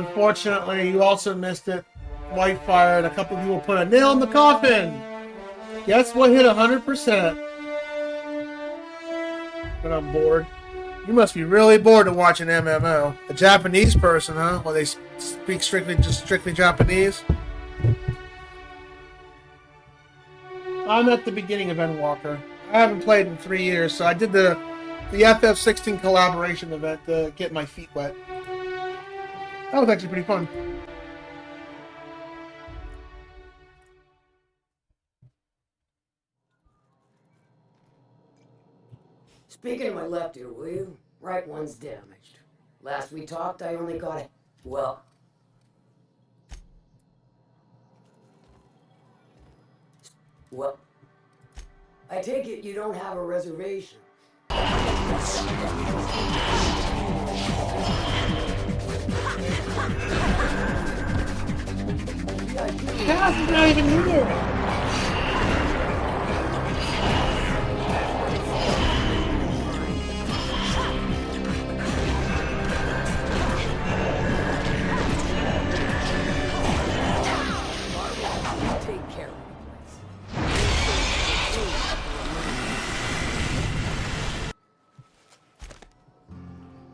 unfortunately, you also missed it. Whitefire, and a couple of people put a nail in the coffin. Guess what hit 100%? But I'm bored. You must be really bored of watching MMO. A Japanese person, huh? Well, they speak strictly Japanese. I'm at the beginning of Endwalker. I haven't played in 3 years, so I did the FF16 collaboration event to get my feet wet. That was actually pretty fun. Speaking of my left ear, will you? Right one's damaged. Last we talked, I only got it. Well... Well... I take it you don't have a reservation. That's not even here.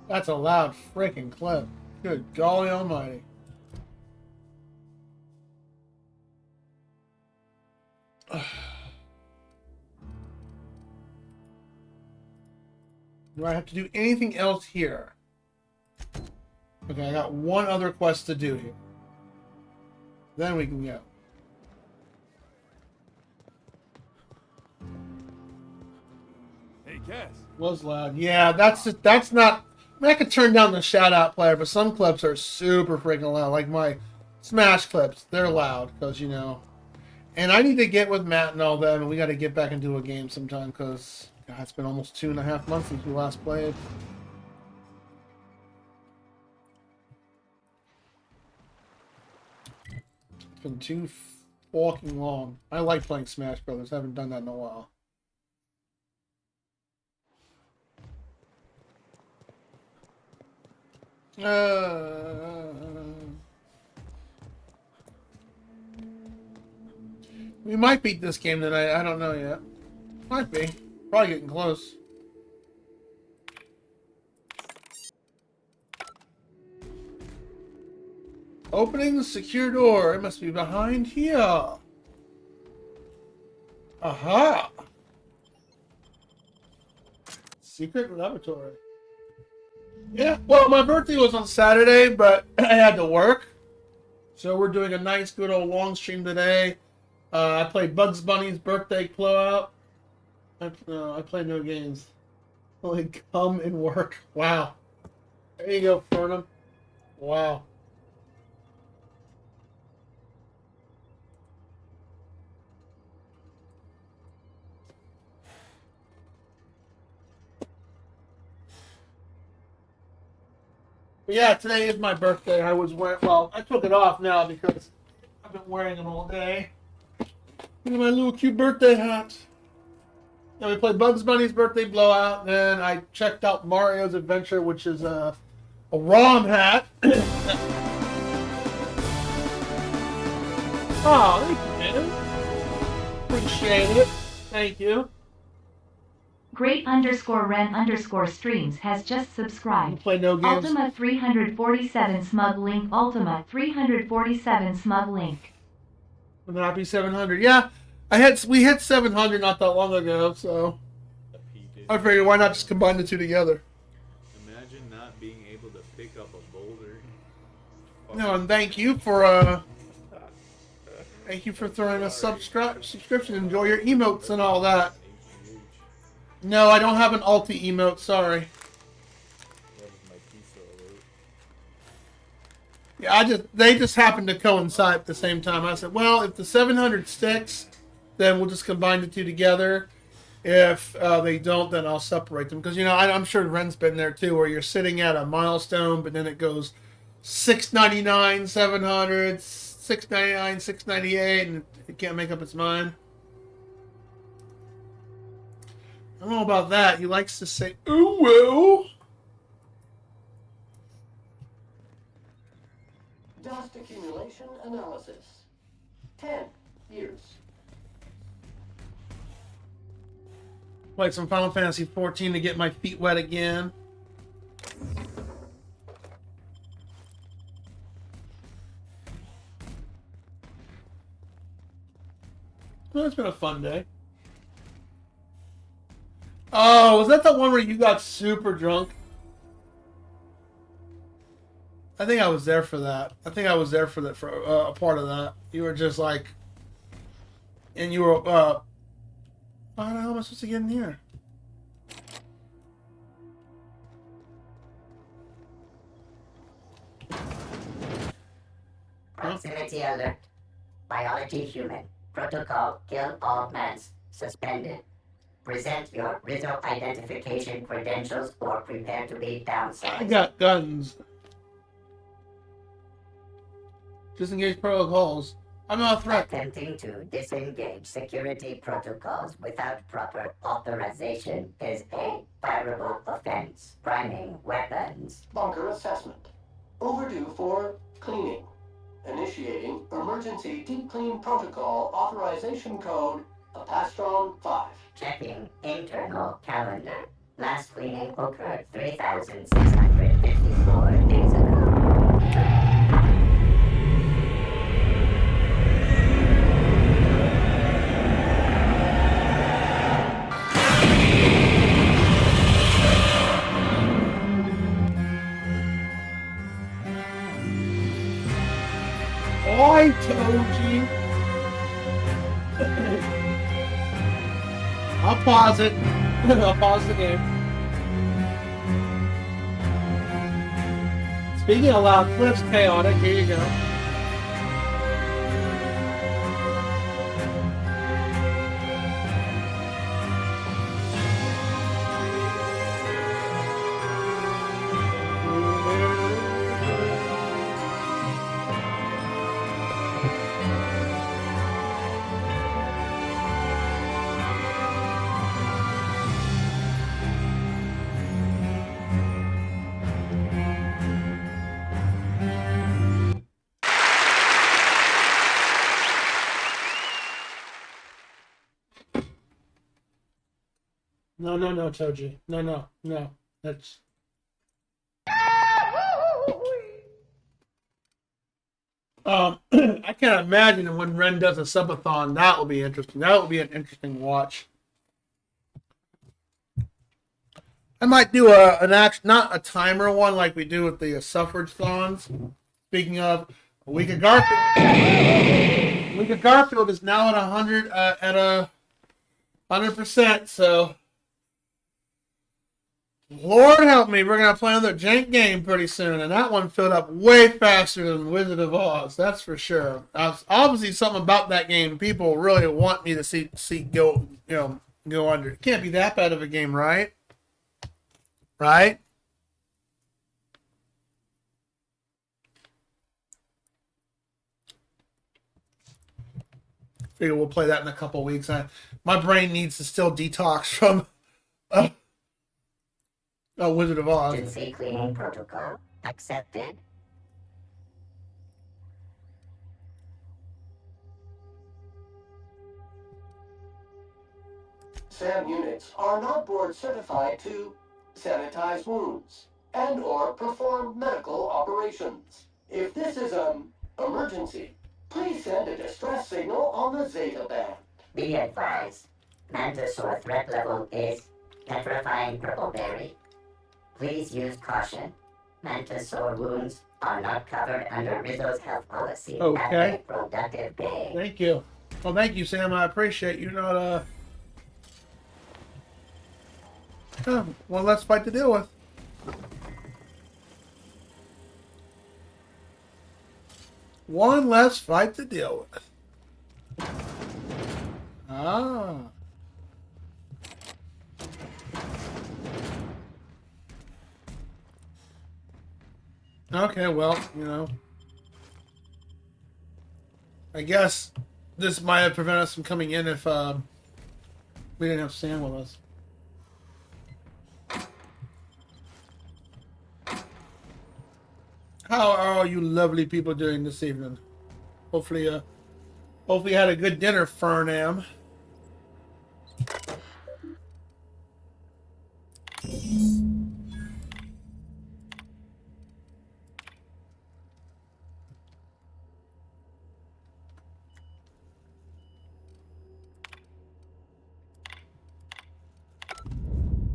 That's a loud freaking clip. Good golly almighty. Do I have to do anything else here? Okay, I got one other quest to do here. Then we can go. Hey, Cass. Was loud. Yeah, that's not... I mean, I could turn down the shout-out player, but some clips are super freaking loud. Like my Smash clips. They're loud, because, you know... And I need to get with Matt and all them, and we got to get back and do a game sometime, because it's been almost 2.5 months since we last played. It's been too fucking long. I like playing Smash Brothers. I haven't done that in a while. We might beat this game tonight. I don't know yet. Might be. Probably getting close. Opening the secure door. It must be behind here. Aha! Secret laboratory. Yeah, well, my birthday was on Saturday, but I had to work. So we're doing a nice, good old long stream today. I played Bugs Bunny's birthday blowout. I played no games. Only come and work. Wow. There you go, Fernum. Wow. But yeah, today is my birthday. I was wearing, well, I took it off now because I've been wearing it all day. Look at my little cute birthday hat. Then we played Bugs Bunny's birthday blowout. Then I checked out Mario's Adventure, which is a ROM hat. Oh, thank you, man. Appreciate it. Thank you. Great_Ren_streams has just subscribed. Play no games. Ultima 347 smug link. Ultima 347 smug link. I'm happy 700. Yeah, we hit 700 not that long ago, so I figured why not just combine the two together. Imagine not being able to pick up a boulder. No, and thank you for throwing a subscription. Enjoy your emotes and all that. No, I don't have an ulti emote. Sorry. Yeah, they just happened to coincide at the same time. I said, well, if the 700 sticks, then we'll just combine the two together. If they don't, then I'll separate them. Because, you know, I'm sure Ren's been there too, where you're sitting at a milestone, but then it goes 699, 700, 699, 698, and it can't make up its mind. I don't know about that. He likes to say, ooh, woo. Dust accumulation analysis. 10 years. Played some Final Fantasy 14 to get my feet wet again. Well, it's been a fun day. Oh, was that the one where you got super drunk? I think I was there for that. I think I was there for that, for a part of that. You were just like, and you were, how the hell am I supposed to get in here? Proximity alert. Biology human. Protocol kill all plants. Suspended. Present your Rizzo identification credentials or prepare to be downsized. I got guns. Disengage protocols. I'm not a threat. Attempting to disengage security protocols without proper authorization is a fireable offense. Priming weapons. Bunker assessment. Overdue for cleaning. Initiating emergency deep clean protocol authorization code Apastron 5. Checking internal calendar. Last cleaning occurred 3,654 days ago. I told you. I'll pause it. I'll pause the game. Speaking of loud clips, chaotic. Here you go. No, Toji. No. That's... I can't imagine when Ren does a subathon. That will be interesting. That will be an interesting watch. I might do not a timer one like we do with the suffrage thons. Speaking of, a week of Garfield is now at 100%. So, Lord help me, we're gonna play another jank game pretty soon, and that one filled up way faster than Wizard of Oz. That's for sure. Obviously, something about that game people really want me to see go under. It can't be that bad of a game, right? Right? Figure we'll play that in a couple of weeks. My brain needs to still detox from Wizard of Oz. Emergency cleaning protocol accepted. SAM units are not board certified to sanitize wounds and or perform medical operations. If this is an emergency, please send a distress signal on the Zeta band. Be advised, Mantisaur threat level is petrifying purpleberry. Please use caution. Mantisaur wounds are not covered under Rizzo's health policy. Okay. Have a productive day. Thank you. Well, thank you, Sam. I appreciate you not one less fight to deal with. One less fight to deal with. Ah. Okay, well, I guess this might have prevented us from coming in if we didn't have Sam with us. How are all you lovely people doing this evening? Hopefully, hopefully you had a good dinner, Fernam.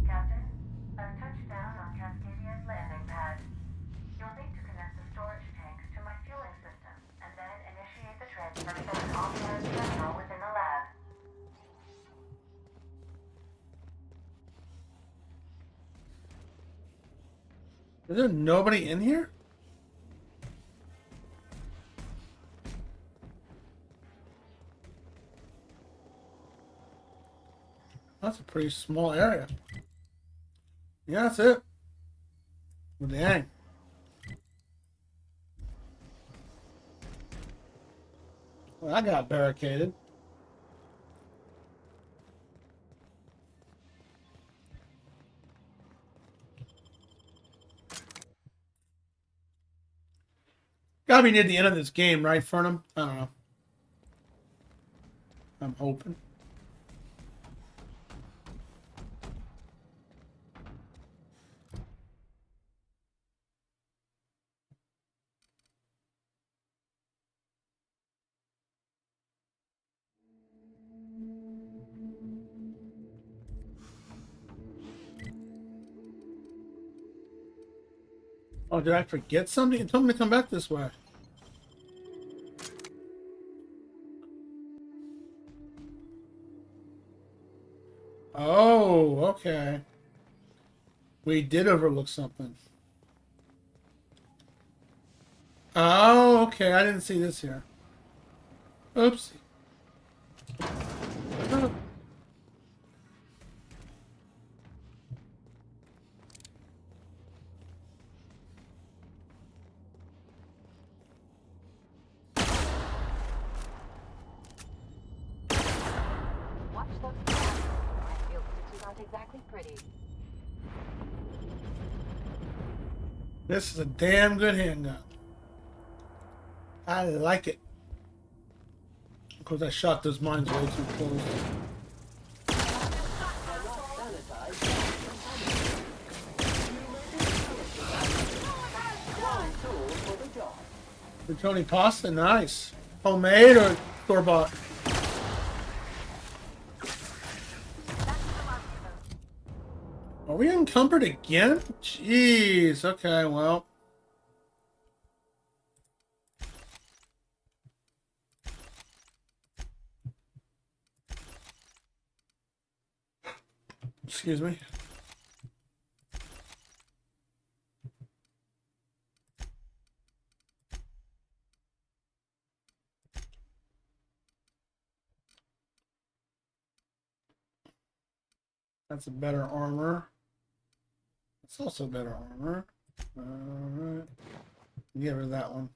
Captain, I've touched down on Cascadia's landing pad. You'll need to connect the storage tanks to my fueling system, and then initiate the transfer from an authorized terminal within the lab. Is there nobody in here? That's a pretty small area. Yeah, that's it. Well, dang. Well, I got barricaded. Gotta be near the end of this game, right, Fernum? I don't know. I'm hoping. Oh, did I forget something? It told me to come back this way. Oh, okay. We did overlook something. Oh, okay. I didn't see this here. Oops. Watch those cats. Minefield stitches aren't exactly pretty. This is a damn good handgun. I like it. Of course, I shot those mines way too close. For Tony Pasta, nice. Homemade or store-bought? Are we encumbered again? Jeez. Okay, well. Excuse me. That's a better armor. It's also better armor. Alright. Get rid of that one.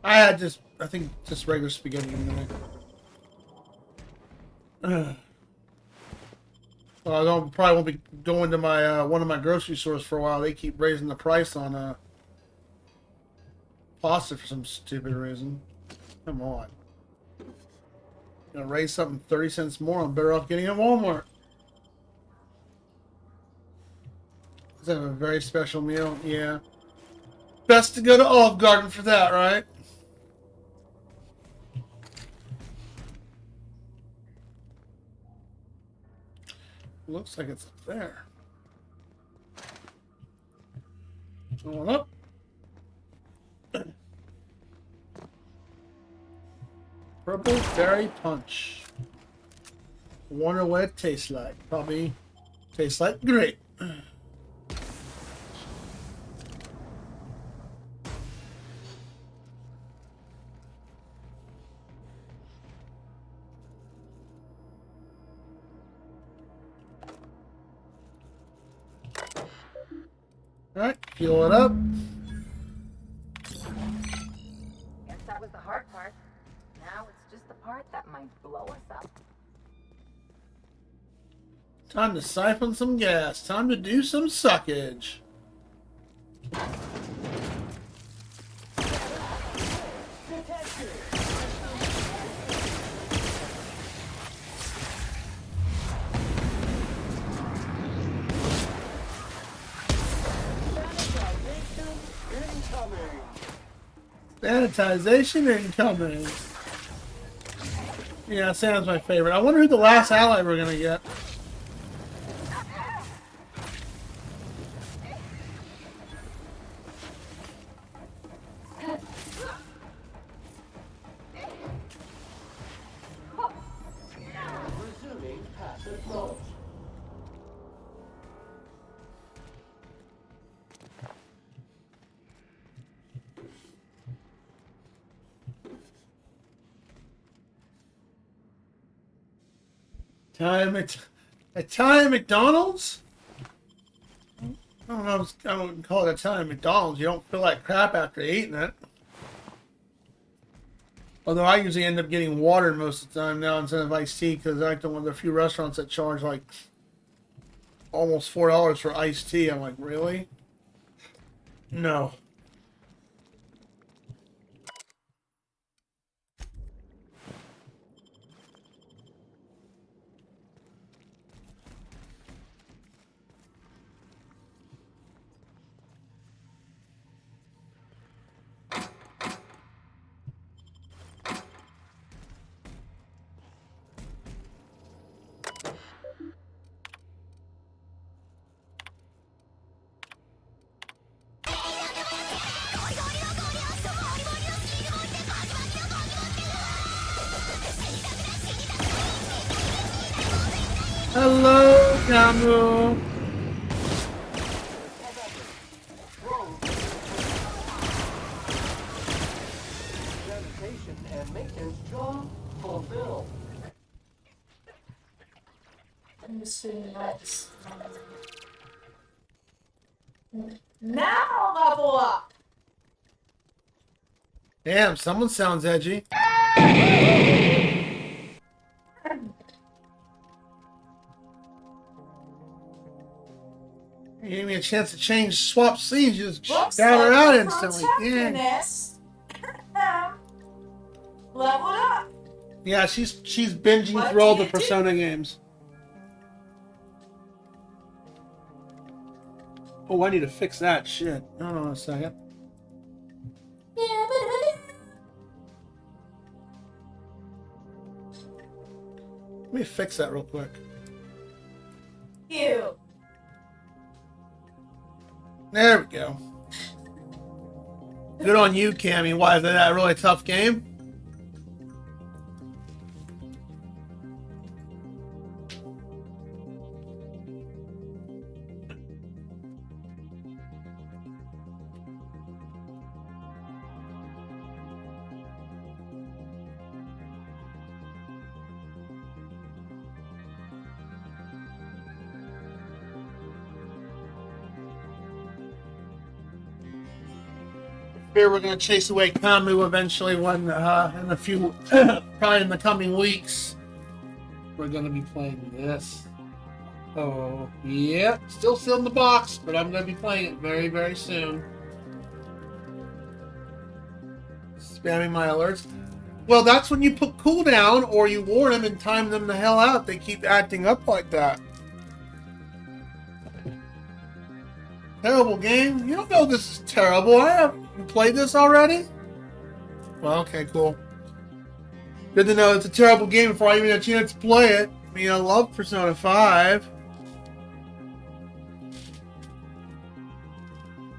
I had just, I think, just regular spaghetti in there. Well, I don't, probably won't be going to my one of my grocery stores for a while. They keep raising the price on pasta for some stupid reason. Come on. Gonna raise something 30 cents more. I'm better off getting it at Walmart. Does that have a very special meal? Yeah. Best to go to Olive Garden for that, right? Looks like it's up there. Going up. Purple berry punch. Wonder what it tastes like. Probably tastes like grape. Alright, fuel it up. Guess that was the hard part. Now it's just the part that might blow us up. Time to siphon some gas. Time to do some suckage. Sanitization incoming. Yeah, Sam's my favorite. I wonder who the last ally we're gonna get. Resuming passive mode. Italian McDonald's? I don't know. I wouldn't call it Italian McDonald's. You don't feel like crap after eating it. Although I usually end up getting water most of the time now instead of iced tea because I like one of the few restaurants that charge like almost $4 for iced tea. I'm like, really? No. Hello, Camu. Sanitation and maintenance job fulfilled. Now level up. Damn, someone sounds edgy. You gave me a chance to swap scenes. You just Looks shout her like out the instantly. Yeah. protagonist leveled up. Yeah, she's binging What through all do the you do? Persona games. Oh, I need to fix that shit. Hold on a second. Let me fix that real quick. You. There we go. Good on you, Cammy. Why, is that a really tough game? Fear we're gonna chase away Kamu eventually when in a few probably in the coming weeks. We're gonna be playing this. Oh yeah, still in the box, but I'm gonna be playing it very, very soon. Spamming my alerts. Well, that's when you put cooldown or you warn them and time them the hell out. They keep acting up like that. Terrible game. You don't know this is terrible. I haven't played this already. Well, okay, cool. Good to know it's a terrible game before I even had a chance to play it. I mean, I love Persona 5.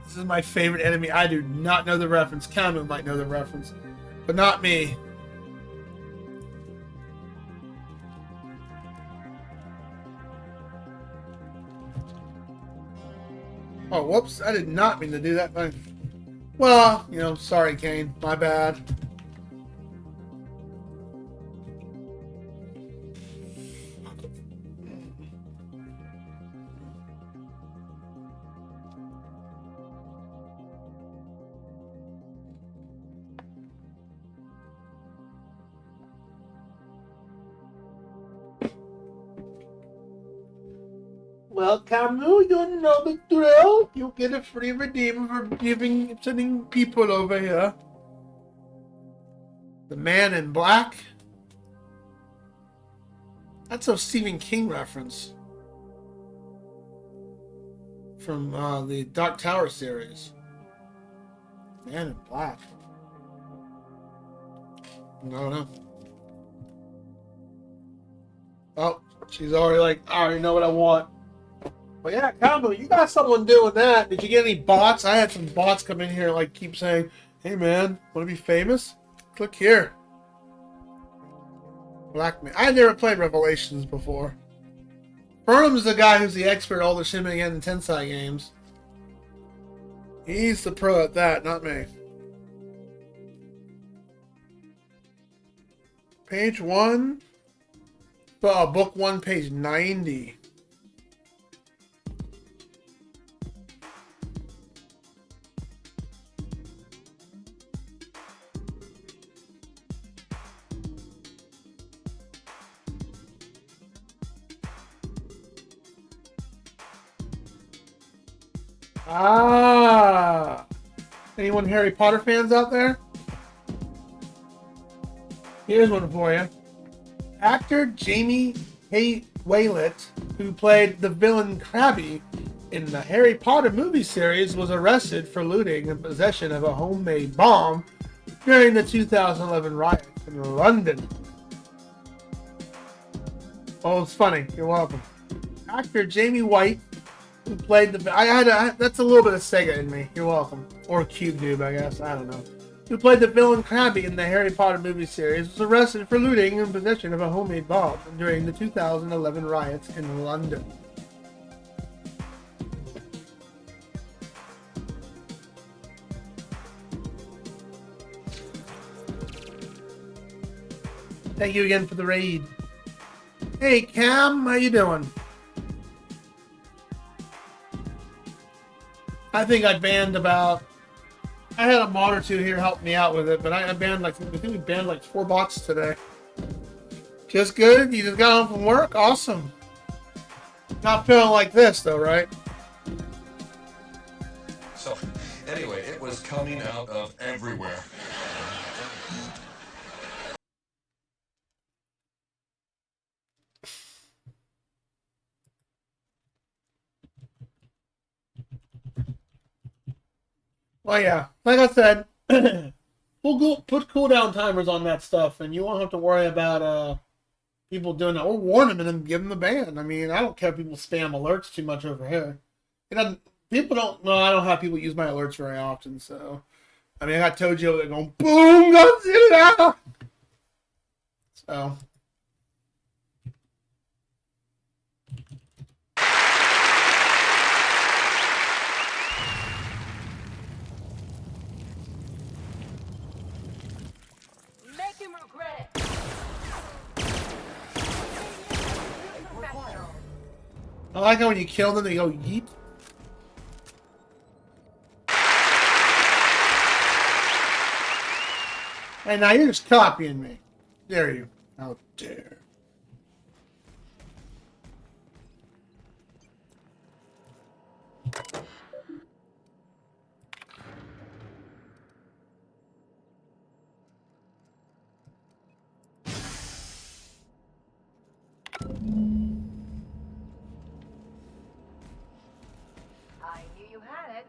This is my favorite enemy. I do not know the reference. Kamu might know the reference, but not me. Oh, whoops. I did not mean to do that thing. Well, you know, sorry, Kane. My bad. Well, Camu, you know the drill. You get a free redeem for sending people over here. The Man in Black. That's a Stephen King reference from the Dark Tower series. Man in Black. I don't know. Oh, she's already like, I already know what I want. But yeah, Combo, you got someone doing that. Did you get any bots? I had some bots come in here and like keep saying, hey man, want to be famous? Click here. Blackmail. I never played Revelations before. Burnham's the guy who's the expert at all the Shin Megami and Tensei games. He's the pro at that, not me. Page 1. Book 1, page 90. Ah! Anyone Harry Potter fans out there? Here's one for you. Actor Jamie Waylett, who played the villain Krabby in the Harry Potter movie series, was arrested for looting and possession of a homemade bomb during the 2011 riots in London. Oh, it's funny. You're welcome. Actor Jamie White, who played the... that's a little bit of Sega in me. You're welcome. Or CubeDube, I guess. I don't know. Who played the villain Krabby in the Harry Potter movie series, was arrested for looting and possession of a homemade bomb during the 2011 riots in London. Thank you again for the raid. Hey Cam, how you doing? I think I banned about... I had a mod or two here help me out with it, but I banned I think we banned like 4 bots today. Just good? You just got home from work? Awesome. Not feeling like this though, right? So, anyway, it was coming out of everywhere. Well, yeah. Like I said, we'll put cooldown timers on that stuff, and you won't have to worry about people doing that. Or warn them and then give them the ban. I mean, I don't care if people spam alerts too much over here. It doesn't. People don't. No, I don't have people use my alerts very often. So, I mean, I got Tojo that going boom, Godzilla. So. Make him regret it. I like how when you kill them, they go yeet. Hey, now you're just copying me. Dare you? How dare. I knew you had it.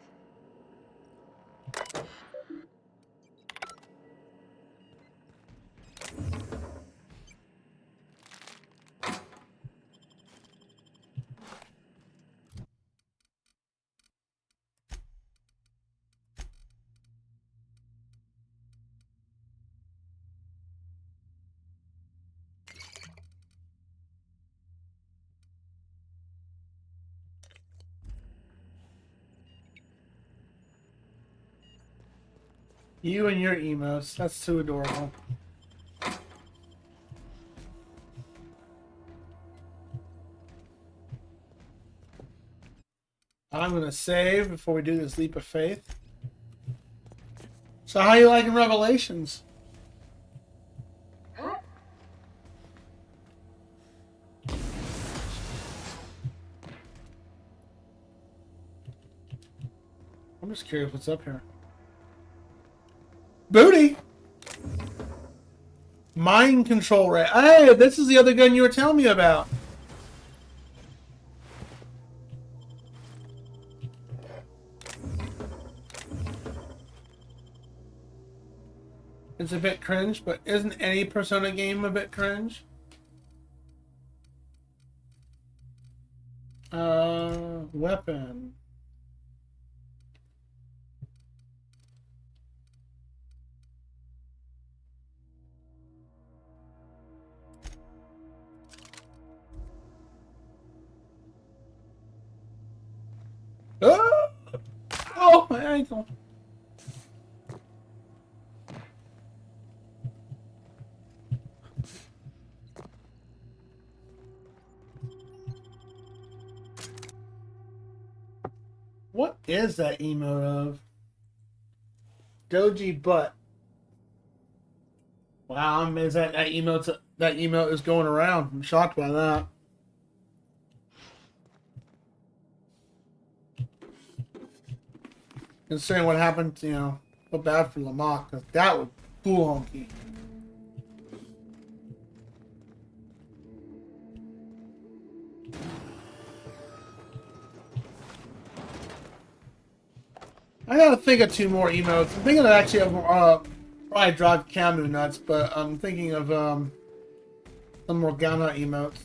You and your emotes. That's too adorable. I'm going to save before we do this leap of faith. So how you liking Revelations? just curious what's up here. Booty! Mind control ray. Hey, this is the other gun you were telling me about. It's a bit cringe, but isn't any Persona game a bit cringe? Weapon. Oh, oh my ankle. What is that emote of? Doji butt. Wow, I'm amazed that emote is going around. I'm shocked by that. Considering what happened, you know, so bad for Lamont, because that was cool honky. I gotta think of 2 more emotes. I'm thinking of actually probably drive Camu nuts, but I'm thinking of some Morgana emotes.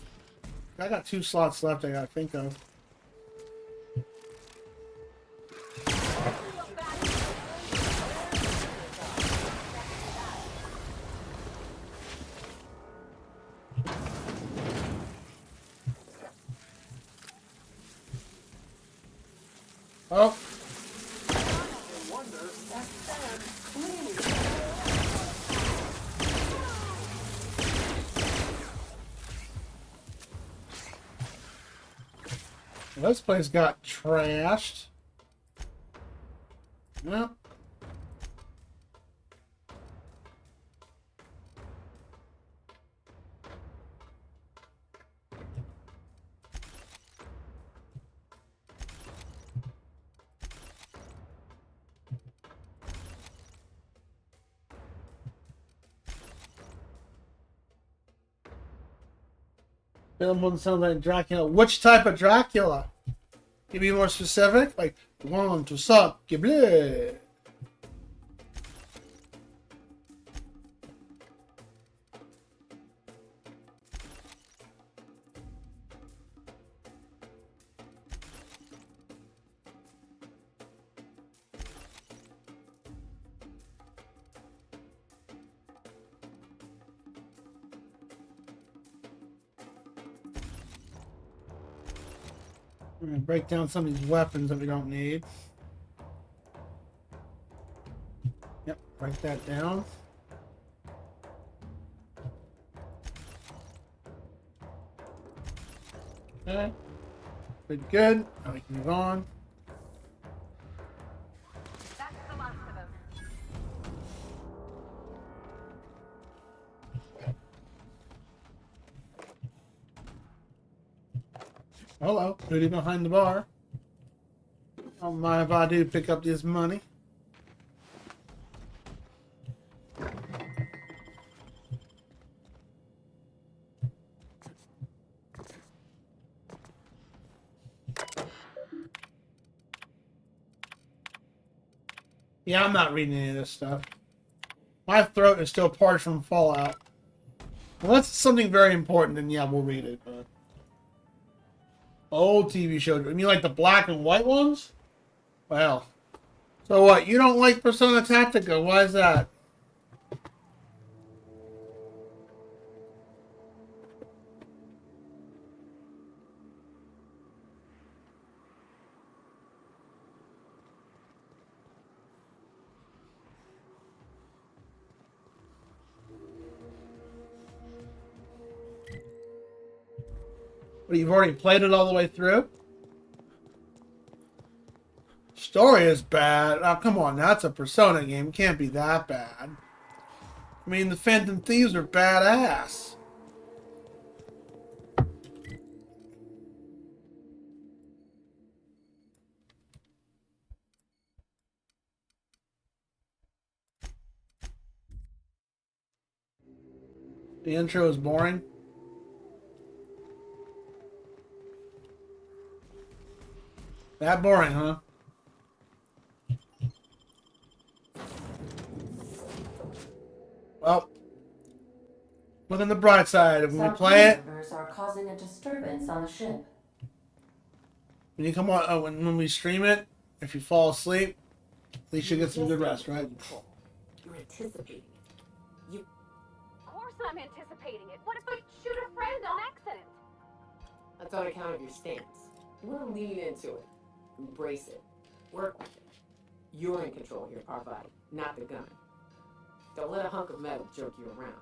I got 2 slots left I gotta think of. Oh. This place got trashed. Well. Film one sounds like Dracula. Which type of Dracula? Can you be more specific? Like, want to suck your blood. We're going to break down some of these weapons that we don't need. Yep, break that down. Okay. Good. Now we can move on. That's the last of them. Hello, duty behind the bar. Don't mind if I do pick up this money. Yeah, I'm not reading any of this stuff. My throat is still parched from Fallout. Unless it's something very important, then yeah, we'll read it. But old TV show. You mean like the black and white ones? Well. So what? You don't like Persona Tactica? Why is that? But you've already played it all the way through? Story is bad. Oh, come on. That's a Persona game. It can't be that bad. I mean, the Phantom Thieves are badass. The intro is boring. That boring, huh? Well, look on the bright side. When we Some play it, members are causing a disturbance on the ship. when you come on, when we stream it, if you fall asleep, at least you get some good rest, right? You're anticipating it. Of course I'm anticipating it. What if I shoot a friend on accident? That's on account of your stance. You want to lean into it. Embrace it. Work with it. You're in control here, Parvati, not the gun. Don't let a hunk of metal jerk you around.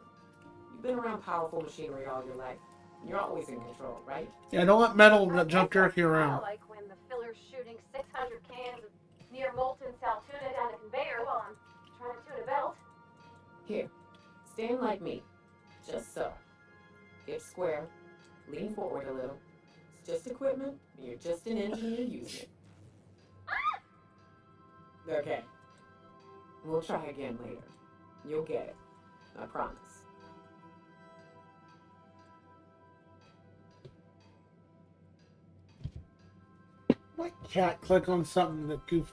You've been around powerful machinery all your life. You're always in control, right? Yeah, don't let metal jump jerk you I around. like when the filler's shooting 600 cans of near molten sal tuna down a conveyor while I'm trying to tune a belt. Here, stand like me. Just so. Hips square. Lean forward a little. It's just equipment, and you're just an engineer using it. Okay. We'll try again later. You'll get it. I promise. My cat click on something that goofed.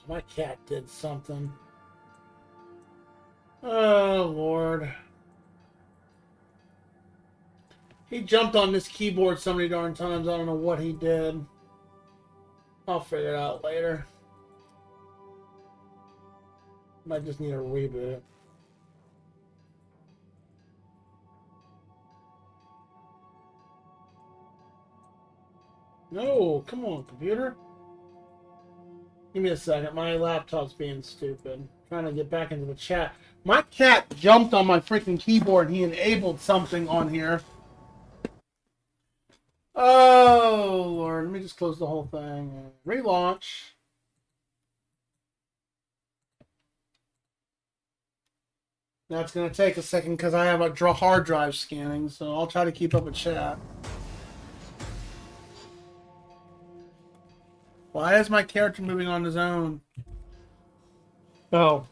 My cat did something. Oh, Lord. He jumped on this keyboard so many darn times, I don't know what he did. I'll figure it out later. Might just need a reboot. No, come on, computer. Give me a second. My laptop's being stupid. Trying to get back into the chat. My cat jumped on my freaking keyboard. He enabled something on here. Oh, Lord. Let me just close the whole thing. Relaunch. That's going to take a second because I have a hard drive scanning, so I'll try to keep up with chat. Why is my character moving on his own? Oh.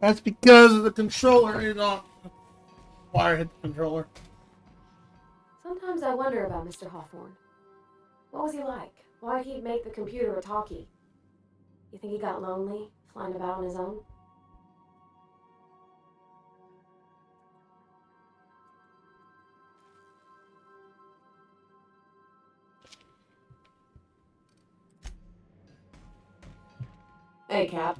That's because the controller is on. Wire hit the controller. Sometimes I wonder about Mr. Hawthorne. What was he like? Why did he make the computer a talkie? You think he got lonely, flying about on his own? Hey, Cap.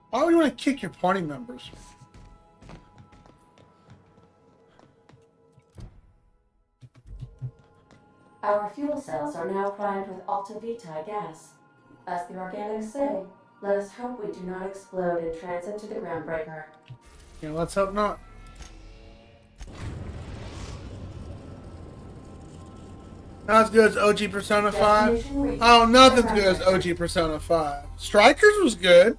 Why would you want to kick your party members? Our fuel cells are now primed with Alta Vitae gas. As the organics say, let us hope we do not explode in transit to the groundbreaker. Yeah, let's hope not. Not as good as OG Persona 5. Oh, nothing's good as OG Persona 5. Strikers was good.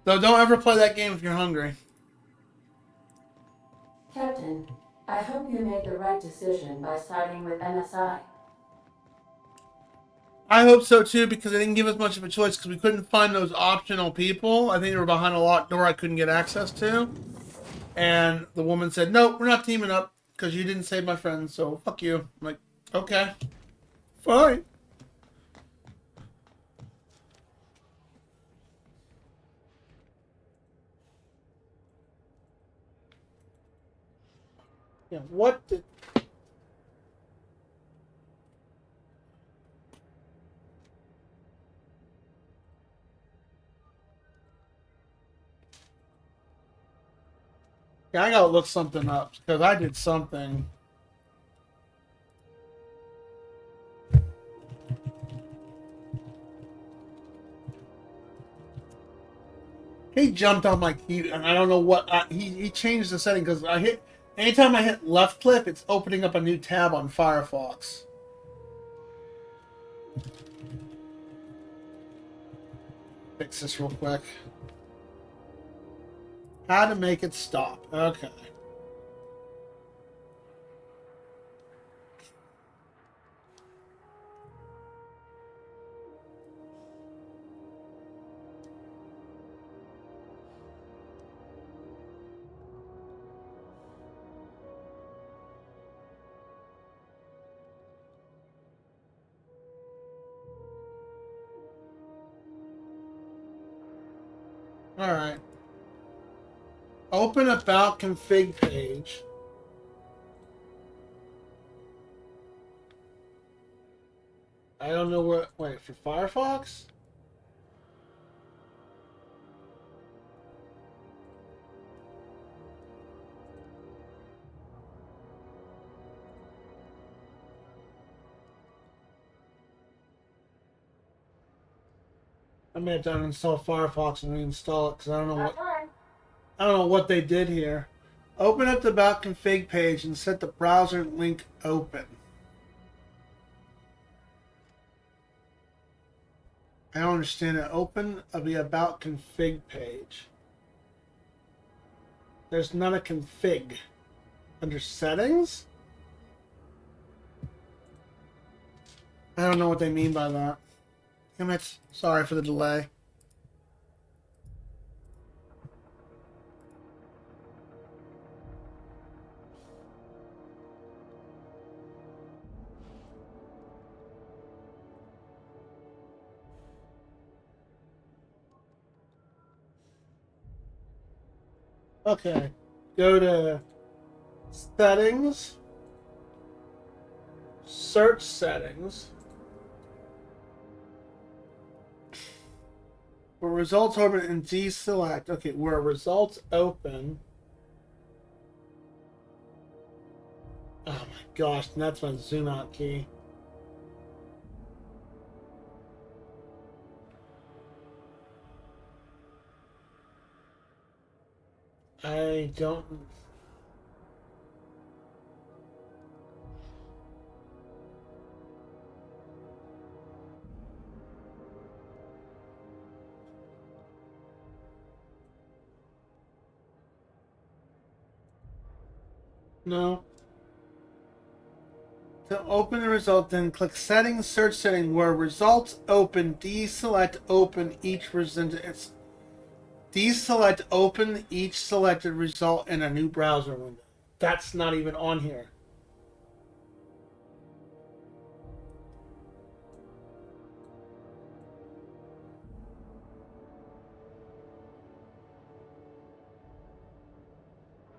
Though don't ever play that game if you're hungry. Captain, I hope you made the right decision by siding with MSI. I hope so too, because they didn't give us much of a choice because we couldn't find those optional people. I think they were behind a locked door I couldn't get access to. And the woman said, "No, we're not teaming up because you didn't save my friend, so fuck you." I'm like, okay, fine. Yeah, what did... Yeah, I gotta look something up because I did something. He jumped on my key, and I don't know what he changed the setting because I hit. Anytime I hit left click, it's opening up a new tab on Firefox. Fix this real quick. How to make it stop. Okay. Alright. Open about config page. I don't know where. Wait, for Firefox? I may have to uninstall Firefox and reinstall it because I don't know what. I don't know what they did here. Open up the About Config page and set the browser link open. I don't understand it. Open the About Config page. There's not a config. Under settings? I don't know what they mean by that. Damn it. Sorry for the delay. Okay. Go to settings. Search settings. Where results open and deselect. Okay, where results open. Oh my gosh, that's my zoom out key. I don't. No. To open the result, then click Settings, Search Setting, where results open, deselect open each result. Deselect open each selected result in a new browser window. That's not even on here.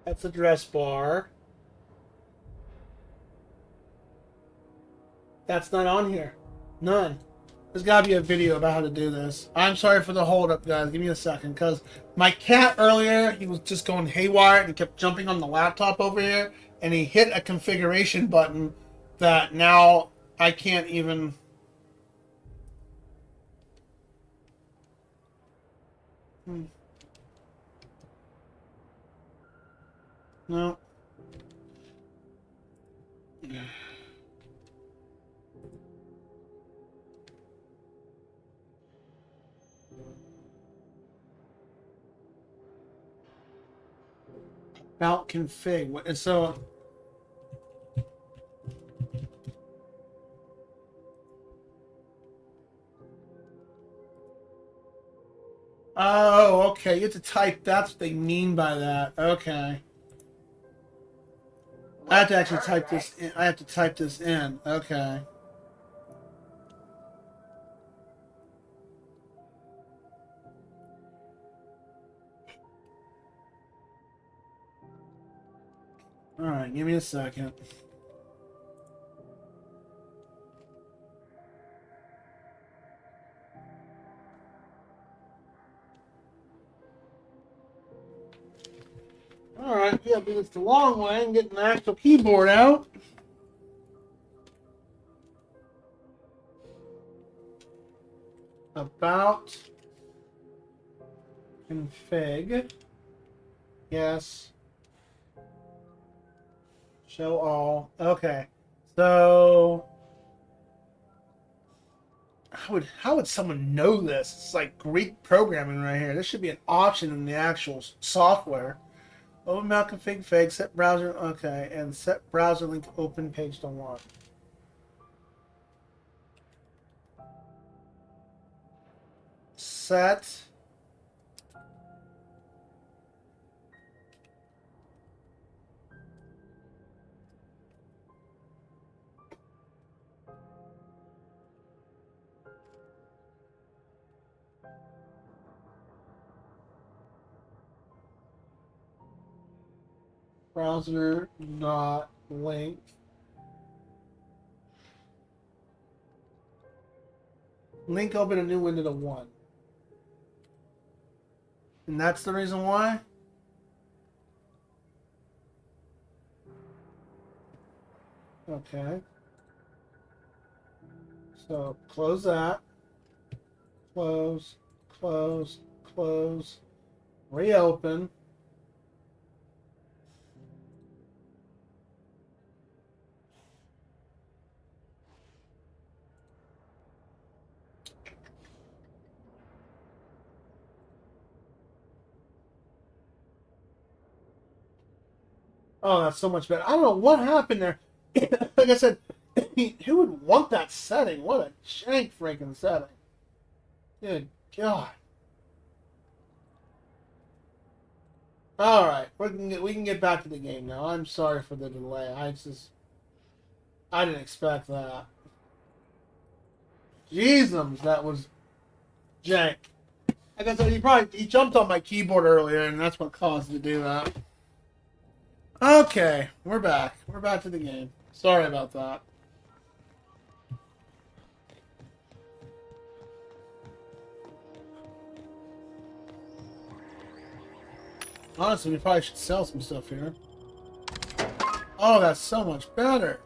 That's address bar. That's not on here. None. There's got to be a video about how to do this. I'm sorry for the hold up, guys. Give me a second. Because my cat earlier, he was just going haywire and kept jumping on the laptop over here. And he hit a configuration button that now I can't even... No. About config. So... Oh, okay. You have to type. That's what they mean by that. Okay. I have to actually type this in. I have to type this in. Okay. Alright, give me a second. Alright, yeah, but it's the long way and getting the actual keyboard out. About Config. Yes. Show all. Okay. So how would someone know this? It's like Greek programming right here. This should be an option in the actual software. Open mail config fake, set browser, okay, and set browser link open page to one. Set browser dot link open a new window to one. And that's the reason why? Okay. So close that. Close, close, close. Reopen. Oh, that's so much better. I don't know what happened there. Like I said, who would want that setting? What a jank freaking setting. Good God. All right, we can get back to the game now. I'm sorry for the delay. I didn't expect that. Jeezums, that was jank. Like I said, he jumped on my keyboard earlier, and that's what caused it to do that. Okay, we're back. We're back to the game. Sorry about that. Honestly, we probably should sell some stuff here. Oh, that's so much better.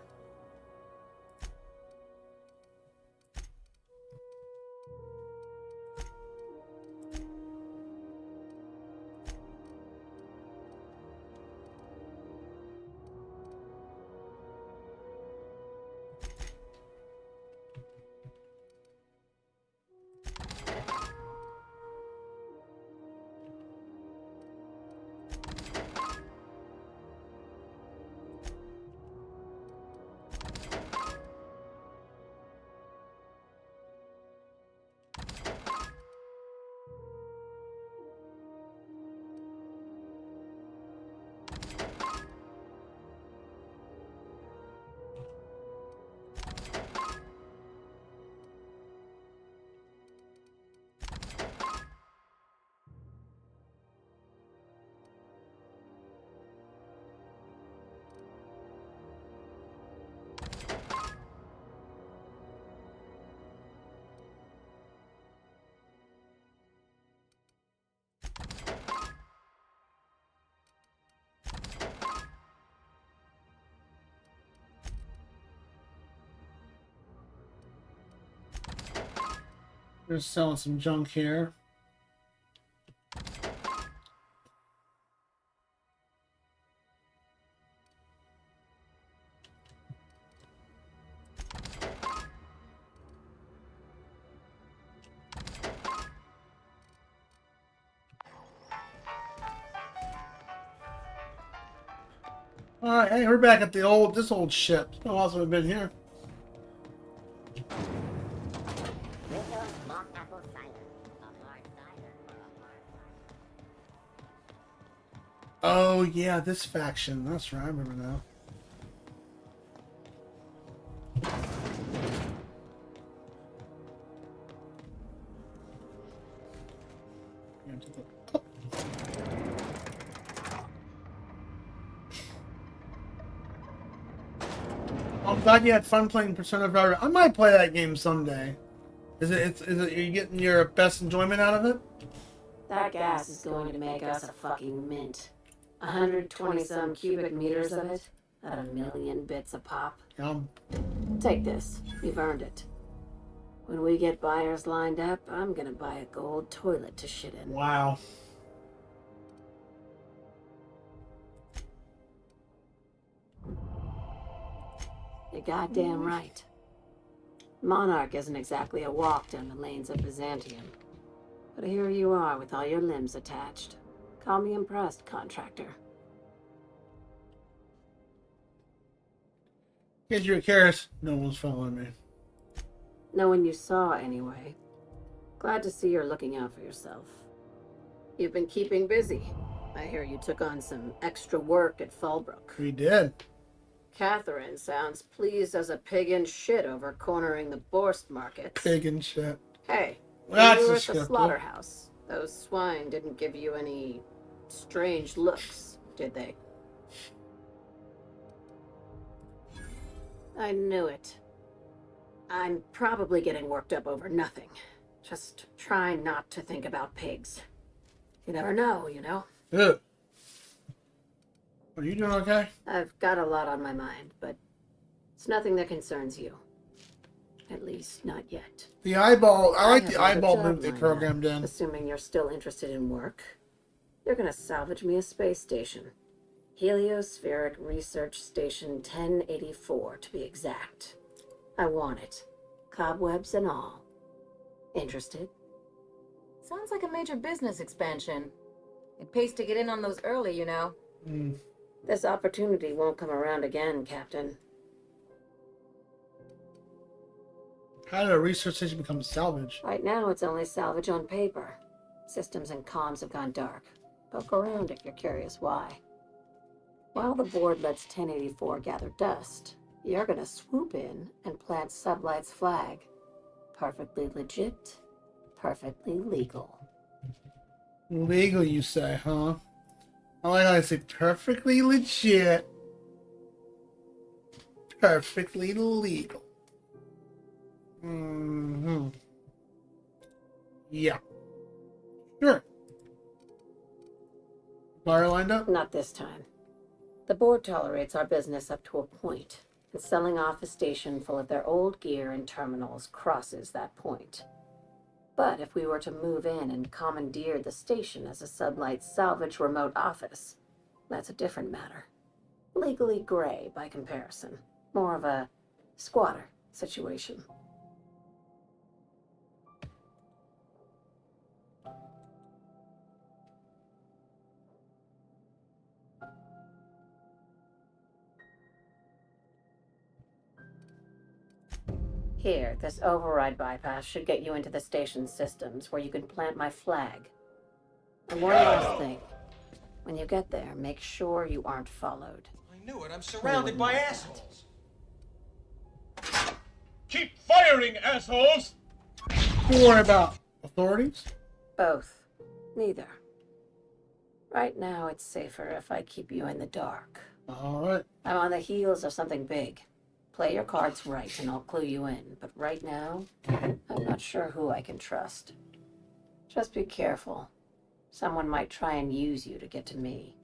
We're selling some junk here. All right, hey, we're back at this old ship. It's been a while since we've been here. Oh yeah, this faction. That's right. I remember now. I'm glad you had fun playing Persona 5. I might play that game someday. Is it? Are you getting your best enjoyment out of it? That gas is going to make us a fucking mint. 120-some cubic meters of it, at 1,000,000 bits a pop. Take this. You've earned it. When we get buyers lined up, I'm gonna buy a gold toilet to shit in. Wow. You're goddamn right. Monarch isn't exactly a walk down the lanes of Byzantium. But here you are with all your limbs attached. Call me impressed, contractor. In case you're curious, no one's following me. No one you saw, anyway. Glad to see you're looking out for yourself. You've been keeping busy. I hear you took on some extra work at Fallbrook. We did. Catherine sounds pleased as a pig in shit over cornering the Borst markets. Pig and shit. Hey, That's you were at the descriptive. slaughterhouse. Those swine didn't give you any strange looks, did they? I knew it. I'm probably getting worked up over nothing. Just try not to think about pigs. You never know, you know? Ugh. Are you doing okay? I've got a lot on my mind, but it's nothing that concerns you. At least, not yet. The eyeball, I like have the another eyeball job move they lined up, programmed in. Assuming you're still interested in work. You're gonna salvage me a space station. Heliospheric Research Station 1084, to be exact. I want it. Cobwebs and all. Interested? Sounds like a major business expansion. It pays to get in on those early, you know. This opportunity won't come around again, Captain. How did a research station become salvage? Right now, it's only salvage on paper. Systems and comms have gone dark. Poke around if you're curious why. While the board lets 1084 gather dust, you're gonna swoop in and plant Sublight's flag. Perfectly legit, perfectly legal. Legal, you say, huh? I like how I say perfectly legit. Perfectly legal. Yeah. Sure. Fire lined up? Not this time. The board tolerates our business up to a point, and selling off a station full of their old gear and terminals crosses that point. But if we were to move in and commandeer the station as a Sublight salvage remote office, that's a different matter. Legally gray by comparison. More of a squatter situation. Here, this override bypass should get you into the station's systems where you can plant my flag. And one last thing. When you get there, make sure you aren't followed. I knew it. I'm surrounded by assholes. Keep firing, assholes! Don't worry about authorities. Both. Neither. Right now, it's safer if I keep you in the dark. All right. I'm on the heels of something big. Play your cards right and I'll clue you in. But right now, I'm not sure who I can trust. Just be careful. Someone might try and use you to get to me.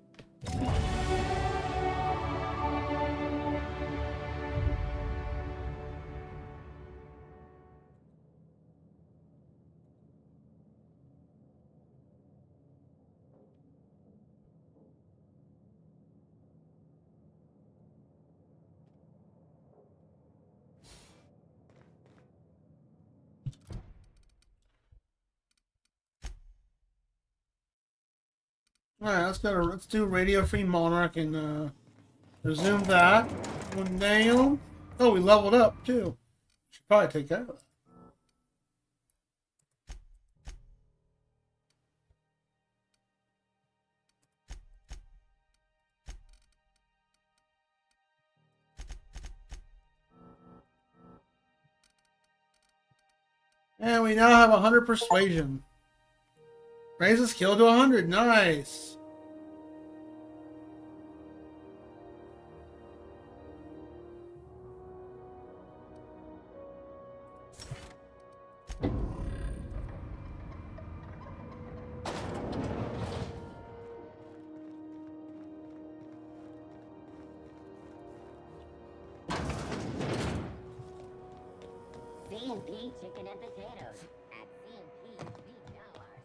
All right, let's do Radio Free Monarch and resume that. One down. Oh, we leveled up too. Should probably take care of that. And we now have 100 persuasion. Raise the skill to 100. Nice. C&P chicken and potatoes. At C&P, we know our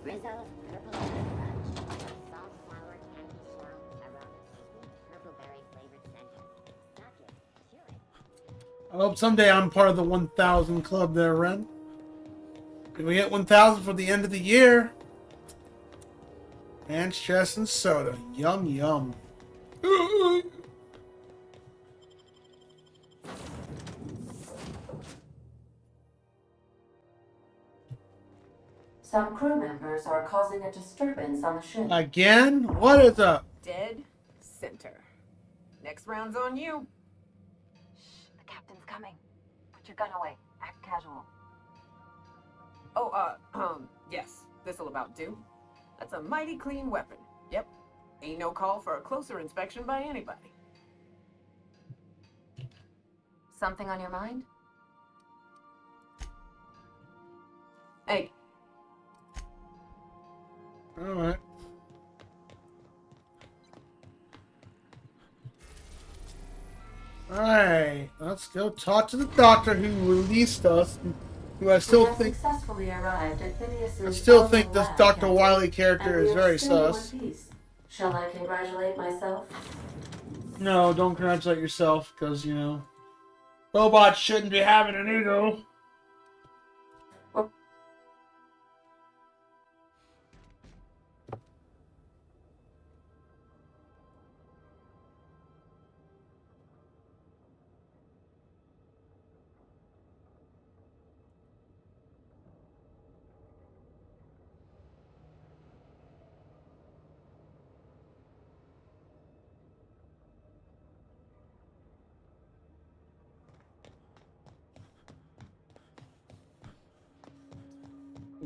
C&P. I hope someday I'm part of the 1,000 club there, Ren. If we get 1,000 for the end of the year. Ranch chest and soda. Yum, yum. Some crew members are causing a disturbance on the ship. Again? What is up? Dead center. Next round's on you. Shh, the captain's coming. Put your gun away. Act casual. Oh, yes. This'll about do. That's a mighty clean weapon. Yep. Ain't no call for a closer inspection by anybody. Something on your mind? Hey. Alright. Alright, let's go talk to the doctor who released us. Who I still think. Successfully arrived at Phineas's I still think this lab, Dr. Captain, Wiley character and is we are very still in sus. one piece. Shall I congratulate myself? No, don't congratulate yourself, because, you know, robots shouldn't be having an ego.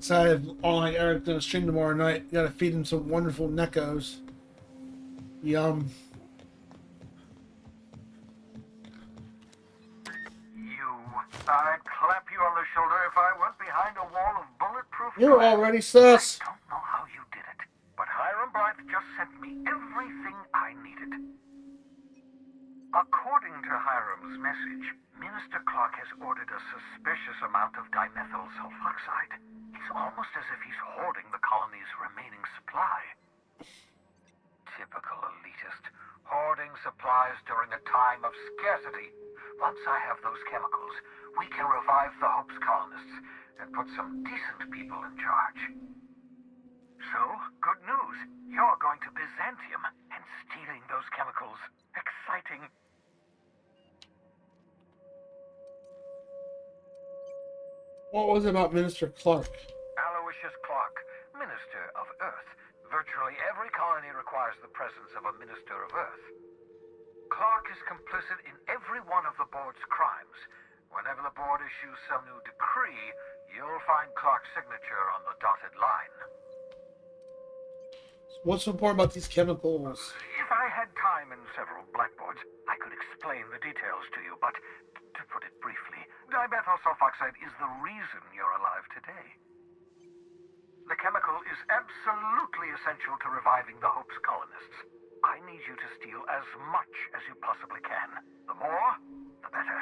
Decided all night Eric's gonna stream tomorrow night. You gotta feed him some wonderful Neckos. Yum. I'd clap you on the shoulder if I went behind a wall of bulletproof You're glass. already sus. I don't know how you did it, but Hiram Blythe just sent me everything I needed. According to Hiram's message, Minister Clark has ordered a suspicious amount of dimethyl sulfoxide. It's almost as if he's hoarding the colony's remaining supply. Typical elitist, hoarding supplies during a time of scarcity. Once I have those chemicals, we can revive the Hope's colonists and put some decent people in charge. So, good news. You're going to Byzantium and stealing those chemicals. Exciting. What was it about Minister Clark? Aloysius Clark, Minister of Earth. Virtually every colony requires the presence of a Minister of Earth. Clark is complicit in every one of the board's crimes. Whenever the board issues some new decree, you'll find Clark's signature on the dotted line. What's so important about these chemicals? If I had time and several blackboards, I could explain the details to you, but to put it briefly, dimethyl sulfoxide is the reason you're alive today. The chemical is absolutely essential to reviving the Hope's colonists. I need you to steal as much as you possibly can. The more, the better.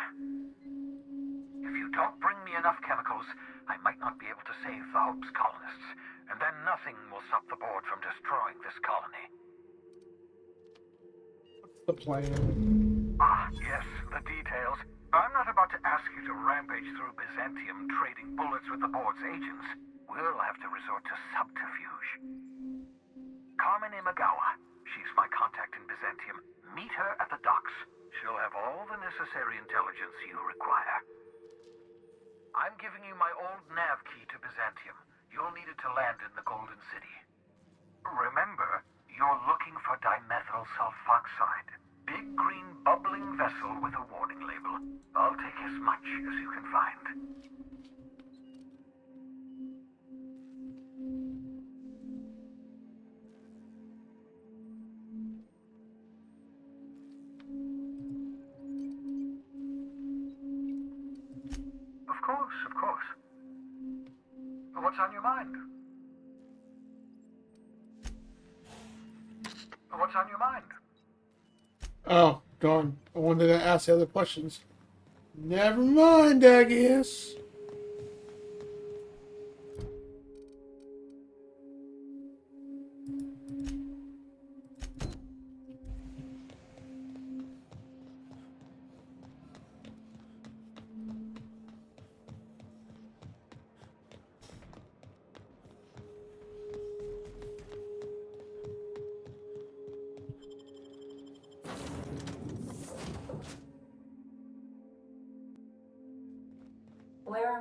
If you don't bring me enough chemicals, I might not be able to save the Hope's colonists, and then nothing will stop the board from destroying this colony. What's the plan? Ah, yes, the details. I'm not about to ask you to rampage through Byzantium trading bullets with the board's agents. We'll have to resort to subterfuge. Carmen Imagawa. She's my contact in Byzantium. Meet her at the docks. She'll have all the necessary intelligence you require. I'm giving you my old nav key to Byzantium. You'll need it to land in the Golden City. Remember, you're looking for dimethyl sulfoxide. Big green bubbling vessel with a warning label. I'll take as much as you can find. Of course. What's on your mind? What's on your mind? Oh, darn. I wanted to ask the other questions. Never mind, I guess.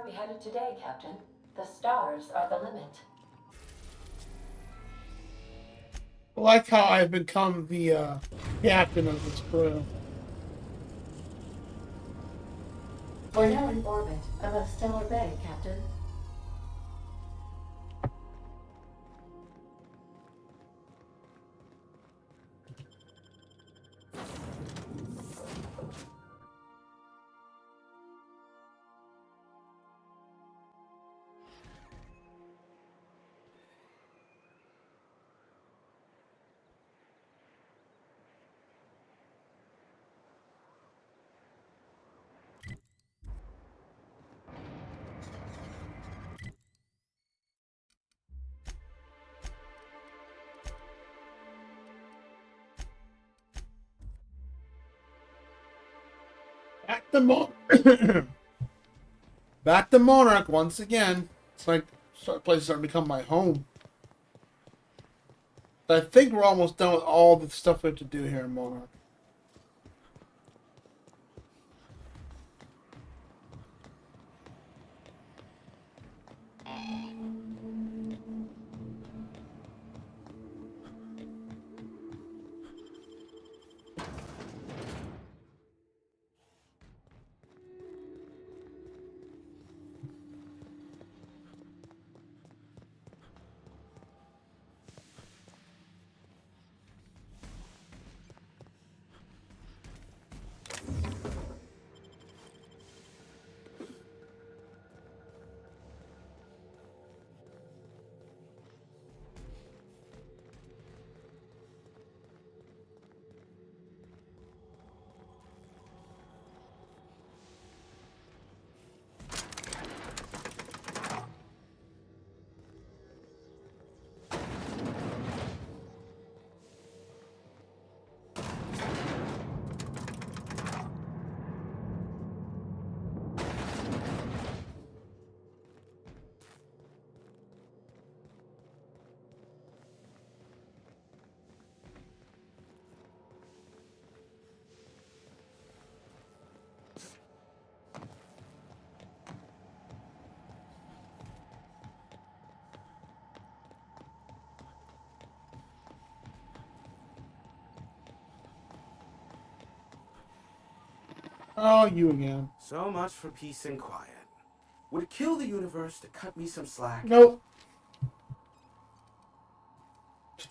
we headed today, Captain? The stars are the limit. I like how I've become the captain of this crew. We're now in orbit above Stellar Bay, Captain. Back to back to Monarch once again. It's like places starting to become my home. But I think we're almost done with all the stuff we have to do here in Monarch. Oh, you again. So much for peace and quiet. Would it kill the universe to cut me some slack? Nope.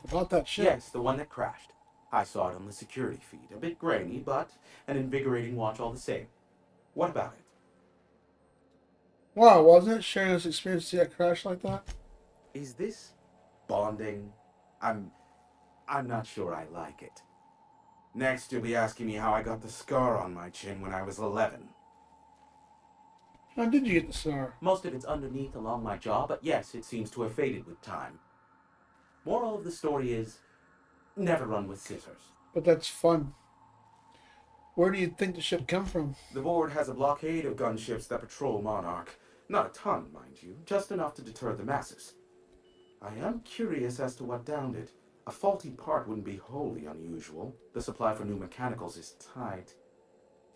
About that ship. Yes, the one that crashed. I saw it on the security feed. A bit grainy, but an invigorating watch all the same. What about it? Wow, wasn't it? Sharing this experience to see that crash like that? Is this bonding? I'm not sure I like it. Next, you'll be asking me how I got the scar on my chin when I was 11. How did you get the scar? Most of it's underneath along my jaw, but yes, it seems to have faded with time. Moral of the story is, never run with scissors. But that's fun. Where do you think the ship come from? The board has a blockade of gunships that patrol Monarch. Not a ton, mind you, just enough to deter the masses. I am curious as to what downed it. A faulty part wouldn't be wholly unusual. The supply for new mechanicals is tight.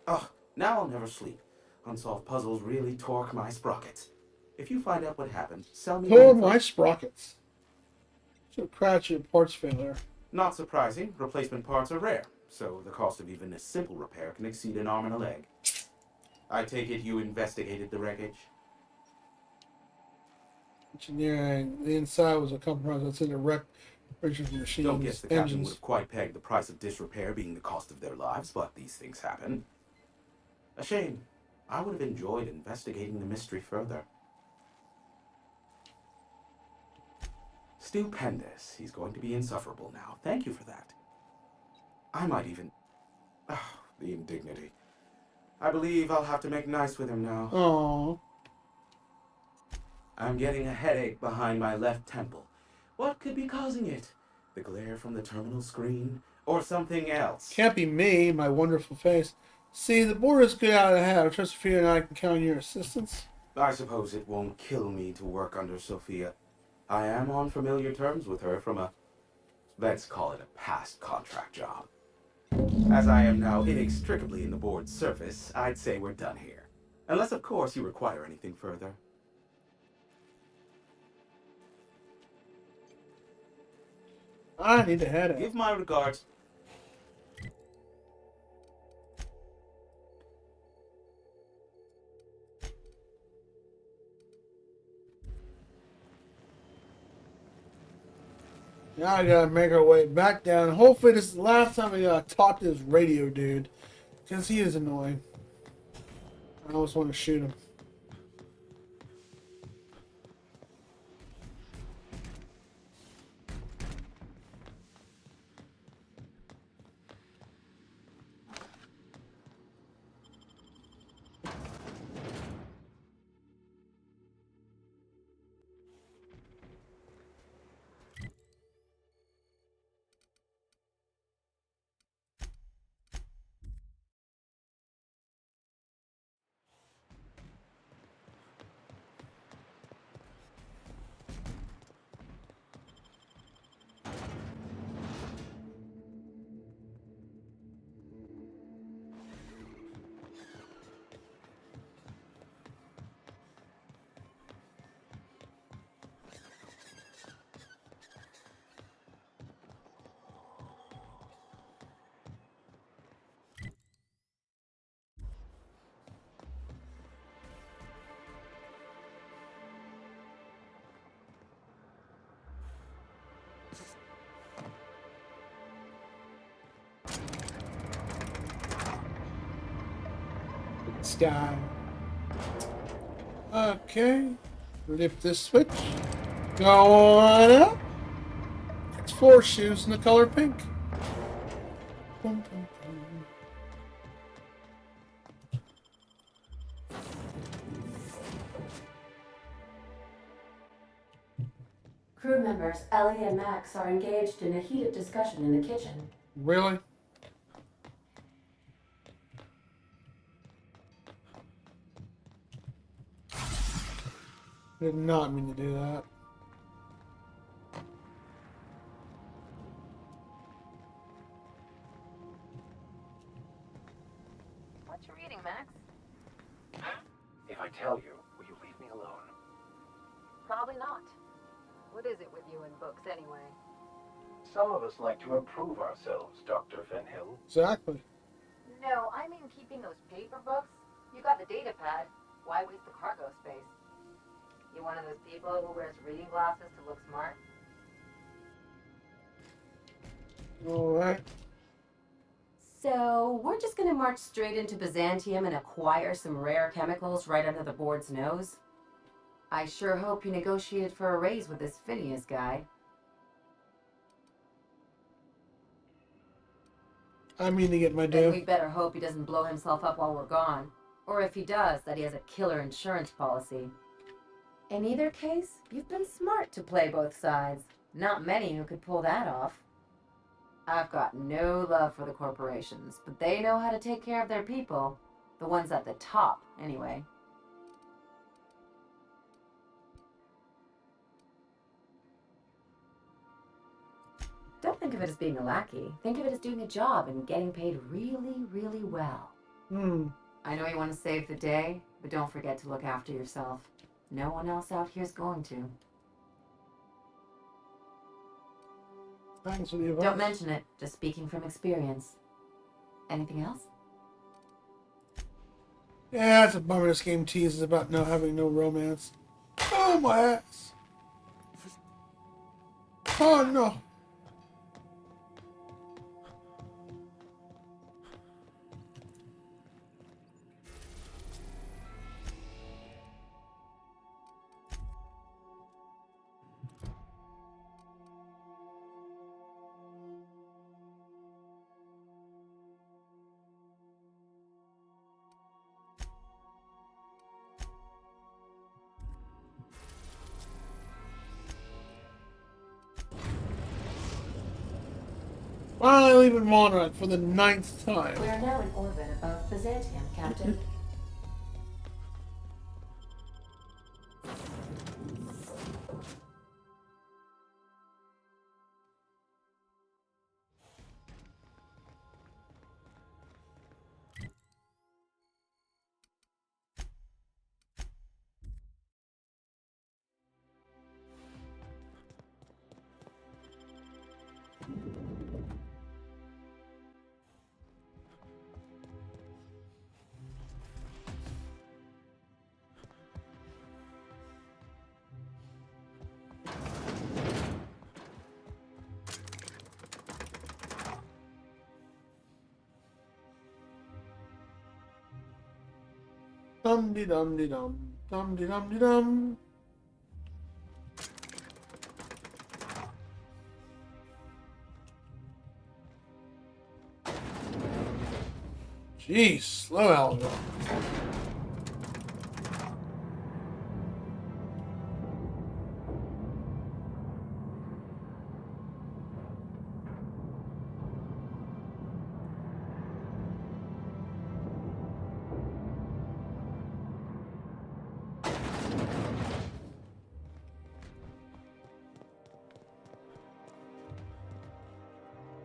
Ugh, now I'll never sleep. Unsolved puzzles really torque my sprockets. If you find out what happened, sell me... Oh, my sprockets. So crash your parts failure. Not surprising. Replacement parts are rare, so the cost of even a simple repair can exceed an arm and a leg. I take it you investigated the wreckage? Engineering. The inside was a compromise that's in the wreck. Richard's machines. Don't guess the captain engines. would have quite pegged the price of disrepair being the cost of their lives, but these things happen. A shame. I would have enjoyed investigating the mystery further. Stupendous. He's going to be insufferable now. Thank you for that. I might even... Oh, the indignity. I believe I'll have to make nice with him now. Aww. I'm getting a headache behind my left temple. What could be causing it? The glare from the terminal screen? Or something else? Can't be me, my wonderful face. See, the board is good out of the hat. I trust Sophia and I can count on your assistance. I suppose it won't kill me to work under Sophia. I am on familiar terms with her from a, let's call it a past contract job. As I am now inextricably in the board's service, I'd say we're done here. Unless, of course, you require anything further. I need to head out. Give my regards. Now I gotta make our way back down. Hopefully this is the last time we talk to this radio dude. Because he is annoying. I almost want to shoot him. Sky. Okay. Lift this switch. Go on up. It's 4 shoes in the color pink. Boom, boom, boom. Crew members Ellie and Max are engaged in a heated discussion in the kitchen. Really? Did not mean to do that. What you reading, Max? If I tell you, will you leave me alone? Probably not. What is it with you and books, anyway? Some of us like to improve ourselves, Dr. Fenhill. Exactly. No, I mean keeping those paper books. You got the data pad. Why waste the cargo space? You one of those people who wears reading glasses to look smart? Alright. So, we're just gonna march straight into Byzantium and acquire some rare chemicals right under the board's nose? I sure hope you negotiated for a raise with this Phineas guy. I mean to get my Then due. we better hope he doesn't blow himself up while we're gone. Or if he does, that he has a killer insurance policy. In either case, you've been smart to play both sides. Not many who could pull that off. I've got no love for the corporations, but they know how to take care of their people. The ones at the top, anyway. Don't think of it as being a lackey. Think of it as doing a job and getting paid really, really well. I know you want to save the day, but don't forget to look after yourself. No one else out here's going to. Thanks for the advice. Don't mention it, just speaking from experience. Anything else? Yeah, it's a bummer this game teases about having no romance. Oh, my ass. Oh, no. Finally leaving Monarch for the 9th time. We are now in orbit above Byzantium, Captain. Dum de dum de dum. Dum de dum de dum. Jeez, slow elevator.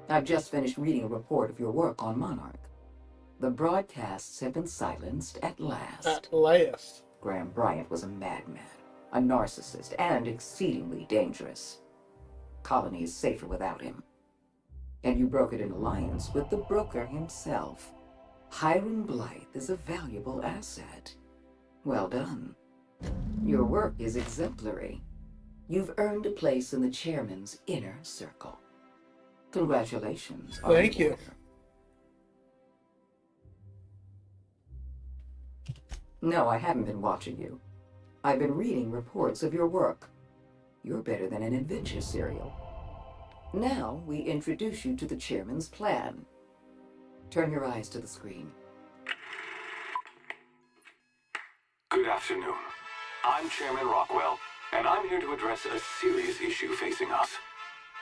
I've just finished reading a report of your work on Monarch. The broadcasts have been silenced at last. At last. Graham Bryant was a madman, a narcissist, and exceedingly dangerous. Colony is safer without him. And you brokered an alliance with the broker himself. Hiram Blythe is a valuable asset. Well done. Your work is exemplary. You've earned a place in the chairman's inner circle. Congratulations. Thank you. No, I haven't been watching you. I've been reading reports of your work. You're better than an adventure serial. Now, we introduce you to the chairman's plan. Turn your eyes to the screen. Good afternoon. I'm Chairman Rockwell, and I'm here to address a serious issue facing us.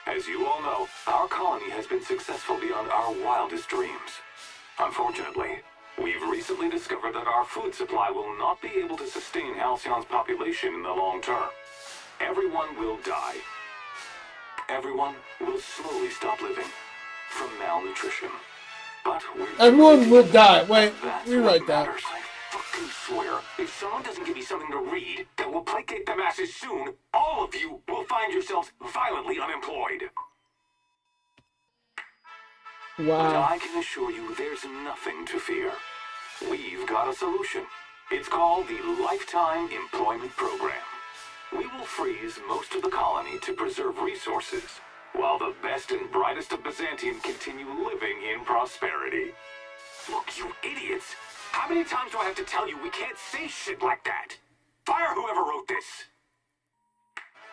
As you all know, our colony has been successful beyond our wildest dreams. Unfortunately, we've recently discovered that our food supply will not be able to sustain Halcyon's population in the long term. Everyone will die. Everyone will slowly stop living from malnutrition. But everyone will die. Wait, rewrite that. I fucking swear, if someone doesn't give me something to read that will placate the masses soon, all of you will find yourselves violently unemployed. Wow. But I can assure you there's nothing to fear. We've got a solution. It's called the Lifetime Employment Program. We will freeze most of the colony to preserve resources, while the best and brightest of Byzantium continue living in prosperity. Look, you idiots! How many times do I have to tell you we can't say shit like that? Fire whoever wrote this!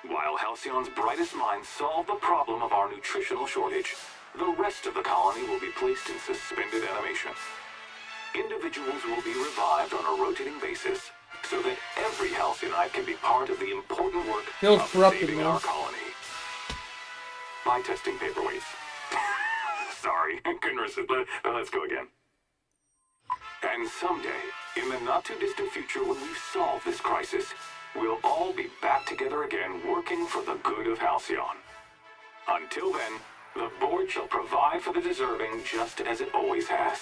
While Halcyon's brightest minds solve the problem of our nutritional shortage, the rest of the colony will be placed in suspended animation. Individuals will be revived on a rotating basis, so that every Halcyonite can be part of the important work of saving our colony. By testing paperweights. Sorry, couldn't resist. Let's go again. And someday, in the not-too-distant future when we've solved this crisis, we'll all be back together again working for the good of Halcyon. Until then, the board shall provide for the deserving just as it always has.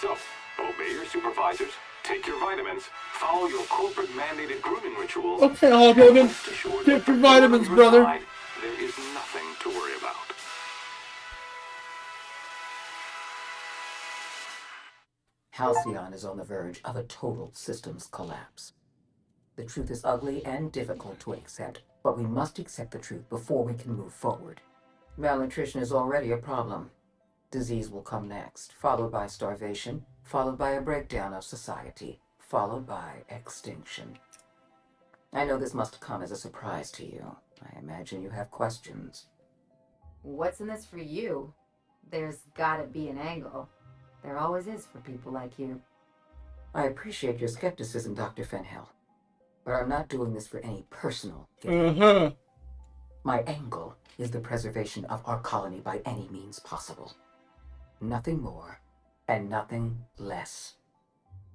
So, obey your supervisors, take your vitamins, follow your corporate-mandated grooming rituals. Okay, Hulk Hogan. Take your vitamins, brother. There is nothing to worry about. Halcyon is on the verge of a total systems collapse. The truth is ugly and difficult to accept, but we must accept the truth before we can move forward. Malnutrition is already a problem. Disease will come next, followed by starvation, followed by a breakdown of society, followed by extinction. I know this must come as a surprise to you. I imagine you have questions. What's in this for you? There's gotta be an angle. There always is for people like you. I appreciate your skepticism, Dr. Fenhill, but I'm not doing this for any personal gain. My angle is the preservation of our colony by any means possible. Nothing more and nothing less.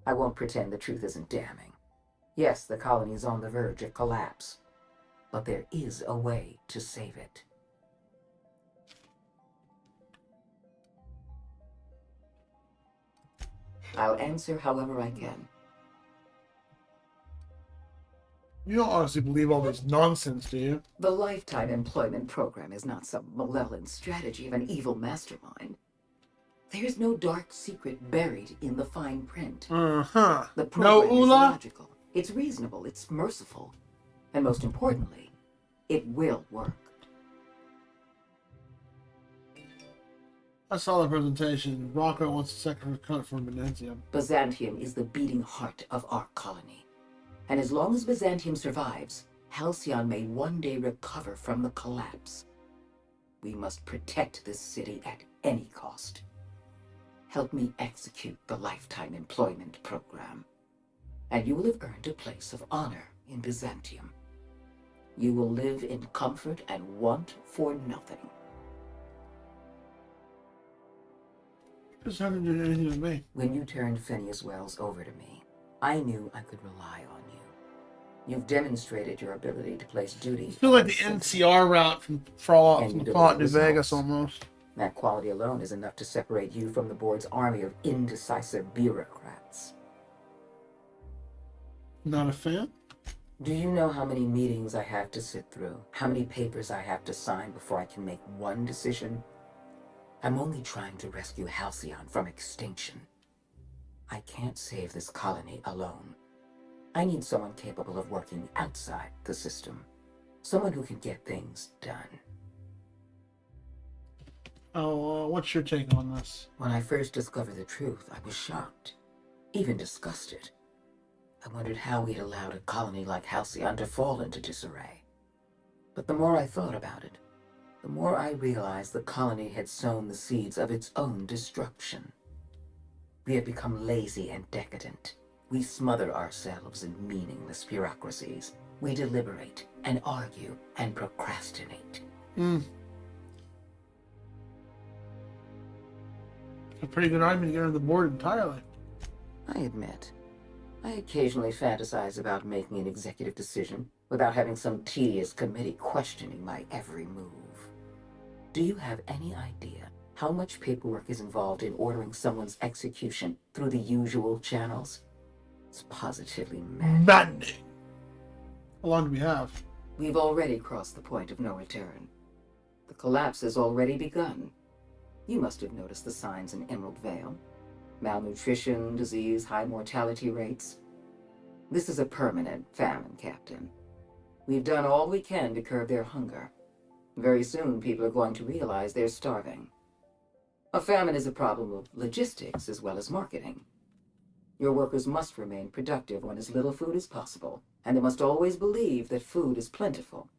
I won't pretend the truth isn't damning. Yes, the colony is on the verge of collapse, but there is a way to save it. I'll answer however I can. You don't honestly believe all this nonsense, do you? The lifetime employment program is not some malevolent strategy of an evil mastermind. There's no dark secret buried in the fine print. Uh-huh. The No program is Ula? logical. It's reasonable. It's merciful. And most importantly, it will work. I saw the presentation. Rocco wants a second cut for Byzantium. Byzantium is the beating heart of our colony. And as long as Byzantium survives, Halcyon may one day recover from the collapse. We must protect this city at any cost. Help me execute the lifetime employment program, and you will have earned a place of honor in Byzantium. You will live in comfort and want for nothing. Just haven't done anything to me. When you turned Phineas Wells over to me, I knew I could rely on you. You've demonstrated your ability to place duty. I feel like the NCR route from Fallout New Vegas results. almost. That quality alone is enough to separate you from the board's army of indecisive bureaucrats. Not a fan? Do you know how many meetings I have to sit through? How many papers I have to sign before I can make one decision? I'm only trying to rescue Halcyon from extinction. I can't save this colony alone. I need someone capable of working outside the system. Someone who can get things done. Oh, what's your take on this? When I first discovered the truth, I was shocked, even disgusted. I wondered how we'd allowed a colony like Halcyon to fall into disarray. But the more I thought about it, the more I realized the colony had sown the seeds of its own destruction. We had become lazy and decadent. We smother ourselves in meaningless bureaucracies. We deliberate and argue and procrastinate. A pretty good argument to get on the board entirely. I admit, I occasionally fantasize about making an executive decision without having some tedious committee questioning my every move. Do you have any idea how much paperwork is involved in ordering someone's execution through the usual channels? It's positively maddening. How long do we have? We've already crossed the point of no return. The collapse has already begun. You must have noticed the signs in Emerald Vale. Malnutrition, disease, high mortality rates. This is a permanent famine, Captain. We've done all we can to curb their hunger. Very soon, people are going to realize they're starving. A famine is a problem of logistics as well as marketing. Your workers must remain productive on as little food as possible, and they must always believe that food is plentiful.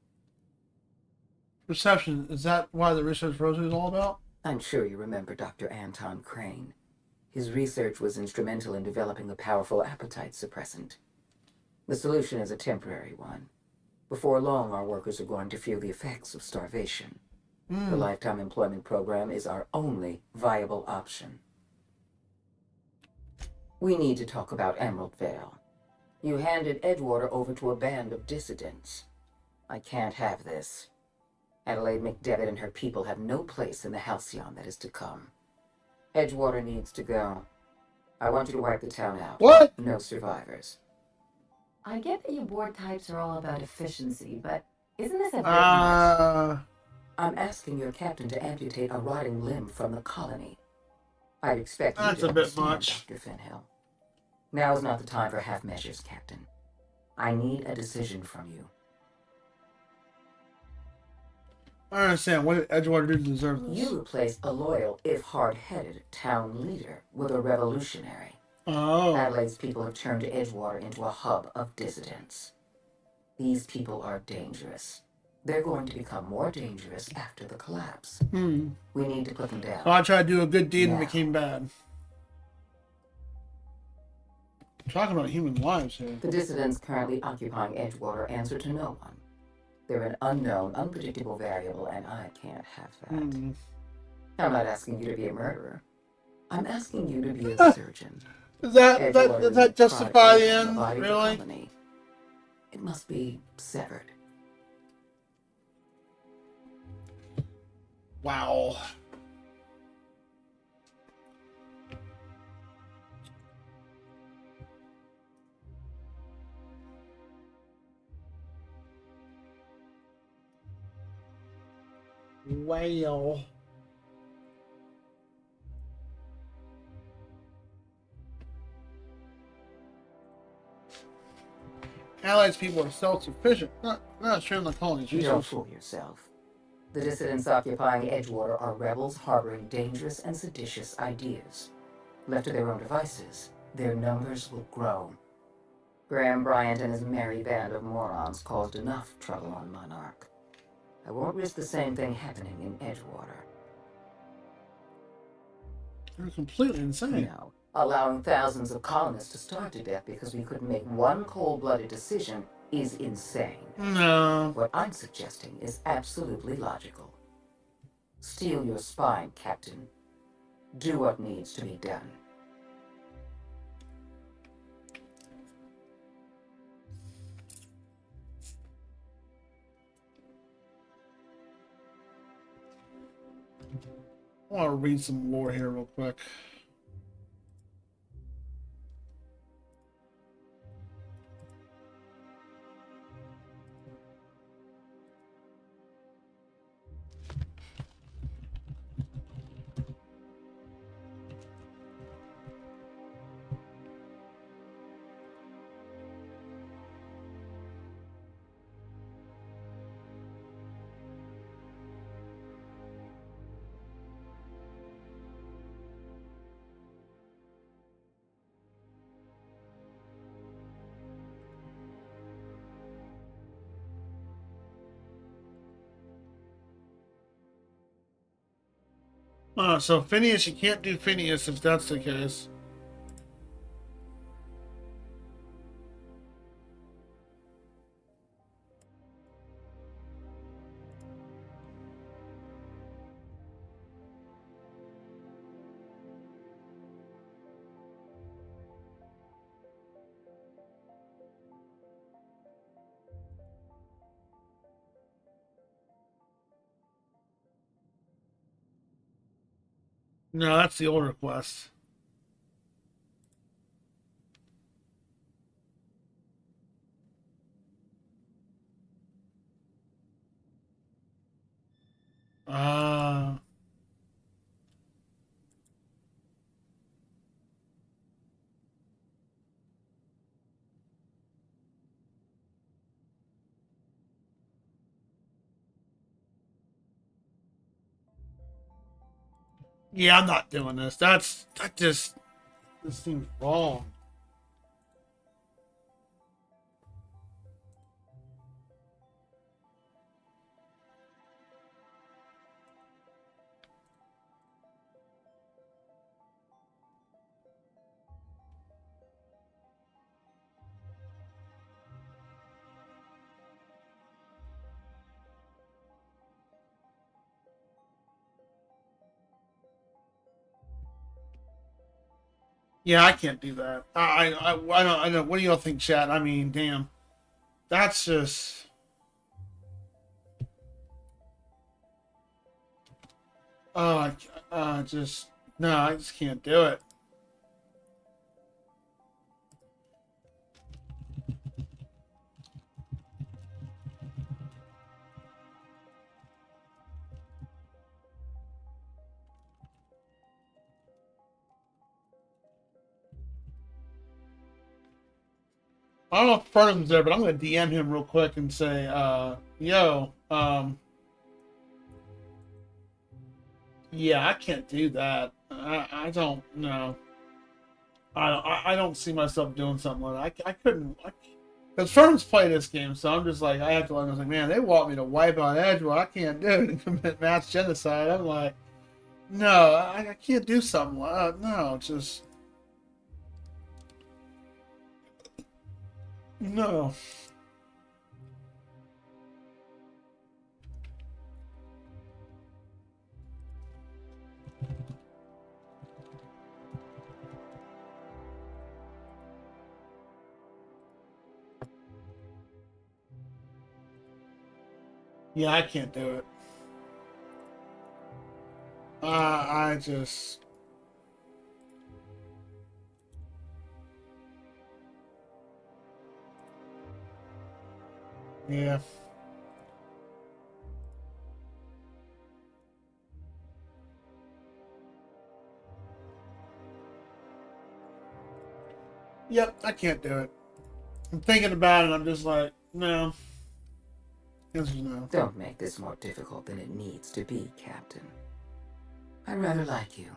Perception, is that why the research rosary is all about? I'm sure you remember Dr. Anton Crane. His research was instrumental in developing a powerful appetite suppressant. The solution is a temporary one. Before long, our workers are going to feel the effects of starvation. The Lifetime Employment Program is our only viable option. We need to talk about Emerald Vale. You handed Edgewater over to a band of dissidents. I can't have this. Adelaide McDevitt and her people have no place in the Halcyon that is to come. Edgewater needs to go. I want you to wipe the town out. What? No survivors. I get that you board types are all about efficiency, but isn't this a bit much? I'm asking your captain to amputate a rotting limb from the colony. I'd expect you That's to a bit understand, much. Dr. Finhill. Now is not the time for half measures, Captain. I need a decision from you. I don't understand. What did Edgewater do to deserve this? You replace a loyal, if hard-headed, town leader with a revolutionary. Oh. Adelaide's people have turned Edgewater into a hub of dissidents. These people are dangerous. They're going to become more dangerous after the collapse. We need to put them down. So I tried to do a good deed and became bad. I'm talking about human lives here. The dissidents currently occupying Edgewater answer to no one. They're an unknown, unpredictable variable, and I can't have that. I'm not asking you to be a murderer. I'm asking you to be a surgeon. Does that justify the end, really? It must be severed. Wow. whale. Allies people are self-sufficient, not sharing the colony's Don't resources. fool yourself. The dissidents occupying Edgewater are rebels harboring dangerous and seditious ideas. Left to their own devices, their numbers will grow. Graham Bryant and his merry band of morons caused enough trouble on Monarch. I won't risk the same thing happening in Edgewater. They're completely insane. No. Allowing thousands of colonists to starve to death because we couldn't make one cold-blooded decision is insane. No. What I'm suggesting is absolutely logical. Steel your spine, Captain. Do what needs to be done. I want to read some lore here real quick. So Phineas, you can't do Phineas if that's the case. No, that's the old request. Ah. Yeah, I'm not doing this. This seems wrong. Yeah, I can't do that. I don't. What do y'all think, Chad? I mean, damn, that's just. Just no, I just can't do it. I don't know if Fernum's there, but I'm gonna DM him real quick and say, yo, yeah, I can't do that. I don't know. I don't see myself doing something like that. I couldn't. Because Fernum's play this game, so I'm just like, I have to let him. Like, man, they want me to wipe out Edgewell. I can't do it and commit mass genocide. I'm like, no, I can't do something. No, just no. Yeah, I can't do it. I just. Yeah. Yep, I can't do it. I'm thinking about it, I'm just like, no. Answer is no. Don't make this more difficult than it needs to be, Captain. I rather like you,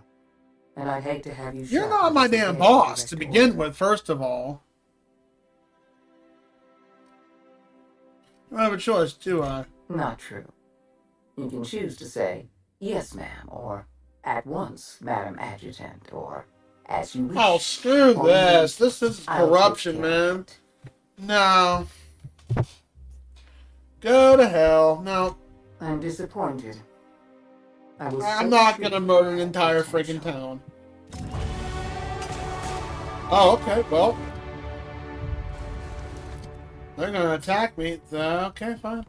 and I'd hate to have you You're shot not for my damn disobeying boss direct to begin order. with, first of all. I don't have a choice, do I? Not true. You can choose to say, yes, ma'am, or at once, Madam Adjutant, or as you wish. Oh, screw Or this. even, This is "I'll corruption, take care of man. No. Go to hell. No. I'm disappointed. I'm not gonna murder an entire freaking town. Oh, okay, well. They're gonna attack me. Okay, fine.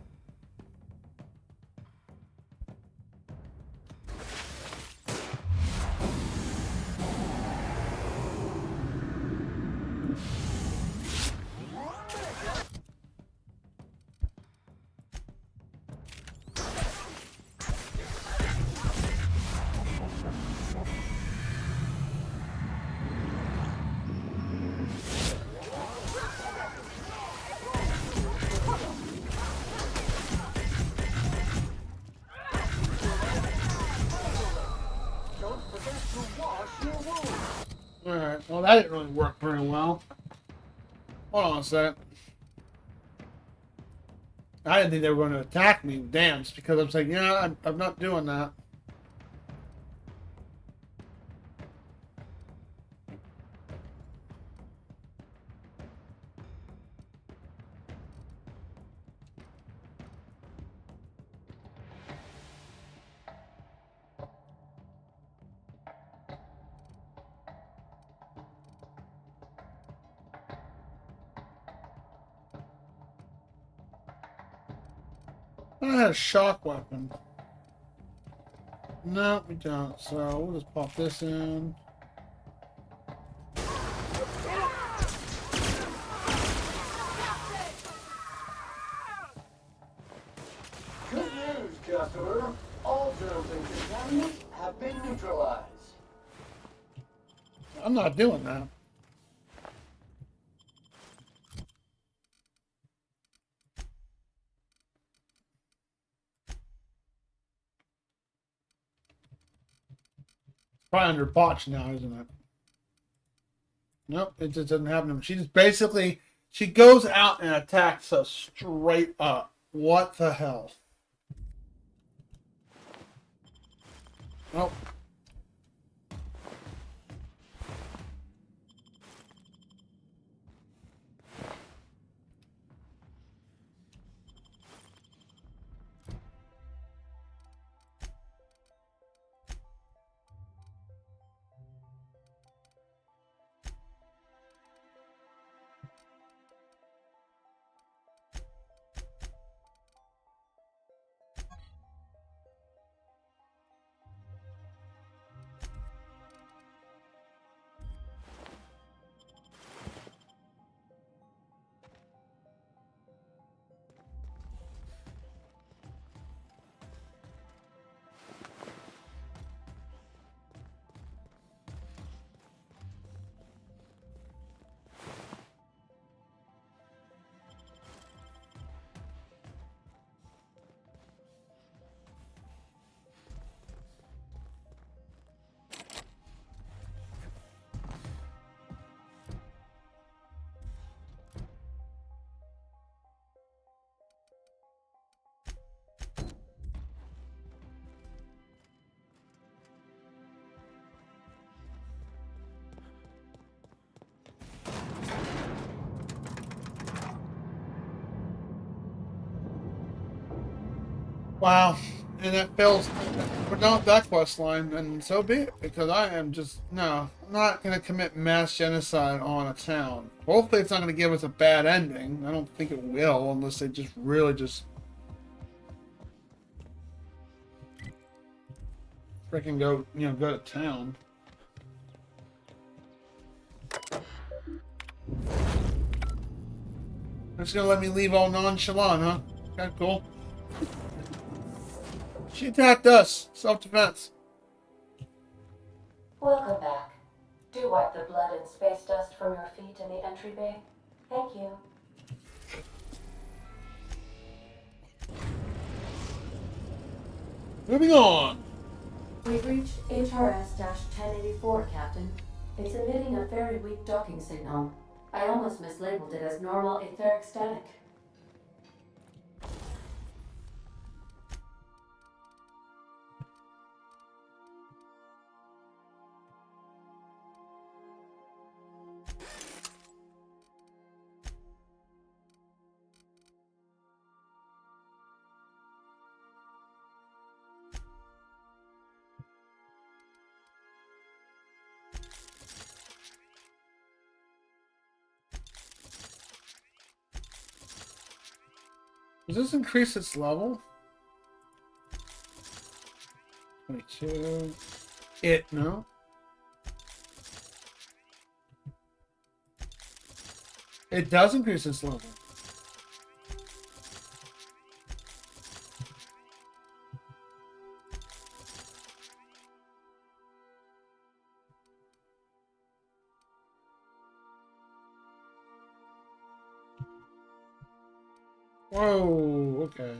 Alright, well that didn't really work very well. Hold on a sec. I didn't think they were going to attack me, dance, because I'm saying, yeah, I'm not doing that. I had a shock weapon. No, we don't. So we'll just pop this in. Good news, customer. All germs and contaminants have been neutralized. I'm not doing that. Probably under botch now, isn't it? Nope, it just doesn't happen. She just basically, she goes out and attacks us straight up. What the hell? Oh. Wow. And that fails. We're done with that quest line, and so be it. Because I am just, no, I'm not going to commit mass genocide on a town. Hopefully it's not going to give us a bad ending. I don't think it will, unless they just really just freaking go, go to town. They're just going to let me leave all nonchalant, huh? Okay, cool. She attacked us. Self-defense. Welcome back. Do wipe the blood and space dust from your feet in the entry bay? Thank you. Moving on. We've reached HRS-1084, Captain. It's emitting a very weak docking signal. I almost mislabeled it as normal etheric static. Does this increase its level? 22. No. It does increase its level. Whoa, okay.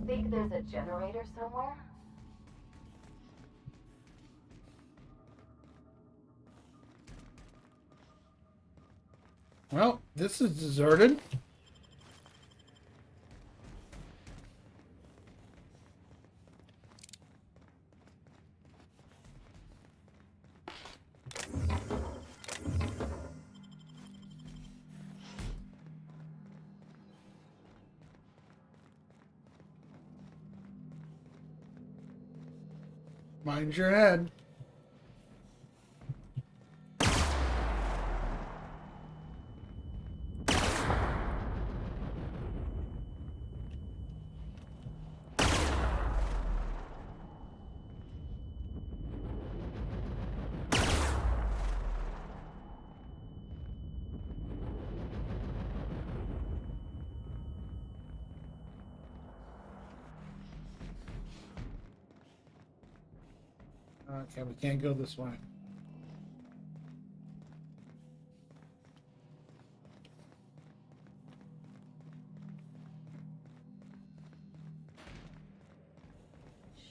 Think there's a generator somewhere? Well, this is deserted. Mind your head. Okay, we can't go this way.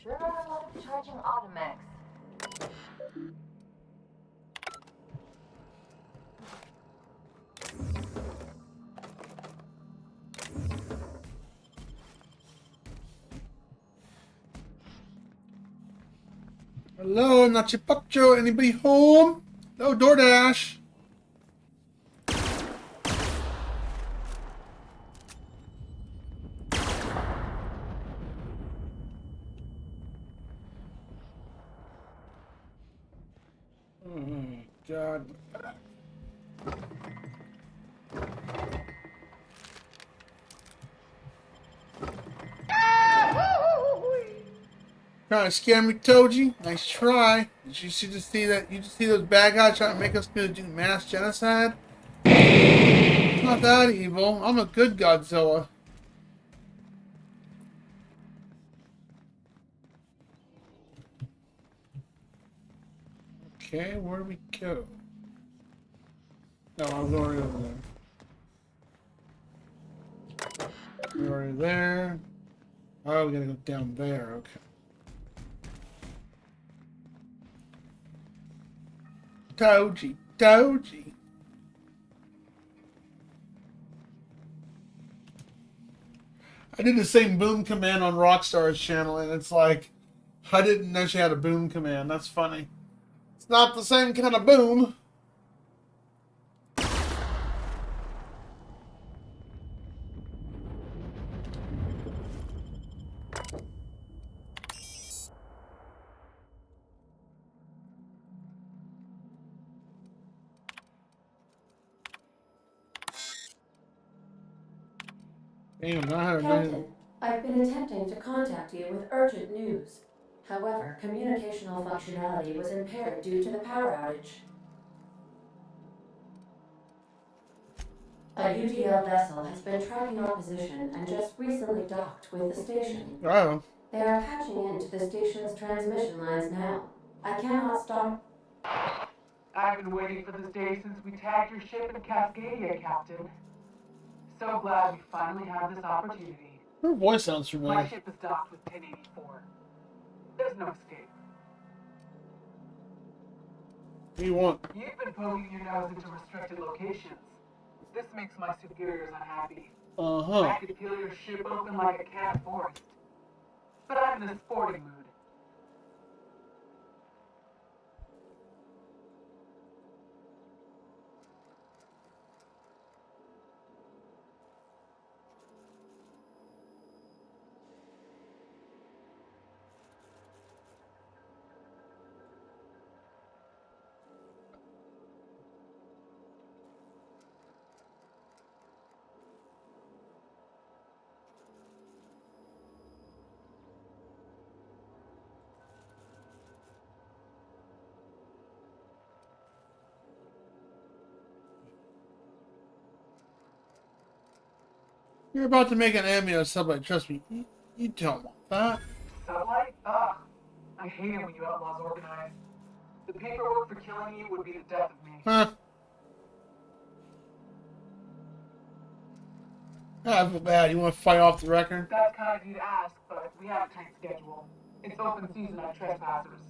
Sure are a lot of charging automax. Hello, Nachipacho. Anybody home? No, DoorDash. Oh, God. Trying to scare me, Toji? Nice try. Did you see that? You just see those bad guys trying to make us do mass genocide? It's not that evil. I'm a good Godzilla. Okay, where do we go? No, I was already over there. We're already there. Oh, we gotta go down there. Okay. Doji. I did the same boom command on Rockstar's channel, and it's like, I didn't know she had a boom command. That's funny. It's not the same kind of boom. Damn, 990. Captain, I've been attempting to contact you with urgent news. However, communicational functionality was impaired due to the power outage. A UDL vessel has been tracking our position and just recently docked with the station. Oh. They are patching into the station's transmission lines now. I cannot stop. I've been waiting for this day since we tagged your ship in Cascadia, Captain. So glad we finally have this opportunity. Her voice sounds My familiar. ship is docked with 1084. There's no escape. What do you want? You've been poking your nose into restricted locations. This makes my superiors unhappy. Uh-huh. I could peel your ship open like a can of forest. But I'm in a sporting mood. You're about to make an enemy of somebody. Trust me. You don't want that. Sublight? Ugh. I hate it when you outlaws organize. The paperwork for killing you would be the death of me. Huh. I feel bad. You want to fight off the record? That's kind of you to ask, but we have a tight schedule. It's open season on trespassers.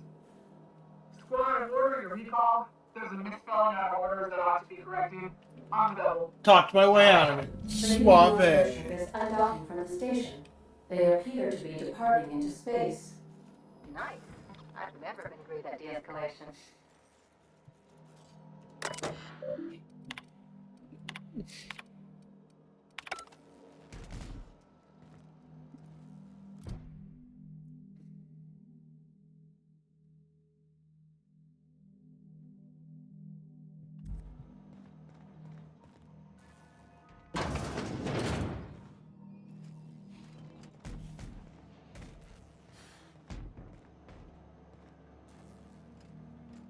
Squadron order your recall. There's a misspelling on our orders that ought to be corrected. On the double. Talked my way out of it. The Suave. ship is undocking from the station. They appear to be departing into space. Nice. I've never been great at de-escalation.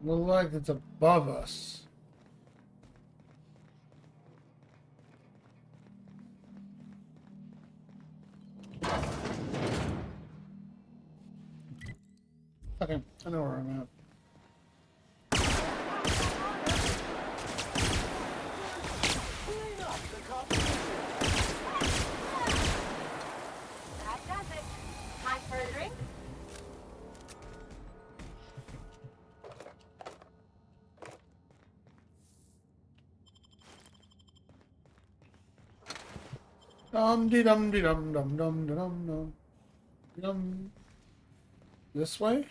Looks like it's above us. Okay, I know where I'm at. That does it. Time for a drink? Dum dee dum dum dum dum dum dum. This way?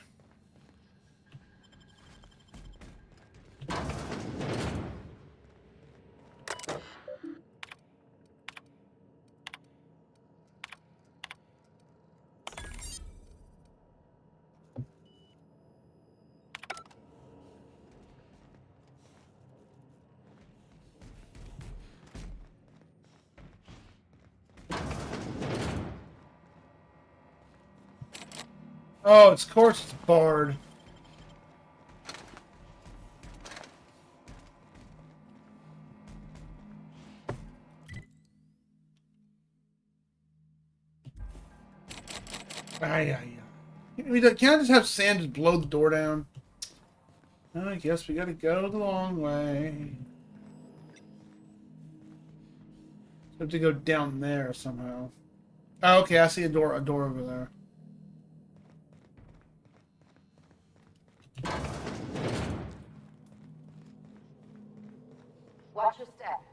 Oh, of course it's barred. Yeah. Can I just have sand just blow the door down? I guess we gotta go the long way. We have to go down there somehow. Oh, okay, I see a door over there. Watch your step.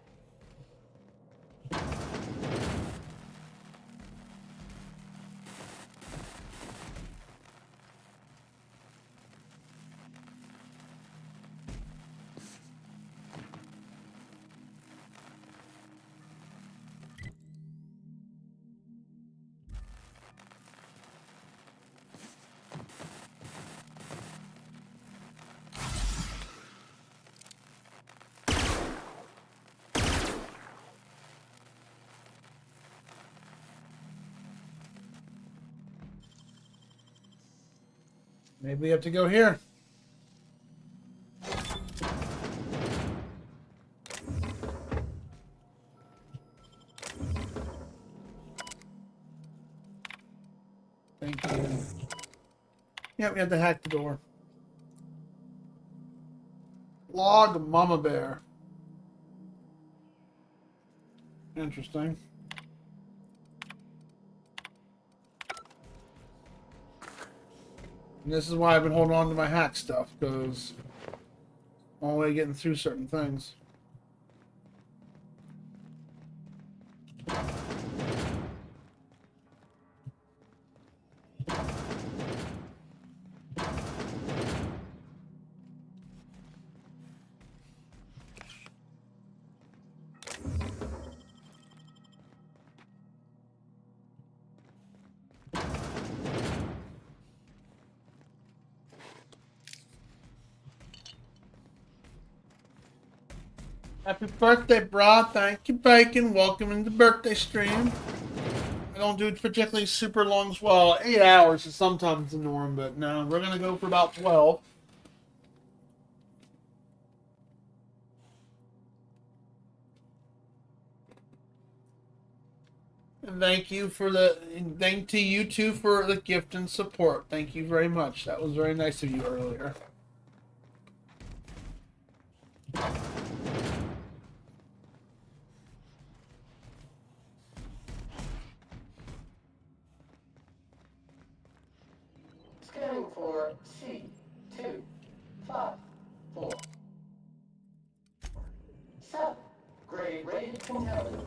Maybe we have to go here. Thank you. Yeah, we have to hack the door. Log Mama Bear. Interesting. And this is why I've been holding on to my hack stuff, because I'm only getting through certain things. Happy birthday, brah. Thank you, Bacon. Welcome in the birthday stream. I don't do it particularly super long as well. 8 hours is sometimes the norm, but no, we're going to go for about 12. And thank you to you two for the gift and support. Thank you very much. That was very nice of you earlier. Scanning for C254. 7 grade-rated contaminants.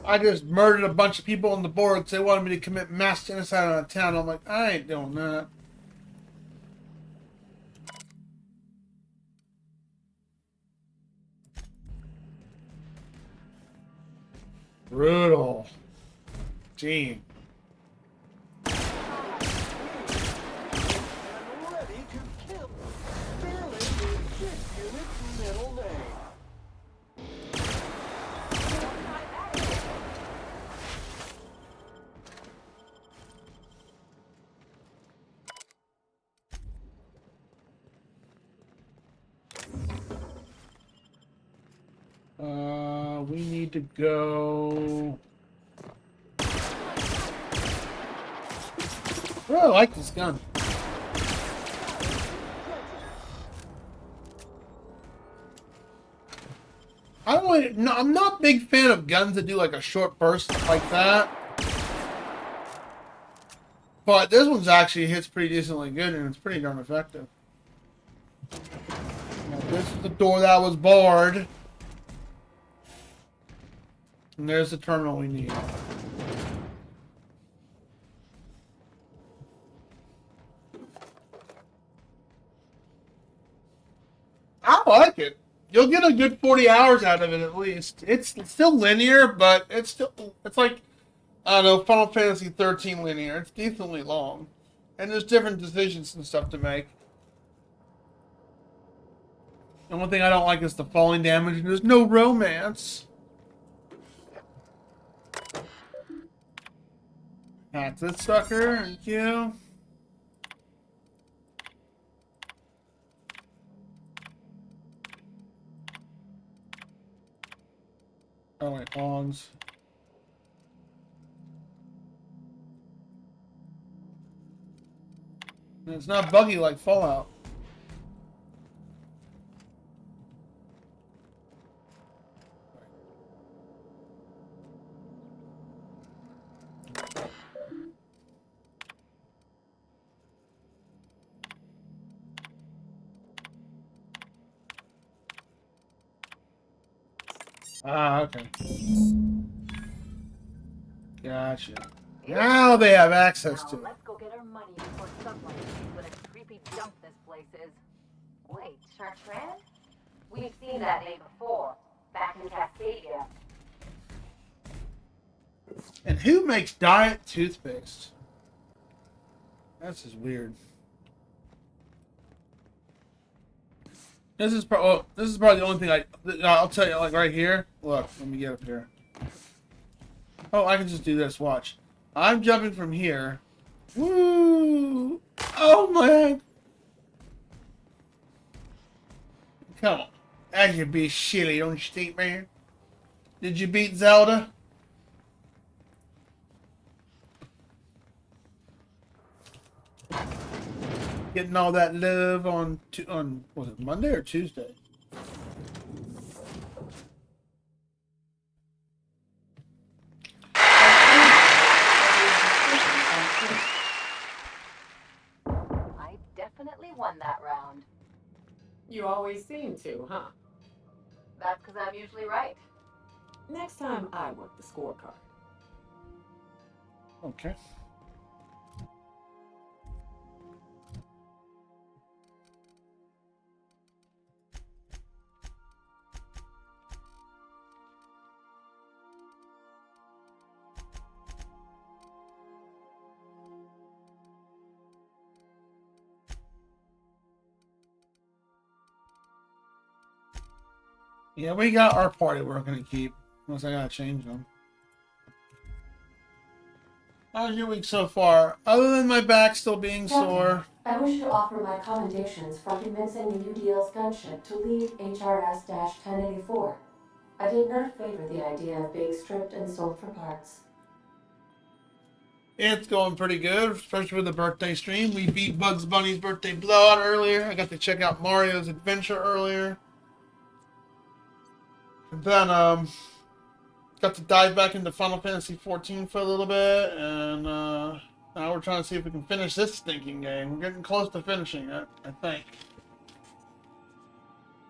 I just murdered a bunch of people on the boards. They wanted me to commit mass genocide on a town. I'm like, I ain't doing that. Brutal. Gene. We need to go. Oh, I like this gun. I don't really, no, I'm not a big fan of guns that do like a short burst like that. But this one's actually hits pretty decently good and it's pretty darn effective. Now, this is the door that was barred. And there's the terminal we need. I like it. You'll get a good 40 hours out of it at least. It's still linear, but it's like, I don't know, Final Fantasy 13 linear. It's decently long. And there's different decisions and stuff to make. And one thing I don't like is the falling damage, and there's no romance. Hack this sucker, thank you. Oh wait, longs. And it's not buggy like Fallout. Ah, okay. Gotcha. Now they have access to it. Let's go get our money before someone sees what a creepy dump this place is. Wait, Chartrand? We've seen that name before, back in Cascadia. And who makes diet toothpaste? That's just weird. This is probably the only thing I'll tell you, like right here. Look, let me get up here. Oh, I can just do this. Watch. I'm jumping from here. Woo! Oh man. Come on. That should be silly, don't you think, man? Did you beat Zelda? Getting all that love on was it Monday or Tuesday? I definitely won that round. You always seem to, huh? That's because I'm usually right. Next time I work the scorecard. Okay. Yeah, we got our party we're gonna keep. Unless I gotta change them. How's your week so far? Other than my back still being sore. I wish to offer my commendations for convincing the UDL's gunship to leave HRS-1084. I did not favor the idea of being stripped and sold for parts. It's going pretty good, especially with the birthday stream. We beat Bugs Bunny's birthday blowout earlier. I got to check out Mario's Adventure earlier. And then, got to dive back into Final Fantasy 14 for a little bit. And, now we're trying to see if we can finish this stinking game. We're getting close to finishing it, I think.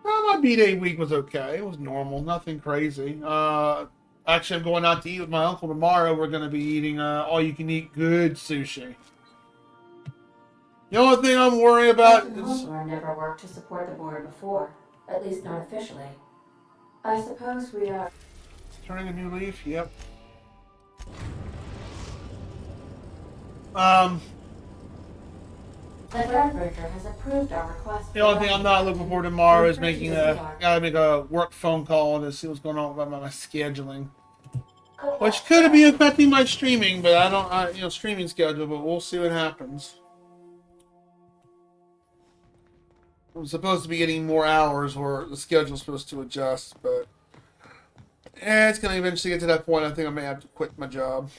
Well, my B-Day week was okay. It was normal. Nothing crazy. Actually, I'm going out to eat with my uncle tomorrow. We're going to be eating all-you-can-eat good sushi. The only thing I'm worried about is... I never worked to support the board before, at least not officially. I suppose we are... Turning a new leaf? Yep. The Guardbreaker has approved our request. The only thing I'm not looking for tomorrow is gotta make a work phone call to see what's going on with my scheduling. Which could be affecting my streaming, but streaming schedule, but we'll see what happens. I'm supposed to be getting more hours, or the schedule's supposed to adjust, but it's going to eventually get to that point. I think I may have to quit my job.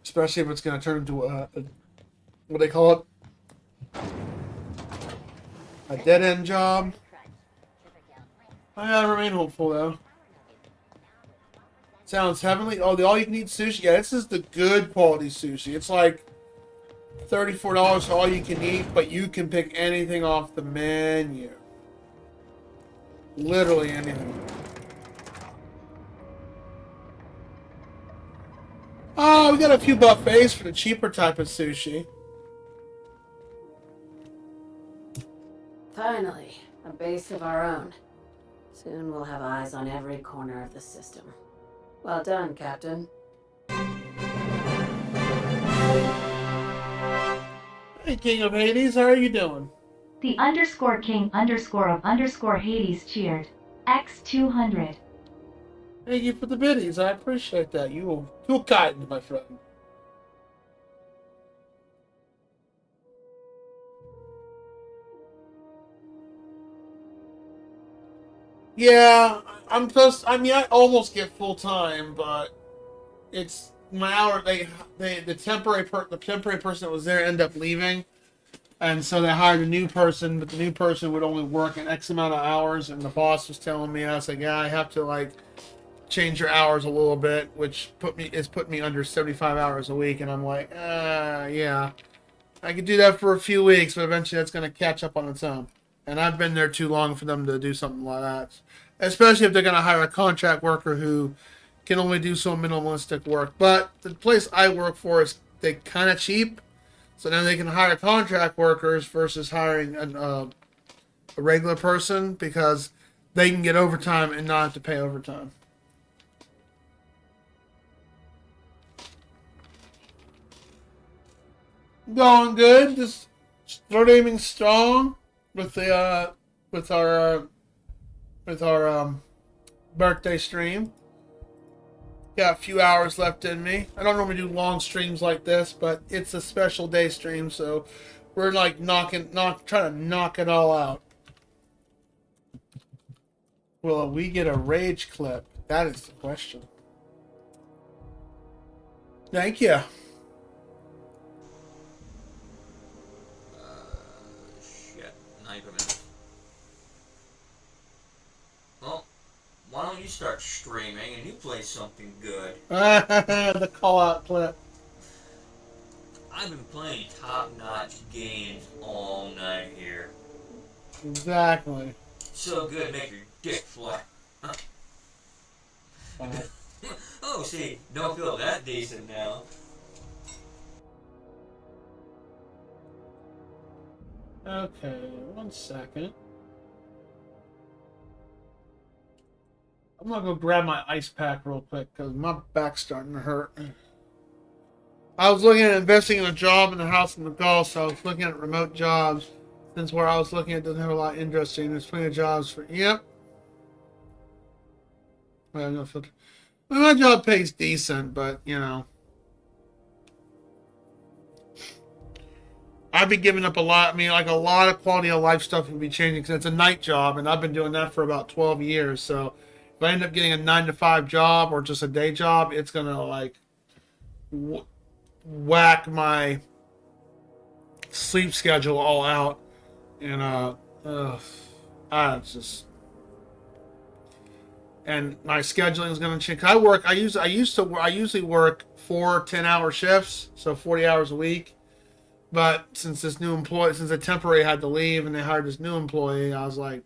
Especially if it's going to turn into a what do they call it? A dead-end job. I gotta remain hopeful, though. Sounds heavenly. Oh, the all-you-can-eat sushi? Yeah, this is the good quality sushi. It's like $34 for all you can eat, but you can pick anything off the menu. Literally anything. Oh, we got a few buffets for the cheaper type of sushi. Finally, a base of our own. Soon we'll have eyes on every corner of the system. Well done, Captain. Hey, King of Hades, how are you doing? The underscore king underscore of underscore Hades cheered. X200. Thank you for the biddies. I appreciate that. You're kind, my friend. Yeah, I almost get full time, but it's my hour. The temporary person that was there ended up leaving, and so they hired a new person. But the new person would only work an X amount of hours, and the boss was telling me, I was like, yeah, I have to change your hours a little bit, which put me under 75 hours a week, and I'm like, yeah, I could do that for a few weeks, but eventually that's going to catch up on its own. And I've been there too long for them to do something like that. Especially if they're going to hire a contract worker who can only do so minimalistic work. But the place I work for is they kind of cheap. So then they can hire contract workers versus hiring a regular person because they can get overtime and not have to pay overtime. Going good. Just start aiming strong with the with our birthday stream. Got a few hours left in me. I don't normally do long streams like this, but it's a special day stream, so we're like trying to knock it all out. Will we get a rage clip? That is the question. Thank you. Shit. Now you come in. Well, why don't you start streaming and you play something good? The call-out clip. I've been playing top-notch games all night here. Exactly. So good, make your dick fly. Huh? Oh, see, don't feel that decent now. Okay, 1 second. I'm gonna go grab my ice pack real quick because my back's starting to hurt. I was looking at investing in a job in the house in the Gulf, so I was looking at remote jobs. Since where I was looking at doesn't have a lot of interesting. There's plenty of jobs for. Yep. I have no filter. Well, my job pays decent, but you know. I've been giving up a lot. I mean, like a lot of quality of life stuff will be changing because it's a night job, and I've been doing that for about 12 years. So if I end up getting a 9-to-5 job or just a day job, it's gonna like whack my sleep schedule all out, and it's just. And my scheduling is going to change. I usually work 4 10-hour shifts, so 40 hours a week. But since the temporary had to leave and they hired this new employee, I was like,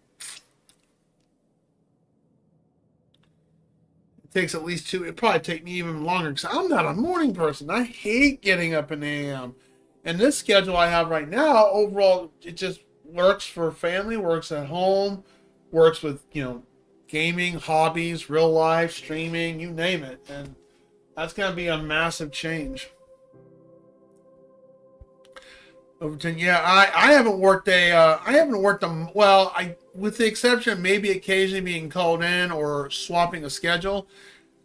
it takes at least 2. It'd probably take me even longer because I'm not a morning person. I hate getting up in the AM. And this schedule I have right now, overall, it just works for family, works at home, works with, gaming, hobbies, real life, streaming, you name it. And that's going to be a massive change. Over 10, yeah, I haven't worked with the exception of maybe occasionally being called in or swapping a schedule.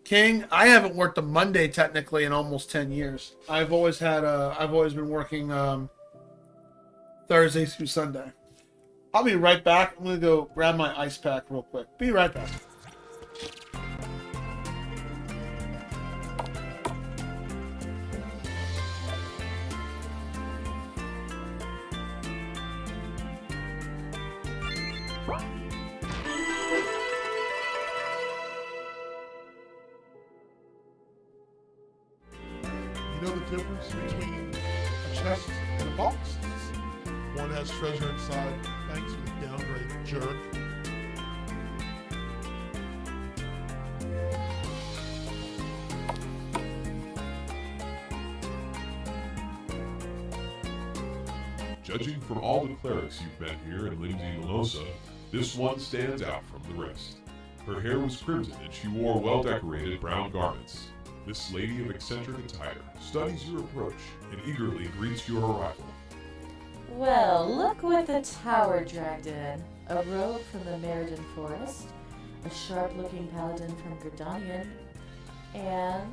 King, I haven't worked a Monday technically in almost 10 years. I've always been working Thursday through Sunday. I'll be right back. I'm going to go grab my ice pack real quick. Be right back. You know the difference between a chest and a box? One has treasure inside, thanks to the downgrade jerk. Judging from all the clerics you've met here in Lindsay Melosa, this one stands out from the rest. Her hair was crimson and she wore well-decorated brown garments. This lady of eccentric attire studies your approach and eagerly greets your arrival. Well, look what the tower dragged in. A rogue from the Meriden Forest, a sharp-looking paladin from Gerdanian, and...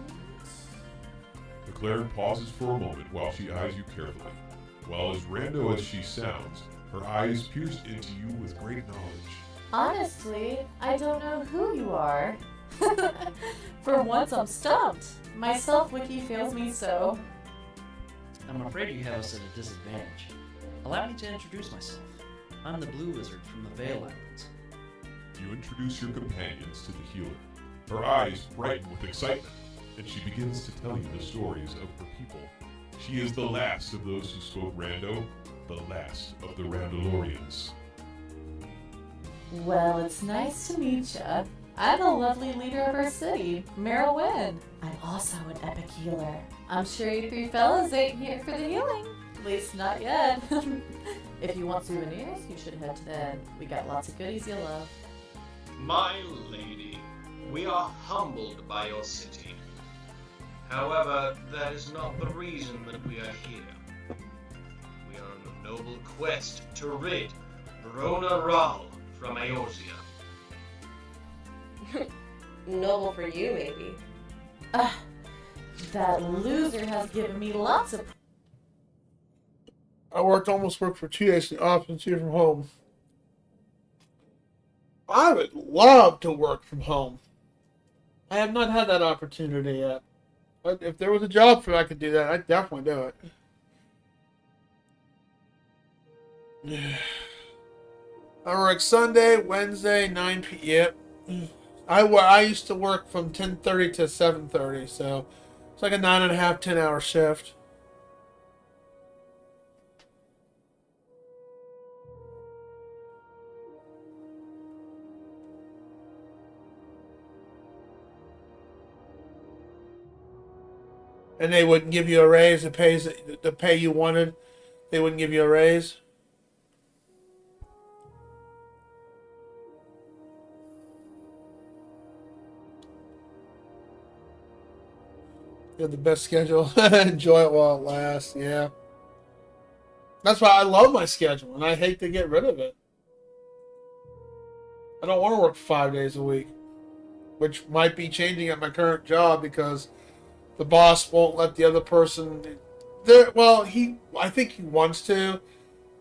The cleric pauses for a moment while she eyes you carefully. While as rando as she sounds, her eyes pierce into you with great knowledge. Honestly, I don't know who you are. For once I'm stumped. My self-wiki fails me so. I'm afraid you have us at a disadvantage. Allow me to introduce myself. I'm the Blue Wizard from the Vale Islands. You introduce your companions to the healer. Her eyes brighten with excitement, and she begins to tell you the stories of her people. She is the last of those who spoke Rando, the last of the Randalorians. Well, it's nice to meet ya. I'm the lovely leader of our city, Merylwyn. I'm also an epic healer. I'm sure you 3 fellas ain't here for the healing. At least not yet. If you want souvenirs, you should head to the inn. We got lots of goodies you'll love. My lady, we are humbled by your city. However, that is not the reason that we are here. We are on a noble quest to rid Verona Ral from Eorzea. Noble for you, maybe. That loser has given me lots of... I almost worked for 2 days in the office, 2 from home. I would love to work from home. I have not had that opportunity yet. But if there was a job for I could do that, I'd definitely do it. I work Sunday, Wednesday, 9 p.m. I used to work from 10:30 to 7:30, so it's like a 9.5, 10-hour shift. And they wouldn't give you a raise. The pay you wanted, they wouldn't give you a raise. You have the best schedule. Enjoy it while it lasts. Yeah. That's why I love my schedule, and I hate to get rid of it. I don't want to work 5 days a week, which might be changing at my current job because the boss won't let the other person. I think he wants to,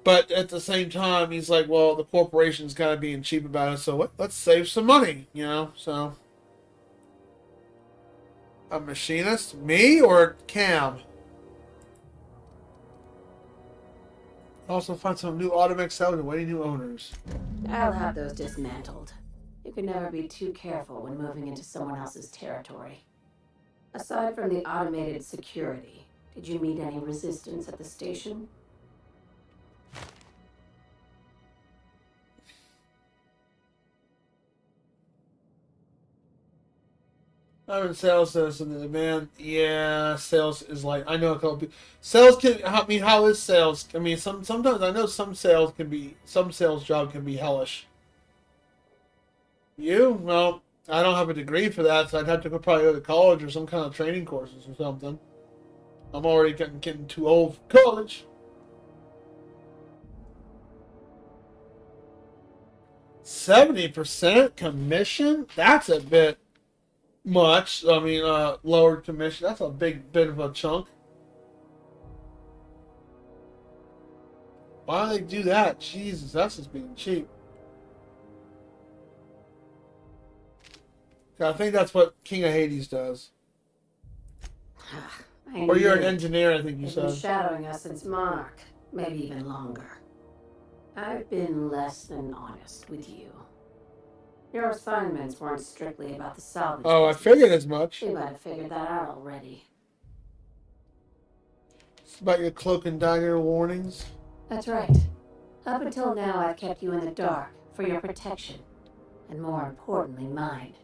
but at the same time, he's like, well, the corporation's kind of being cheap about it, so let's save some money, So, a machinist, me or Cam? Also, find some new ultimacj sellers and waiting new owners. I'll have those dismantled. You can never be too careful when moving into someone else's territory. Aside from the automated security, did you meet any resistance at the station? I'm in sales says and the demand. Yeah, sales is like I know a couple people. Sales can. I mean, how is sales? I mean, sometimes I know some sales job can be hellish. Well, I don't have a degree for that, so I'd have to probably go to college or some kind of training courses or something. I'm already getting too old for college. 70% commission? That's a bit much. I mean, lowered commission. That's a big bit of a chunk. Why do they do that? Jesus, that's just being cheap. I think that's what King of Hades does. Or you're an engineer, I think you said. They've been shadowing us since Monarch, maybe even longer. I've been less than honest with you. Your assignments weren't strictly about the salvage Oh, business. I figured as much. You might have figured that out already. It's about your cloak and dagger warnings. That's right. Up until now, I've kept you in the dark for your protection, and more importantly, mine.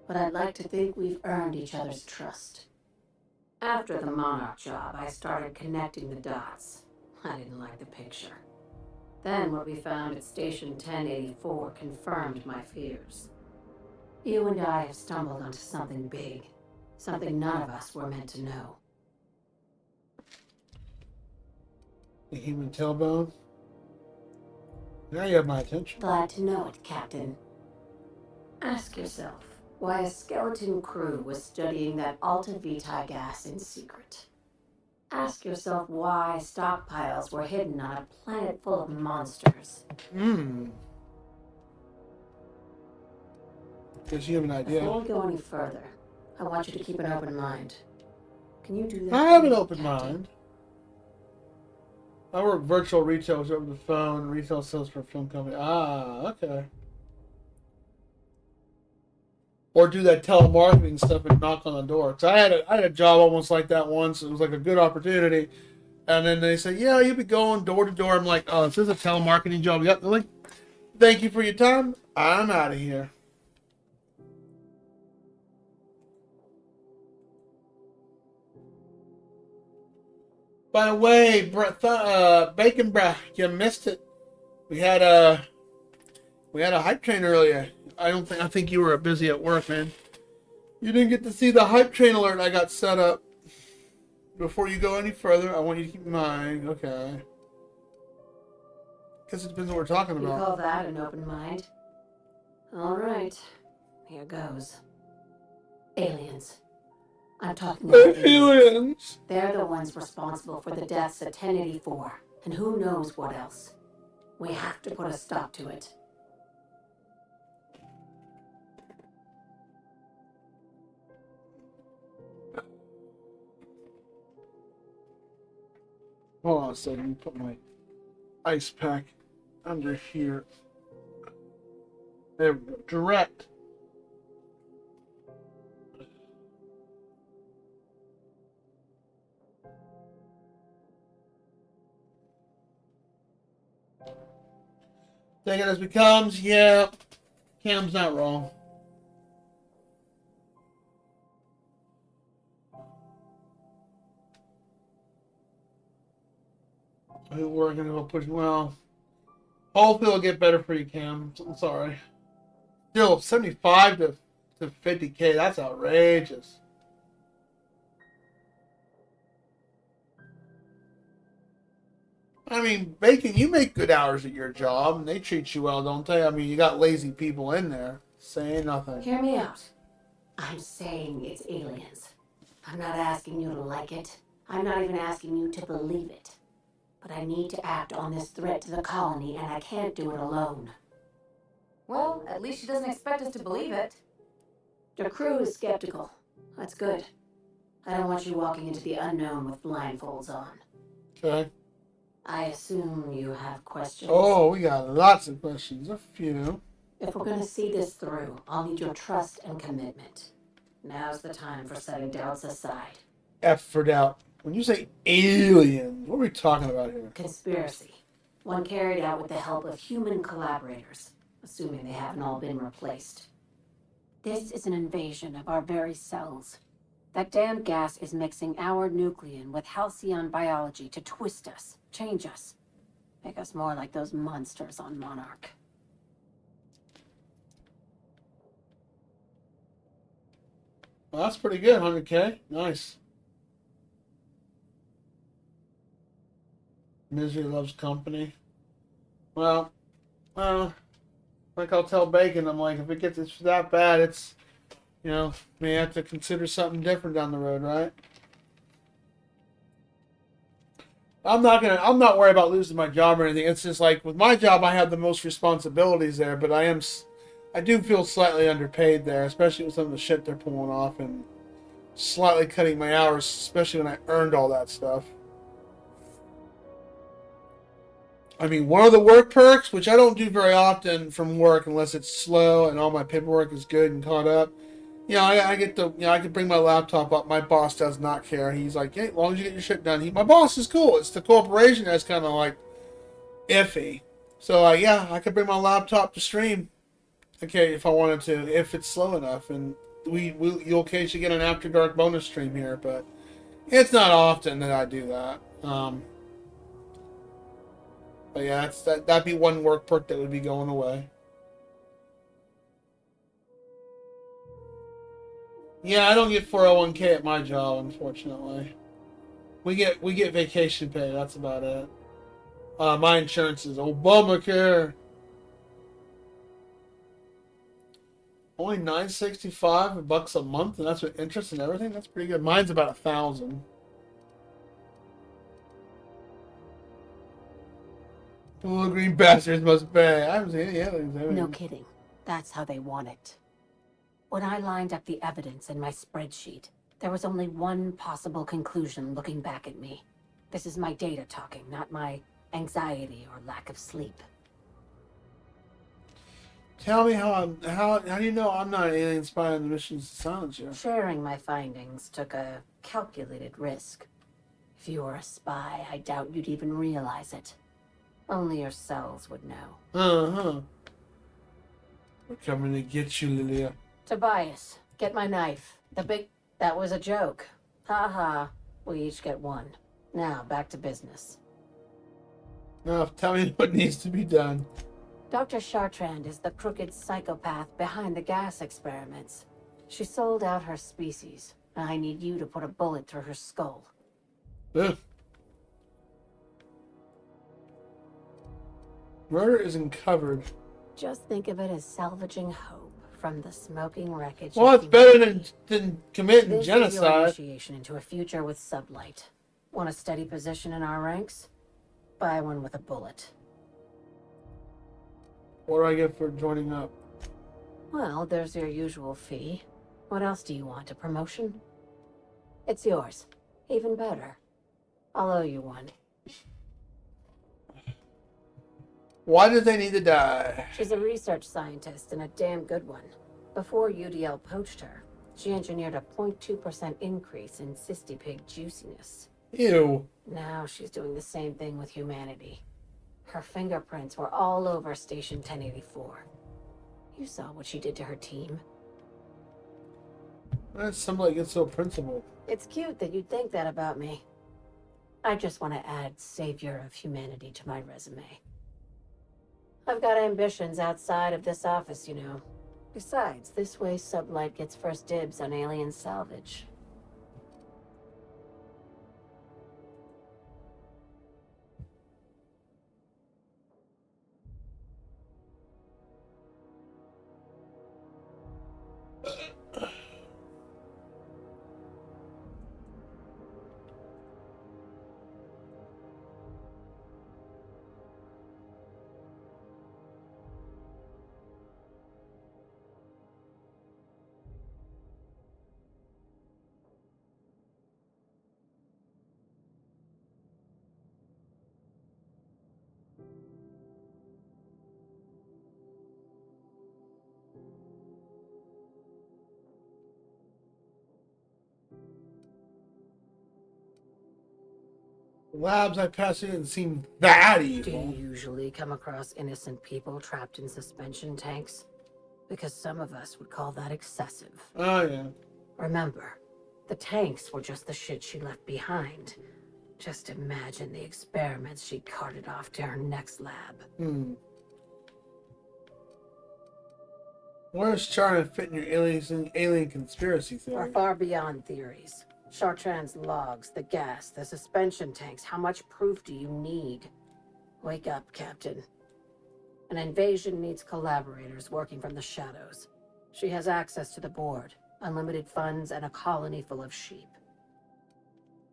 But I'd like to think we've earned each other's trust. After the Monarch job, I started connecting the dots. I didn't like the picture. Then what we found at Station 1084 confirmed my fears. You and I have stumbled onto something big, something none of us were meant to know. The human tailbone? Now you have my attention. Glad to know it, Captain. Ask yourself why a skeleton crew was studying that Alta Vitae gas in secret. Ask yourself why stockpiles were hidden on a planet full of monsters. Guess you have an idea. Before we go any further, I want you to keep an open mind. Can you do that? I have an open mind. I work virtual retail over the phone, retail sales for a film company. Ah, okay. Or do that telemarketing stuff and knock on the door. Cause I had a job almost like that once. It was like a good opportunity. And then they say, yeah, you'll be going door to door. I'm like, oh, is this a telemarketing job? Yep. They're like, thank you for your time. I'm out of here. By the way, Bacon Breath, you missed it. We had a hype train earlier. I think you were busy at work, man. You didn't get to see the hype train alert I got set up. Before you go any further, I want you to keep in mind. Okay. Guess it depends on what we're talking You about. call that an open mind? All right. Here goes. Aliens. I'm talking about The aliens! They're the ones responsible for the deaths at 1084, and who knows what else. We have to put a stop to it. Hold on a second, let me put my ice pack under here. There we go. Direct. Take it as it comes, yeah. Cam's not wrong. We're gonna go push. Well, hopefully it'll get better for you, Cam. I'm sorry. Still, 75 to 50K. That's outrageous. I mean, Bacon, you make good hours at your job, and they treat you well, don't they? I mean, you got lazy people in there saying nothing. Hear me out. I'm saying it's aliens. I'm not asking you to like it. I'm not even asking you to believe it. But I need to act on this threat to the colony, and I can't do it alone. Well, at least she doesn't expect us to believe it. Your crew is skeptical. That's good. I don't want you walking into the unknown with blindfolds on. Okay. I assume you have questions. Oh, we got lots of questions. A few. If we're going to see this through, I'll need your trust and commitment. Now's the time for setting doubts aside. F for doubt. When you say aliens, what are we talking about here? Conspiracy. One carried out with the help of human collaborators, assuming they haven't all been replaced. This is an invasion of our very cells. That damn gas is mixing our nucleon with halcyon biology to twist us, change us, make us more like those monsters on Monarch. Well, that's pretty good, 100K. Nice. Misery loves company. Well, like I'll tell Bacon, I'm like, if it gets that bad, it's, you know, may have to consider something different down the road, right? I'm not worried about losing my job or anything. It's just like with my job, I have the most responsibilities there, but I do feel slightly underpaid there, especially with some of the shit they're pulling off and slightly cutting my hours, especially when I earned all that stuff. I mean, one of the work perks, which I don't do very often from work unless it's slow and all my paperwork is good and caught up. You know, I get to, I can bring my laptop up. My boss does not care. He's like, hey, as long as you get your shit done. My boss is cool. It's the corporation that's kind of like iffy. So, yeah, I could bring my laptop to stream. Okay, if I wanted to, if it's slow enough. And you'll occasionally get an After Dark bonus stream here, but it's not often that I do that. But yeah, that'd be one work perk that would be going away. Yeah, I don't get 401k at my job, unfortunately. We get vacation pay. That's about it. My insurance is Obamacare. Only $965 a month, and that's with interest and everything. That's pretty good. Mine's about 1,000. The little green bastards must pay. I haven't seen any aliens. No kidding. That's how they want it. When I lined up the evidence in my spreadsheet, there was only one possible conclusion looking back at me. This is my data talking, not my anxiety or lack of sleep. Tell me how do you know I'm not an alien spy on the missions to silence you? Sharing my findings took a calculated risk. If you were a spy, I doubt you'd even realize it. Only your cells would know. Uh-huh. We're coming to get you, Lilia. Tobias, get my knife. That was a joke. Ha. We each get one. Now, back to business. Now, tell me what needs to be done. Dr. Chartrand is the crooked psychopath behind the gas experiments. She sold out her species. I need you to put a bullet through her skull. Ugh. Murder isn't covered. Just think of it as salvaging hope from the smoking wreckage. Well, of it's better humanity. than committing This is your genocide. initiation into a future with sublight. Want a steady position in our ranks? Buy one with a bullet. What do I get for joining up? Well, there's your usual fee. What else do you want? A promotion? It's yours. Even better. I'll owe you one. Why did they need to die? She's a research scientist and a damn good one. Before UDL poached her, she engineered a 0.2% increase in cystipig juiciness. Ew. Now she's doing the same thing with humanity. Her fingerprints were all over Station 1084. You saw what she did to her team. That's somebody gets so principled. It's cute that you'd think that about me. I just want to add Savior of Humanity to my resume. I've got ambitions outside of this office, you know. Besides, this way Sublight gets first dibs on alien salvage. Labs I pass in didn't seem that Do evil. you usually come across innocent people trapped in suspension tanks? Because some of us would call that excessive. Oh, yeah. Remember, the tanks were just the shit she left behind. Just imagine the experiments she carted off to her next lab. Where's trying to fit in your alien conspiracy We're theory? far beyond theories. Chartrand's logs, the gas, the suspension tanks. How much proof do you need? Wake up, Captain. An invasion needs collaborators working from the shadows. She has access to the board, unlimited funds, and a colony full of sheep.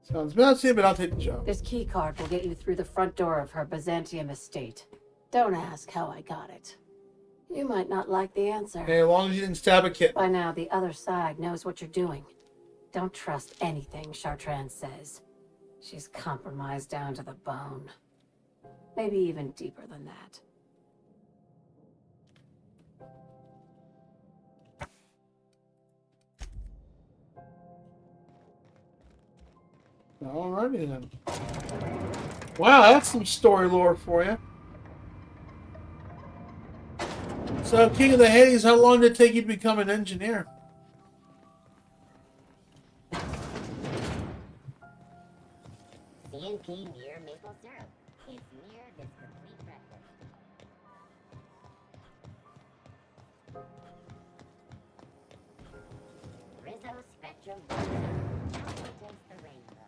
Sounds messy, but I'll take the job. This key card will get you through the front door of her Byzantium estate. Don't ask how I got it. You might not like the answer. Hey, as long as you didn't stab a kid. By now, the other side knows what you're doing. Don't trust anything Chartrand says. She's compromised down to the bone. Maybe even deeper than that. Alrighty then. Wow, that's some story lore for you. So, King of the Hades, how long did it take you to become an engineer? CNP near maple syrup is near this complete breakfast. Rizzo Spectrum now contains the rainbow.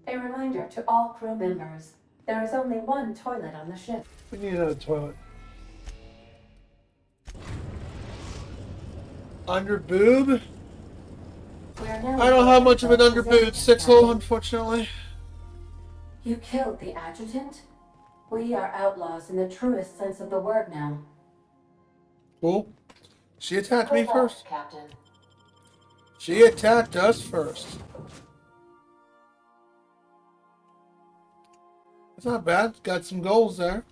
A reminder to all crew members, there is only one toilet on the ship. We need another toilet. Under boob? I don't have much of an under boob. 6-0, unfortunately. You killed the adjutant? We are outlaws in the truest sense of the word now. Cool. She attacked me Good luck, first. Captain. She attacked us first. That's not bad. Got some goals there.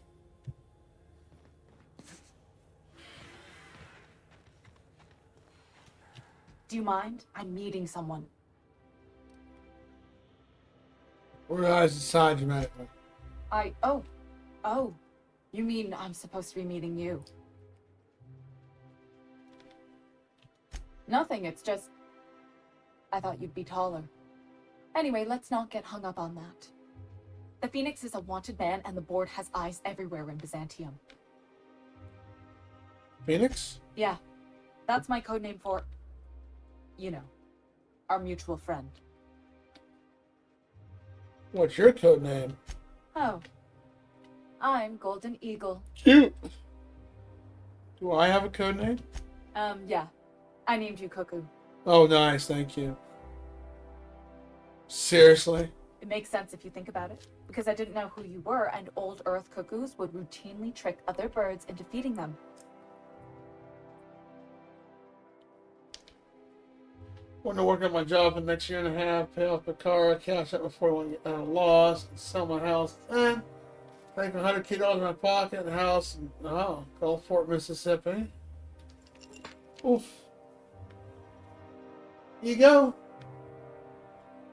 Do you mind? I'm meeting someone. Organize aside dramatically. Oh. You mean I'm supposed to be meeting you? Nothing, it's just... I thought you'd be taller. Anyway, let's not get hung up on that. The Phoenix is a wanted man, and the board has eyes everywhere in Byzantium. Phoenix? Yeah, that's my codename for, you know, our mutual friend. What's your code name? Oh, I'm Golden Eagle. Cute. Do I have a code name? Yeah. I named you Cuckoo. Oh, nice. Thank you. Seriously? It makes sense if you think about it, because I didn't know who you were, and old Earth cuckoos would routinely trick other birds into feeding them. Want to work on my job for the next year and a half, pay off the car, cash out before I want to get out of loss, and sell my house, and take $100K in my pocket and house, and go to Fort Mississippi. Oof. You go.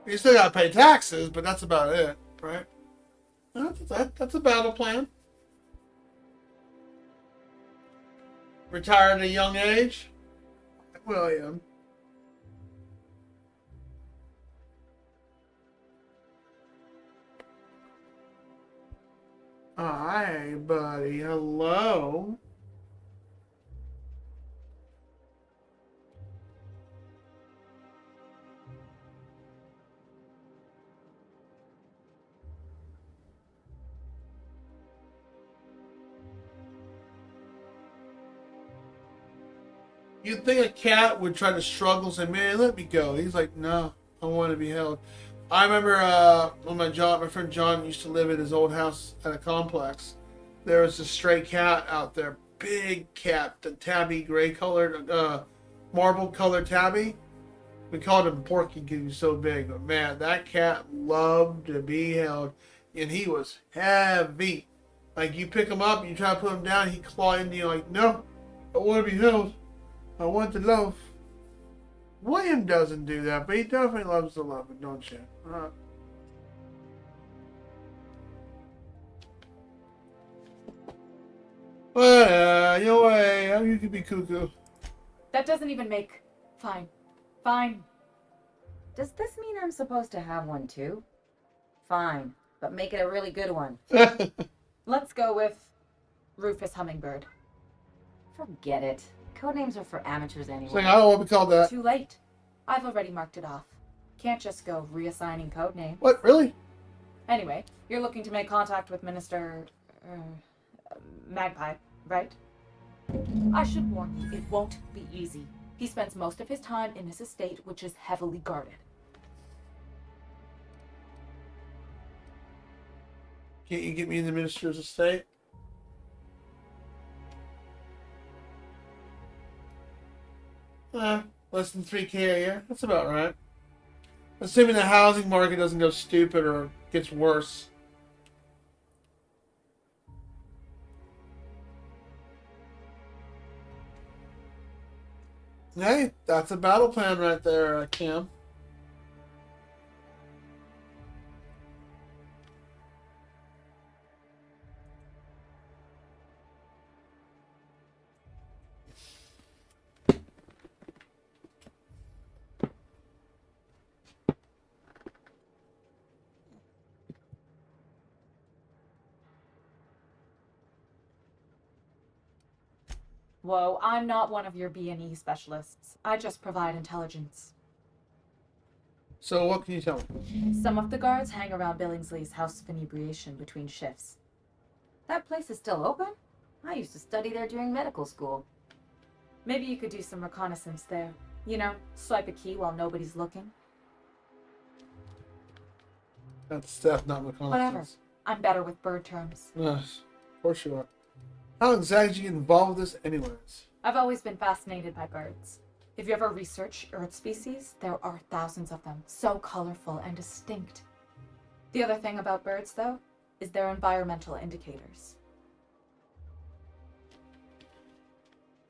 You still gotta pay taxes, but that's about it, right? That's a battle plan. Retire at a young age. William. Hi, buddy. Hello. You'd think a cat would try to struggle and say, man, let me go. He's like, no, I want to be held. I remember when my friend John used to live at his old house at a complex. There was a stray cat out there. Big cat, the tabby, gray colored, marble colored tabby. We called him Porky because he was so big. But man, that cat loved to be held. And he was heavy. Like you pick him up, you try to put him down, he claw into you like, no, I want to be held. I want to love. William doesn't do that, but he definitely loves to love it, don't you? No way. How you could be cuckoo? That doesn't even make... Fine. Fine. Does this mean I'm supposed to have one too? Fine, but make it a really good one. Let's go with Rufus Hummingbird. Forget it. Codenames are for amateurs anyway. Like, I don't want to be called that. Too late. I've already marked it off. Can't just go reassigning codenames. What? Really? Anyway, you're looking to make contact with Minister... Magpie, right? I should warn you, it won't be easy. He spends most of his time in his estate, which is heavily guarded. Can't you get me in the minister's estate? Less than 3K a year. That's about right. Assuming the housing market doesn't go stupid or gets worse. Hey, that's a battle plan right there, Cam. Whoa, I'm not one of your B&E specialists. I just provide intelligence. So what can you tell me? Some of the guards hang around Billingsley's House of Inebriation between shifts. That place is still open? I used to study there during medical school. Maybe you could do some reconnaissance there. You know, swipe a key while nobody's looking. That's stuff, not reconnaissance. Whatever. I'm better with bird terms. Yes, of course you are. How exactly did you get involved with this anyways? I've always been fascinated by birds. If you ever research Earth species, there are thousands of them, so colorful and distinct. The other thing about birds, though, is their environmental indicators.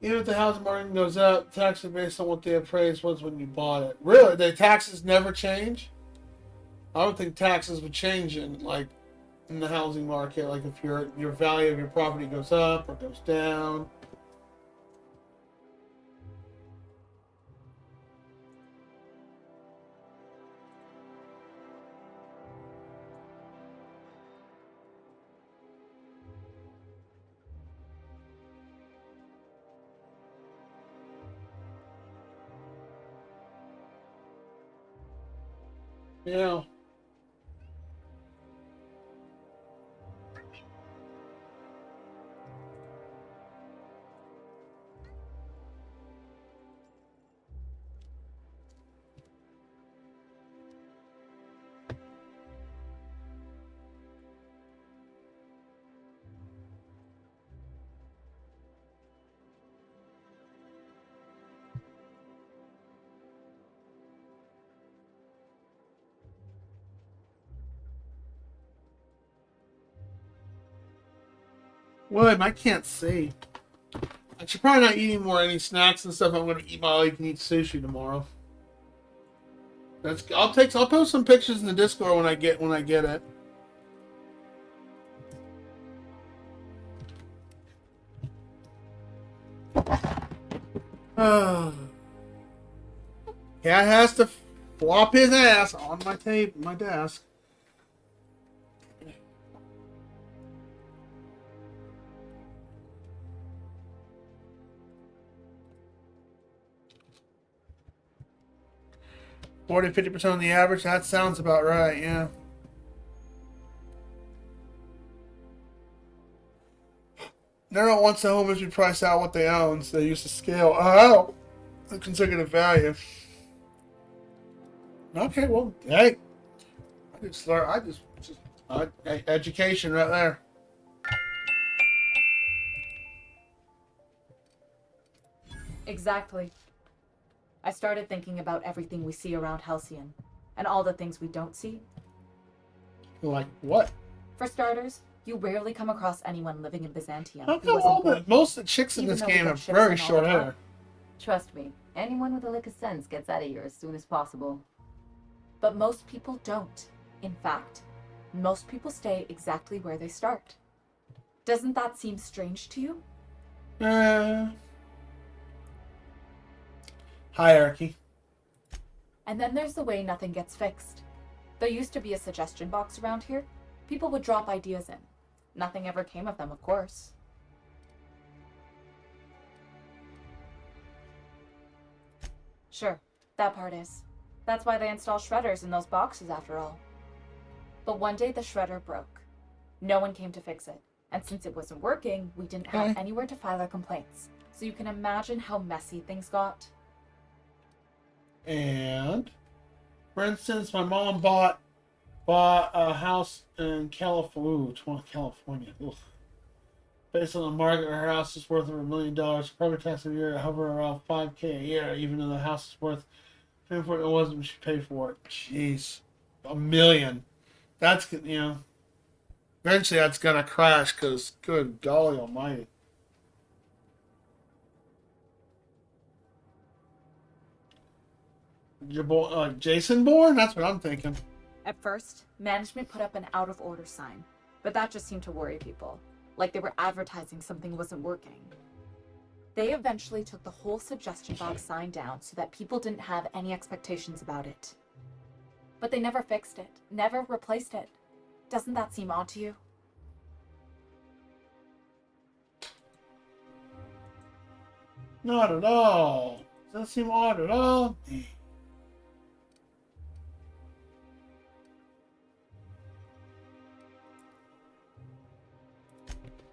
Even if the housing market goes up, taxes are based on what the appraised was when you bought it. Really? The taxes never change? I would think taxes would change in the housing market, like if your value of your property goes up or goes down. Yeah. William, I can't see. I should probably not eat any more any snacks and stuff. I'm going to eat my all-you-can-eat sushi tomorrow. I'll post some pictures in the Discord when I get it. Cat has to flop his ass on my desk. $40 to 50% on the average. That sounds about right. Yeah. Never wants the homeowners to price out what they own, so they use the scale out the consecutive value. Okay, well, hey, education right there. Exactly. I started thinking about everything we see around Halcyon, and all the things we don't see. Like what? For starters, you rarely come across anyone living in Byzantium. How come most of the chicks in this game have very short hair? Trust me, anyone with a lick of sense gets out of here as soon as possible. But most people don't. In fact, most people stay exactly where they start. Doesn't that seem strange to you? Hierarchy. And then there's the way nothing gets fixed. There used to be a suggestion box around here. People would drop ideas in. Nothing ever came of them, of course. Sure, that part is. That's why they install shredders in those boxes after all. But one day the shredder broke. No one came to fix it. And since it wasn't working, we didn't have anywhere to file our complaints. So you can imagine how messy things got. And, for instance, my mom bought a house in California. Ugh. Based on the market, her house is worth over $1 million. Property tax a year, hover around $5,000 a year, even though the house is worth paying for it. It wasn't what she paid for it. Jeez, $1 million. That's eventually that's gonna crash because good golly almighty. Your Jason born? That's what I'm thinking. At first, management put up an out-of-order sign, but that just seemed to worry people, like they were advertising something wasn't working. They eventually took the whole suggestion box sign down so that people didn't have any expectations about it. But they never fixed it, never replaced it. Doesn't that seem odd to you? Not at all. Doesn't seem odd at all.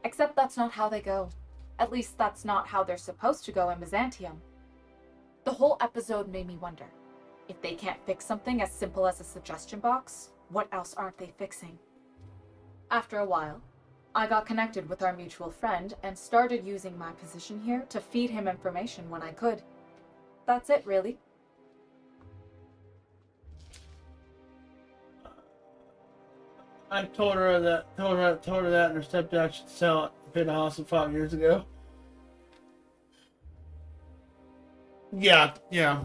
Except that's not how they go. At least that's not how they're supposed to go in Byzantium. The whole episode made me wonder, if they can't fix something as simple as a suggestion box, what else aren't they fixing? After a while, I got connected with our mutual friend and started using my position here to feed him information when I could. That's it, really. I told her that, and her stepdad should sell it. Paid the house 5 years ago. Yeah.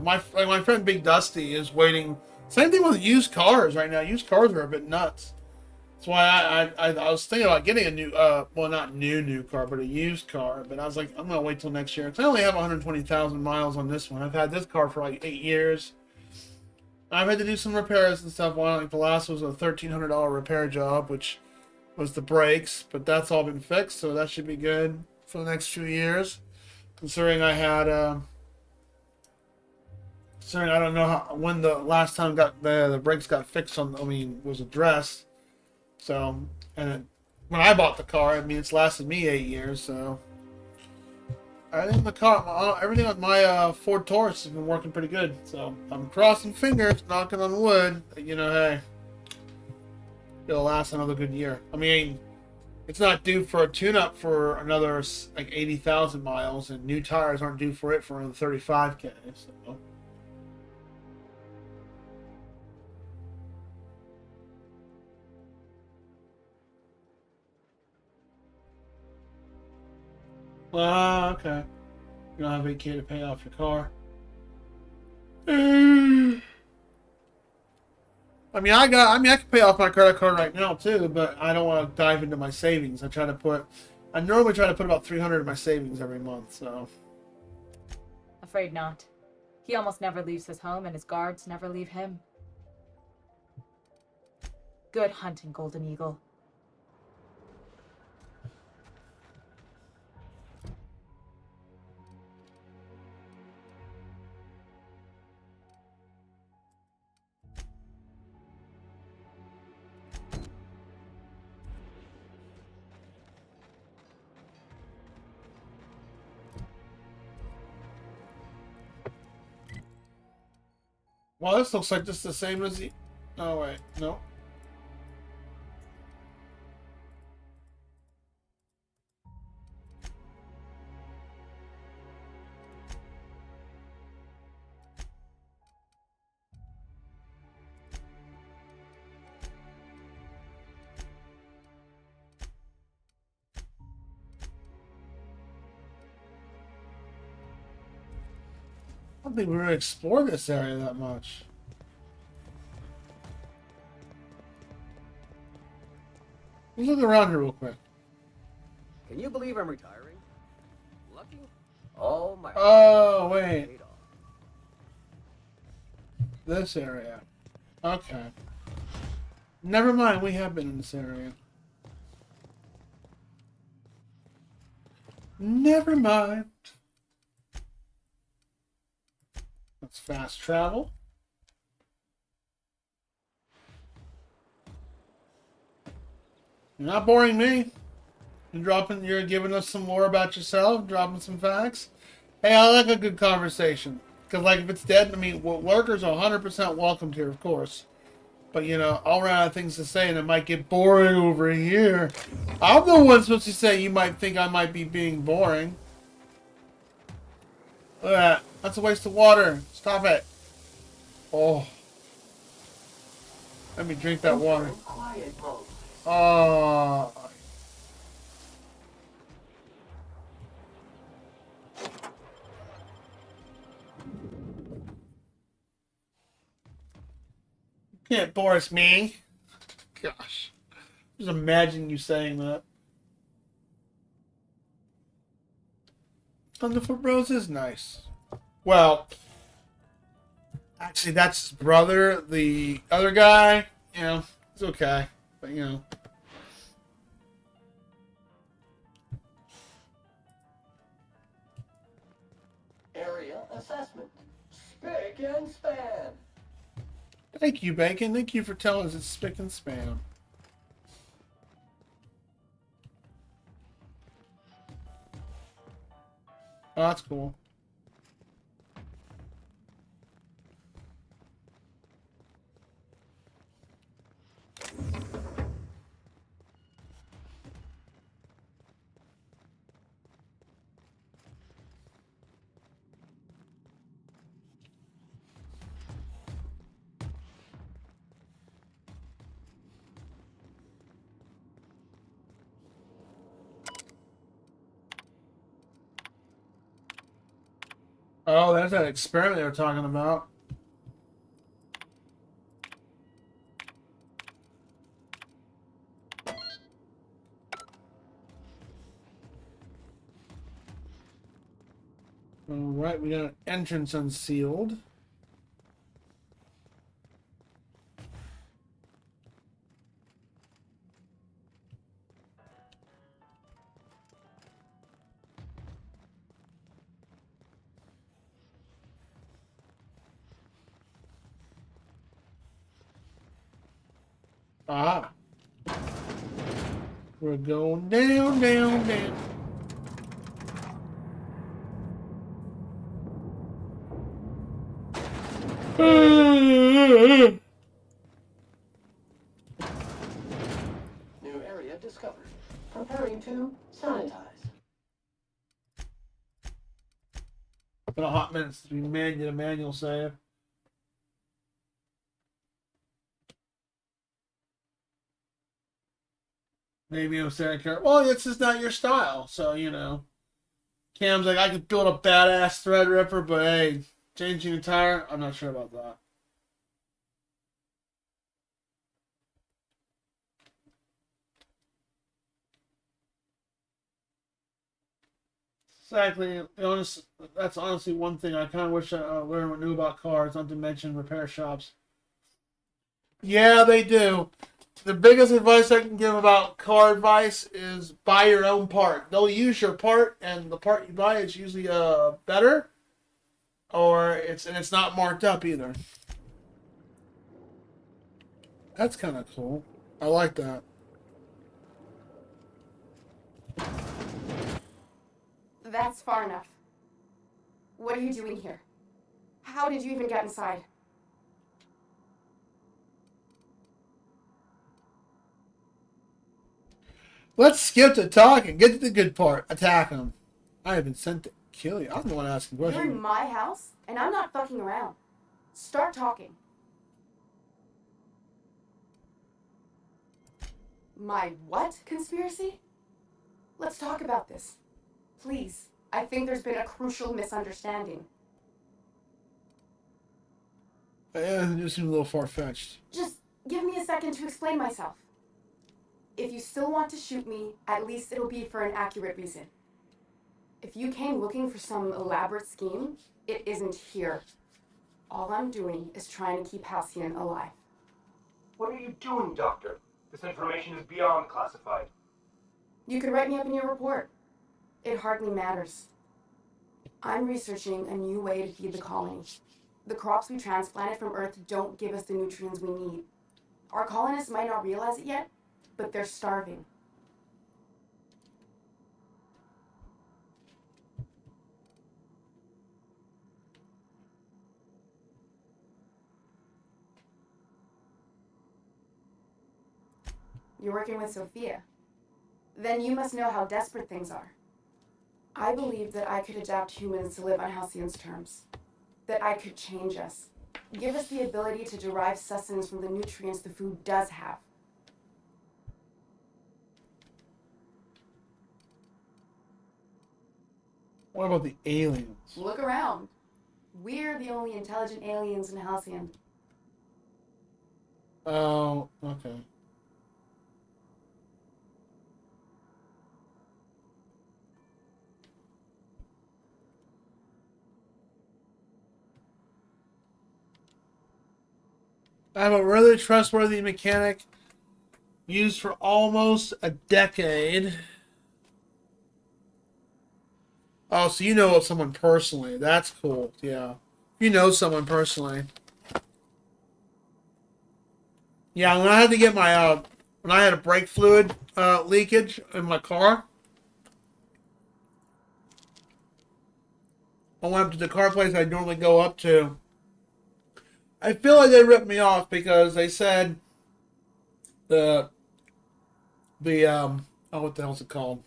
My friend Big Dusty is waiting. Same thing with used cars right now. Used cars are a bit nuts. That's why I was thinking about getting a new, well, not new car, but a used car. But I was like, I'm gonna wait till next year because I only have 120,000 miles on this one. I've had this car for like 8 years. I've had to do some repairs and stuff. One, like the last was a $1,300 repair job, which was the brakes, but that's all been fixed, so that should be good for the next few years. Considering I had considering I don't know when the last time the brakes got fixed on. I mean, was addressed. So, when I bought the car, I mean, it's lasted me 8 years. So, I think the car, everything on my Ford Taurus has been working pretty good. So, I'm crossing fingers, knocking on wood. You know, hey, it'll last another good year. I mean, it's not due for a tune-up for another like 80,000 miles, and new tires aren't due for it for another 35K. So. Okay. You don't have 8K to pay off your car. I mean, I can pay off my credit card right now too, but I don't want to dive into my savings. I normally try to put about 300 in my savings every month. So. Afraid not. He almost never leaves his home, and his guards never leave him. Good hunting, Golden Eagle. Well, this looks like just the same as the. Oh wait, no. I don't think we really explored this area that much. Let's look around here real quick. Can you believe I'm retiring? Lucky? Oh my. Oh wait. This area. Okay. Never mind, we have been in this area. Never mind. Let's fast travel. You're not boring me. You're giving us some more about yourself, dropping some facts. Hey, I like a good conversation. Because, like, if it's dead, I mean, workers are 100% welcomed here, of course. But, you know, I'll run out of things to say, and it might get boring over here. I'm the one supposed to say you might think I might be being boring. Look at that. That's a waste of water. Stop it. Oh. Let me drink that water. Oh. You can't bore us, me. Gosh. Just imagine you saying that. Thunderfoot Bros is nice. Well, actually, that's his brother. The other guy, you know, it's okay. But, you know. Area assessment. Spick and span. Thank you, Bacon. Thank you for telling us it's spick and span. Oh, that's cool. Oh, there's that experiment they were talking about. Alright, we got an entrance unsealed. Ah. We're going down, down, down. New area discovered. Preparing to sanitize. Been a hot minute since we did a manual save. Maybe I'm saying, well, it's just not your style. So, you know. Cam's like, I could build a badass Threadripper, but hey, changing a tire, I'm not sure about that. Exactly. That's honestly one thing I kind of wish I learned what knew about cars, not to mention repair shops. Yeah, they do. The biggest advice I can give about car advice is buy your own part. They'll use your part, and the part you buy is usually better, or it's not marked up either. That's kind of cool. I like that. That's far enough. What are you doing here? How did you even get inside? Let's skip to talk and get to the good part. Attack him. I have been sent to kill you. I'm the one asking questions. You're in my house, and I'm not fucking around. Start talking. My what conspiracy? Let's talk about this. Please. I think there's been a crucial misunderstanding. Yeah, it just seems a little far-fetched. Just give me a second to explain myself. If you still want to shoot me, at least it'll be for an accurate reason. If you came looking for some elaborate scheme, it isn't here. All I'm doing is trying to keep Halcyon alive. What are you doing, Doctor? This information is beyond classified. You could write me up in your report. It hardly matters. I'm researching a new way to feed the colony. The crops we transplanted from Earth don't give us the nutrients we need. Our colonists might not realize it yet, but they're starving. You're working with Sophia. Then you must know how desperate things are. I believe that I could adapt humans to live on Halcyon's terms. That I could change us. Give us the ability to derive sustenance from the nutrients the food does have. What about the aliens? Look around. We're the only intelligent aliens in Halcyon. Oh, okay. I have a really trustworthy mechanic used for almost a decade. Oh, so you know someone personally. That's cool. Yeah. You know someone personally. Yeah, when I had to get my, when I had a brake fluid leakage in my car, I went up to the car place I normally go up to. I feel like they ripped me off because they said the oh, what the hell's it called?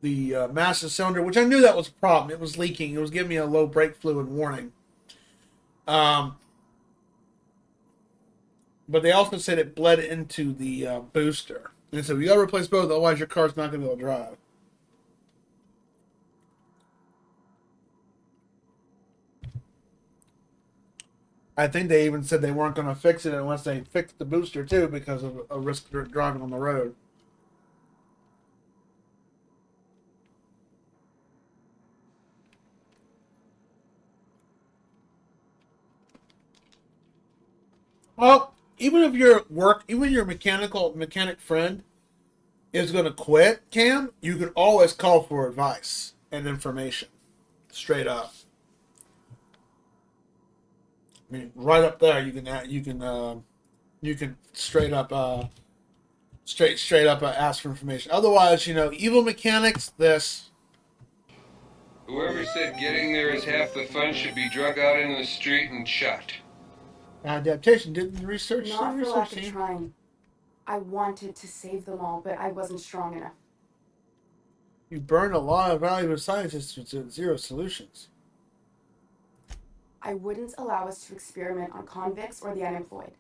The master cylinder, which I knew that was a problem. It was leaking. It was giving me a low brake fluid warning. But they also said it bled into the booster. And so you got to replace both, otherwise your car's not going to be able to drive. I think they even said they weren't going to fix it unless they fixed the booster too, because of a risk of driving on the road. Well, even if even your mechanic friend is going to quit, Cam, you can always call for advice and information, straight up. I mean, right up there, you can you can straight up ask for information. Otherwise, evil mechanics. This. Whoever said getting there is half the fun should be drug out into the street and shot. Adaptation. Didn't research. Not for lack of trying. I wanted to save them all, but I wasn't strong enough. You burned a lot of valuable scientists with zero solutions. I wouldn't allow us to experiment on convicts or the unemployed.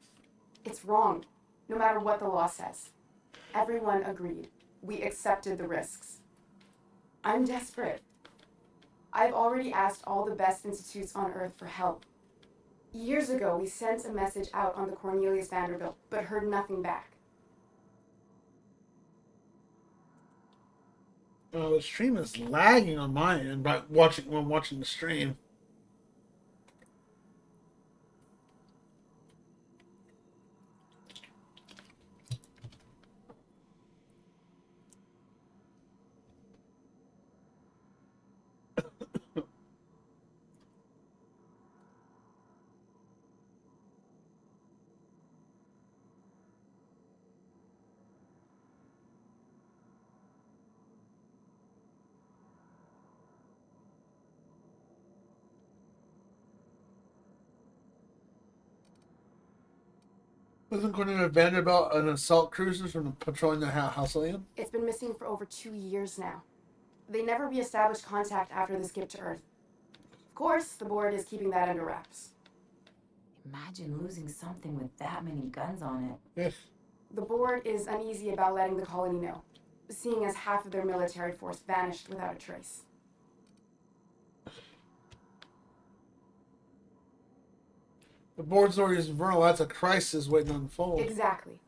It's wrong, no matter what the law says. Everyone agreed. We accepted the risks. I'm desperate. I've already asked all the best institutes on Earth for help. Years ago, we sent a message out on the Cornelius Vanderbilt, but heard nothing back. The stream is lagging on my end when watching the stream. Wasn't Cornelius Vanderbilt an assault cruiser from patrolling the Halcyon? It's been missing for over 2 years now. They never reestablished contact after the skip to Earth. Of course, the board is keeping that under wraps. Imagine losing something with that many guns on it. Yes. The board is uneasy about letting the colony know, seeing as half of their military force vanished without a trace. The board's orders, Vernal, that's a crisis waiting to unfold. Exactly.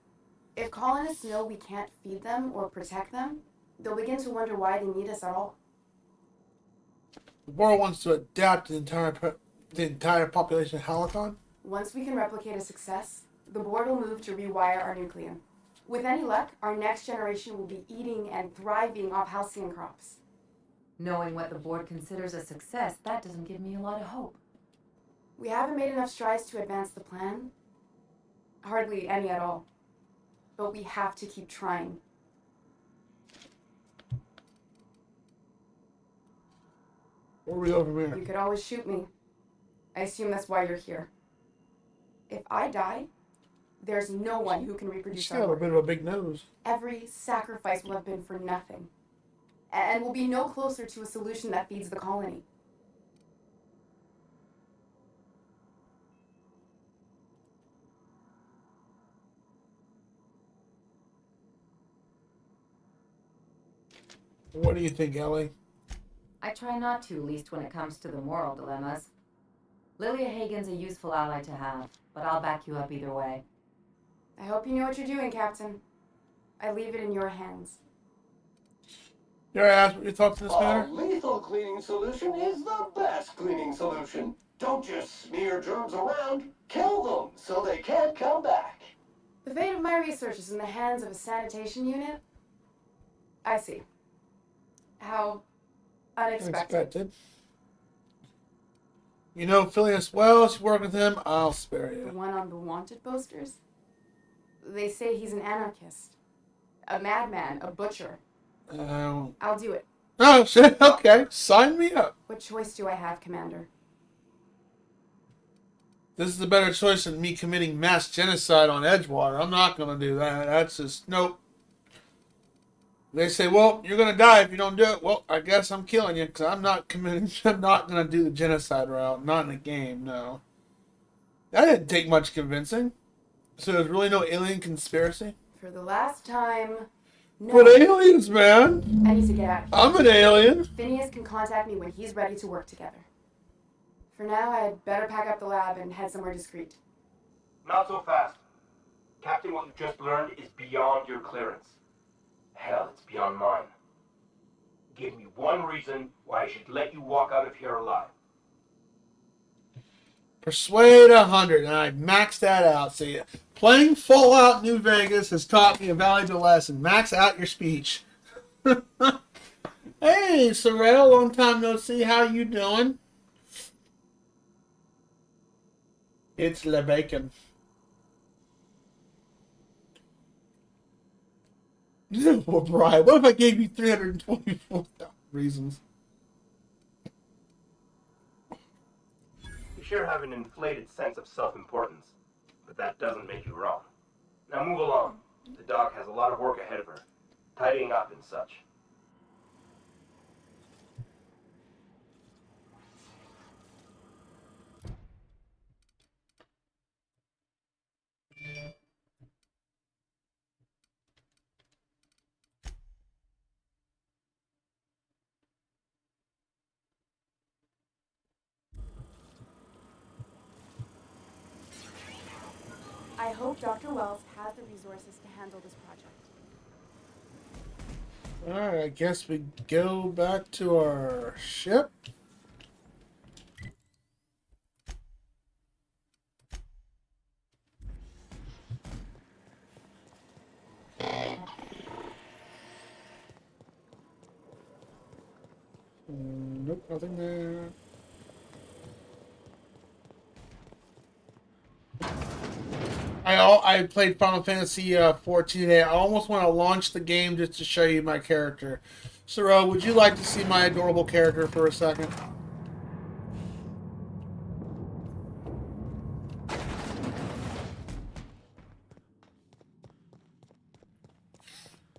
If colonists know we can't feed them or protect them, they'll begin to wonder why they need us at all. The board wants to adapt the entire population of Halcyon. Once we can replicate a success, the board will move to rewire our nucleum. With any luck, our next generation will be eating and thriving off halcyon crops. Knowing what the board considers a success, that doesn't give me a lot of hope. We haven't made enough strides to advance the plan. Hardly any at all. But we have to keep trying. Where we go from here? You could always shoot me. I assume that's why you're here. If I die, there's no one who can reproduce She's our got a work. bit of a big nose. Every sacrifice will have been for nothing. And we'll be no closer to a solution that feeds the colony. What do you think, Ellie? I try not to, least when it comes to the moral dilemmas. Lilia Hagen's a useful ally to have, but I'll back you up either way. I hope you know what you're doing, Captain. I leave it in your hands. Dare I ask what your thoughts on this matter? A lethal cleaning solution is the best cleaning solution. Don't just smear germs around. Kill them so they can't come back. The fate of my research is in the hands of a sanitation unit? I see. How unexpected. You know Phileas Wells, you work with him, I'll spare you. The one on the wanted posters? They say he's an anarchist. A madman, a butcher. I'll do it. Oh, shit, okay. Sign me up. What choice do I have, Commander? This is a better choice than me committing mass genocide on Edgewater. I'm not going to do that. That's just, nope. They say, well, you're going to die if you don't do it. Well, I guess I'm killing you because I'm not committing. I'm not going to do the genocide route. Not in a game, no. That didn't take much convincing. So there's really no alien conspiracy? For the last time, no. But aliens, man. I need to get out of here. I'm an alien. Phineas can contact me when he's ready to work together. For now, I'd better pack up the lab and head somewhere discreet. Not so fast. Captain, what you just learned is beyond your clearance. Hell, it's beyond mine. Give me one reason why I should let you walk out of here alive. Persuade 100, and I maxed that out. See, playing Fallout New Vegas has taught me a valuable lesson. Max out your speech. Hey, Sorrel, long time no see. How you doing? It's Le Bacon. Well, Brian, what if I gave you 324 reasons? You sure have an inflated sense of self-importance, but that doesn't make you wrong. Now move along. The doc has a lot of work ahead of her, tidying up and such. I hope Dr. Wells has the resources to handle this project. Alright, I guess we go back to our ship. Nope, nothing there. I played Final Fantasy 14 today. I almost want to launch the game just to show you my character. Siro, would you like to see my adorable character for a second?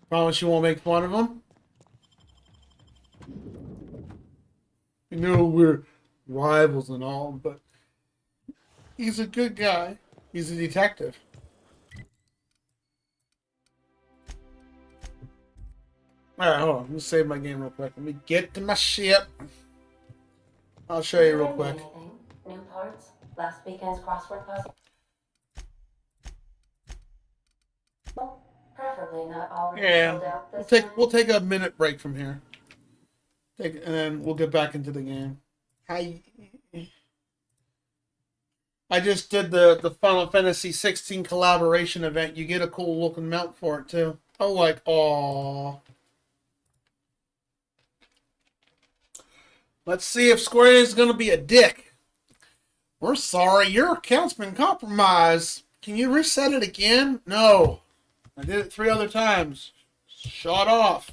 Promise you won't make fun of him? You know we're rivals and all, but he's a good guy. He's a detective. Alright, hold on. Let me save my game real quick. Let me get to my ship. I'll show you real quick. New parts? Last weekend's crossword puzzle? Well, preferably not already sold out this time. We'll take a minute break from here. And then we'll get back into the game. Hi. I just did the Final Fantasy 16 collaboration event. You get a cool looking mount for it too. Oh, like, aw. Let's see if Square Enix is going to be a dick. We're sorry, your account's been compromised. Can you reset it again? No. I did it 3 other times. Shut off.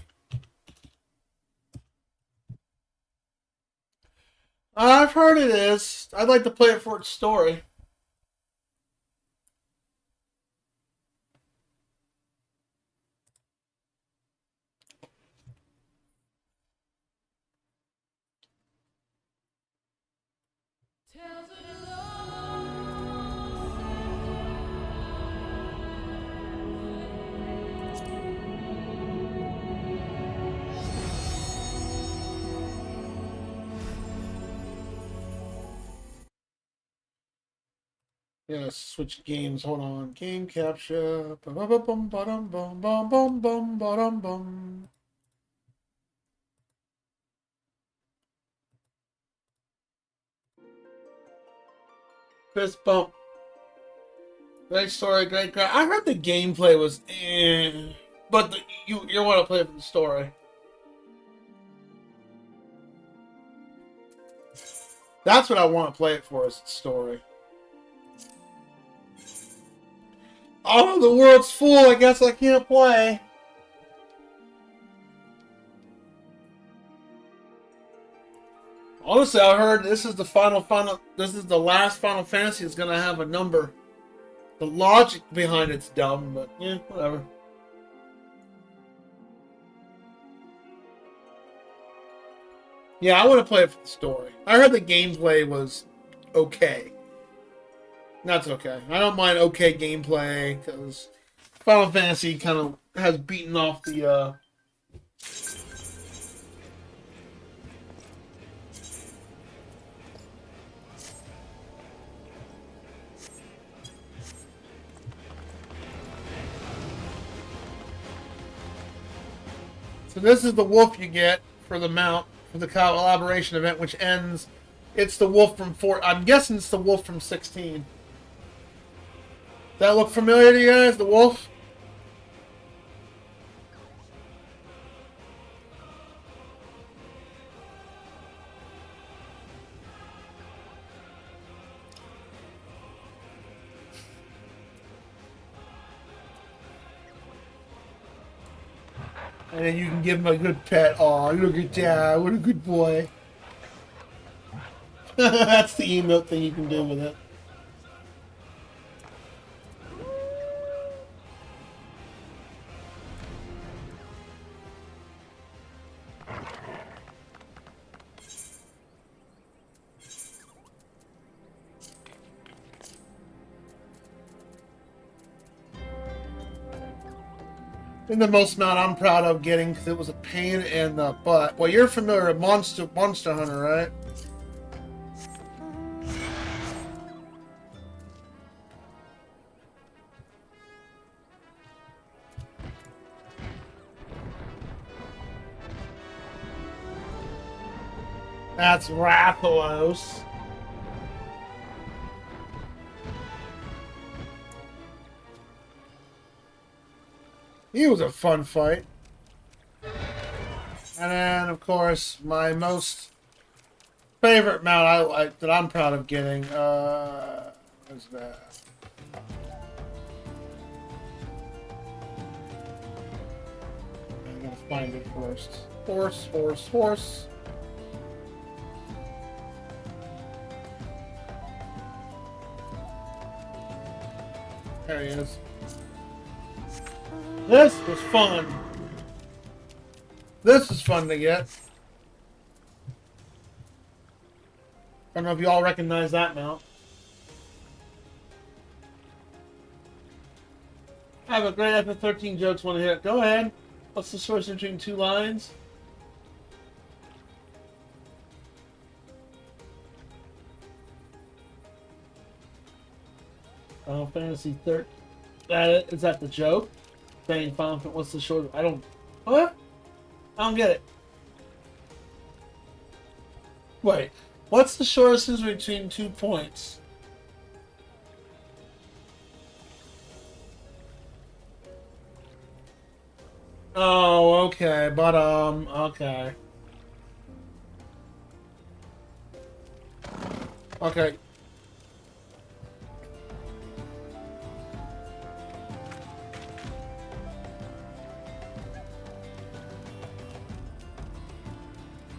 I've heard it is. I'd like to play it for its story. Yeah, switch games. Hold on. Game capture. Bum. Fist bump. Great story, great guy. I heard the gameplay was but you want to play for the story. That's what I want to play it for, is the story. Oh, the world's full. I guess I can't play. Honestly, I heard this is the this is the last Final Fantasy that's gonna have a number. The logic behind it's dumb, but yeah, whatever. Yeah, I want to play it for the story. I heard the gameplay was okay. That's okay. I don't mind okay gameplay, because Final Fantasy kind of has beaten off the So this is the wolf you get for the mount for the collaboration event, which ends. It's the wolf from I'm guessing it's the wolf from 16. That look familiar to you guys? The wolf? And then you can give him a good pet. Aw, look at that. What a good boy. That's the emote thing you can do with it. And the most amount I'm proud of getting because it was a pain in the butt. Well, you're familiar with Monster Hunter, right? That's Rathalos. He was a fun fight. And then, of course, my most favorite mount that I'm proud of getting. What's that? I gotta find it first. Horse. There he is. This was fun. This is fun to get. I don't know if you all recognize that mount. I have a great after 13 jokes want to hit. Go ahead. What's the source between two lines? Final Fantasy 13. Is that the joke? Saying Final Fantasy, what's the short? I don't. What? I don't get it. Wait. What's the shortest distance between 2 points? Oh, okay. But, okay. Okay.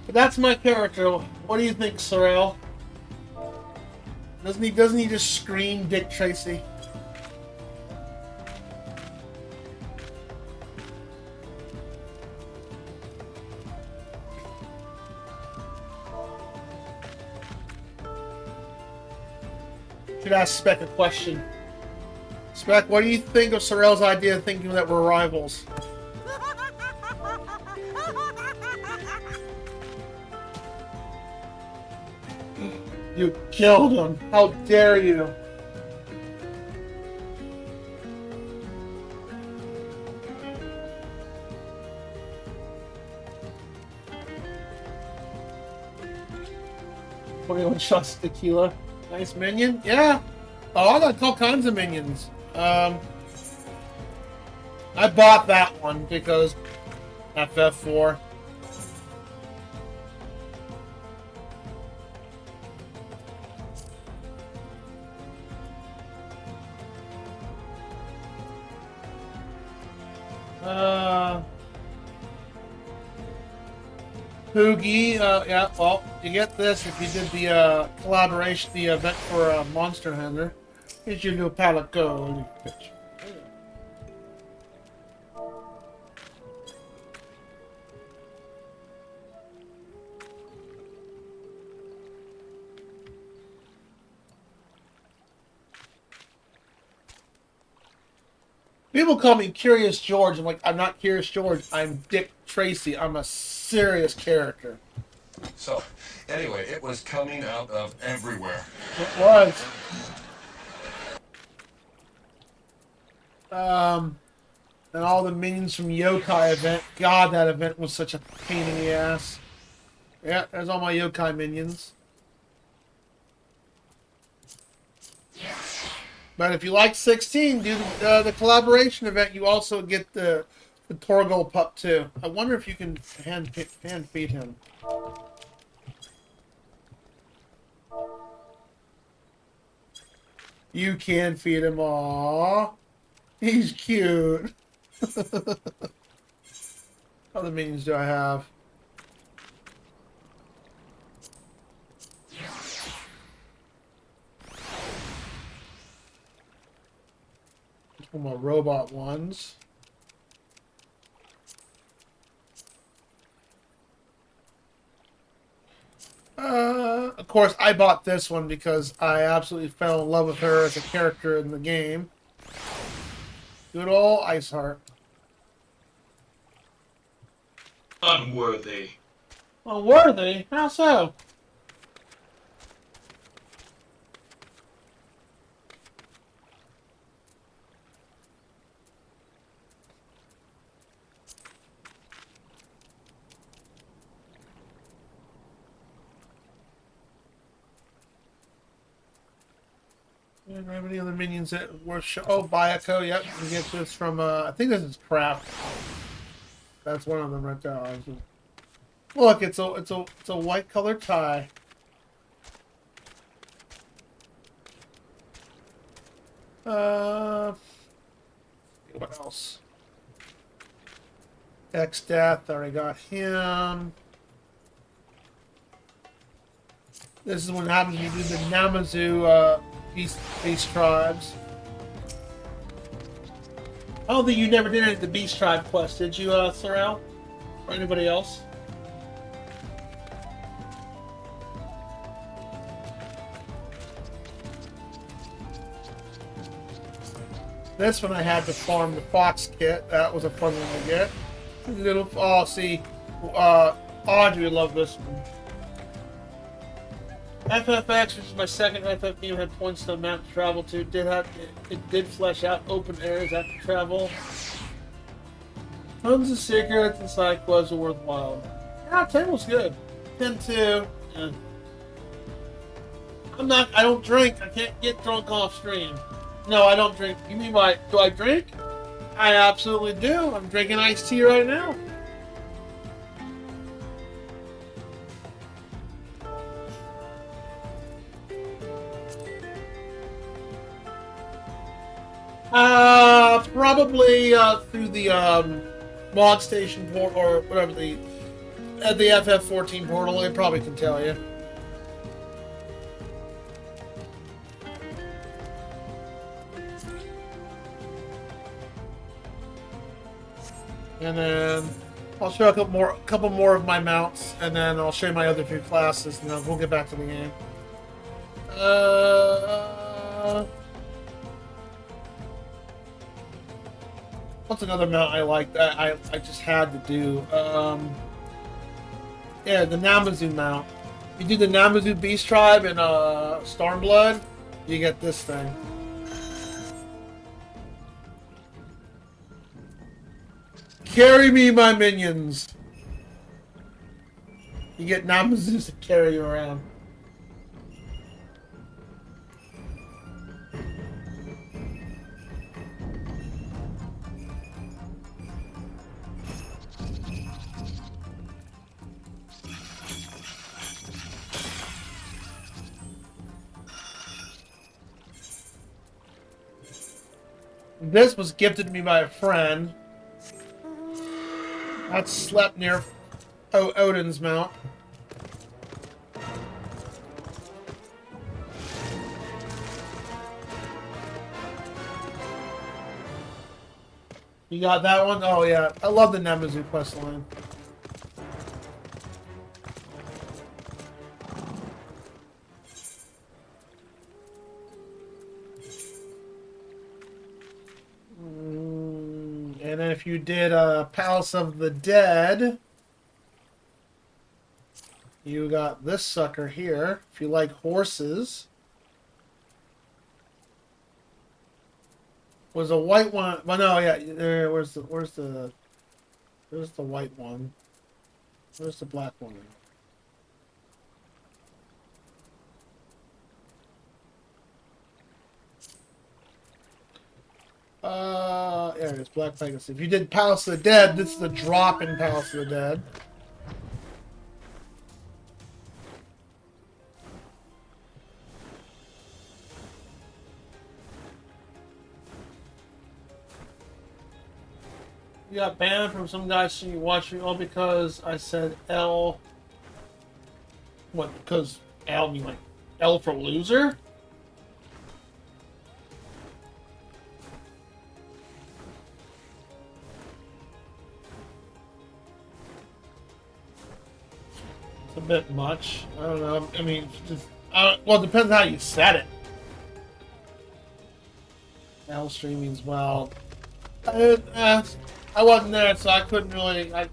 That's my character. What do you think, Sorrel? Doesn't he just scream Dick Tracy? Should ask Spec a question. Spec, what do you think of Sorrel's idea of thinking that we're rivals? You killed him. How dare you? Twenty-one shots of tequila. Nice minion. Yeah. Oh, I got all kinds of minions. I bought that one because FF4. Poogie, yeah, well, you get this if you did the collaboration, the event for Monster Hunter. Here's your new palette gold. People call me Curious George. I'm like, I'm not Curious George. I'm Dick Tracy. I'm a serious character. So, anyway, it was coming out of everywhere. It was. And all the minions from Yokai event. God, that event was such a pain in the ass. Yeah, there's all my Yokai minions. But if you like 16, do the collaboration event. You also get the Torgal pup too. I wonder if you can hand feed him. You can feed him. Aww, he's cute. How other minions do I have? One more robot ones. Of course, I bought this one because I absolutely fell in love with her as a character in the game. Good old Iceheart. Unworthy. Unworthy? How so? Do I have any other minions that were oh, Bayako, yep. You can get this from, I think this is Craft. That's one of them right there. Look, it's a white colored tie. What else? X-Death, already got him. This is what happens when you do the Namazu beast tribes. I don't think you never did any of the beast tribe quest, did you, Sorrel? Or anybody else? This one I had to farm the fox kit. That was a fun one to get. Little, oh, see, Audrey would love this one. FFX, which is my second FF game, had points to map to travel to. It did flesh out open areas after travel. Tons of secrets and side quests are worthwhile. Yeah, 10 was good. 10 too. Yeah. I don't drink. I can't get drunk off stream. No, I don't drink. You mean do I drink? I absolutely do. I'm drinking iced tea right now. Probably through the mod station port or whatever the FF14 portal. It probably can tell you. And then I'll show a couple more of my mounts, and then I'll show you my other two classes, and then we'll get back to the game. What's another mount I like that I just had to do? Yeah, the Namazu mount. You do the Namazu Beast Tribe and Stormblood, you get this thing. Carry me, my minions! You get Namazus to carry you around. This was gifted to me by a friend. That's Sleipnir Odin's mount. You got that one? Oh yeah, I love the Namazu quest line. And then if you did Palace of the Dead, you got this sucker here. If you like horses. Was a white one? Well, no, yeah. Where's the white one? Where's the black one? Yeah, it's Black Pegasus. If you did Palace of the Dead, this is the drop in Palace of the Dead. You got banned from some guy seeing you watching all because I said L. What? Because L, you like L for loser? It's a bit much. I don't know. I mean, just, well, it depends how you set it. L streaming as well. I wasn't there, so I couldn't really. It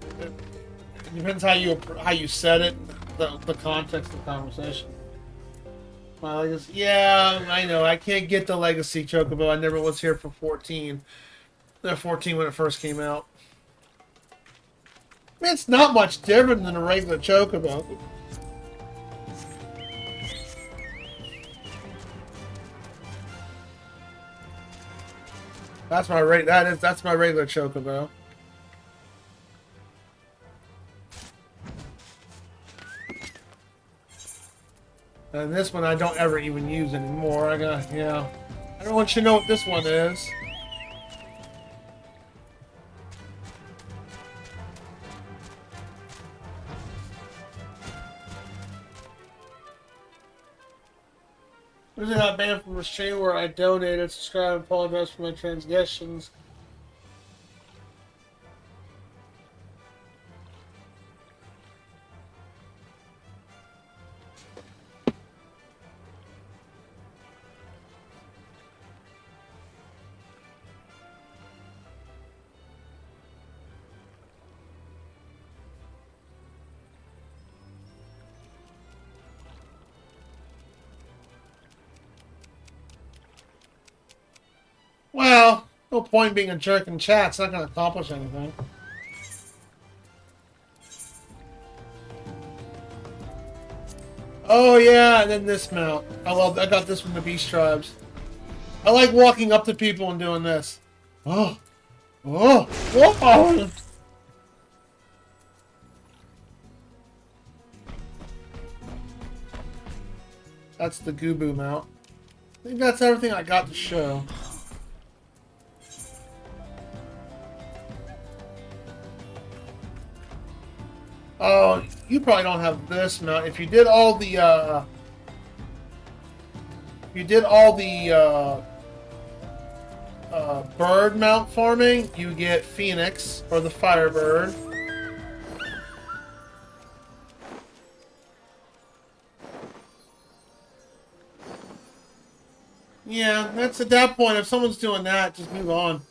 depends how you set it, the context of the conversation. Well, yeah, I know. I can't get the Legacy Chocobo. I never was here for 14. The 14 when it first came out. I mean, it's not much different than a regular Chocobo. That's my that's my regular Chocobo. And this one I don't ever even use anymore. I don't want you to know what this one is. Usually got banned from a stream where I donated, subscribe, and apologize for my transgressions. Well, no point being a jerk in chat. It's not going to accomplish anything. Oh yeah, and then this mount. I got this from the Beast Tribes. I like walking up to people and doing this. Oh, whoa! That's the Goobu mount. I think that's everything I got to show. Oh, you probably don't have this mount. If you did all the, bird mount farming, you get Phoenix, or the Firebird. Yeah, that's at that point, if someone's doing that, just move on.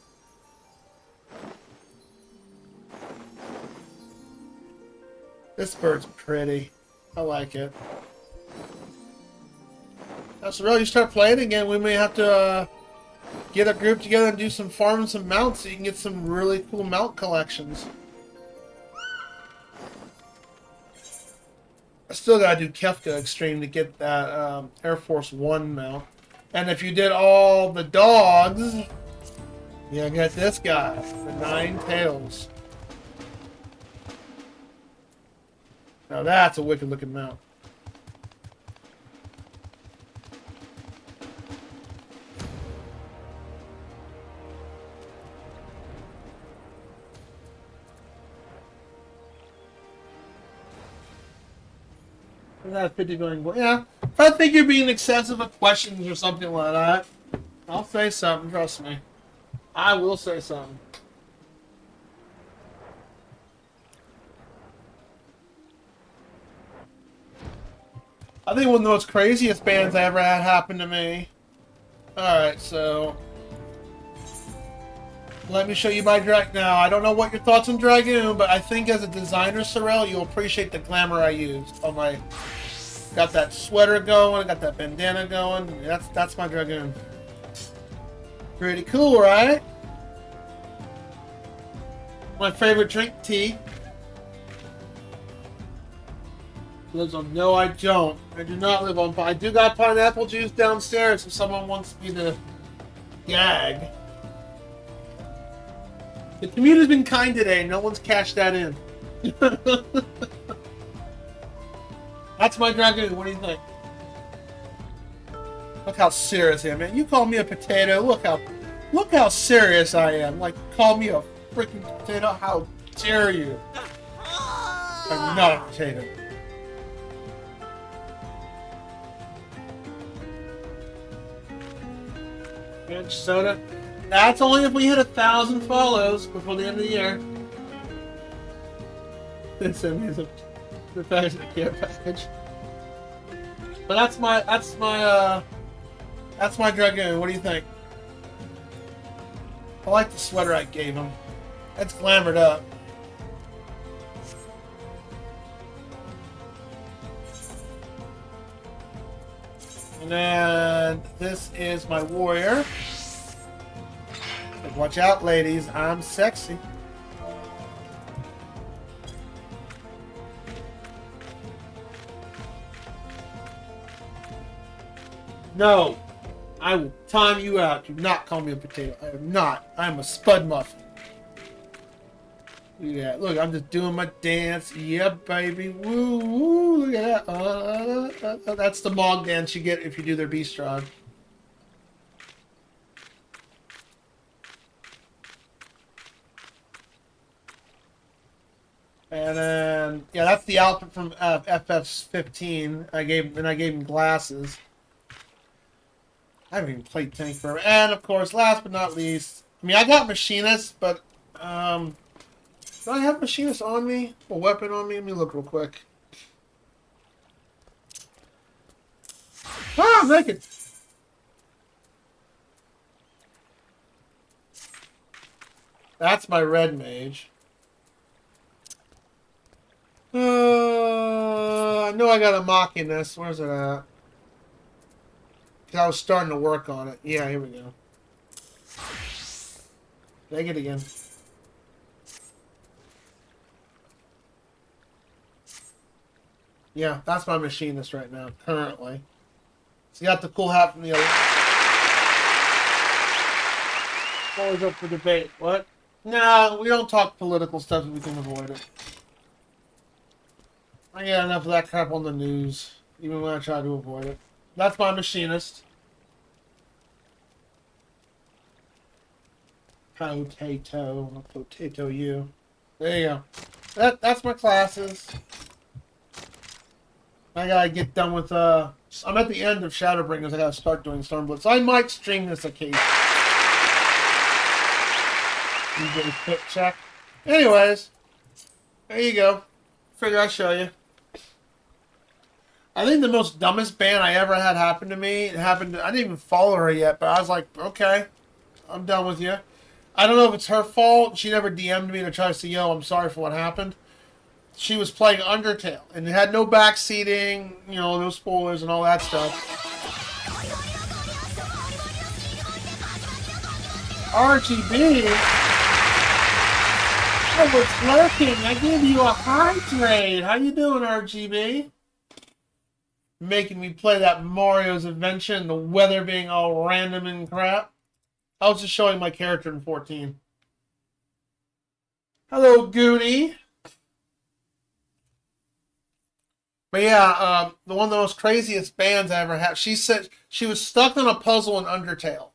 This bird's pretty. I like it. Now, so really, you start playing again, we may have to get a group together and do some farming, some mounts, so you can get some really cool mount collections. I still gotta do Kefka Extreme to get that Air Force One mount. And if you did all the dogs, you get this guy, the 9 Tails. Now that's a wicked looking mount. That 50 billion. Yeah, if I think you're being excessive with questions or something like that, I'll say something. Trust me, I will say something. I think one of the most craziest bans I ever had happen to me. Alright, so let me show you my drag. Now, I don't know what your thoughts on Dragoon, but I think as a designer, Sorrel, you'll appreciate the glamour I used on my. Got that sweater going, got that bandana going. That's my Dragoon. Pretty cool, right? My favorite drink, tea. Lives on. No, I don't. I do not live on. I do got pineapple juice downstairs if someone wants me to gag. The community's been kind today. No one's cashed that in. That's my Dragoon. What do you think? Look how serious I am, man. You call me a potato. Look how serious I am. Like, call me a freaking potato? How dare you? I'm not a potato. Orange soda. That's only if we hit 1,000 follows before the end of the year. Then send me the care package. But that's my Dragoon. What do you think? I like the sweater I gave him. That's glamored up. And then this is my warrior. Like, watch out, ladies. I'm sexy. No. I will time you out. Do not call me a potato. I am not. I'm a spud muffin. Yeah, look, I'm just doing my dance. Yeah, baby. Woo, woo. Look at that. That's the mog dance you get if you do their B-strong. And then, yeah, that's the outfit from FF15. I gave him glasses. I haven't even played Tank forever. And, of course, last but not least, I mean, I got Machinist, but, do I have Machinist on me? A weapon on me? Let me look real quick. Ah, I'm naked! That's my red mage. I know I got a mock in this. Where's it at? I was starting to work on it. Yeah, here we go. Take it again. Yeah, that's my machinist right now, currently. So you got the cool hat from the other. Always up for debate. What? No, we don't talk political stuff if we can avoid it. I get enough of that crap on the news, even when I try to avoid it. That's my machinist. Potato. I'll potato you. There you go. That's my classes. I gotta get done with, I'm at the end of Shadowbringers. I gotta start doing Stormblitz. I might stream this occasionally. You get a quick check. Anyways, there you go. Figure I'd show you. I think the most dumbest ban I ever had happen to me, I didn't even follow her yet, but I was like, okay, I'm done with you. I don't know if it's her fault. She never DM'd me to try to say, yo, I'm sorry for what happened. She was playing Undertale, and it had no backseating, you know, no spoilers and all that stuff. RGB? I was lurking. I gave you a hydrate. How you doing, RGB? Making me play that Mario's Adventure and the weather being all random and crap. I was just showing my character in 14. Hello, Goonie. But yeah, one of the most craziest bans I ever had. She said she was stuck on a puzzle in Undertale.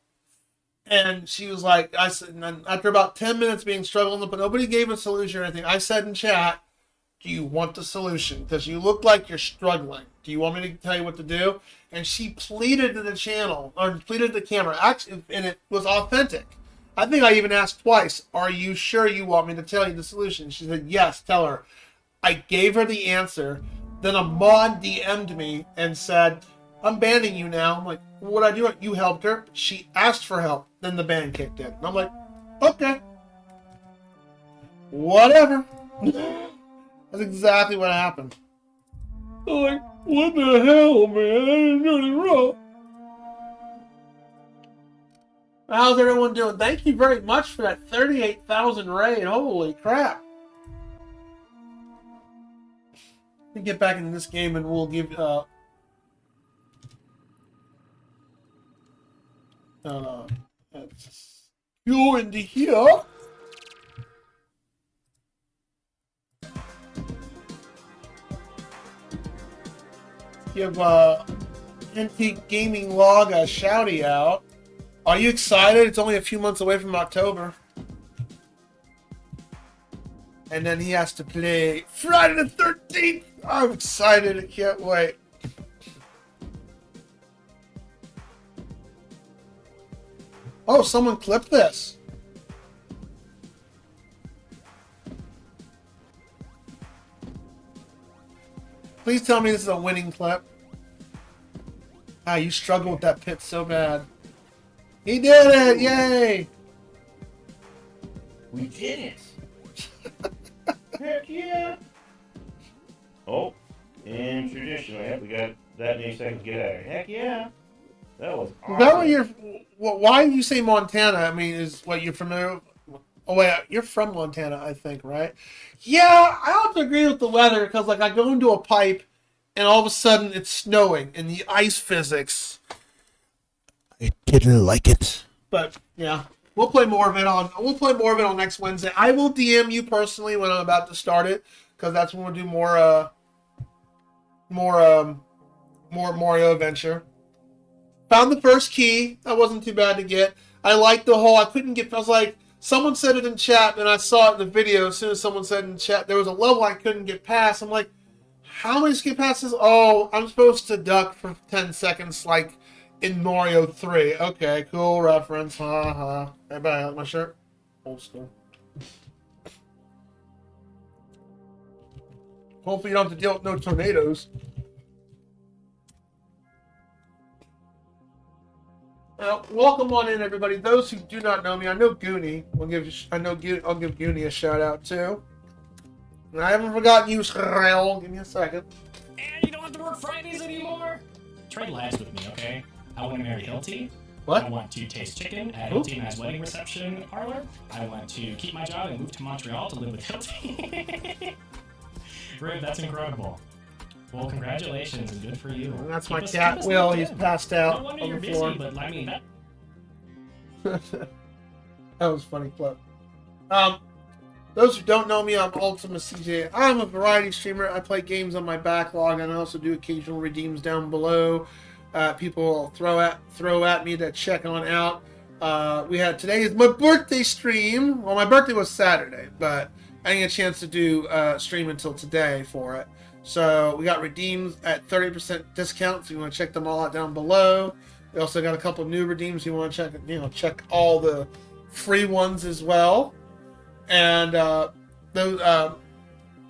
And she was like, I said, and after about 10 minutes being struggling, but nobody gave a solution or anything, I said in chat, do you want the solution? Because you look like you're struggling. Do you want me to tell you what to do? And she pleaded to the channel, or pleaded to the camera, actually, and it was authentic. I think I even asked twice, are you sure you want me to tell you the solution? She said, yes, tell her. I gave her the answer. Then a mod DM'd me and said, I'm banning you now. I'm like, what I do? You helped her. She asked for help. Then the ban kicked in. And I'm like, okay. Whatever. That's exactly what happened. I'm like, what the hell, man? I didn't do anything wrong. How's everyone doing? Thank you very much for that 38,000 raid. Holy crap. Let me get back into this game and we'll give let's go into here. Give Antique Gaming Log a shouty out. Are you excited? It's only a few months away from October. and then he has to play Friday the 13th. I'm excited. I can't wait. Oh, someone clipped this. Please tell me this is a winning clip. Ah, you struggled with that pit so bad. He did it! Yay! We did it! Heck yeah! Oh, and traditionally, we got that many seconds to get out of here. Heck yeah! That was awesome. Is that what you're? Why do you say Montana? I mean, is what you're familiar? Oh wait, you're from Montana, I think, right? Yeah, I have to agree with the weather because, like, I go into a pipe, and all of a sudden it's snowing, and the ice physics. I didn't like it. But yeah, we'll play more of it on. We'll play more of it on next Wednesday. I will DM you personally when I'm about to start it because that's when we'll do more Mario Adventure. Found the first key. That wasn't too bad to get. I liked the whole. I was like, someone said it in chat, and I saw it in the video. As soon as someone said in chat, there was a level I couldn't get past. I'm like, how am I skip past this? Oh, I'm supposed to duck for 10 seconds, like in Mario 3. Okay, cool reference. Ha ha. Everybody like my shirt? Old school. Hopefully you don't have to deal with no tornadoes. Welcome on in, everybody. Those who do not know me, I know Goonie. I'll give Goonie a shout out too. And I haven't forgotten you, Israel. Give me a second. And you don't have to work Fridays anymore. Trade lives with me, okay? I want to marry Hilty. What? I want to taste chicken at Hilty and I's wedding reception parlor. I want to keep my job and move to Montreal to live with Hilty. Rib, that's incredible. Well, congratulations and good for you. And that's my cat, Will. He's passed out no wonder on you're the floor. busy, but I mean, That was a funny clip. Those who don't know me, I'm ultimacj. I'm a variety streamer. I play games on my backlog, and I also do occasional redeems down below. People throw at me to check on out. Today is my birthday stream. Well, my birthday was Saturday, but I didn't get a chance to do stream until today for it. So we got redeems at 30% discount. So you want to check them all out down below. We also got a couple new redeems. You want to check all the free ones as well. And I'm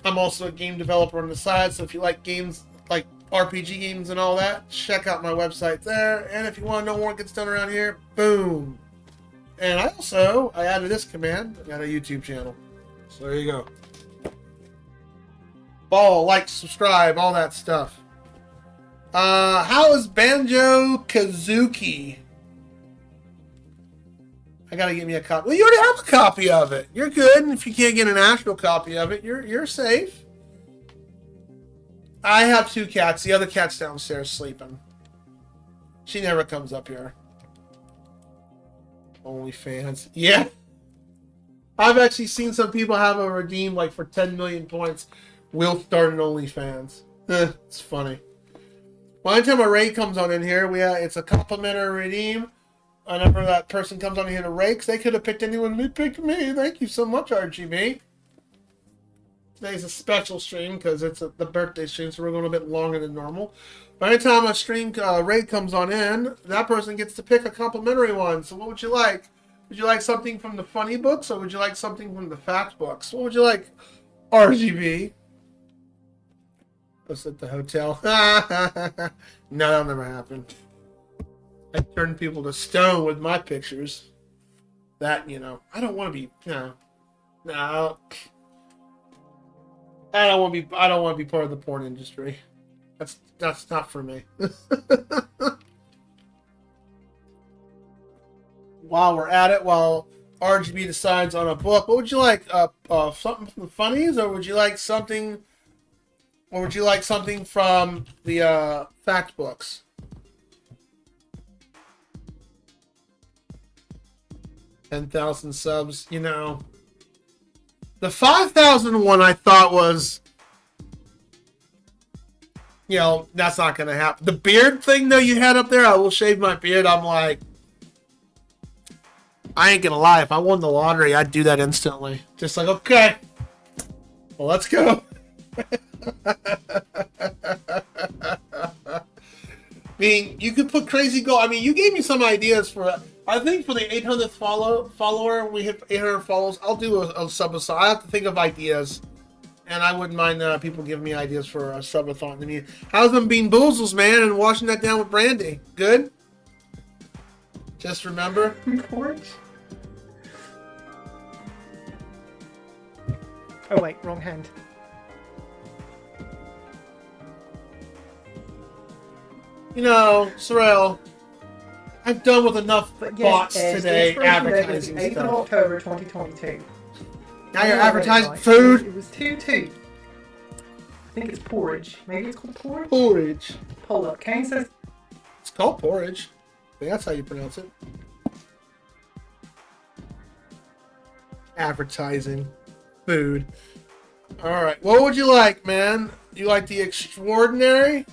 also a game developer on the side. So if you like games like RPG games and all that, check out my website there. And if you want to know what gets done around here, boom. And I added this command. I got a YouTube channel. So there you go. Follow, like, subscribe, all that stuff. How is Banjo-Kazooie? I gotta get me a copy. Well, you already have a copy of it. You're good. And if you can't get an actual copy of it, you're safe. I have 2 cats. The other cat's downstairs sleeping. She never comes up here. OnlyFans. Yeah. I've actually seen some people have a redeem like for 10 million points. We'll start an OnlyFans. It's funny. Well, anytime a raid comes on in here, it's a complimentary redeem. Whenever that person comes on here to raid, they could have picked anyone. They picked me. Thank you so much, RGB. Today's a special stream because it's the birthday stream, so we're going a bit longer than normal. But anytime a stream raid comes on in, that person gets to pick a complimentary one. So what would you like? Would you like something from the funny books, or would you like something from the fact books? What would you like, RGB? Was at the hotel. No, that'll never happen. I turn people to stone with my pictures. That, I don't want to be, no. I don't want to be part of the porn industry. That's not for me. While we're at it, while RGB decides on a book, what would you like? Something from the funnies, or would you like something? Or would you like something from the fact books? $10,000 subs, The 5,000 one I thought was, that's not going to happen. The beard thing, though, you had up there, I will shave my beard. I'm like, I ain't going to lie. If I won the lottery, I'd do that instantly. Just like, okay, Well, let's go. I mean, you could put crazy goal. I mean, you gave me some ideas for. I think for the 800th follower, we hit 800 follows. I'll do a subathon. I have to think of ideas, and I wouldn't mind people giving me ideas for a subathon. I mean, how's them bean boozles, man, and washing that down with brandy? Good. Just remember. Porridge. Oh wait, wrong hand. You know, Sorrel, I've done with enough bots today advertising 8th stuff. of October 2022. Now you're advertising food? It was 2-2. I think it's porridge. Maybe it's called porridge? Porridge. Hold up. Kane says... It's called porridge. I think that's how you pronounce it. Advertising. Food. Alright. What would you like, man? You like the extraordinary?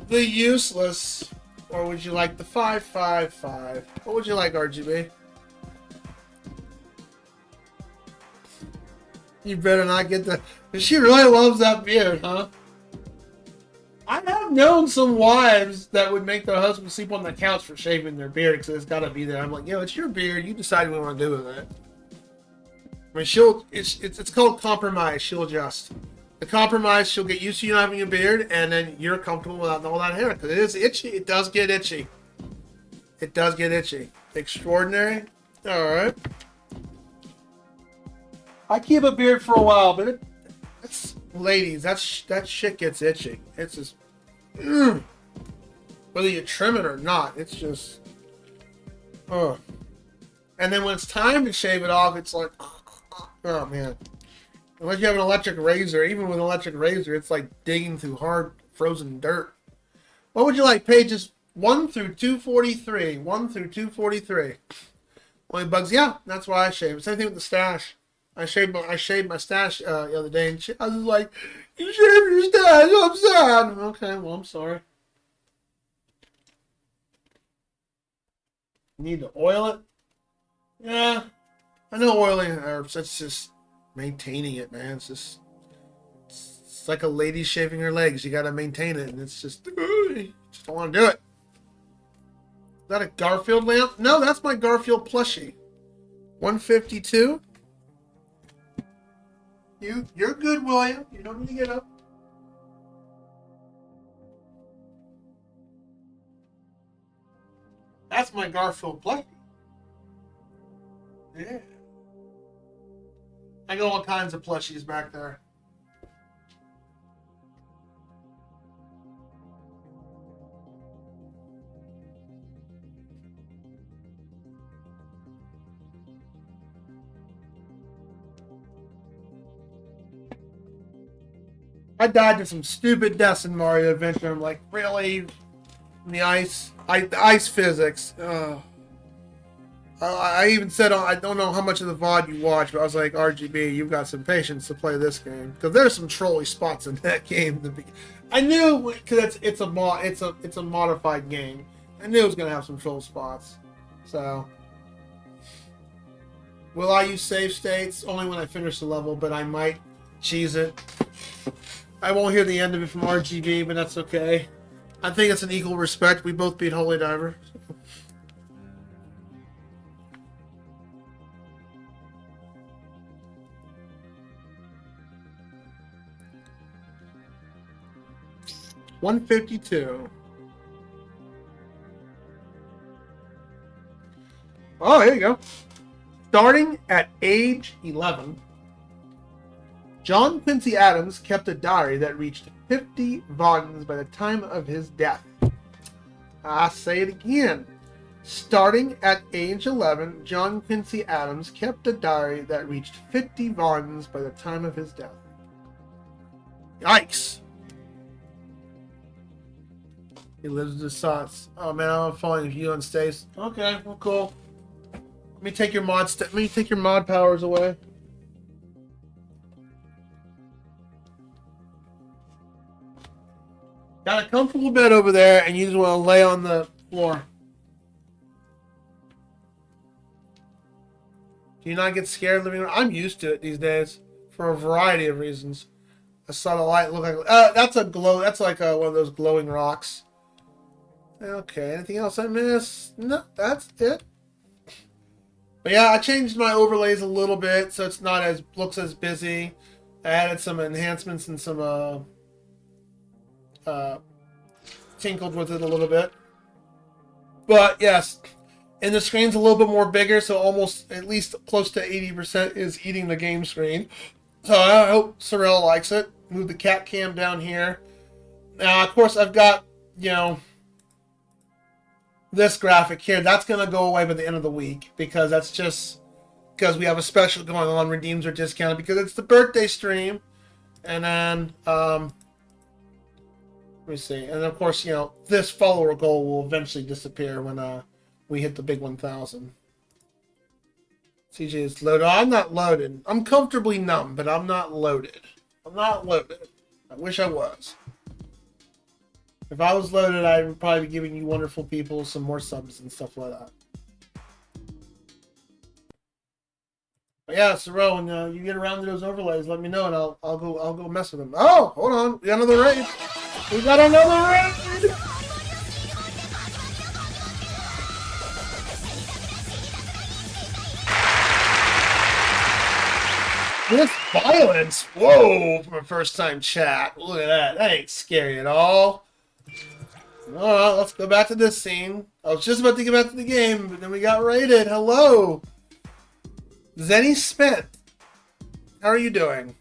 The useless? Or would you like the 555? What would you like, RGB? You better not get the... She really loves that beard, huh? I have known some wives that would make their husband sleep on the couch for shaving their beard because it's got to be there. I'm like, it's your beard. You decide what you want to do with it. I mean, it's called compromise. She'll adjust. The compromise, she'll get used to you not having a beard, and then you're comfortable without all that hair. Because it is itchy. It does get itchy. It does get itchy. Extraordinary. All right. I keep a beard for a while, but it's ladies. That shit gets itchy. It's just whether you trim it or not. It's just and then when it's time to shave it off, it's like oh man. Unless you have an electric razor, even with an electric razor, it's like digging through hard frozen dirt. What would you like? Pages 1 through 243. 1 through 243. Only bugs. Yeah, that's why I shave. Same thing with the stash. I shaved my stash the other day, and I was like, "You shaved your stash? I'm sad." Okay, well, I'm sorry. You need to oil it. Yeah, I know oiling herbs. It's just maintaining it, man. It's like a lady shaving her legs. You got to maintain it, and it's just you just don't want to do it. Is that a Garfield lamp? No, that's my Garfield plushie. 152. You're good, William. You don't need to get up. That's my Garfield plushie. Yeah. I got all kinds of plushies back there. I died to some stupid deaths in Mario Adventure. I'm like, really? In the ice? Ice physics. I even said, I don't know how much of the VOD you watch, but I was like, RGB, you've got some patience to play this game. Because there's some trolly spots in that game. I knew, because it's a modified game. I knew it was going to have some troll spots. So, will I use save states? Only when I finish the level, but I might cheese it. I won't hear the end of it from RGB, but that's okay. I think it's an equal respect. We both beat Holy Diver. $152. Oh, here you go. Starting at age 11, John Quincy Adams kept a diary that reached 50 volumes by the time of his death. I say it again. Starting at age 11, John Quincy Adams kept a diary that reached 50 volumes by the time of his death. Yikes. He lives with his thoughts. Oh man, I'm following you on Stace. Okay, well, cool. Let me take your mod powers away. Got a comfortable bed over there, and you just want to lay on the floor. Do you not get scared living around? I'm used to it these days. for a variety of reasons. I saw the light look like that's a glow. That's like one of those glowing rocks. Okay, anything else I missed? No, that's it. But yeah, I changed my overlays a little bit so it's not as looks as busy. I added some enhancements and some tinkled with it a little bit. But yes, and the screen's a little bit more bigger, so almost at least close to 80% is eating the game screen. So I hope Sorrel likes it. Move the cat cam down here. Now, of course, I've got, this graphic here. That's going to go away by the end of the week because that's just because we have a special going on. Redeems are discounted because it's the birthday stream. And then, let me see. And of course, this follower goal will eventually disappear when we hit the big 1,000. CJ is loaded. Oh, I'm not loaded. I'm comfortably numb, but I'm not loaded. I'm not loaded. I wish I was. If I was loaded, I would probably be giving you wonderful people some more subs and stuff like that. But yeah, Sorrel, when you get around to those overlays, let me know and I'll go mess with them. Oh, hold on. We got another raid. We got another raid! This violence, whoa, from a first time chat. Look at that. That ain't scary at all. Alright, let's go back to this scene. I was just about to get back to the game, but then we got raided. Hello. Zenny Spent. How are you doing?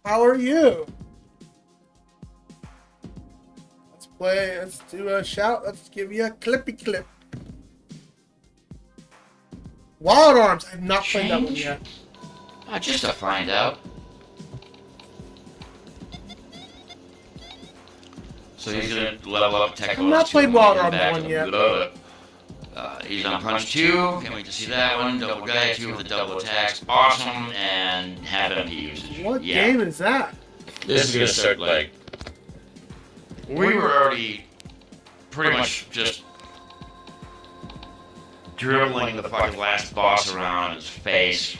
How are you? Let's do a shout. Let's give you a clippy clip. Wild Arms. I've not played that one yet. Just to find out. So he's gonna level up tech. I've not played Wild Arms one yet. He's on punch 2. Can't wait to see that one. Double guy 2 with the double attacks. Awesome. And half MP usage. What game is that? This is gonna start like. We were already pretty much just dribbling the fucking last boss around in his face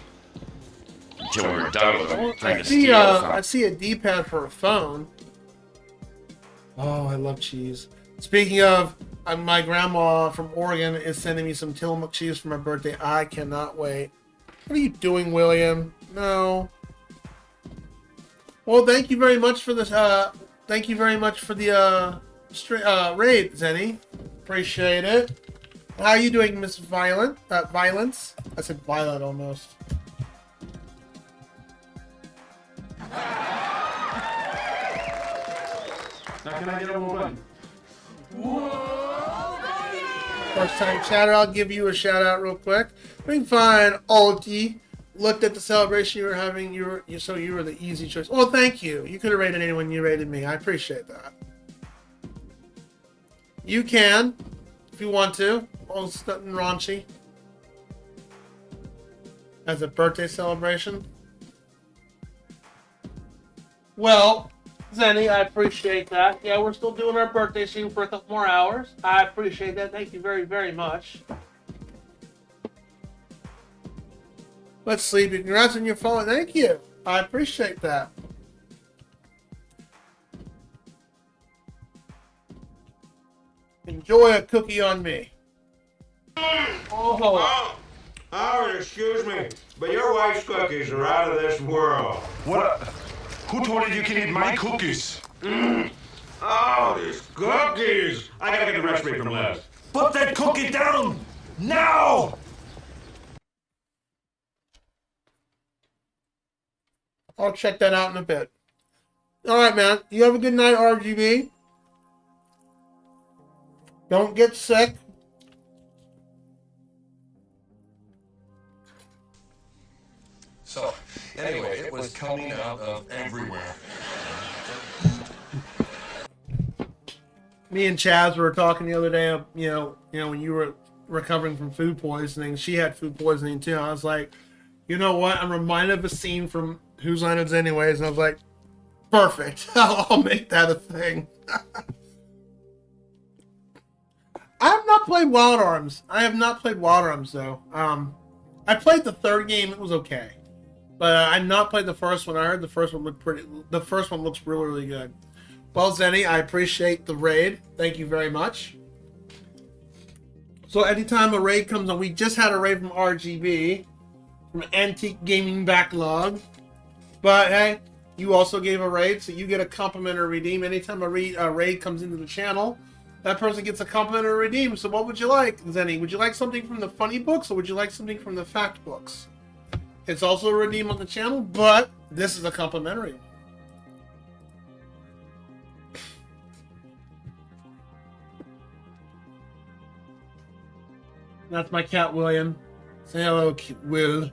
until we were done with him. Trying to steal I see a D-pad for a phone. Oh, I love cheese. Speaking of, my grandma from Oregon is sending me some Tillamook cheese for my birthday. I cannot wait. What are you doing, William? No. Well, thank you very much for this. Thank you very much for the raid, Zenny. Appreciate it. How are you doing, Miss Violence? I said Violet almost. Now can I get a button? First time chatter, I'll give you a shout out real quick. Doing fine, Alti. Looked at the celebration you were having. So you were the easy choice. Well, thank you. You could have rated anyone. You rated me. I appreciate that. You can, if you want to. Oh, it's nothing raunchy. As a birthday celebration. Well, Zenny, I appreciate that. Yeah, we're still doing our birthday stream for a couple more hours. I appreciate that. Thank you very, very much. Let's sleep. Congrats on your phone. Thank you. I appreciate that. Enjoy a cookie on me. Oh. Howard, excuse me, but your wife's cookies are out of this world. What? Who told you you can eat my cookies? Oh, these cookies! I gotta get the recipe from Les. Put that cookie down! Now! I'll check that out in a bit. Alright, man. You have a good night, RGB. Don't get sick. So, anyway, it was coming out of everywhere. Me and Chaz were talking the other day, when you were recovering from food poisoning. She had food poisoning too. I was like, you know what? I'm reminded of a scene from Whose Line Is Anyways, and I was like, perfect. I'll make that a thing. I have not played Wild Arms. I have not played Wild Arms though. I played the third game. It was okay. But I've not played the first one. I heard the first one looked pretty. The first one looks really, really good. Well, Zenny, I appreciate the raid. Thank you very much. So anytime a raid comes on, we just had a raid from RGB, from Antique Gaming Backlog. But hey, you also gave a raid, so you get a complimentary redeem. Anytime a raid comes into the channel, that person gets a complimentary redeem. So what would you like, Zenny? Would you like something from the funny books, or would you like something from the fact books? It's also a redeem on the channel, but this is a complimentary one. That's my cat, William. Say hello, Will.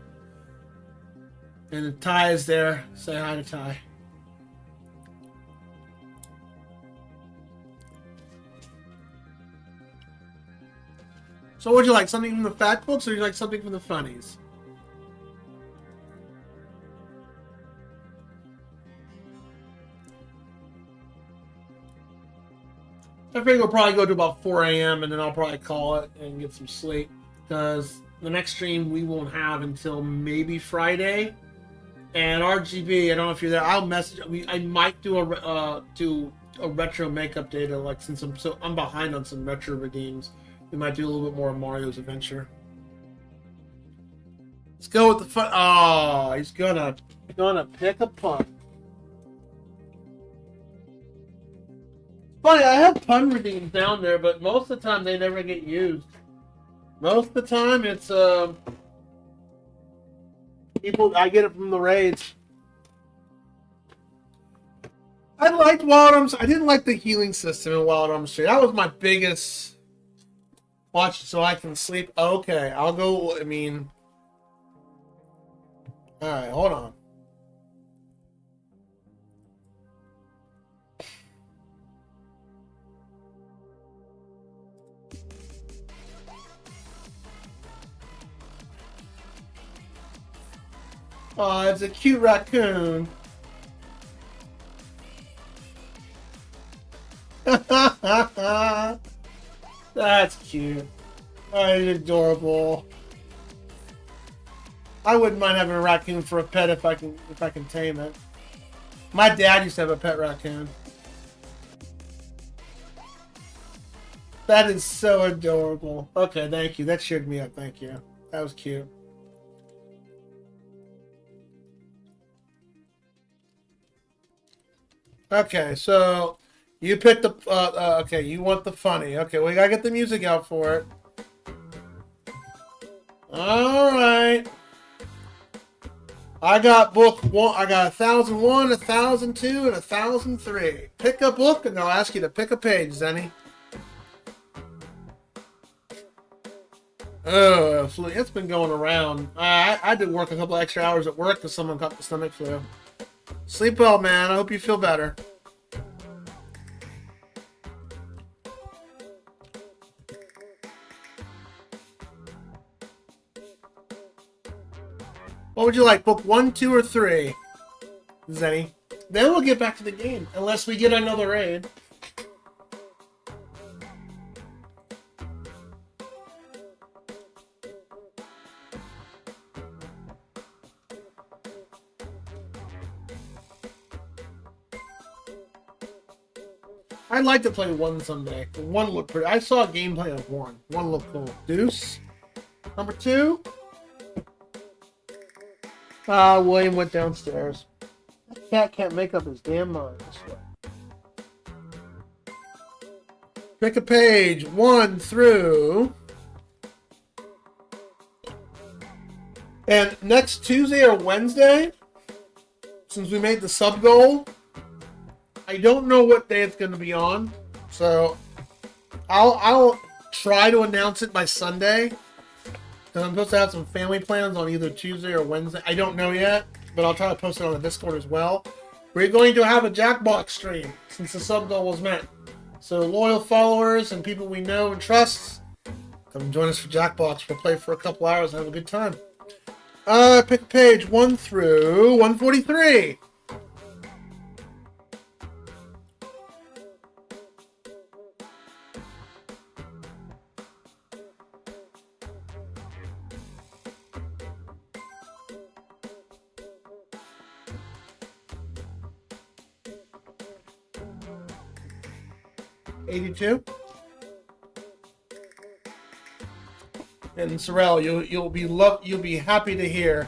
And Ty is there. Say hi to Ty. So would you like something from the fact books, or would you like something from the funnies? I figure we'll probably go to about 4 a.m. and then I'll probably call it and get some sleep, because the next stream we won't have until maybe Friday. And RGB, I don't know if you're there. I'll message. I might do a retro makeup data, like since I'm behind on some retro redeems. We might do a little bit more of Mario's Adventure. Let's go with the fun. Oh, he's gonna pick a pun. Funny, I have pun redeems down there, but most of the time they never get used. Most of the time it's people. I get it from the raids. I liked Wild Arms. I didn't like the healing system in Wild Arms 3. That was my biggest. Watch so I can sleep. Okay, I'll go. I mean, all right, hold on. Oh, it's a cute raccoon. That's cute. That is adorable. I wouldn't mind having a raccoon for a pet if I can tame it. My dad used to have a pet raccoon. That is so adorable. Okay, thank you. That cheered me up. Thank you. That was cute. Okay, so you picked the okay, you want the funny. Okay, we gotta get the music out for it. All right. I got book one. I got 1001, 1002, and 1003. Pick a book, and I'll ask you to pick a page, Zenny. Oh, flu. It's been going around. I did work a couple extra hours at work because someone got the stomach flu. Sleep well, man. I hope you feel better. What would you like, book 1, 2, or 3, Zenny? Then we'll get back to the game, unless we get another raid. I'd like to play 1 someday. 1 looked pretty. I saw a gameplay of 1. 1 looked cool. Deuce. Number 2. William went downstairs. That cat can't make up his damn mind. Pick a page 1 through. And next Tuesday or Wednesday, since we made the sub goal, I don't know what day it's going to be on, so I'll try to announce it by Sunday. Because I'm supposed to have some family plans on either Tuesday or Wednesday. I don't know yet, but I'll try to post it on the Discord as well. We're going to have a Jackbox stream since the sub goal was met. So loyal followers and people we know and trust, come join us for Jackbox. We'll play for a couple hours and have a good time. Pick page 1 through 143. 82. And Sorrel, you'll be happy to hear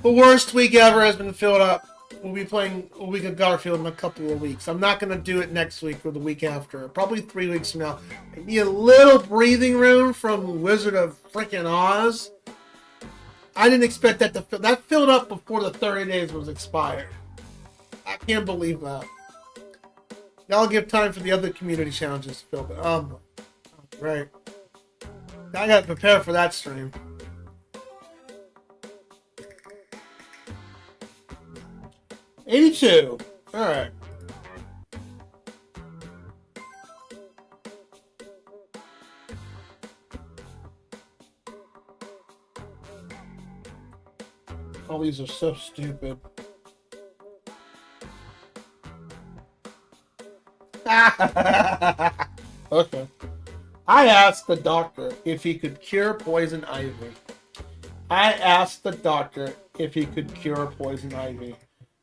the worst week ever has been filled up. We'll be playing a week of Garfield in a couple of weeks. I'm not going to do it next week or the week after. Probably 3 weeks from now. I need a little breathing room from Wizard of Freaking Oz. I didn't expect that to fill. That filled up before the 30 days was expired. I can't believe that. Now I'll give time for the other community challenges to fill up. Right. I got to prepare for that stream. $82. All right. All these are so stupid. Okay. I asked the doctor if he could cure poison ivy.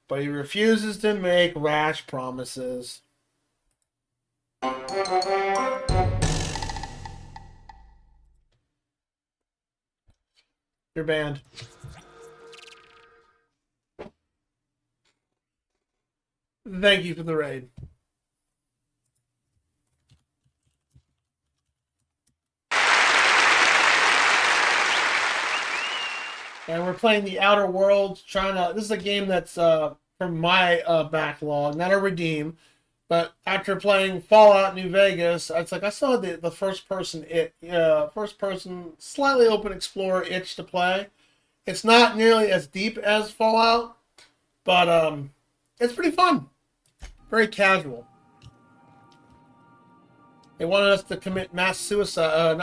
But he refuses to make rash promises. You're banned. Thank you for the raid. And we're playing the Outer Worlds, this is a game that's from my backlog, not a redeem. But after playing Fallout New Vegas, it's like I saw the first person slightly open explorer itch to play. It's not nearly as deep as Fallout, but it's pretty fun. Very casual. They wanted us to commit mass suicide,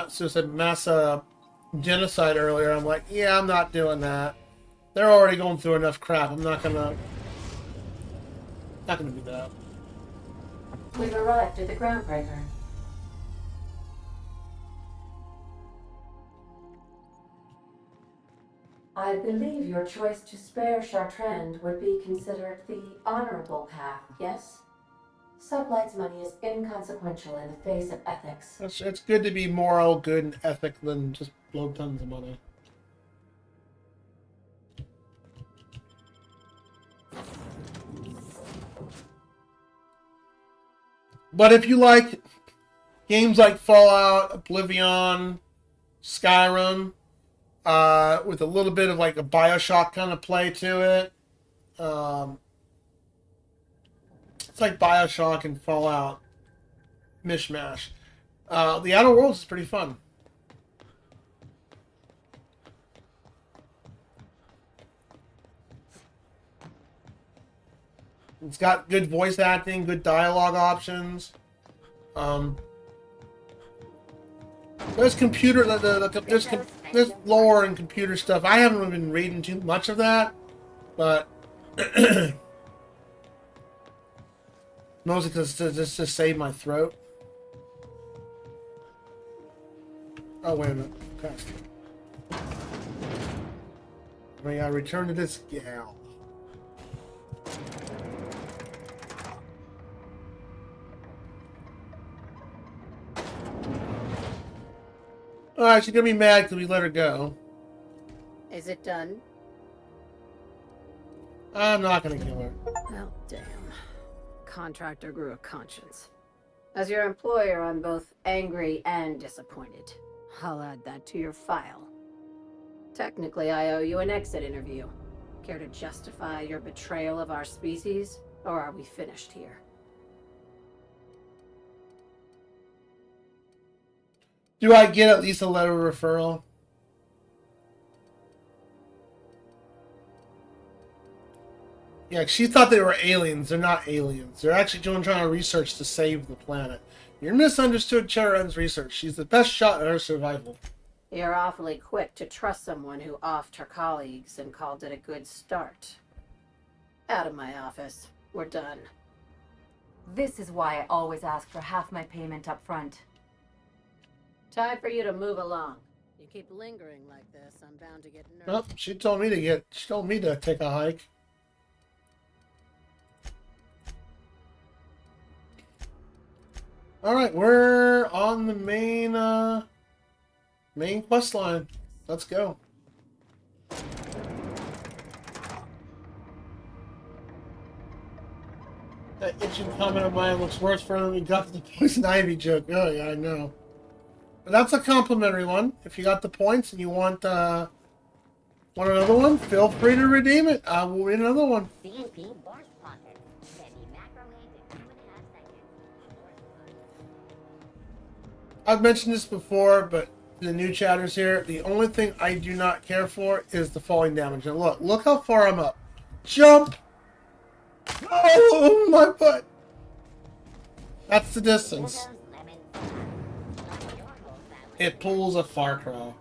mass genocide earlier. I'm like, yeah, I'm not doing that. They're already going through enough crap. I'm not gonna do that. We've arrived at the groundbreaker. I believe your choice to spare Chartrand would be considered the honorable path, yes? Sublight's money is inconsequential in the face of ethics. It's good to be moral, good, and ethic than just blow tons of money. But if you like games like Fallout, Oblivion, Skyrim, with a little bit of like a Bioshock kind of play to it, it's like Bioshock and Fallout mishmash. The Outer Worlds is pretty fun. It's got good voice acting, good dialogue options. There's computer, there's lore and computer stuff. I haven't been reading too much of that, but mostly because just to save my throat. Oh wait a minute, I gotta return to this gal. Alright, she's gonna be mad because we let her go. Is it done? I'm not gonna kill her. Well, damn. Contractor grew a conscience. As your employer, I'm both angry and disappointed. I'll add that to your file. Technically, I owe you an exit interview. Care to justify your betrayal of our species, or are we finished here? Do I get at least a letter of referral? Yeah, she thought they were aliens. They're not aliens. They're actually trying to research to save the planet. You're misunderstood Charon's research. She's the best shot at her survival. You're awfully quick to trust someone who offed her colleagues and called it a good start. Out of my office. We're done. This is why I always ask for half my payment up front. Time for you to move along. You keep lingering like this, I'm bound to get nervous. Oh, she told me to take a hike. All right, we're on the main quest line. Let's go. That itching comment of mine looks worse for when we got to the poison ivy joke. Oh yeah, I know. But that's a complimentary one. If you got the points and you want another one, feel free to redeem it. I will read another one. I've mentioned this before, but the new chatters here, the only thing I do not care for is the falling damage. And look how far I'm up. Jump! Oh, my butt! That's the distance. It pulls a Far Cry.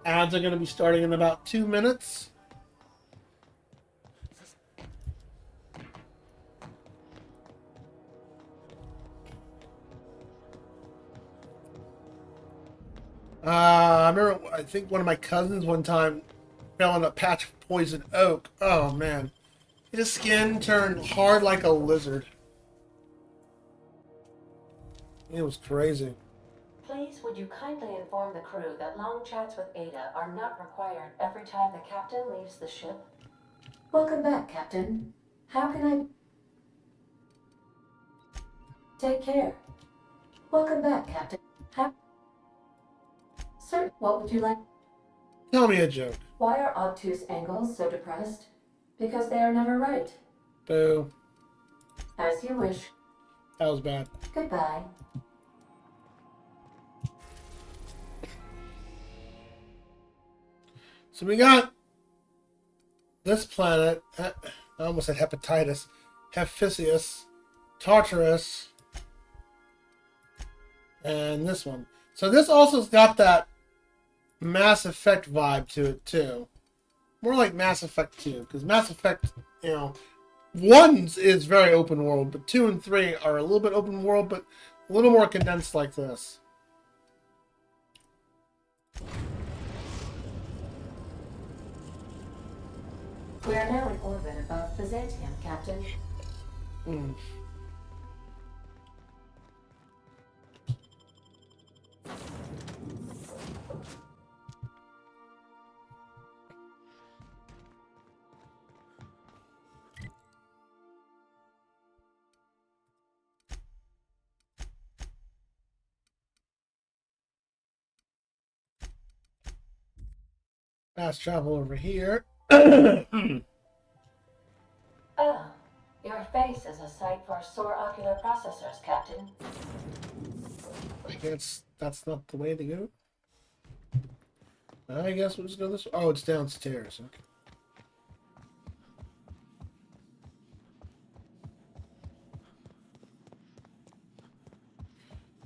Ads are going to be starting in about 2 minutes. I remember, I think one of my cousins one time fell in a patch of poison oak. Oh, man. His skin turned hard like a lizard. It was crazy. Please, would you kindly inform the crew that long chats with Ada are not required every time the captain leaves the ship? Welcome back, Captain. How can I... Take care. Welcome back, Captain. Sir, what would you like? Tell me a joke. Why are obtuse angles so depressed? Because they are never right. Boo. As you wish. That was bad. Goodbye. So we got this planet. I almost said hepatitis. Hephaesius, Tartarus, and this one. So this also's got that Mass Effect vibe to it too. More like Mass Effect 2, because Mass Effect, 1 is very open world, but 2 and 3 are a little bit open world, but a little more condensed like this. We are now in orbit above Byzantium, Captain. Fast travel over here. Oh, your face is a sight for sore ocular processors, Captain. I guess that's not the way to go. I guess we'll just go this way. Oh, it's downstairs. Okay.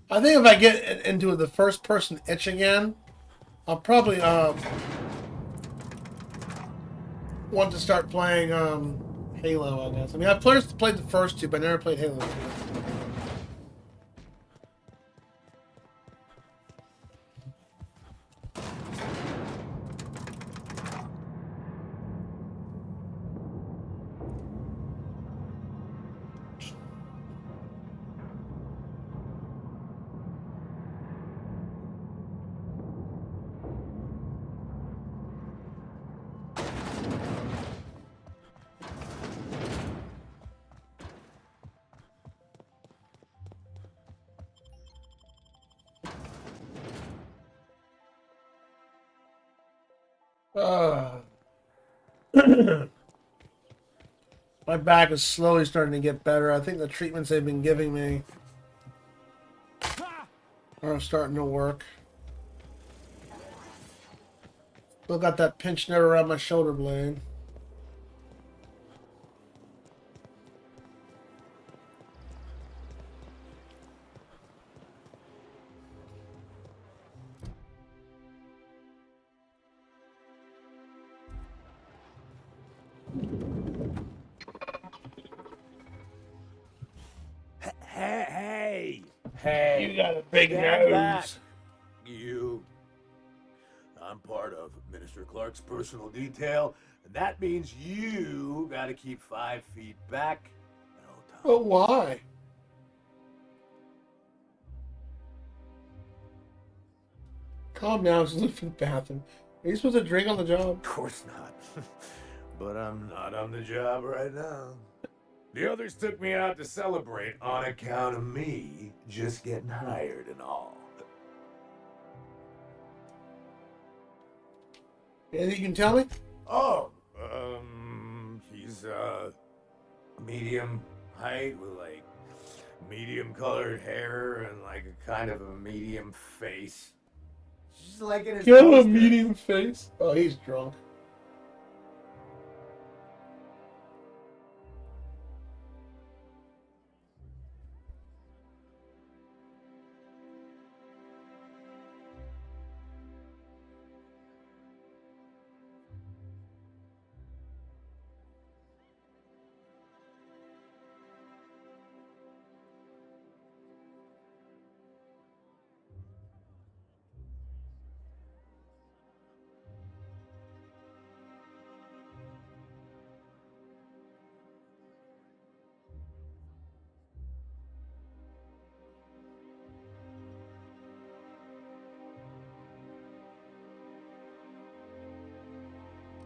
I think if I get into the first person itch again, I'll probably want to start playing Halo, I guess. I mean, I've played the first two, but I never played Halo 2. My back is slowly starting to get better. I think the treatments they've been giving me are starting to work. Still got that pinched nerve around my shoulder blade. Hey! You got a big stand nose. back. You. I'm part of Minister Clark's personal detail, and that means you gotta keep 5 feet back at all times. But why? Calm down. Just look for the bathroom. Are you supposed to drink on the job? Of course not. But I'm not on the job right now. The others took me out to celebrate on account of me just getting hired and all. Anything you can tell me? Oh, he's medium height with like medium colored hair and like a kind of a medium face. Just like in his Give him a poster. medium face. Oh, he's drunk.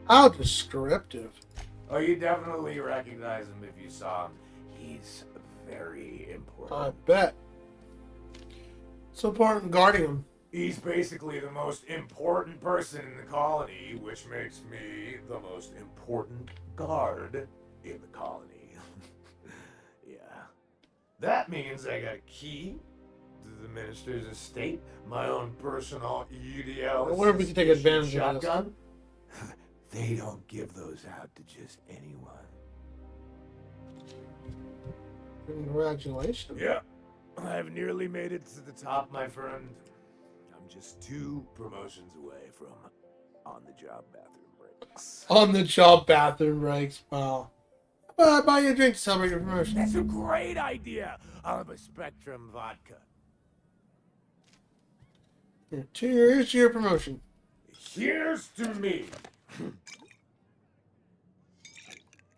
How descriptive. Oh, you definitely recognize him if you saw him. He's very important. I bet. So important guarding him. He's basically the most important person in the colony, which makes me the most important guard in the colony. Yeah. That means I got a key to the minister's estate, my own personal UDL. I wonder if we can take advantage of this. shotgun. They don't give those out to just anyone. Congratulations. Yeah, I've nearly made it to the top, my friend. I'm just 2 promotions away from on-the-job bathroom breaks. On the job bathroom breaks. Wow. Buy you a drink to celebrate your promotion. That's a great idea. I'll have a Spectrum vodka. Here, cheers to your promotion. Here's to me.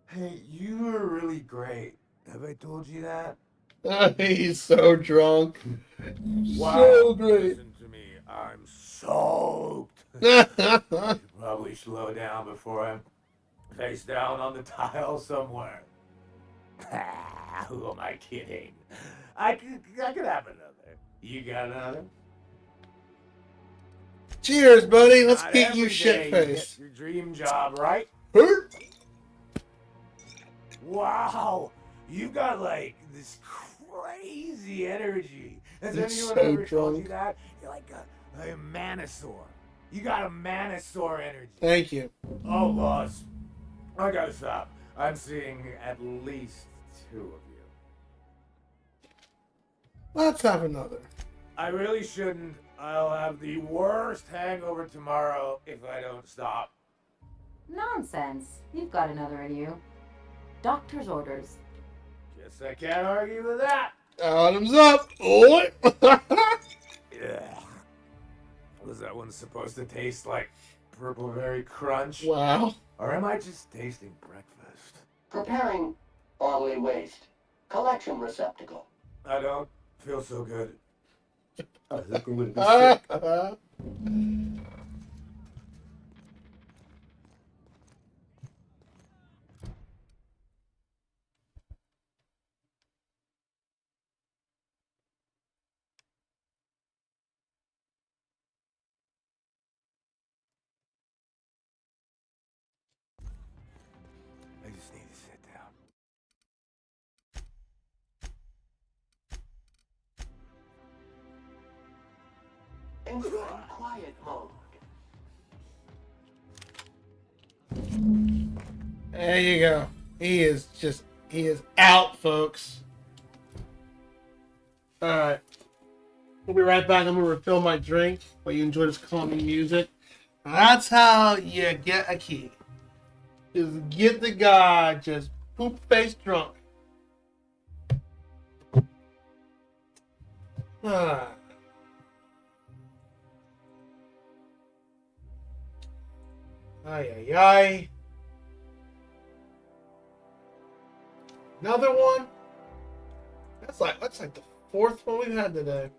Hey, you were really great. Have I told you that? He's so drunk. Wow. So great. Listen to me. I'm soaked. Should probably slow down before I'm face down on the tile somewhere. Who am I kidding? I could have another. You got another? Cheers, buddy. Let's Not get you every shit day faced. get your dream job, right? Wow, you got like this crazy energy. Has It's anyone so ever told you drunk. that? You're like a manosaur. You got a manosaur energy. Thank you. Oh, boss, I gotta stop. I'm seeing at least 2 of you. Let's have another. I really shouldn't. I'll have the worst hangover tomorrow if I don't stop. Nonsense. You've got another in you. Doctor's orders. Guess I can't argue with that. Bottoms up. Oi. Yeah. Was that one supposed to taste like purple berry crunch? Wow. Or am I just tasting breakfast? Preparing bodily waste. Collection receptacle. I don't feel so good. I think I'm gonna be sick. I just need to sit down. Entering quiet mode. There you go. He is out, folks. Alright. We'll be right back. I'm going to refill my drink while you enjoy this calming music. That's how you get a key. Just get the guy just poop-faced drunk. Ah. Ay, ay, ay. Another one? That's like the 4th one we've had today.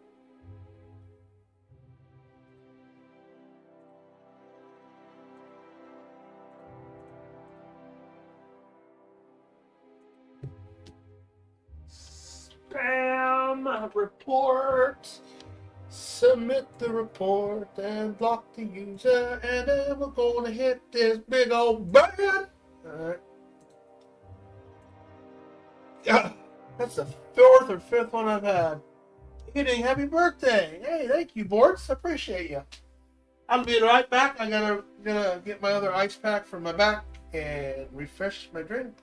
report. Submit the report and block the user, and then we're gonna hit this big old button. Alright. Yeah, that's the fourth or fifth one I've had. Eating, happy birthday. Hey, thank you, Borts. I appreciate you. I'll be right back. I gotta get my other ice pack from my back and refresh my drink.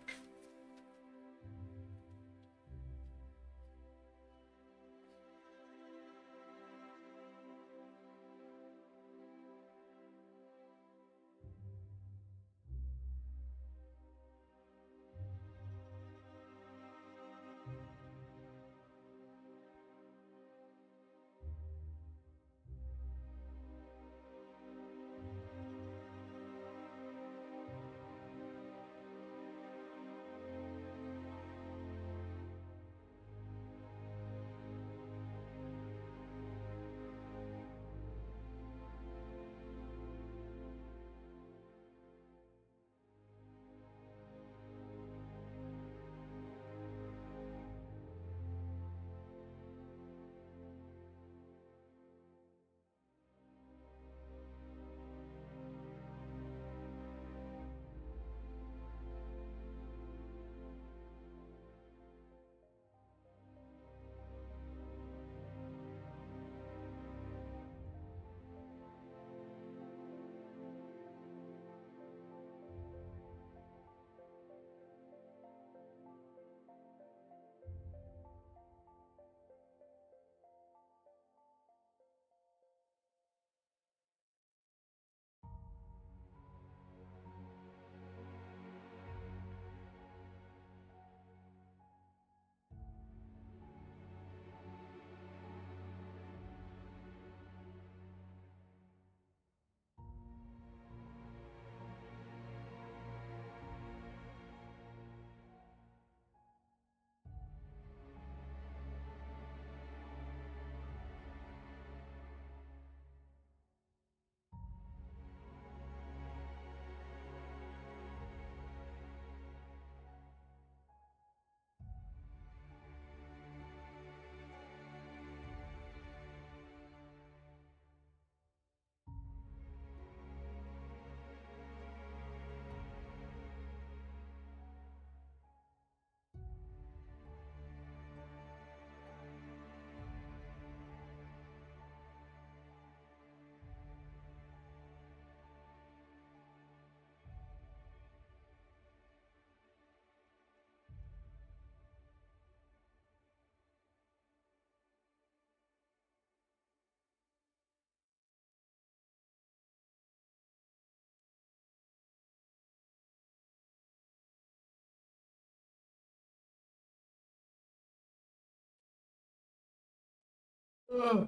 Ugh.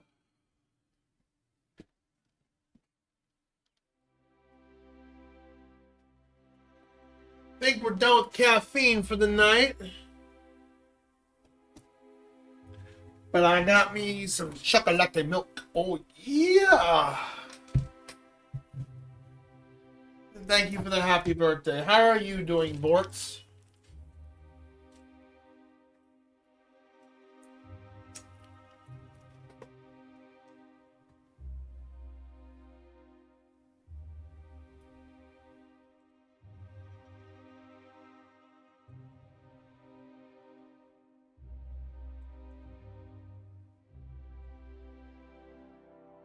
Think we're done with caffeine for the night. But I got me some chocolate milk. Oh, yeah. Thank you for the happy birthday. How are you doing, Borts?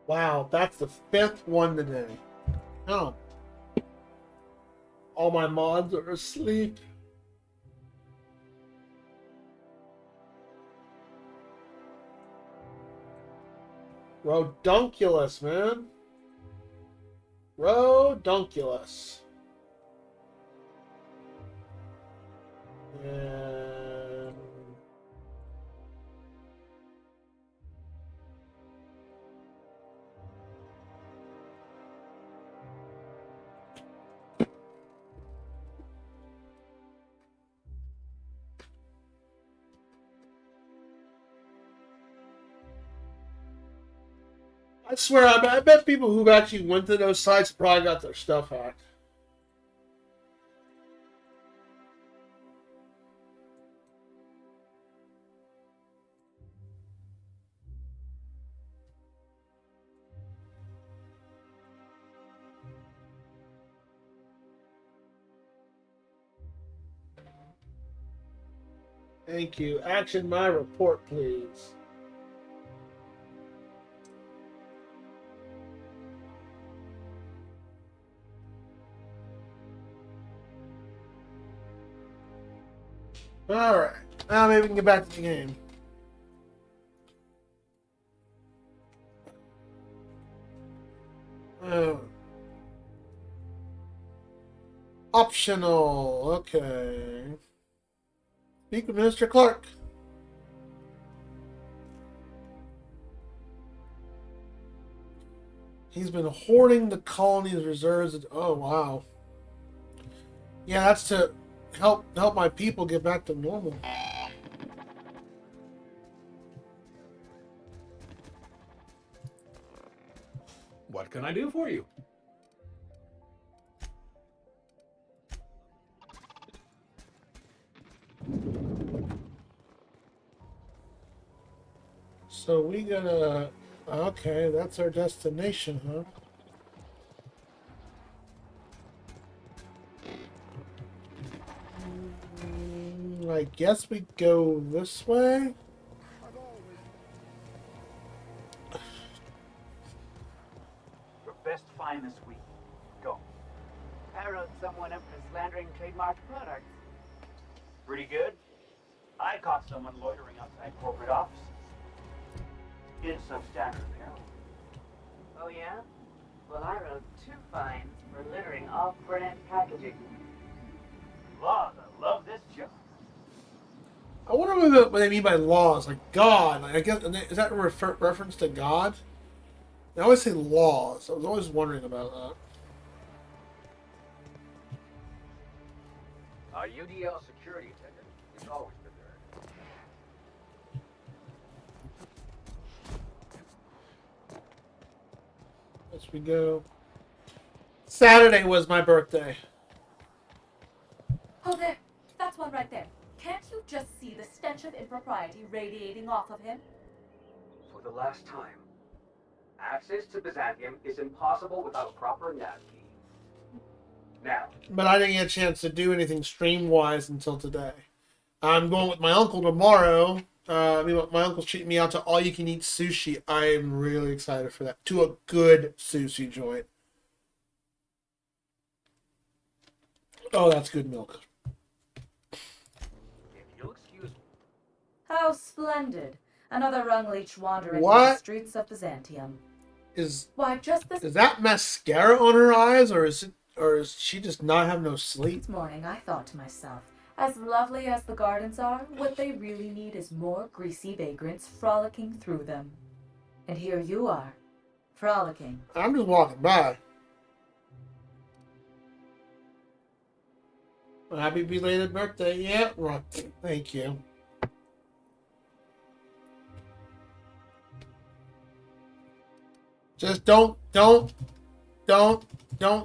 Wow, that's the fifth one today. Oh. All my mods are asleep. Rodunculus, man. Rodunculus. And I swear, I bet people who actually went to those sites probably got their stuff hacked. Thank you. Action my report, please. Alright. Now maybe we can get back to the game. Oh. Optional. Okay. Speak with Minister Clark. He's been hoarding the colony's reserves. Oh, wow. Yeah, that's to help my people get back to normal. What can I do for you? So we gotta... Okay, that's our destination, huh? I guess we go this way? Your best find this week. Go. I wrote someone up for slandering trademarked products. Pretty good. I caught someone loitering outside corporate offices. In substandard apparel. Oh yeah? Well, I wrote 2 fines for littering off-brand packaging. Laws, I love this job. I wonder what they mean by laws. Like God. Like, I guess, is that a reference to God? They always say laws. I was always wondering about that. Our UDL security attendant is always prepared. As we go. Saturday was my birthday. Oh, there. That's one right there. Can't you just see the stench of impropriety radiating off of him? For the last time, access to Byzantium is impossible without a proper nav key. Now. But I didn't get a chance to do anything stream-wise until today. I'm going with my uncle tomorrow. My uncle's treating me out to all-you-can-eat sushi. I'm really excited for that. To a good sushi joint. Oh, that's good milk. If you'll excuse me. How splendid. Another rung leech wandering What? through the streets of Byzantium. Is that mascara on her eyes, or is she just not have no sleep? This morning I thought to myself, as lovely as the gardens are, what they really need is more greasy vagrants frolicking through them. And here you are, frolicking. I'm just walking by. Happy belated birthday. Yeah, right. Thank you. Just don't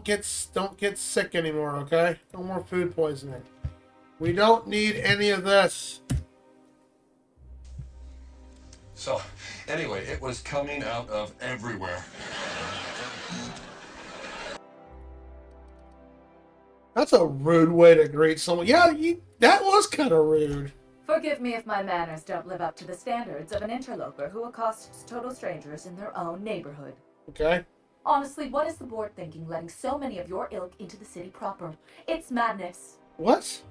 get sick anymore, okay? No more food poisoning. We don't need any of this. So, anyway, it was coming out of everywhere. That's a rude way to greet someone. Yeah, that was kind of rude. Forgive me if my manners don't live up to the standards of an interloper who accosts total strangers in their own neighborhood. Okay. Honestly, what is the board thinking letting so many of your ilk into the city proper? It's madness. What?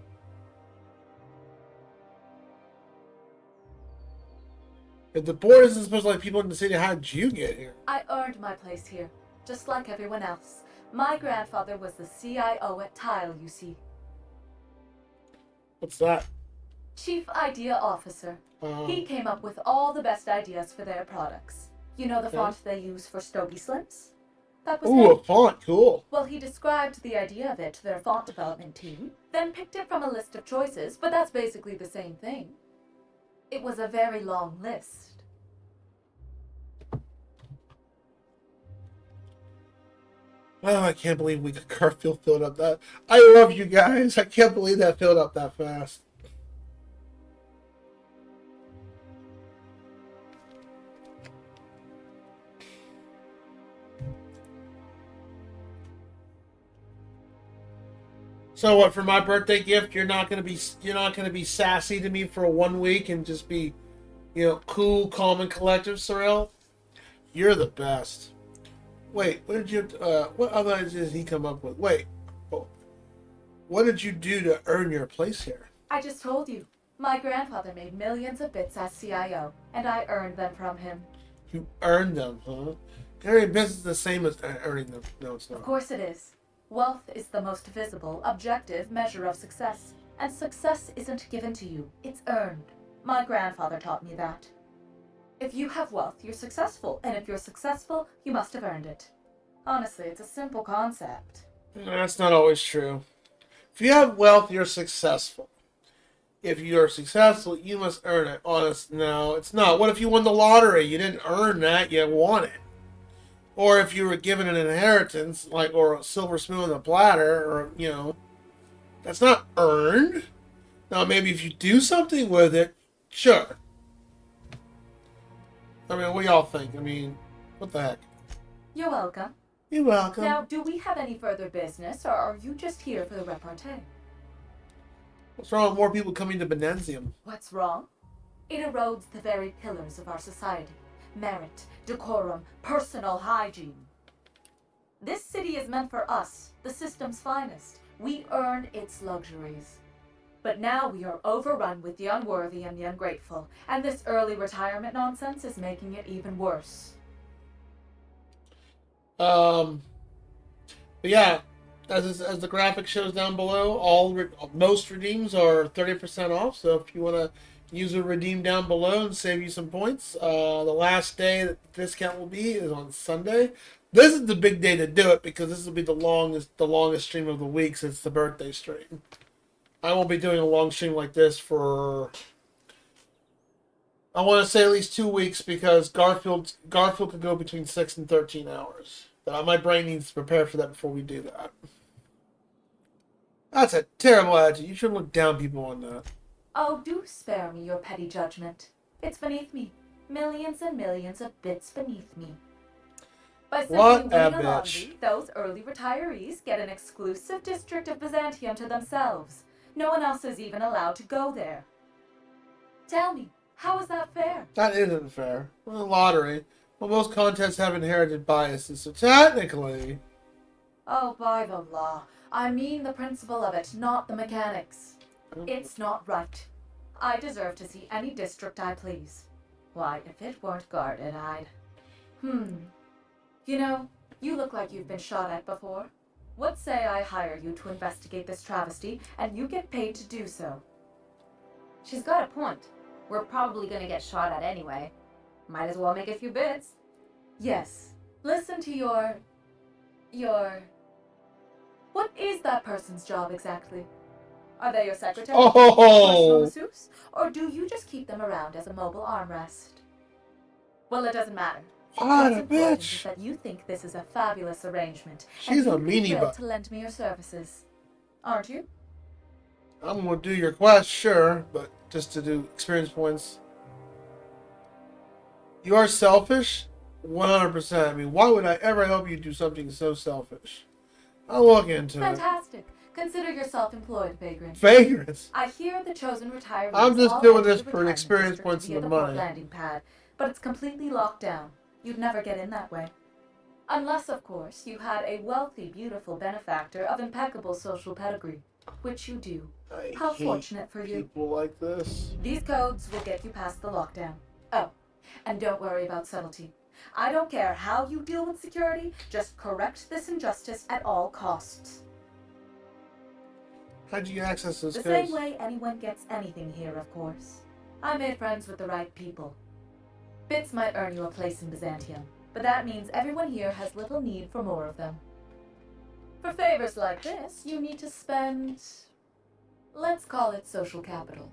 If the board isn't supposed to let people in the city, how did you get here? I earned my place here, just like everyone else. My grandfather was the CIO at Tile, you see. What's that? Chief Idea Officer. He came up with all the best ideas for their products. You know the font they use for Stogie Slims? That was Ooh, him. a font, cool. Well, he described the idea of it to their font development team, then picked it from a list of choices, but that's basically the same thing. It was a very long list. Oh, I can't believe Garfield filled up that. I love you guys. I can't believe that filled up that fast. So what? For my birthday gift, you're not gonna be sassy to me for 1 week and just be, cool, calm, and collective, Sorrel. You're the best. Wait, what other ideas did he come up with? Wait, oh, what did you do to earn your place here? I just told you. My grandfather made millions of bits as CIO, and I earned them from him. You earned them, huh? Earning business is the same as earning them. No, it's not. Of course it is. Wealth is the most visible, objective measure of success. And success isn't given to you, it's earned. My grandfather taught me that. If you have wealth, you're successful, and if you're successful, you must have earned it. Honestly, it's a simple concept. That's not always true. If you have wealth, you're successful. If you're successful, you must earn it. Honest, no, it's not. What if you won the lottery? You didn't earn that, you won it. Or if you were given an inheritance, or a silver spoon on a platter, or, that's not earned. Now, maybe if you do something with it, sure. I mean, what y'all think? I mean, what the heck? You're welcome. You're welcome. Now, do we have any further business, or are you just here for the repartee? What's wrong with more people coming to Benenzium? What's wrong? It erodes the very pillars of our society. Merit, decorum, personal hygiene. This city is meant for us, the system's finest. We earn its luxuries. But now we are overrun with the unworthy and the ungrateful, and this early retirement nonsense is making it even worse. But yeah, as the graphic shows down below, most redeems are 30% off. So if you want to use a redeem down below and save you some points, the last day that the discount will be is on Sunday. This is the big day to do it because this will be the longest stream of the week since the birthday stream. I won't be doing a long stream like this for, I want to say, at least 2 weeks because Garfield could go between 6 and 13 hours. But my brain needs to prepare for that before we do that. That's a terrible attitude. You shouldn't look down people on that. Oh, do spare me your petty judgment. It's beneath me. Millions and millions of bits beneath me. By simply winning a lottery, those early retirees get an exclusive district of Byzantium to themselves. No one else is even allowed to go there. Tell me, how is that fair? That isn't fair. Well, the lottery. Well, most contests have inherited biases, so technically... Oh, by the law. I mean the principle of it, not the mechanics. It's not right. I deserve to see any district I please. Why, if it weren't guarded, I'd... You know, you look like you've been shot at before. What say I hire you to investigate this travesty, and you get paid to do so? She's got a point. We're probably gonna get shot at anyway. Might as well make a few bits. Yes. Listen to your... What is that person's job exactly? Are they your secretary? Personal masseuse? Or do you just keep them around as a mobile armrest? Well, it doesn't matter. What What's a important bitch. is that you think this is a fabulous arrangement. She's and a you'd be meanie thrilled butt. to lend me your services. Aren't you? I'm going to do your quest, sure, but just to do experience points. You are selfish? 100%. I mean, why would I ever help you do something so selfish? I'll look into it. Fantastic. Consider yourself employed, vagrant. Vagrants? I hear the chosen retirees I'm just all doing enter this the for retirement experience district points via and the port money. landing pad, but it's completely locked down. You'd never get in that way. Unless, of course, you had a wealthy, beautiful benefactor of impeccable social pedigree, which you do. How fortunate for you. People like this. These codes will get you past the lockdown. Oh, and don't worry about subtlety. I don't care how you deal with security, just correct this injustice at all costs. How'd you access those The codes? same way anyone gets anything here, of course. I made friends with the right people. Bits might earn you a place in Byzantium, but that means everyone here has little need for more of them. For favors like this, you need to spend... let's call it social capital.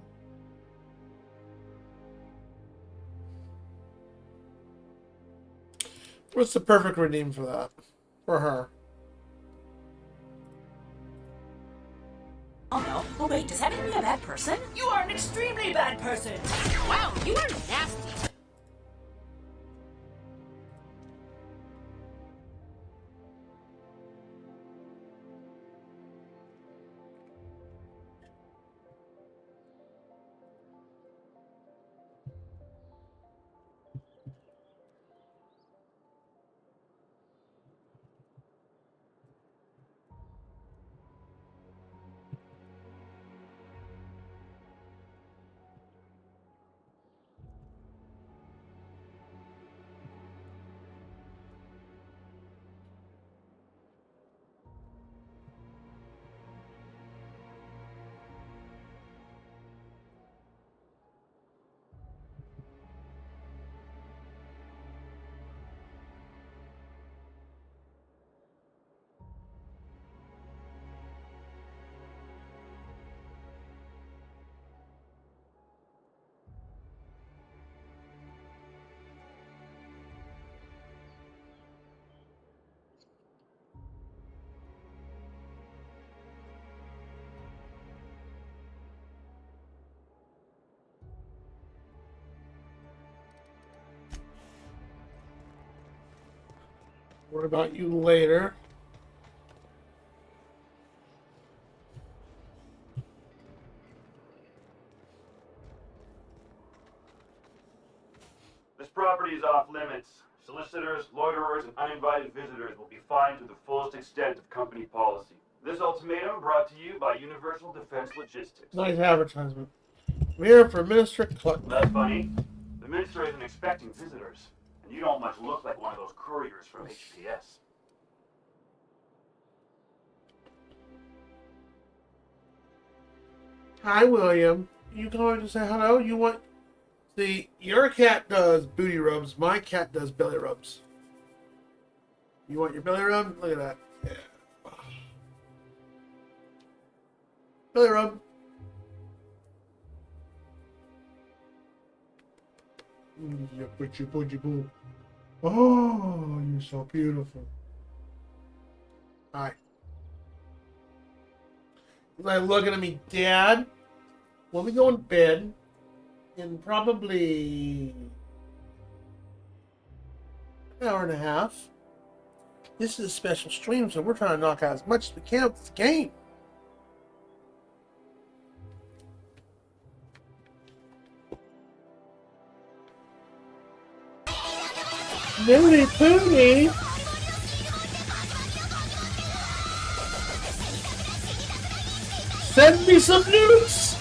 What's the perfect redeem for that? For her? Oh no. Oh wait, does that make me a bad person? You are an extremely bad person! Wow, you are nasty! Worry about you later. This property is off limits. Solicitors, loiterers, and uninvited visitors will be fined to the fullest extent of company policy. This ultimatum brought to you by Universal Defense Logistics. Nice advertisement. I'm here for Minister Cluck. That's funny. The minister isn't expecting visitors, and you don't much look like one of those couriers from HPS. Hi, William. You going to say hello? You want... See, your cat does booty rubs. My cat does belly rubs. You want your belly rub? Look at that. Yeah. Belly rub. Yeah, butchy, butchy, boo. Oh, you're so beautiful. Hi. He's like looking at me, Dad. When we go in bed, in probably an hour and a half. This is a special stream, so we're trying to knock out as much as we can with this game. Nudie Poonie! Send me some nudes!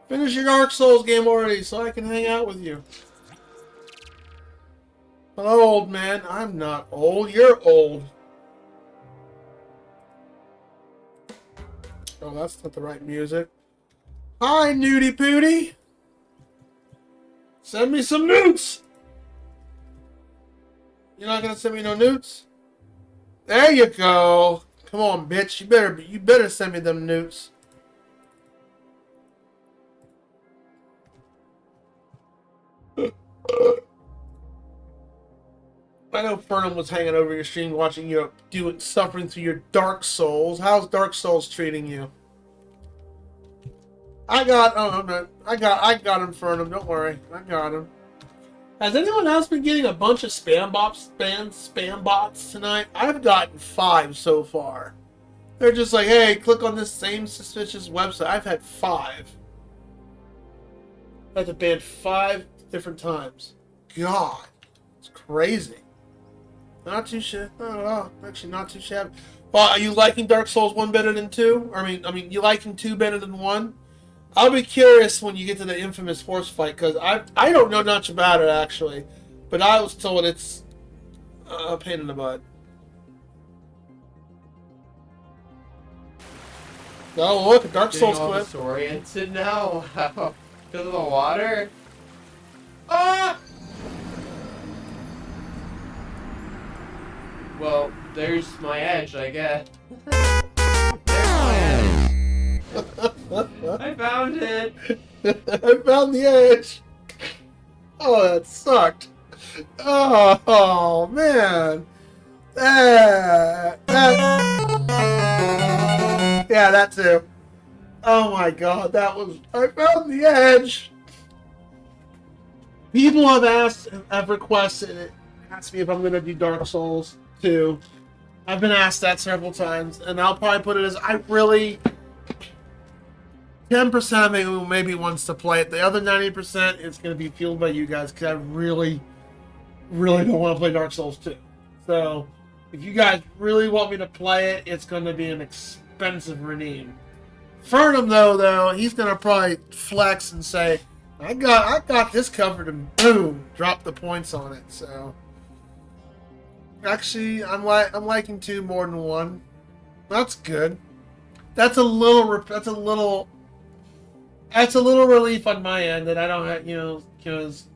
Finish your Dark Souls game already so I can hang out with you. Hello, old man. I'm not old. You're old. Oh, that's not the right music. Hi, Nudie Pootie. Send me some newts. You're not gonna send me no newts? There you go. Come on, bitch. You better send me them newts. I know Fernum was hanging over your stream watching you suffering through your Dark Souls. How's Dark Souls treating you? I got him, Fernum. Don't worry. I got him. Has anyone else been getting a bunch of spam bots tonight? I've gotten 5 so far. They're just like, hey, click on this same suspicious website. I've had 5. I had to ban 5 different times. God, it's crazy. Not too shabby. Oh, actually, not too shabby. Well, are you liking Dark Souls 1 better than 2? I mean, you liking 2 better than 1? I'll be curious when you get to the infamous horse fight, because I don't know much about it, actually. But I was told it's a pain in the butt. Oh, look, a Dark Souls clip. Disoriented now? Wow. Because of the water? Ah! Well, there's my edge, I guess. There's my edge. I found it. I found the edge. Oh, that sucked. Oh man. Yeah, that too. Oh my god, that was... I found the edge. People have requested asked me if I'm going to do Dark Souls 2. I've been asked that several times, and I'll probably put it as 10% of me maybe wants to play it. The other 90% is going to be fueled by you guys, because I really, really don't want to play Dark Souls 2. So, if you guys really want me to play it, it's going to be an expensive redeem. Fernum, though, he's going to probably flex and say, I got this covered, and boom, drop the points on it. So, actually, I'm liking 2 more than 1. That's good. That's a little relief on my end that I don't have, because.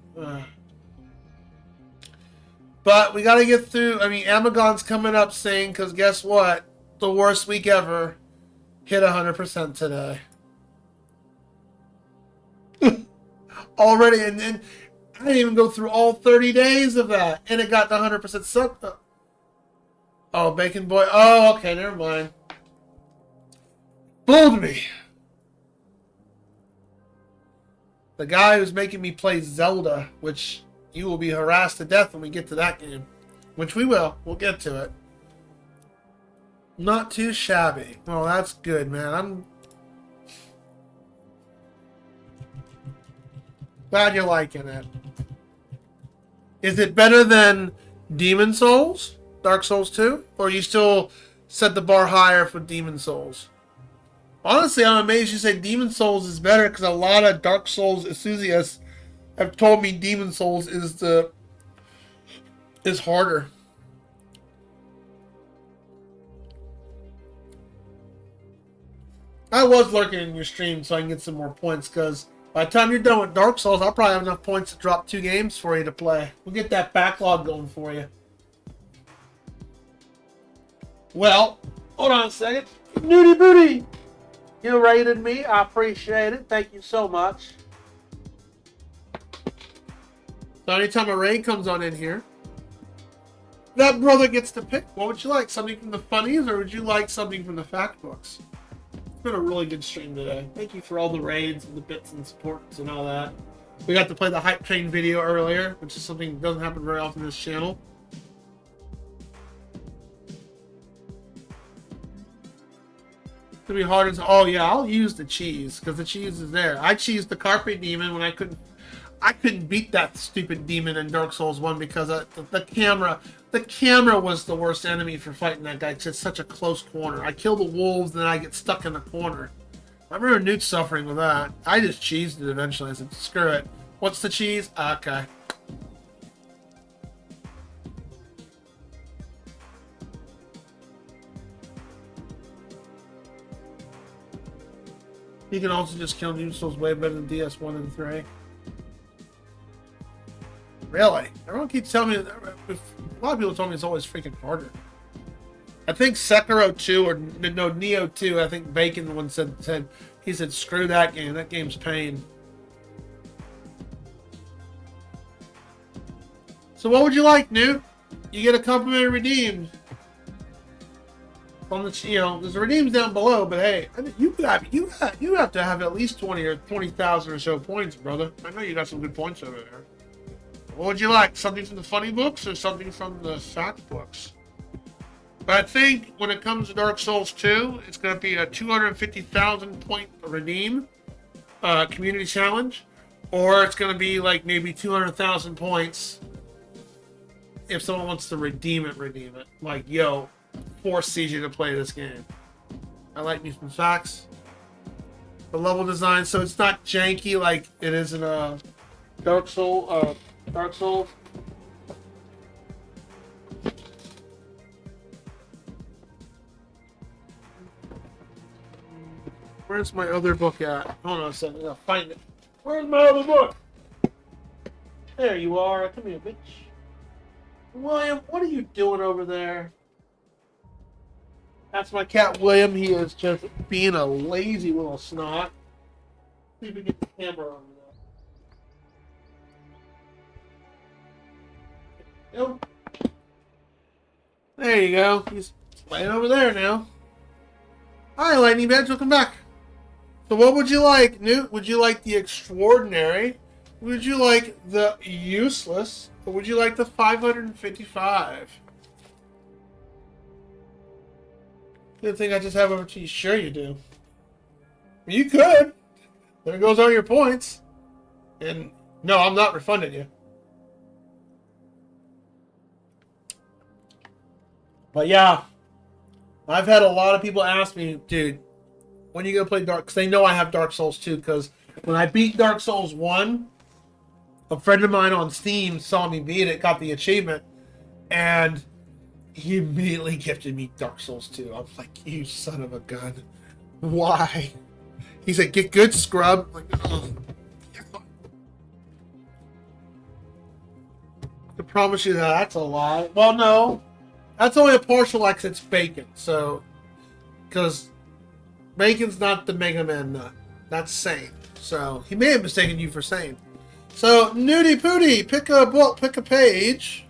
But we got to get through. I mean, Amagon's coming up soon, because guess what? The worst week ever hit 100% today. Already, and then I didn't even go through all 30 days of that, and it got the 100% sucked up. Oh, Bacon Boy. Oh, okay, never mind. Fooled me. The guy who's making me play Zelda, which you will be harassed to death when we get to that game. which we will. We'll get to it. Not too shabby. Oh, that's good, man. I'm glad you're liking it. Is it better than Demon Souls? Dark Souls 2? Or you still set the bar higher for Demon Souls? Honestly, I'm amazed you say Demon Souls is better because a lot of Dark Souls enthusiasts have told me Demon Souls is harder. I was lurking in your stream so I can get some more points because by the time you're done with Dark Souls, I'll probably have enough points to drop 2 games for you to play. We'll get that backlog going for you. Well, hold on a second. Nudie Booty! You rated me. I appreciate it. Thank you so much. So anytime a raid comes on in here, that brother gets to pick. What would you like? Something from the funnies or would you like something from the fact books? It's been a really good stream today. Thank you for all the raids and the bits and supports and all that. We got to play the Hype Train video earlier, which is something that doesn't happen very often on this channel. It's gonna be hard as oh yeah, I'll use the cheese because the cheese is there. I cheesed the Carpe Demon when I couldn't beat that stupid demon in Dark Souls 1 because the camera was the worst enemy for fighting that guy. It's such a close corner. I kill the wolves, then I get stuck in the corner. I remember Newt suffering with that. I just cheesed it eventually. I said, screw it. What's the cheese? Okay. You can also just kill Newt Souls way better than DS1 and 3. Really? Everyone keeps telling me that. A lot of people told me it's always freaking harder. I think Sekiro 2 or no Neo 2. I think Bacon the one said he said screw that game. That game's pain. So what would you like, Newt? You get a complimentary redeemed. On the there's a redeems down below, but hey, you have to have at least 20,000 or so points, brother. I know you got some good points over there. What would you like? Something from the funny books or something from the fact books? But I think when it comes to Dark Souls 2, it's going to be a 250,000 point redeem community challenge, or it's going to be like maybe 200,000 points if someone wants to redeem it. Like, yo, force CJ to play this game. I like me some facts. The level design, so it's not janky like it is in a Dark Souls. Where's my other book at? Hold on a second, I gotta find it. Where's my other book? There you are. Come here, bitch. William, what are you doing over there? That's my cat, William. He is just being a lazy little snot. See if we get the camera on that. Yep. There you go. He's laying over there now. Hi, Lightning Badge. Welcome back. So what would you like, Newt? Would you like the extraordinary? Would you like the useless? Or would you like the 555? Good thing I just have over to you. Sure you do. You could. There goes all your points. And no, I'm not refunding you. But yeah, I've had a lot of people ask me, dude, when are you going to play Dark? Because they know I have Dark Souls 2. Because when I beat Dark Souls 1, a friend of mine on Steam saw me beat it, got the achievement, and he immediately gifted me Dark Souls 2. I'm like, you son of a gun. Why? He said, get good, scrub. I'm like, oh. I promise you that's a lie. Well, no. That's only a partial X. It's Bacon. So, because Bacon's not the Mega Man nut. That's Sane. So, he may have mistaken you for Sane. So, Nudie Pootie, pick a book, pick a page.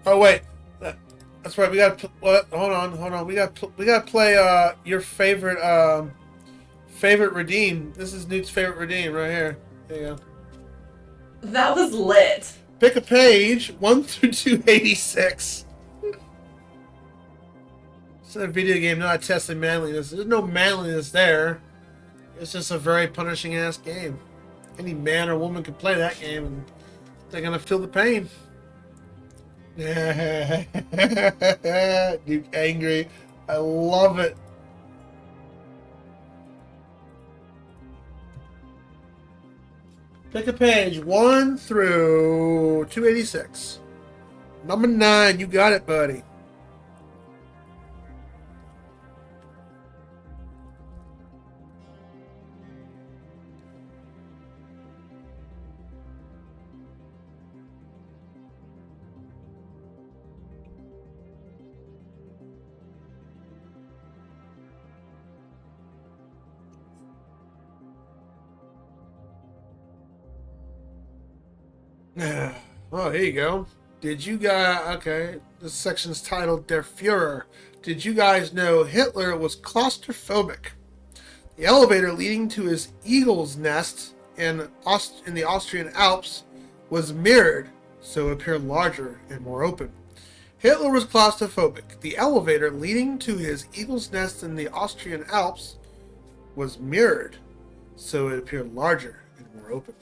Oh, wait. That's right. We got to hold on. We got to play your favorite redeem. This is Newt's favorite redeem right here. There you go. That was lit. Pick a page 1 through 286. It's a video game, not a test of manliness. There's no manliness there. It's just a very punishing ass game. Any man or woman can play that game and they're gonna feel the pain. Duke angry. I love it. Pick a page 1 through 286. Number 9, you got it, buddy. Oh, here you go. Did you guys... Okay, this section's titled Der Fuhrer. Did you guys know Hitler was claustrophobic? The elevator leading to his eagle's nest in the Austrian Alps was mirrored, so it appeared larger and more open. Hitler was claustrophobic. The elevator leading to his eagle's nest in the Austrian Alps was mirrored, so it appeared larger and more open.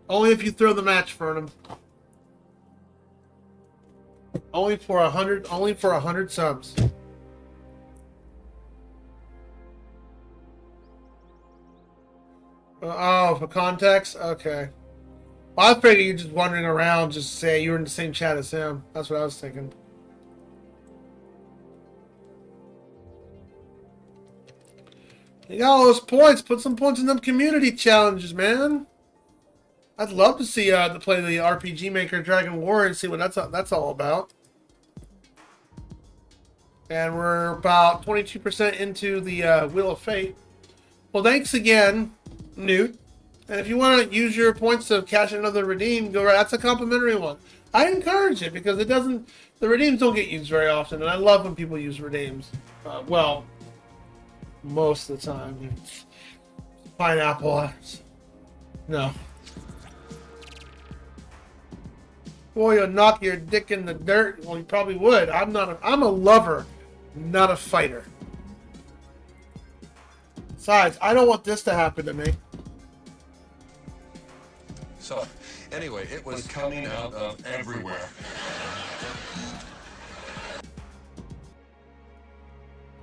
Only if you throw the match, Fernum. Only for 100. Only for 100 subs. Oh, for context? Okay. Well, I figured you're just wandering around, just say you were in the same chat as him. That's what I was thinking. You got all those points. Put some points in them community challenges, man. I'd love to see to play the RPG Maker Dragon War and see what that's all about. And we're about 22% into the Wheel of Fate. Well, thanks again, Newt. And if you want to use your points to cash another redeem, go right. That's a complimentary one. I encourage it because it doesn't. The redeems don't get used very often, and I love when people use redeems. Well, most of the time. Pineapple. No. Boy, you'll knock your dick in the dirt. Well, you probably would. I'm a lover, not a fighter. Besides, I don't want this to happen to me. So, anyway, it was coming out of everywhere.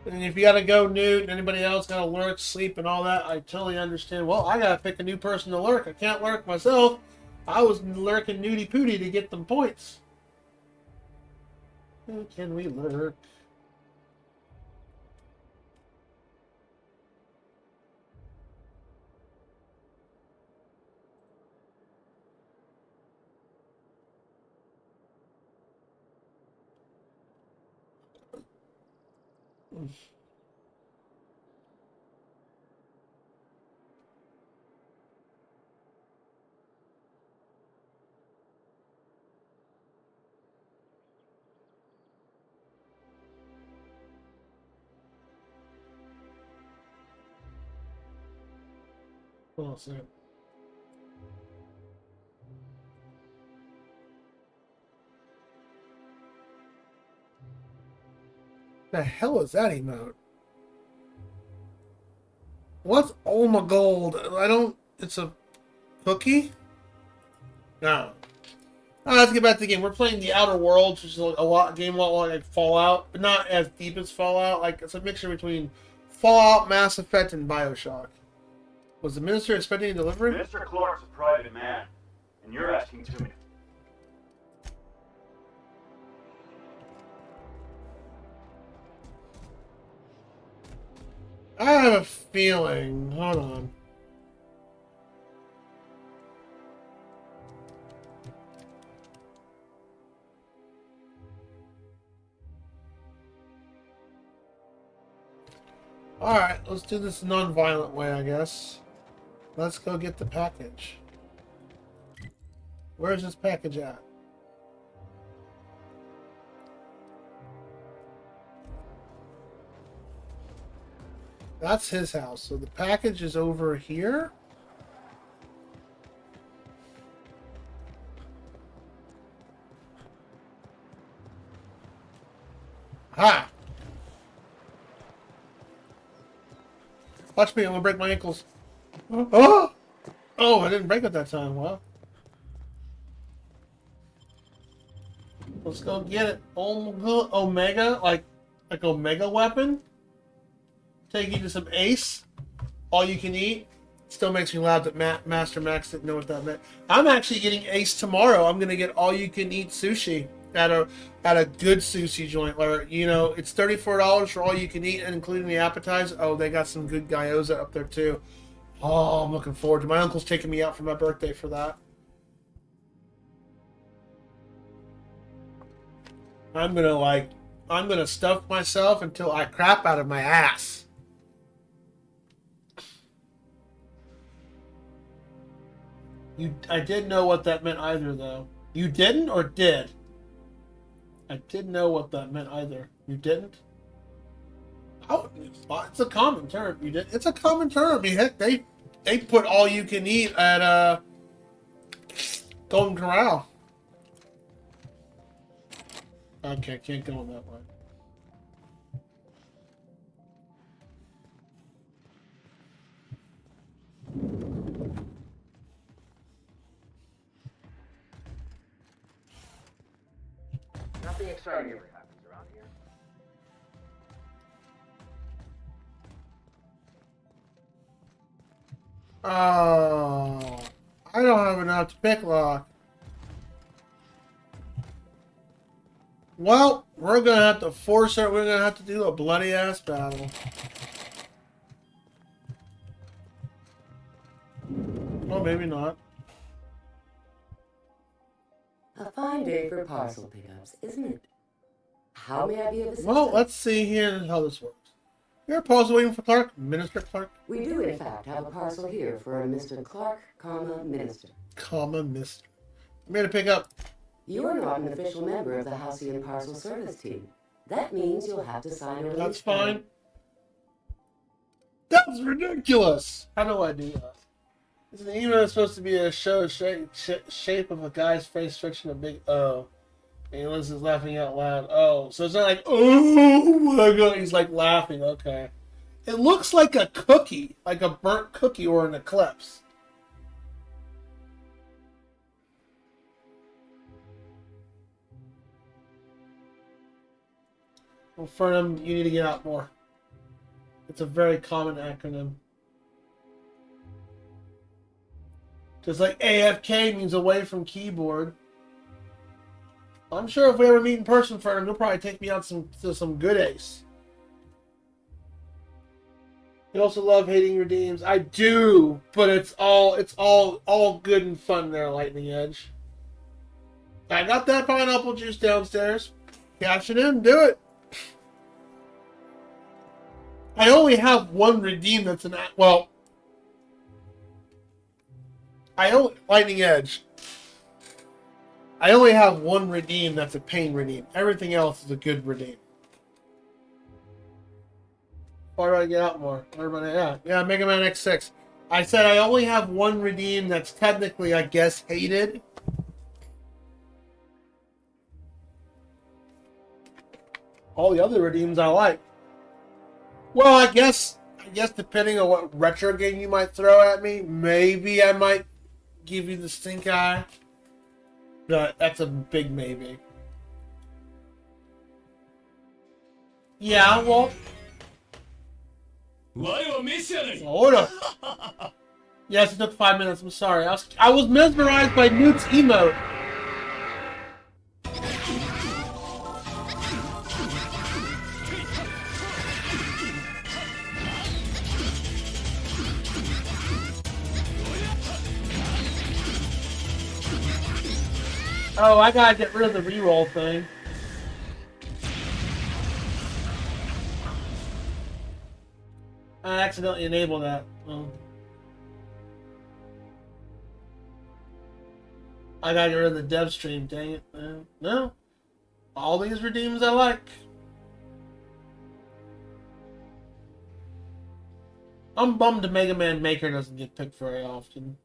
And if you gotta go, Newt, and anybody else gotta lurk, sleep, and all that, I totally understand. Well, I gotta pick a new person to lurk. I can't lurk myself. I was lurking Nudie Pootie to get them points. Who can we lurk? Hold on a second. The hell is that emote? What's Oh my gold? I don't. It's a cookie? No. Let's get back to the game. We're playing the Outer Worlds, which is a game a lot like Fallout, but not as deep as Fallout. Like it's a mixture between Fallout, Mass Effect, and Bioshock. Was the minister expecting a delivery? Mr. Clark's a private man, and you're asking too many. I have a feeling. Hold on. Alright, let's do this non-violent way, I guess. Let's go get the package. Where's this package at? That's his house. So the package is over here. Ha! Watch me, I'm gonna break my ankles. Oh! Oh, I didn't break it that time. Wow. Let's go get it. Omega, like Omega weapon. Take you to some Ace. All you can eat. Still makes me laugh that Master Max didn't know what that meant. I'm actually getting Ace tomorrow. I'm gonna get all you can eat sushi at a good sushi joint. Where it's $34 for all you can eat, and including the appetizer. Oh, they got some good gyoza up there too. Oh, I'm looking forward to. My uncle's taking me out for my birthday for that. I'm gonna stuff myself until I crap out of my ass. I didn't know what that meant either, though. You didn't or did? I didn't know what that meant either. You didn't? Oh, it's a common term. You did. It's a common term. I mean, heck, they put all you can eat at Golden Corral. Okay, can't go on that one. Nothing exciting ever happens around here. Oh, I don't have enough to pick lock. Well, we're gonna have to force it. We're gonna have to do a bloody ass battle. Well, maybe not. A fine day for parcel pickups, isn't it? How may I be of assistance? Well, let's see here how this works. You're a parcel waiting for Clark, Minister Clark. We do, in fact, have a parcel here for a Mr. Clark, Minister. Mister. I'm here to pick up. You are not an official member of the Halcyon Parcel Service Team. That means you'll have to sign a release. That's fine. That's ridiculous. How do I do that? Is the email supposed to be a shape of a guy's face stretching a big O? And Liz is laughing out loud. Oh, so it's not like, oh my god, he's like laughing. Okay. It looks like a cookie, like a burnt cookie or an eclipse. Well, Fernum, you need to get out more. It's a very common acronym. Just like AFK means away from keyboard. I'm sure if we ever meet in person, Fernum, you'll probably take me out to some good Ace. You also love hating redeems. I do, but it's all good and fun there, Lightning Edge. I got that pineapple juice downstairs. Cash it in, do it. I only have one redeem that's an Lightning Edge. I only have one redeem that's a pain redeem. Everything else is a good redeem. Why do I get out more? Everybody, yeah, Mega Man X6. I said I only have one redeem that's technically, I guess, hated. All the other redeems I like. Well, I guess depending on what retro game you might throw at me, maybe I might give you the stink eye. But that's a big maybe. Yeah, well. Hold on. Yes, it took 5 minutes. I'm sorry. I was mesmerized by Newt's emote. Oh, I gotta get rid of the reroll thing. I accidentally enabled that. I gotta get rid of the dev stream, dang it. No. All these redeems I like. I'm bummed the Mega Man Maker doesn't get picked very often.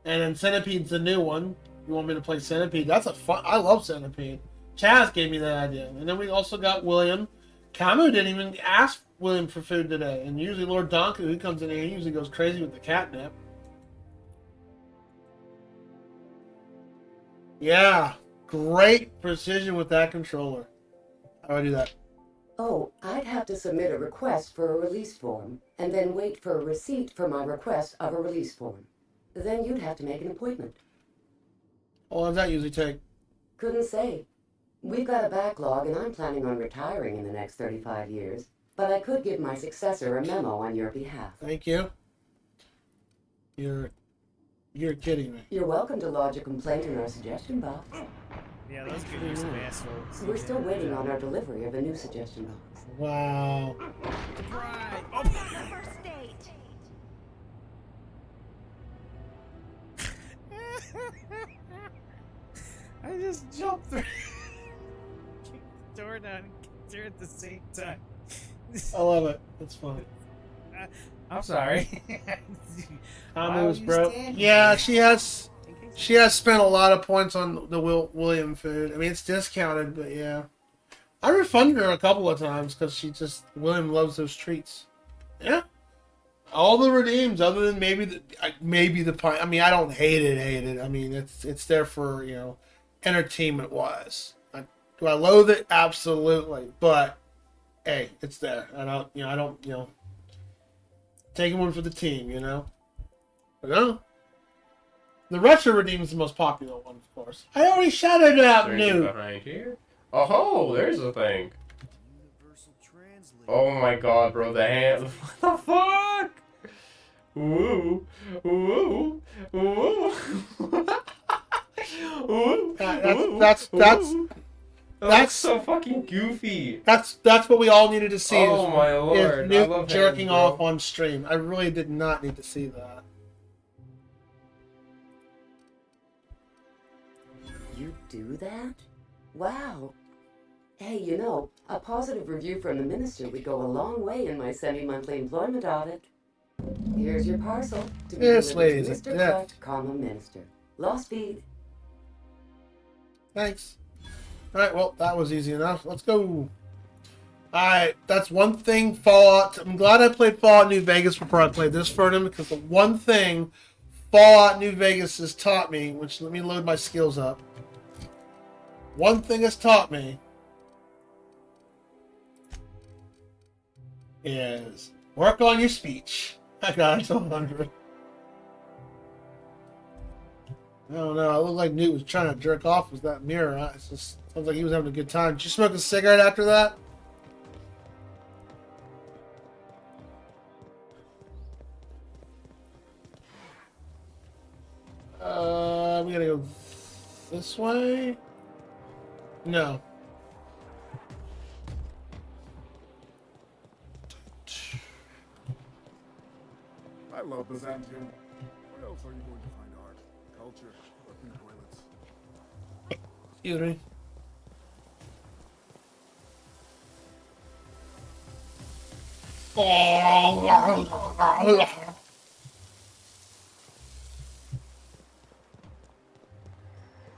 And then Centipede's the new one. You want me to play Centipede? That's a fun. I love Centipede. Chaz gave me that idea. And then we also got William. Camu didn't even ask William for food today. And usually Lord Donku, who comes in here, he usually goes crazy with the catnip. Yeah. Great precision with that controller. How do I do that? Oh, I'd have to submit a request for a release form, and then wait for a receipt for my request of a release form. Then you'd have to make an appointment. How long does that usually take? Couldn't say. We've got a backlog, and I'm planning on retiring in the next 35 years. But I could give my successor a memo on your behalf. Thank you. You're kidding me. You're welcome to lodge a complaint in our suggestion box. Yeah, those could use some assholes. We're still waiting on our delivery of a new suggestion box. Wow. Number state. I just jumped through. Kicked the door down and kicked her at the same time. I love it. It's funny. I'm sorry. Camu's broke. Yeah, she has spent a lot of points on the William food. I mean, it's discounted, but yeah. I refunded her a couple of times because William loves those treats. Yeah. All the redeems, other than maybe the pint. I mean, I don't hate it. I mean, it's there for, entertainment wise. Do I loathe it? Absolutely. But hey, it's there. I don't taking one for the team, But no. The retro redeem is the most popular one, of course. I already shouted it out, new. Behind here. Oh, there's the thing. Oh my god, bro, the hand. What the fuck? Woo. Woo. Woo. That's so fucking goofy. That's what we all needed to see. Oh my lord. Is Nuke jerking off on stream. I really did not need to see that. You do that? Wow. Hey, a positive review from the minister would go a long way in my semi-monthly employment audit. Here's your parcel to be Yes, delivered ladies. to Mr. Clutch, comma, minister. Lost speed. Thanks. Alright, well, that was easy enough. Let's go. Alright, that's one thing Fallout. I'm glad I played Fallout New Vegas before I played this for him, because the one thing Fallout New Vegas has taught me, which let me load my skills up. One thing it's taught me is work on your speech. I got it to 100. I don't know. I look like Newt was trying to jerk off with that mirror. It just sounds like he was having a good time. Did you smoke a cigarette after that? We gotta go this way? No. I love Byzantium. Where else are you going to find art, culture, or clean toilets? Excuse me.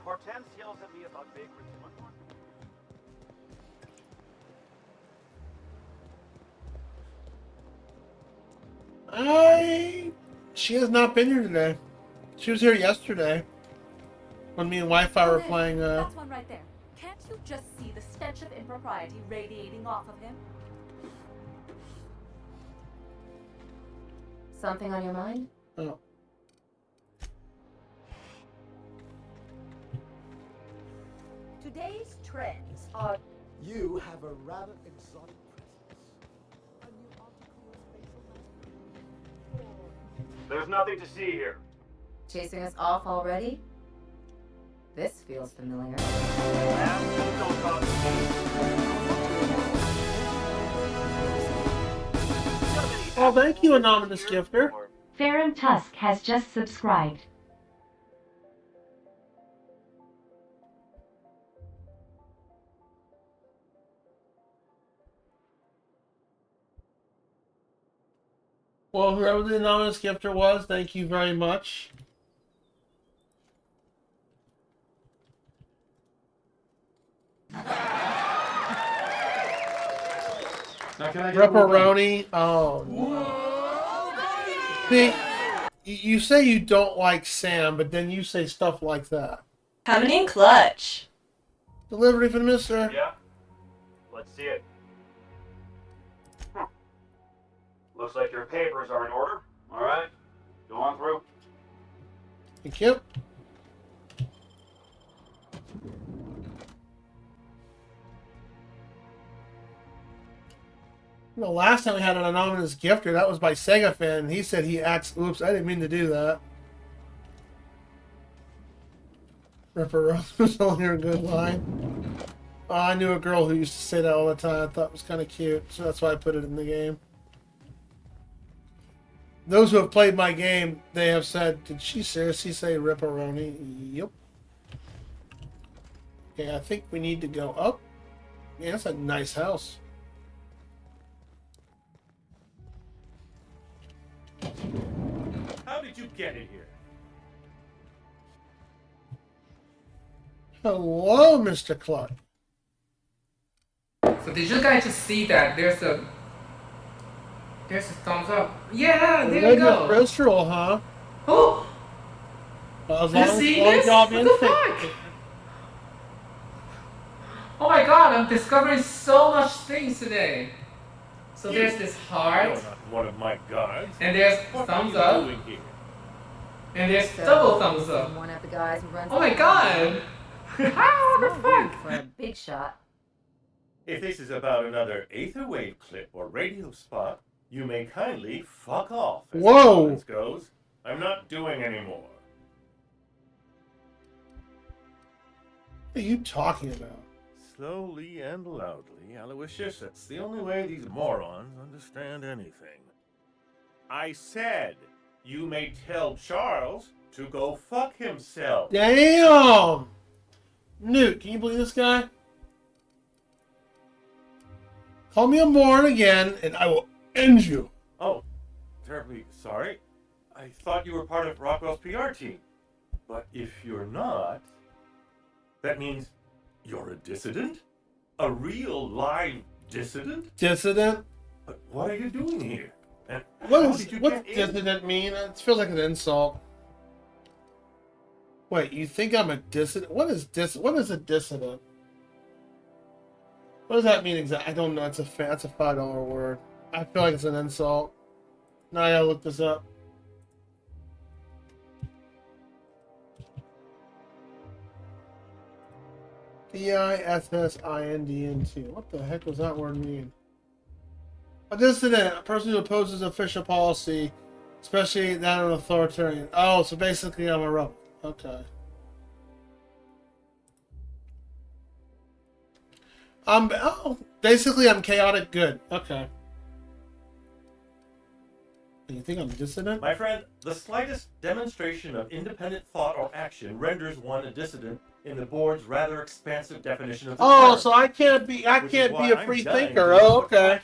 Hortense yells at me about vagrants. She has not been here today. She was here yesterday when me and Wi-Fi were playing. That's one right there. Can't you just see the stench of impropriety radiating off of him? Something on your mind? Oh. Today's trends are. You have a rather exotic There's nothing to see here. Chasing us off already? This feels familiar. Oh, thank you, anonymous gifter. Farron Tusk has just subscribed. Well, whoever the anonymous gifter was, thank you very much. Now can I get more money? Ripperoni. Oh, no. See, you say you don't like Sam, but then you say stuff like that. Coming in clutch. Delivery for the mister. Yeah? Let's see it. Looks like your papers are in order. All right. Go on through. Thank you. The last time we had an anonymous gifter, that was by Sega Fan. He said he acts. Oops, I didn't mean to do that. Ripper Rose was only a good line. Oh, I knew a girl who used to say that all the time. I thought it was kind of cute, so that's why I put it in the game. Those who have played my game, they have said, "Did she seriously say Ripperoni?" Yep. Okay, I think we need to go up. Yeah, that's a nice house. How did you get in here? Hello, Mr. Clark. So did you guys just see that there's a thumbs up? Yeah, there you go. Ritual, huh? Oh, As you see this? What the fuck? Oh my god, I'm discovering so much things today. So there's this heart. You're not one of my guards. And there's what thumbs are you up. doing here? And there's double thumbs up. One of the guys who runs. Oh my god! How the fuck? For a big shot. If this is about another Aetherwave clip or radio spot, you may kindly fuck off. As Whoa! This goes. I'm not doing anymore. What are you talking about? Slowly and loudly, Aloysius, that's the only way these morons understand anything. I said, you may tell Charles to go fuck himself. Damn! Newt, can you believe this guy? Call me a moron again, and I will end you. Oh, terribly sorry. I thought you were part of Rockwell's PR team. But if you're not, that means you're a dissident? A real live dissident? Dissident? But what are you doing here? And What's dissident mean? It feels like an insult. Wait, you think I'm a dissident? What is a dissident? What does that mean exactly? I don't know. That's a $5 word. I feel like it's an insult. Now I gotta look this up. D-I-S-S-I-N-D-N-T. What the heck does that word mean? A dissident, a person who opposes official policy, especially that of an authoritarian. Oh, so basically I'm a rebel. Okay. Basically I'm chaotic good. Okay. You think I'm dissident? My friend, the slightest demonstration of independent thought or action renders one a dissident in the board's rather expansive definition of the term. So I can't be a free thinker. Oh, okay.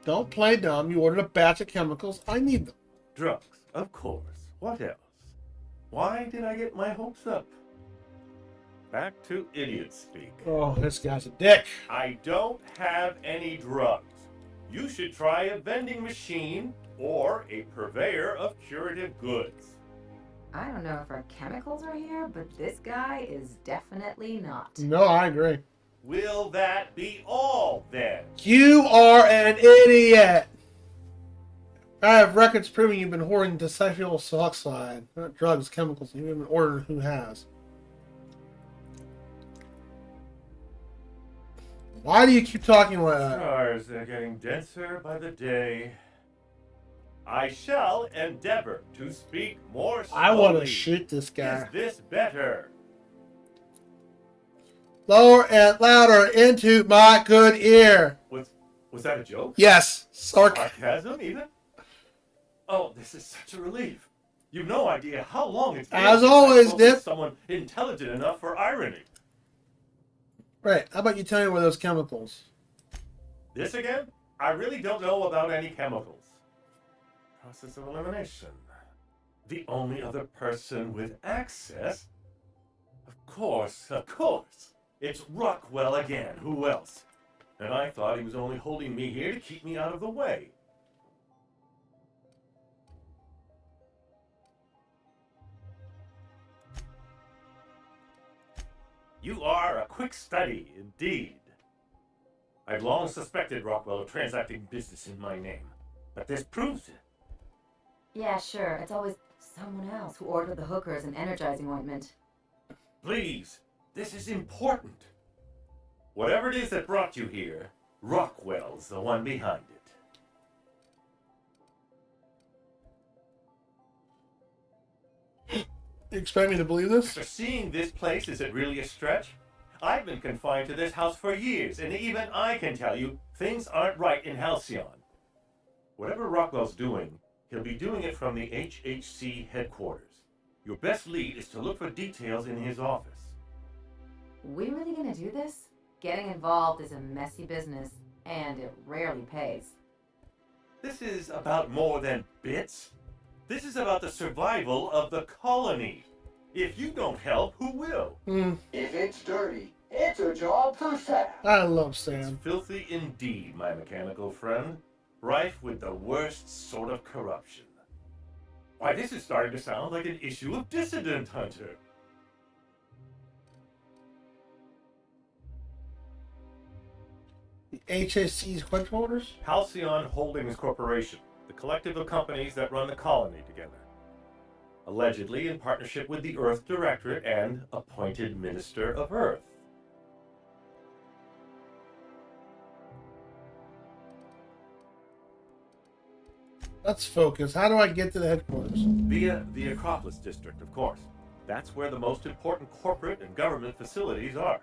Don't play dumb. You ordered a batch of chemicals. I need them. Drugs, of course. What else? Why did I get my hopes up? Back to idiot speak. Oh, this guy's a dick. I don't have any drugs. You should try a vending machine or a purveyor of curative goods. I don't know if our chemicals are here, but this guy is definitely not. No, I agree. Will that be all, then? You are an idiot. I have records proving you've been hoarding decyclable sulfide, not drugs, chemicals. You've been ordering who has. Why do you keep talking like that? Stars are getting denser by the day. I shall endeavor to speak more slowly. I want to shoot this guy. Is this better? Lower and louder into my good ear. Was that a joke? Yes. Sarcasm, even? Oh, this is such a relief. You've no idea how long it's been As since always, I spoke with Dip. someone intelligent enough for irony. Right. How about you tell me where those chemicals? This again? I really don't know about any chemicals. Process of elimination. The only other person with access? Of course. It's Rockwell again. Who else? And I thought he was only holding me here to keep me out of the way. You are a quick study, indeed. I've long suspected Rockwell of transacting business in my name, but this proves it. Yeah, sure. It's always someone else who ordered the hookers and energizing ointment. Please, this is important. Whatever it is that brought you here, Rockwell's the one behind it. You expect me to believe this? After seeing this place, is it really a stretch? I've been confined to this house for years, and even I can tell you, things aren't right in Halcyon. Whatever Rockwell's doing, he'll be doing it from the HHC headquarters. Your best lead is to look for details in his office. We really gonna do this? Getting involved is a messy business, and it rarely pays. This is about more than bits. This is about the survival of the colony. If you don't help, who will? If it's dirty, it's a job for Sam. I love Sam. It's filthy indeed, my mechanical friend. Rife with the worst sort of corruption. Why, this is starting to sound like an issue of Dissident Hunter. The HSC's headquarters? Halcyon Holdings Corporation, the collective of companies that run the colony together. Allegedly in partnership with the Earth Directorate and appointed Minister of Earth. Let's focus. How do I get to the headquarters? Via the Acropolis District, of course. That's where the most important corporate and government facilities are.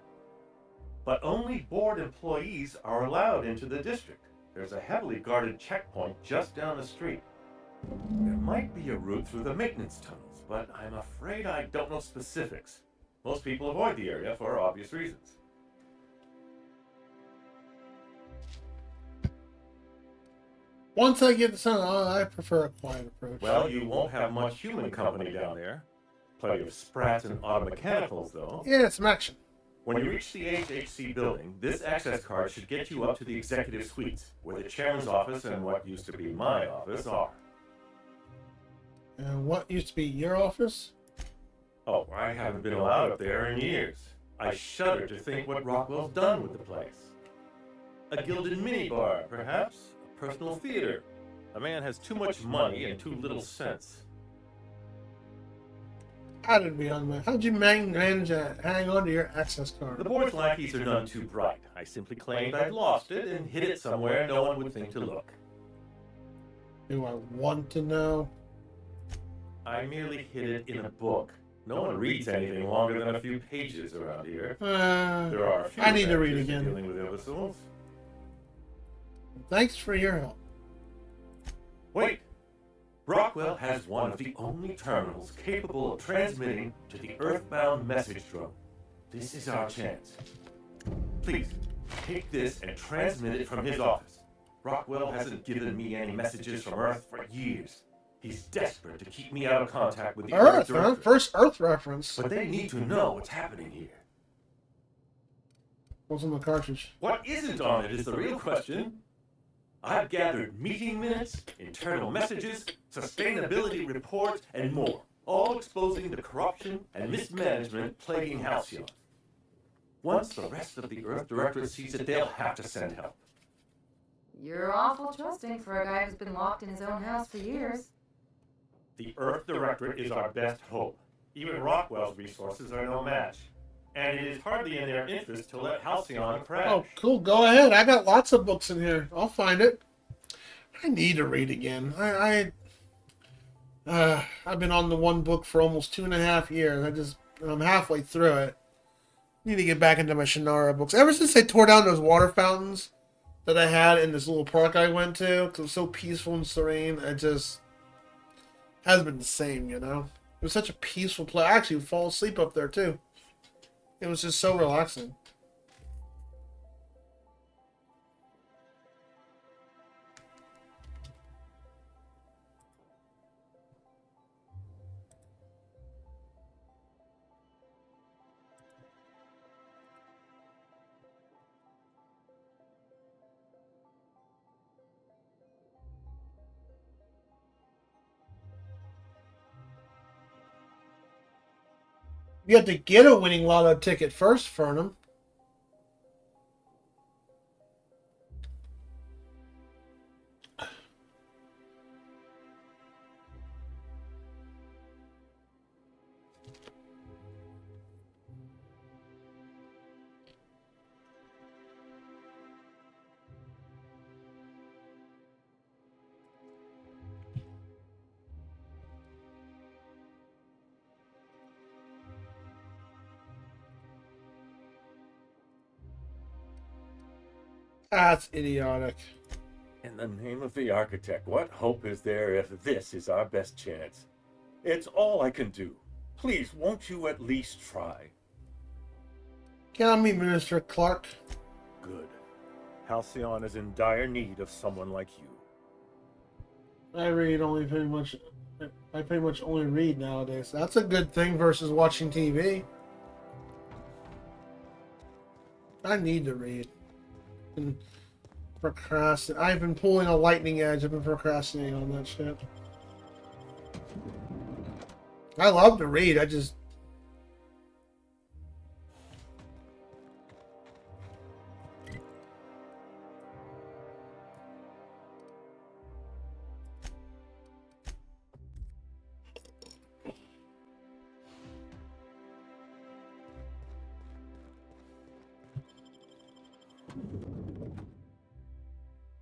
But only board employees are allowed into the district. There's a heavily guarded checkpoint just down the street. There might be a route through the maintenance tunnels, but I'm afraid I don't know specifics. Most people avoid the area for obvious reasons. Once I get the sun, I prefer a quiet approach. Well, you won't have much human company down there. Plenty of sprats and automechanicals, though. Yeah, some action. When you reach the HHC building, this access card should get you up to the executive suites, where the chairman's office and what used to be my office are. And what used to be your office? Oh, I haven't been allowed up there in years. I shudder to think what Rockwell's done with the place. A gilded minibar, perhaps? A personal theater. A man has too much money and too little sense. How did we on that? How'd you manage to hang on to your access card? The board's lackeys are none too bright. I simply claimed I'd lost it and hid it somewhere no one would think to look. Do I want to know? I merely hid it in a book. No one reads anything longer than a few pages around here. There are a few I need to read adventures again. Dealing with imbeciles. Thanks for your help. Wait! Rockwell has one of the only terminals capable of transmitting to the Earthbound message drone. This is our chance. Please, take this and transmit it from his office. Rockwell hasn't given me any messages from Earth for years. He's desperate to keep me out of contact with the Earth, huh? Directorate. First Earth reference. But they need to know what's happening here. What's in the cartridge? What isn't on it is the real question. I've gathered meeting minutes, internal messages, sustainability reports, and more, all exposing the corruption and mismanagement plaguing Halcyon. Once the rest of the Earth Directorate sees it, they'll have to send help. You're awful trusting for a guy who's been locked in his own house for years. The Earth Directorate is our best hope. Even Rockwell's resources are no match. And it is hardly in their interest to let Halcyon crash. Oh, cool. Go ahead. I got lots of books in here. I'll find it. I need to read again. I've been on the one book for almost 2.5 years. I'm halfway through it. Need to get back into my Shannara books. Ever since they tore down those water fountains that I had in this little park I went to, because it was so peaceful and serene, it just hasn't been the same, you know? It was such a peaceful place. I actually would fall asleep up there, too. It was just so relaxing. You have to get a winning lotto ticket first, Fernum. That's idiotic. In the name of the architect, what hope is there if this is our best chance? It's all I can do. Please, won't you at least try? Get on me, Minister Clark. Good. Halcyon is in dire need of someone like you. I pretty much only read nowadays. That's a good thing versus watching TV. I need to read. And procrastinate. I've been pulling a lightning edge. I've been procrastinating on that shit. I love to read. I just...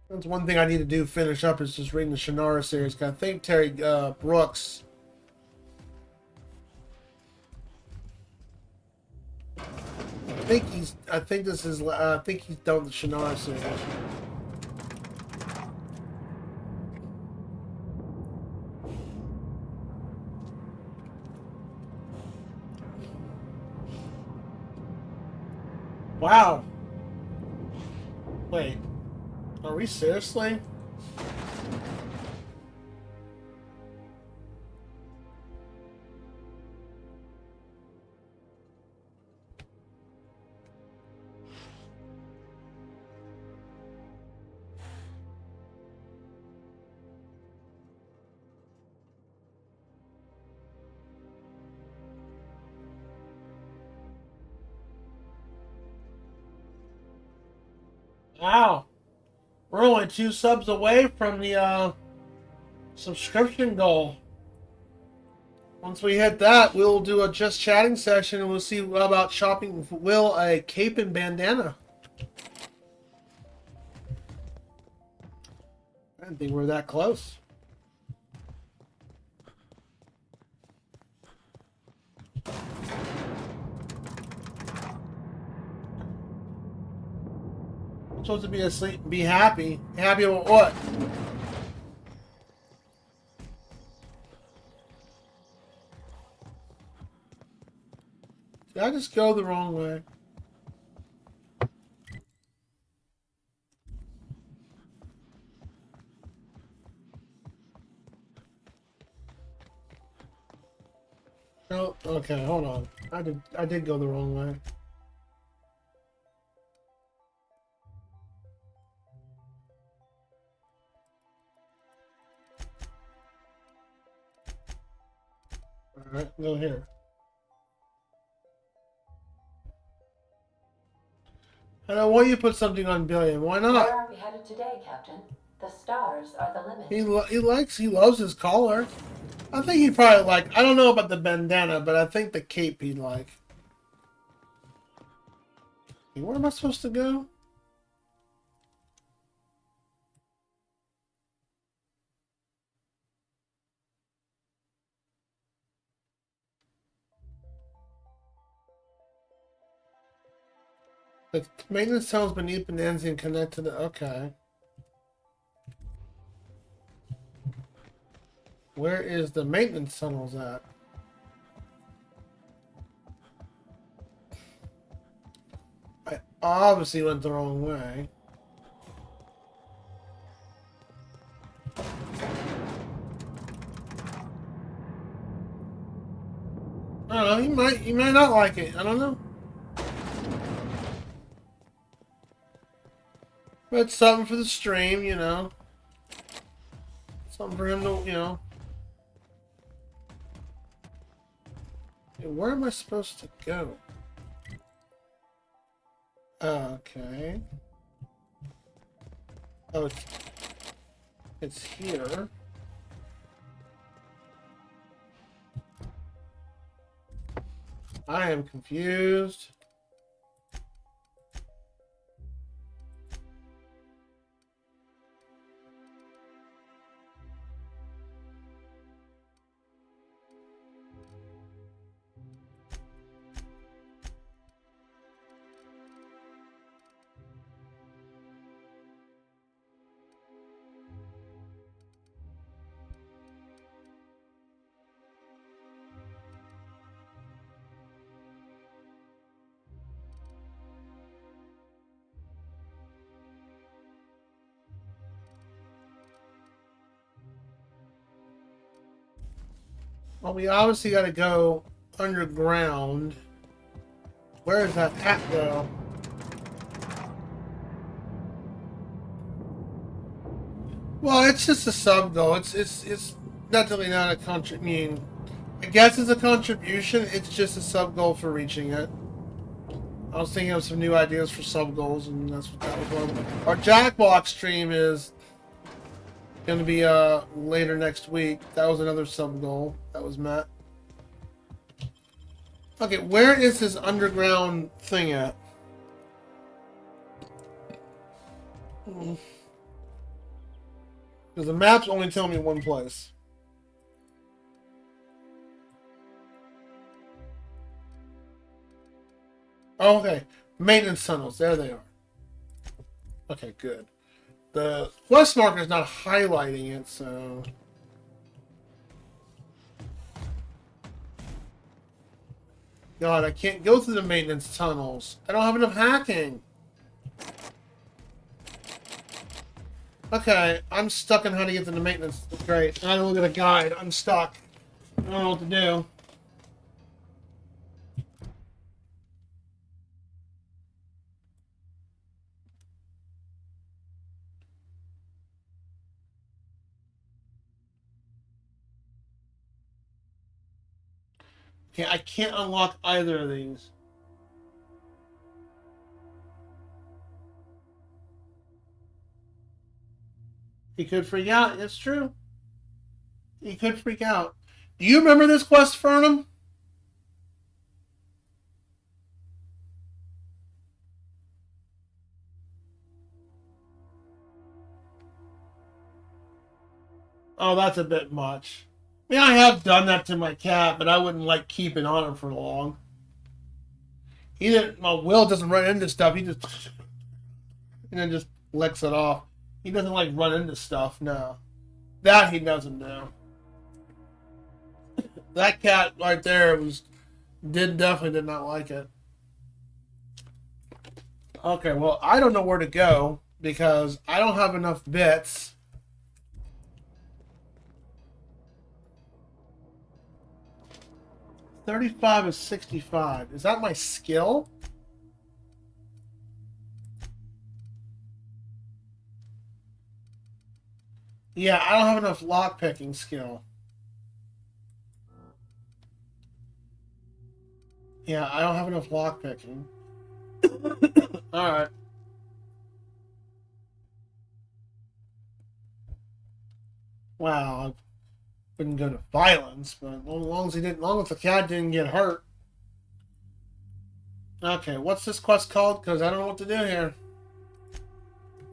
That's one thing I need to do, finish up, is just reading the Shannara series. 'Cause I think Terry Brooks... I think this is... I think he's done with the Shannara series. Wow. Wait. Are we seriously? Wow. We're only 2 subs away from the subscription goal. Once we hit that, we'll do a just chatting session and we'll see about shopping Will a cape and bandana. I didn't think we were that close. I'm supposed to be asleep and be happy. Happy about what? Did I just go the wrong way? No, okay, hold on. I did go the wrong way. Alright, go here. And I want you to put something on Billion. Why not? Where are we headed today, Captain? The stars are the limit. He loves his collar. I think he'd probably like, I don't know about the bandana, but I think the cape he'd like. Where am I supposed to go? The maintenance tunnels beneath Bonanza and connect to the... Okay. Where is the maintenance tunnels at? I obviously went the wrong way. I don't know, he might not like it. I don't know. But it's something for the stream, you know. Something for him to, you know. Hey, where am I supposed to go? Okay. Oh, it's here. I am confused. Well, we obviously got to go underground. Where is that hat go? Well, it's just a sub goal. It's definitely not a I mean, I guess it's a contribution. It's just a sub goal for reaching it. I was thinking of some new ideas for sub goals, and that's what that was one. Our Jackbox stream is going to be later next week. That was another sub goal that was met. Okay, where is this underground thing at? Because the maps only tell me one place. Oh, okay. Maintenance tunnels. There they are. Okay, good. The quest marker is not highlighting it, so... God, I can't go through the maintenance tunnels. I don't have enough hacking. Okay, I'm stuck on how to get to the maintenance. Great. I don't look at a guide. I'm stuck. I don't know what to do. Okay, I can't unlock either of these. He could freak out. It's true. He could freak out. Do you remember this quest, Fernum? Oh, that's a bit much. I mean, I have done that to my cat, but I wouldn't like keeping on him for long. He didn't. Well, Will doesn't run into stuff. He just and then just licks it off. He doesn't like run into stuff. No, that he doesn't do. That cat right there definitely did not like it. Okay, well, I don't know where to go because I don't have enough bits. $35 is 65. Is that my skill? Yeah, I don't have enough lockpicking skill. Yeah, I don't have enough lockpicking. Alright. Wow, I wouldn't go to violence, but as long as the cat didn't get hurt. Okay, what's this quest called? Because I don't know what to do here.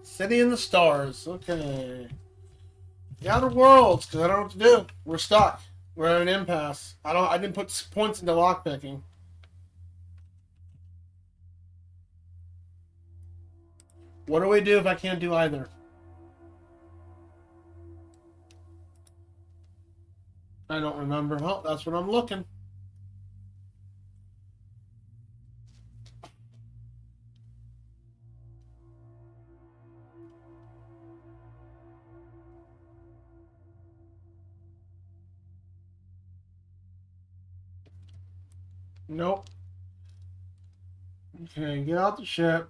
City in the Stars. Okay. The Outer Worlds, because I don't know what to do. We're stuck. We're at an impasse. I didn't put points into lockpicking. What do we do if I can't do either? I don't remember. Well, that's what I'm looking. Nope. Okay, get out the ship.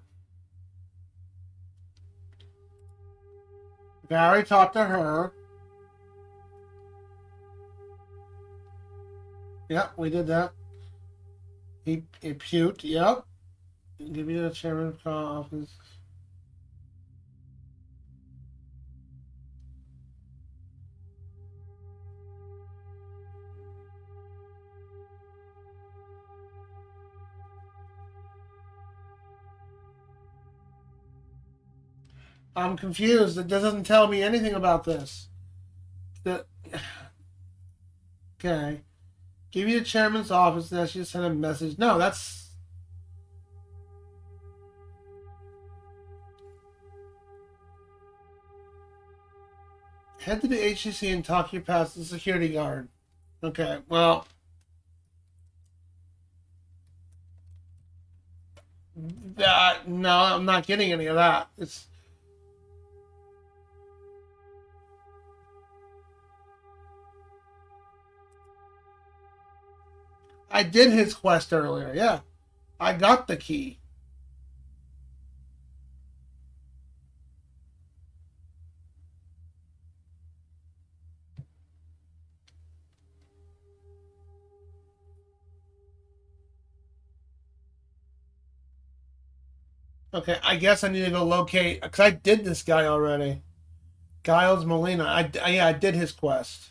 Okay, I already talked to her. Yep, we did that. He puked. Yep. Give you the chairman's office. I'm confused. It doesn't tell me anything about this. Okay. Give you the chairman's office. Now she just sent a message. No, that's. Head to the HCC and talk your past the security guard. Okay, well. No, I'm not getting any of that. It's. I did his quest earlier, yeah. I got the key. Okay, I guess I need to go locate, because I did this guy already. Giles Molina. Yeah, I did his quest.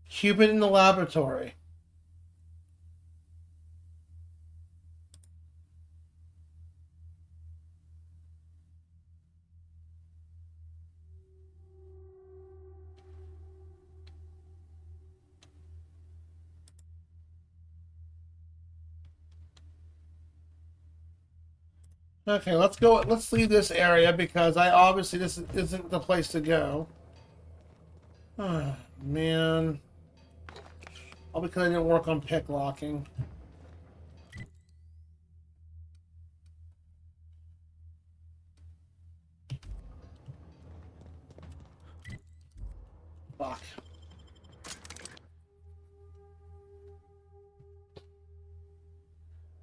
Cupid in the laboratory. Okay, let's go. Let's leave this area because I obviously this isn't the place to go. Oh, man. All because I didn't work on pick locking. Fuck.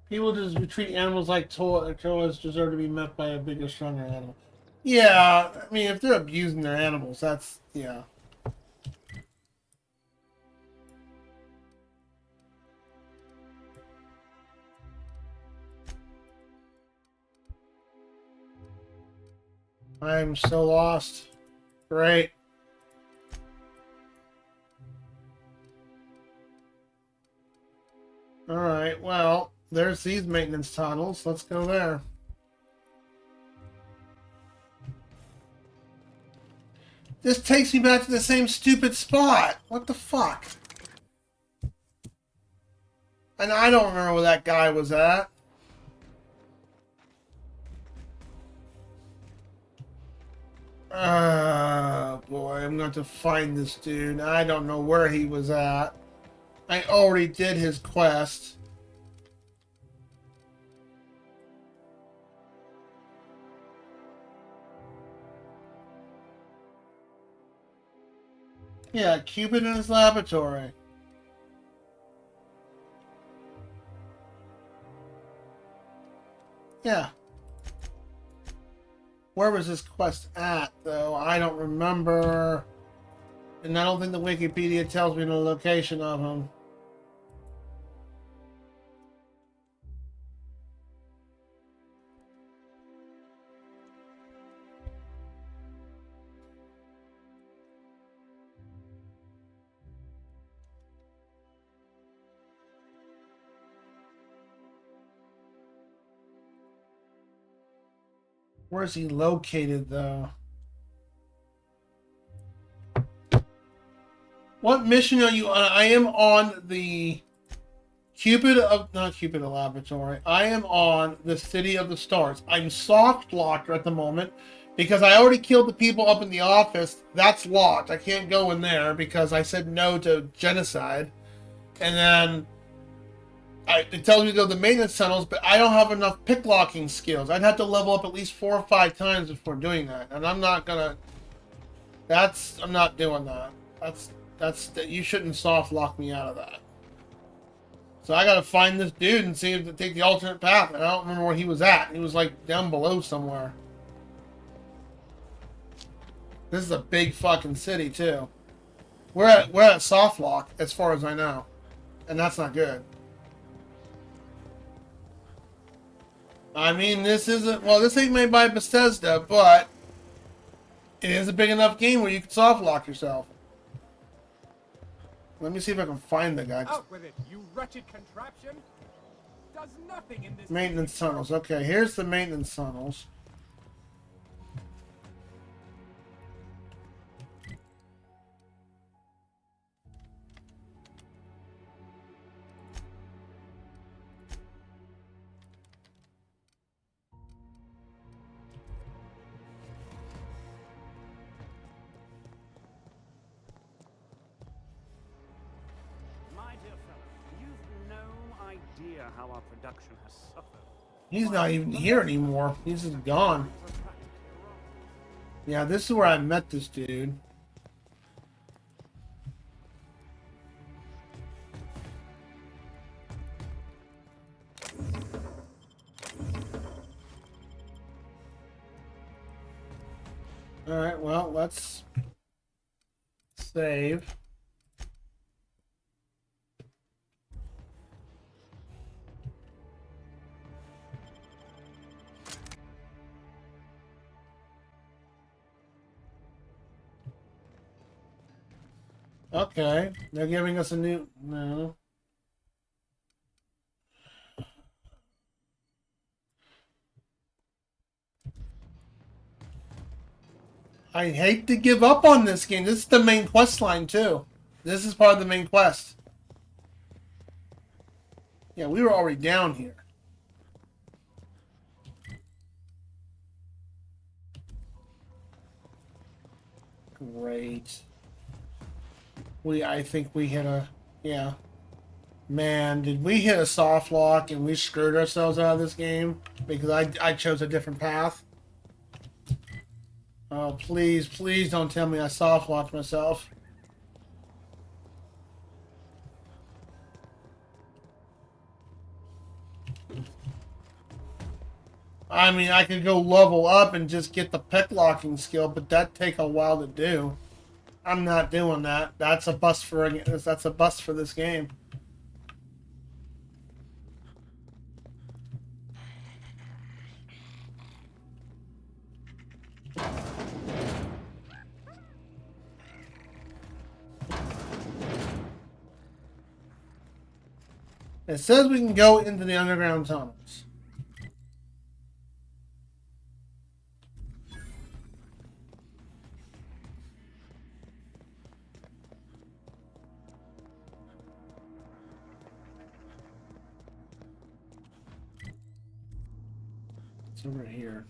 People just treat animals like toys deserve to be met by a bigger, stronger animal. Yeah, I mean, if they're abusing their animals, that's, yeah. I'm so lost. Great. Alright, well, there's these maintenance tunnels. Let's go there. This takes me back to the same stupid spot. What the fuck? And I don't remember where that guy was at. Oh boy, I'm going to find this dude. I don't know where he was at. I already did his quest. Yeah, Cupid in his laboratory. Yeah. Where was this quest at, though? I don't remember. And I don't think the Wikipedia tells me the location of him. Where's he located, though? What mission are you on? I am on the not Cupid Laboratory. I am on the City of the Stars. I'm soft locked at the moment because I already killed the people up in the office. That's locked. I can't go in there because I said no to genocide. And then it tells me to go to the maintenance tunnels, but I don't have enough pick locking skills. I'd have to level up at least 4 or 5 times before doing that. And I'm not gonna... I'm not doing that. You shouldn't soft lock me out of that. So I gotta find this dude and see if to take the alternate path. And I don't remember where he was at. He was like down below somewhere. This is a big fucking city too. We're at soft lock as far as I know, and that's not good. I mean, this isn't this ain't made by Bethesda, but it is a big enough game where you can soft lock yourself. Let me see if I can find the guy. Out with it, you wretched contraption! Does nothing in this Maintenance tunnels. Okay, here's the maintenance tunnels. My dear fellow, you've no idea how our production has suffered. He's not even here anymore. He's just gone. Yeah, this is where I met this dude. Alright, well, let's save. Okay, they're giving us a new... No. I hate to give up on this game. This is the main quest line, too. This is part of the main quest. Yeah, we were already down here. Great. I think we hit a... Yeah. Man, did we hit a soft lock and we screwed ourselves out of this game? Because I chose a different path. Oh, please, please don't tell me I soft locked myself. I mean, I could go level up and just get the pick locking skill, but that'd take a while to do. I'm not doing that. That's a bust for this game. It says we can go into the underground tunnels. It's over here.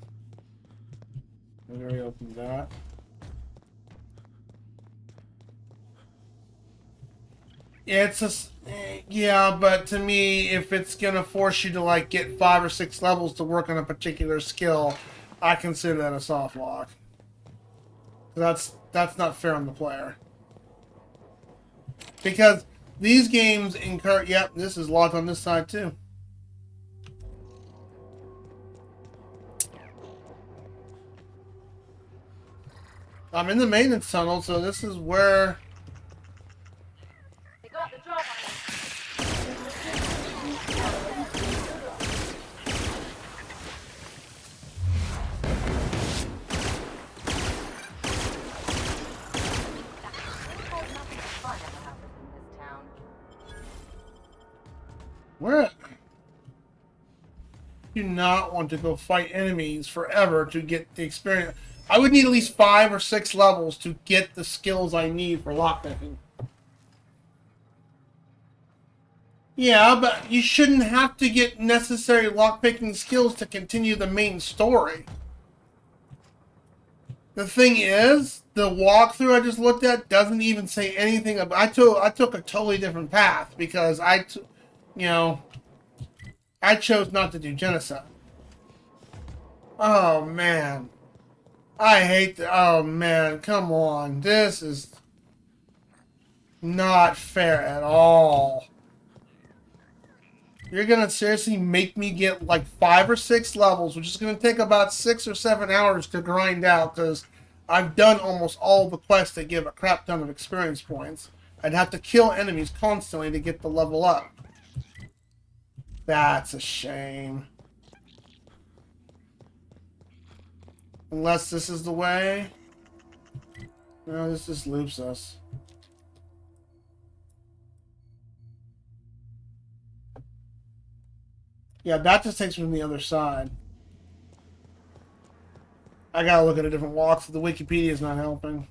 I've already opened that. It's a... Yeah, but to me, if it's gonna force you to like get 5 or 6 levels to work on a particular skill, I consider that a soft lock. That's not fair on the player. Because these games incur... Yep, this is locked on this side too. I'm in the maintenance tunnel, so this is where... They got the drop on us. Where? Do not want to go fight enemies forever to get the experience. I would need at least 5 or 6 levels to get the skills I need for lockpicking. Yeah, but you shouldn't have to get necessary lockpicking skills to continue the main story. The thing is, the walkthrough I just looked at doesn't even say anything about... I took a totally different path because I chose not to do genocide. Oh, man. I hate the... Oh, man. Come on. This is not fair at all. You're going to seriously make me get like 5 or 6 levels, which is going to take about 6 or 7 hours to grind out because I've done almost all the quests that give a crap ton of experience points. I'd have to kill enemies constantly to get the level up. That's a shame. Unless this is the way. No, this just loops us. Yeah, that just takes me from the other side. I gotta look at a different walk, so the Wikipedia is not helping.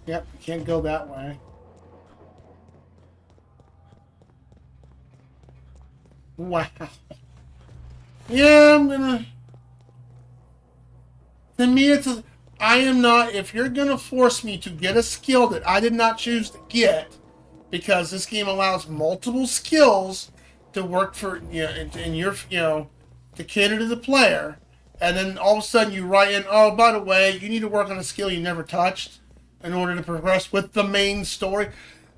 Yep, can't go that way. Wow. Yeah, I'm gonna... To me, it's a... I am not... If you're gonna force me to get a skill that I did not choose to get, because this game allows multiple skills to work for, you know, in your, you know, to cater to the player, and then all of a sudden you write in, oh, by the way, you need to work on a skill you never touched in order to progress with the main story.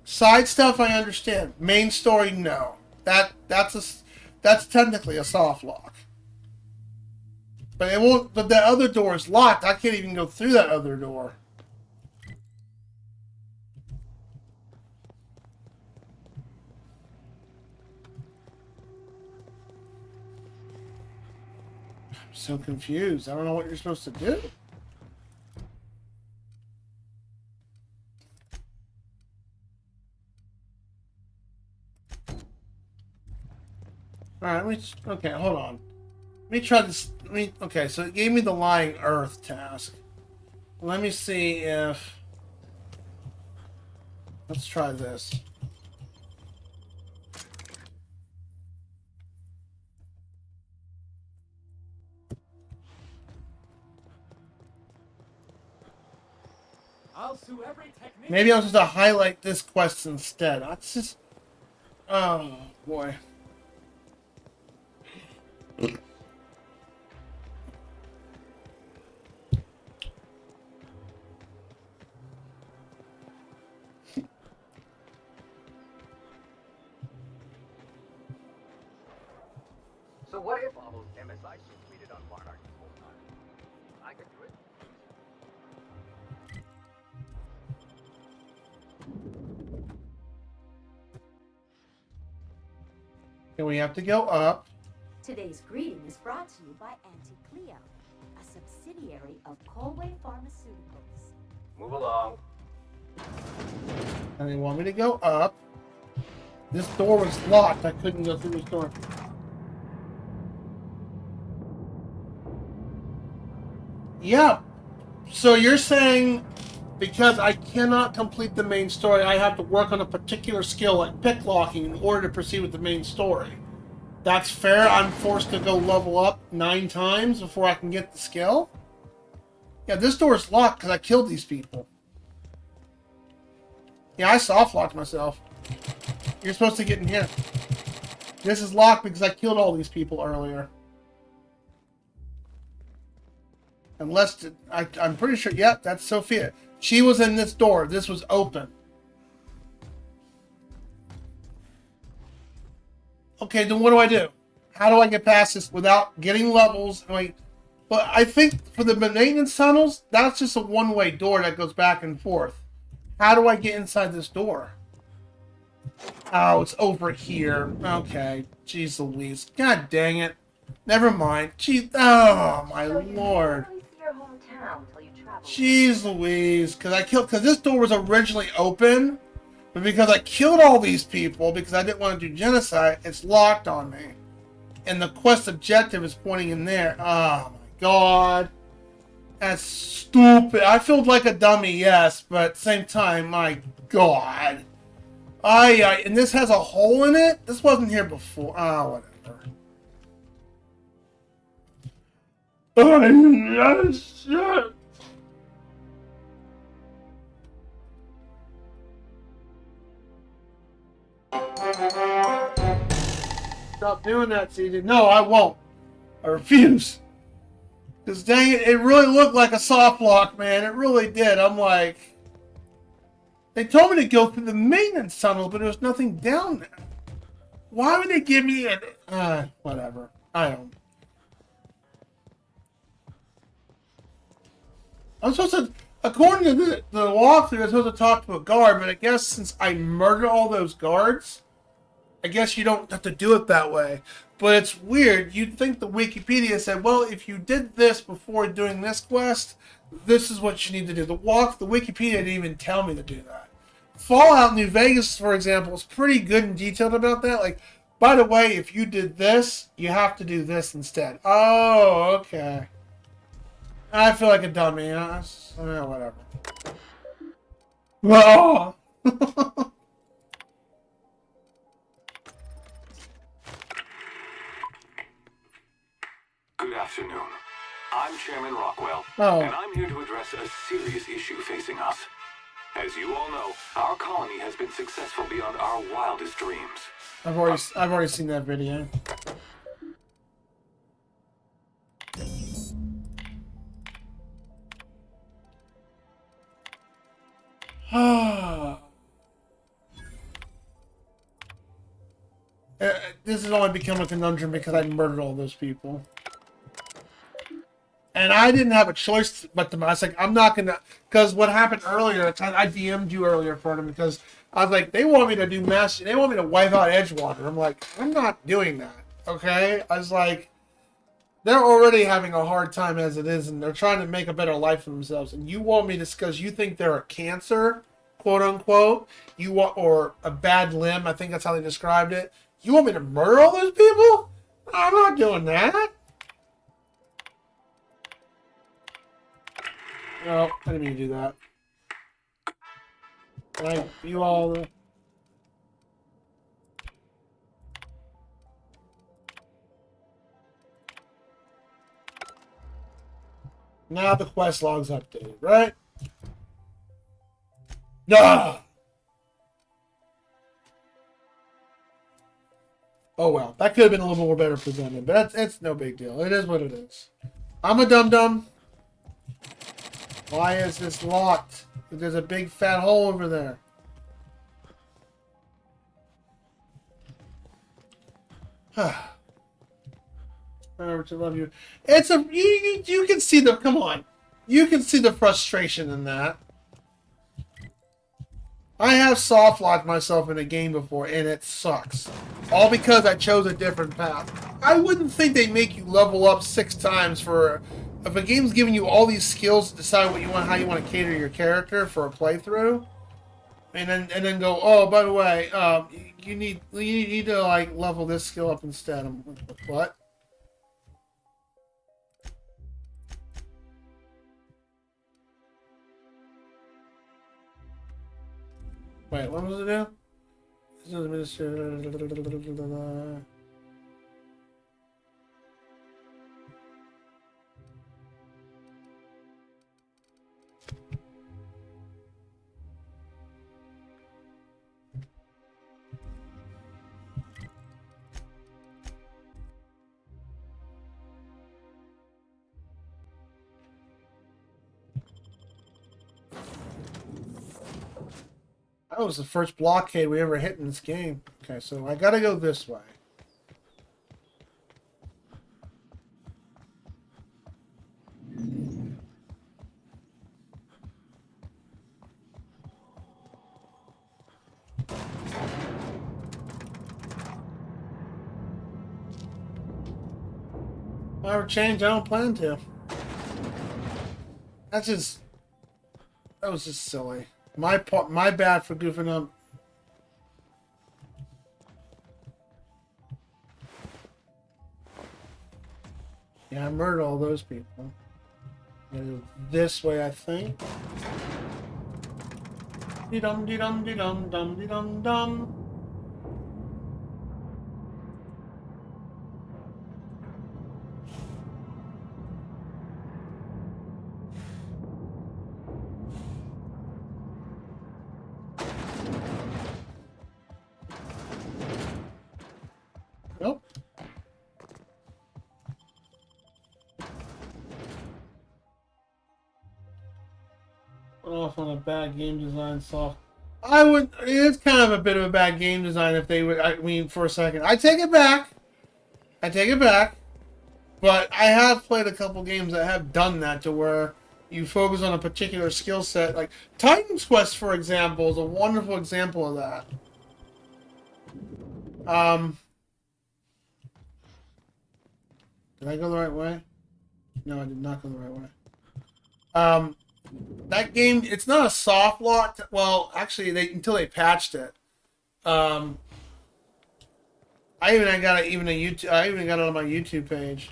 Side stuff, I understand. Main story, no. That's technically a soft lock. But it won't. But that other door is locked. I can't even go through that other door. I'm so confused. I don't know what you're supposed to do. All right. Okay. Hold on. Let me try this. Okay. So it gave me the lying earth task. Let me see if. Let's try this. I'll sue every technician. Maybe I'm supposed to highlight this quest instead. That's just. Oh boy. So what if all those MSI shit tweeted on Monarch the whole time? I could do it. And we have to go up. Today's greeting is brought to you by Auntie Cleo, a subsidiary of Colway Pharmaceuticals. Move along. And they want me to go up. This door was locked. I couldn't go through this door. Yeah. So you're saying because I cannot complete the main story, I have to work on a particular skill like pick locking in order to proceed with the main story. That's fair? I'm forced to go level up 9 times before I can get the skill? Yeah, this door is locked because I killed these people. Yeah, I soft locked myself. You're supposed to get in here. This is locked because I killed all these people earlier. Unless, I'm pretty sure, yep, that's Sophia. She was in this door. This was open. Okay, then what do I do? How do I get past this without getting levels? But I think for the maintenance tunnels, that's just a one-way door that goes back and forth. How do I get inside this door? Oh, it's over here. Okay. Jeez Louise. God dang it. Never mind. Jeez. Oh, my lord. Jeez Louise. Because this door was originally open, but because I killed all these people, because I didn't want to do genocide, it's locked on me. And the quest objective is pointing in there. Oh, my God. That's stupid. I feel like a dummy, yes, but at the same time, my God. And this has a hole in it? This wasn't here before. Oh, whatever. Shit. Stop doing that, CJ. No, I won't. I refuse. Because dang it, it really looked like a soft lock, man. It really did. I'm like... They told me to go through the maintenance tunnel, but there was nothing down there. Why would they give me an... whatever. I don't... I'm supposed to... According to the walkthrough, I'm supposed to talk to a guard, but I guess since I murdered all those guards, I guess you don't have to do it that way. But it's weird. You'd think the Wikipedia said, well, if you did this before doing this quest, this is what you need to do. The Wikipedia didn't even tell me to do that. Fallout New Vegas, for example, is pretty good and detailed about that. Like, by the way, if you did this, you have to do this instead. Oh, okay. I feel like a dummy. Whatever. Oh. Good afternoon. I'm Chairman Rockwell, Oh. and I'm here to address a serious issue facing us. As you all know, our colony has been successful beyond our wildest dreams. I've already seen that video. This has only become a conundrum because I murdered all those people. And I didn't have a choice but to... I was like, I'm not going to... Because what happened earlier, I DM'd you earlier for them because I was like, they want me to do mass... They want me to wipe out Edgewater. I'm like, I'm not doing that. Okay? I was like, they're already having a hard time as it is, and they're trying to make a better life for themselves. And you want me to... Because you think they're a cancer, quote unquote, you want... Or a bad limb, I think that's how they described it. You want me to murder all those people? I'm not doing that. No, I didn't mean to do that. Right, you all... Now the quest log's updated, right? No! Oh well, that could have been a little more better presented, but it's no big deal. It is what it is. I'm a dum-dum. Why is this locked? There's a big fat hole over there. Remember to love you. It's a you can see the come on. You can see the frustration in that. I have soft locked myself in a game before and it sucks. All because I chose a different path. I wouldn't think they make you level up 6 times for if a game's giving you all these skills to decide what you want, how you want to cater your character for a playthrough, and then go, oh, by the way, you need to like level this skill up instead. I'm like, what? Wait, what was it now? That was the first blockade we ever hit in this game. Okay, so I gotta go this way. If I ever change, I don't plan to. That was just silly. My bad for goofing up. Yeah, I murdered all those people. I'm gonna go this way, I think. Dee-dum, dee-dum, dee-dum, dum, dee-dum, dum. Nope. Went off on a bad game design soft I would. It's kind of a bit of a bad game design if they would. I mean, for a second, I take it back. I take it back. But I have played a couple games that have done that to where you focus on a particular skill set. Like Titan's Quest, for example, is a wonderful example of that. Did I go the right way? No, I did not go the right way. That game, it's not a soft lock. Well, actually, until they patched it. I even got it on my YouTube page.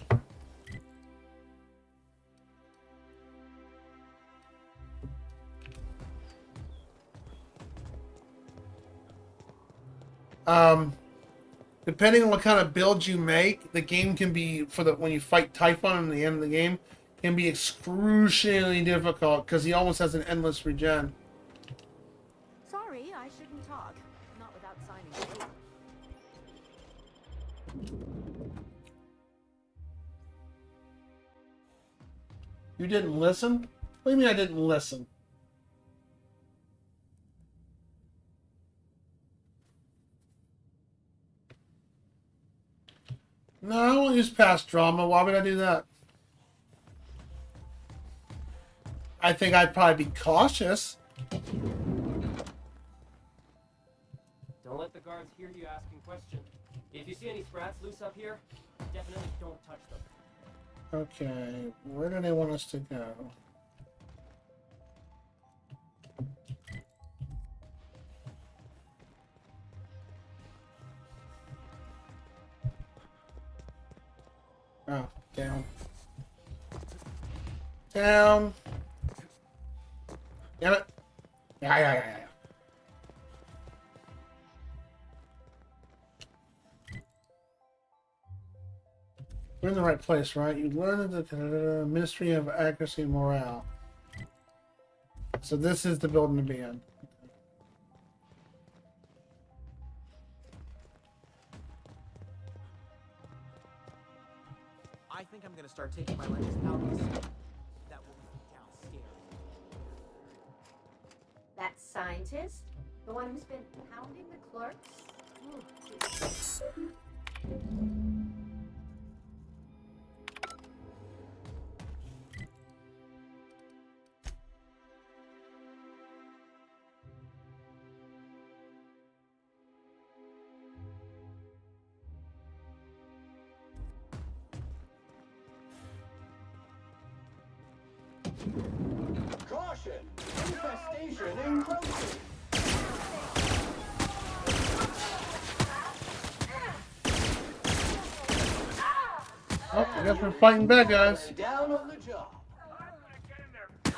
Depending on what kind of build you make, the game can be when you fight Typhon in the end of the game, can be excruciatingly difficult because he almost has an endless regen. Sorry, I shouldn't talk. Not without signing a paper. You didn't listen? What do you mean I didn't listen? No, I won't use past drama. Why would I do that? I think I'd probably be cautious. Don't let the guards hear you asking questions. If you see any sprats loose up here, definitely don't touch them. Okay, where do they want us to go? Oh, down. Down. Damn it. Yeah. We're in the right place, right? You learn the Ministry of Accuracy and Morale. So this is the building to be in. I think I'm gonna start taking my lunches out of the city. That will be downstairs. That scientist? The one who's been pounding the clerks? Caution! Infestation encroaching! Oh, I guess we're fighting bad guys. Down on the job. I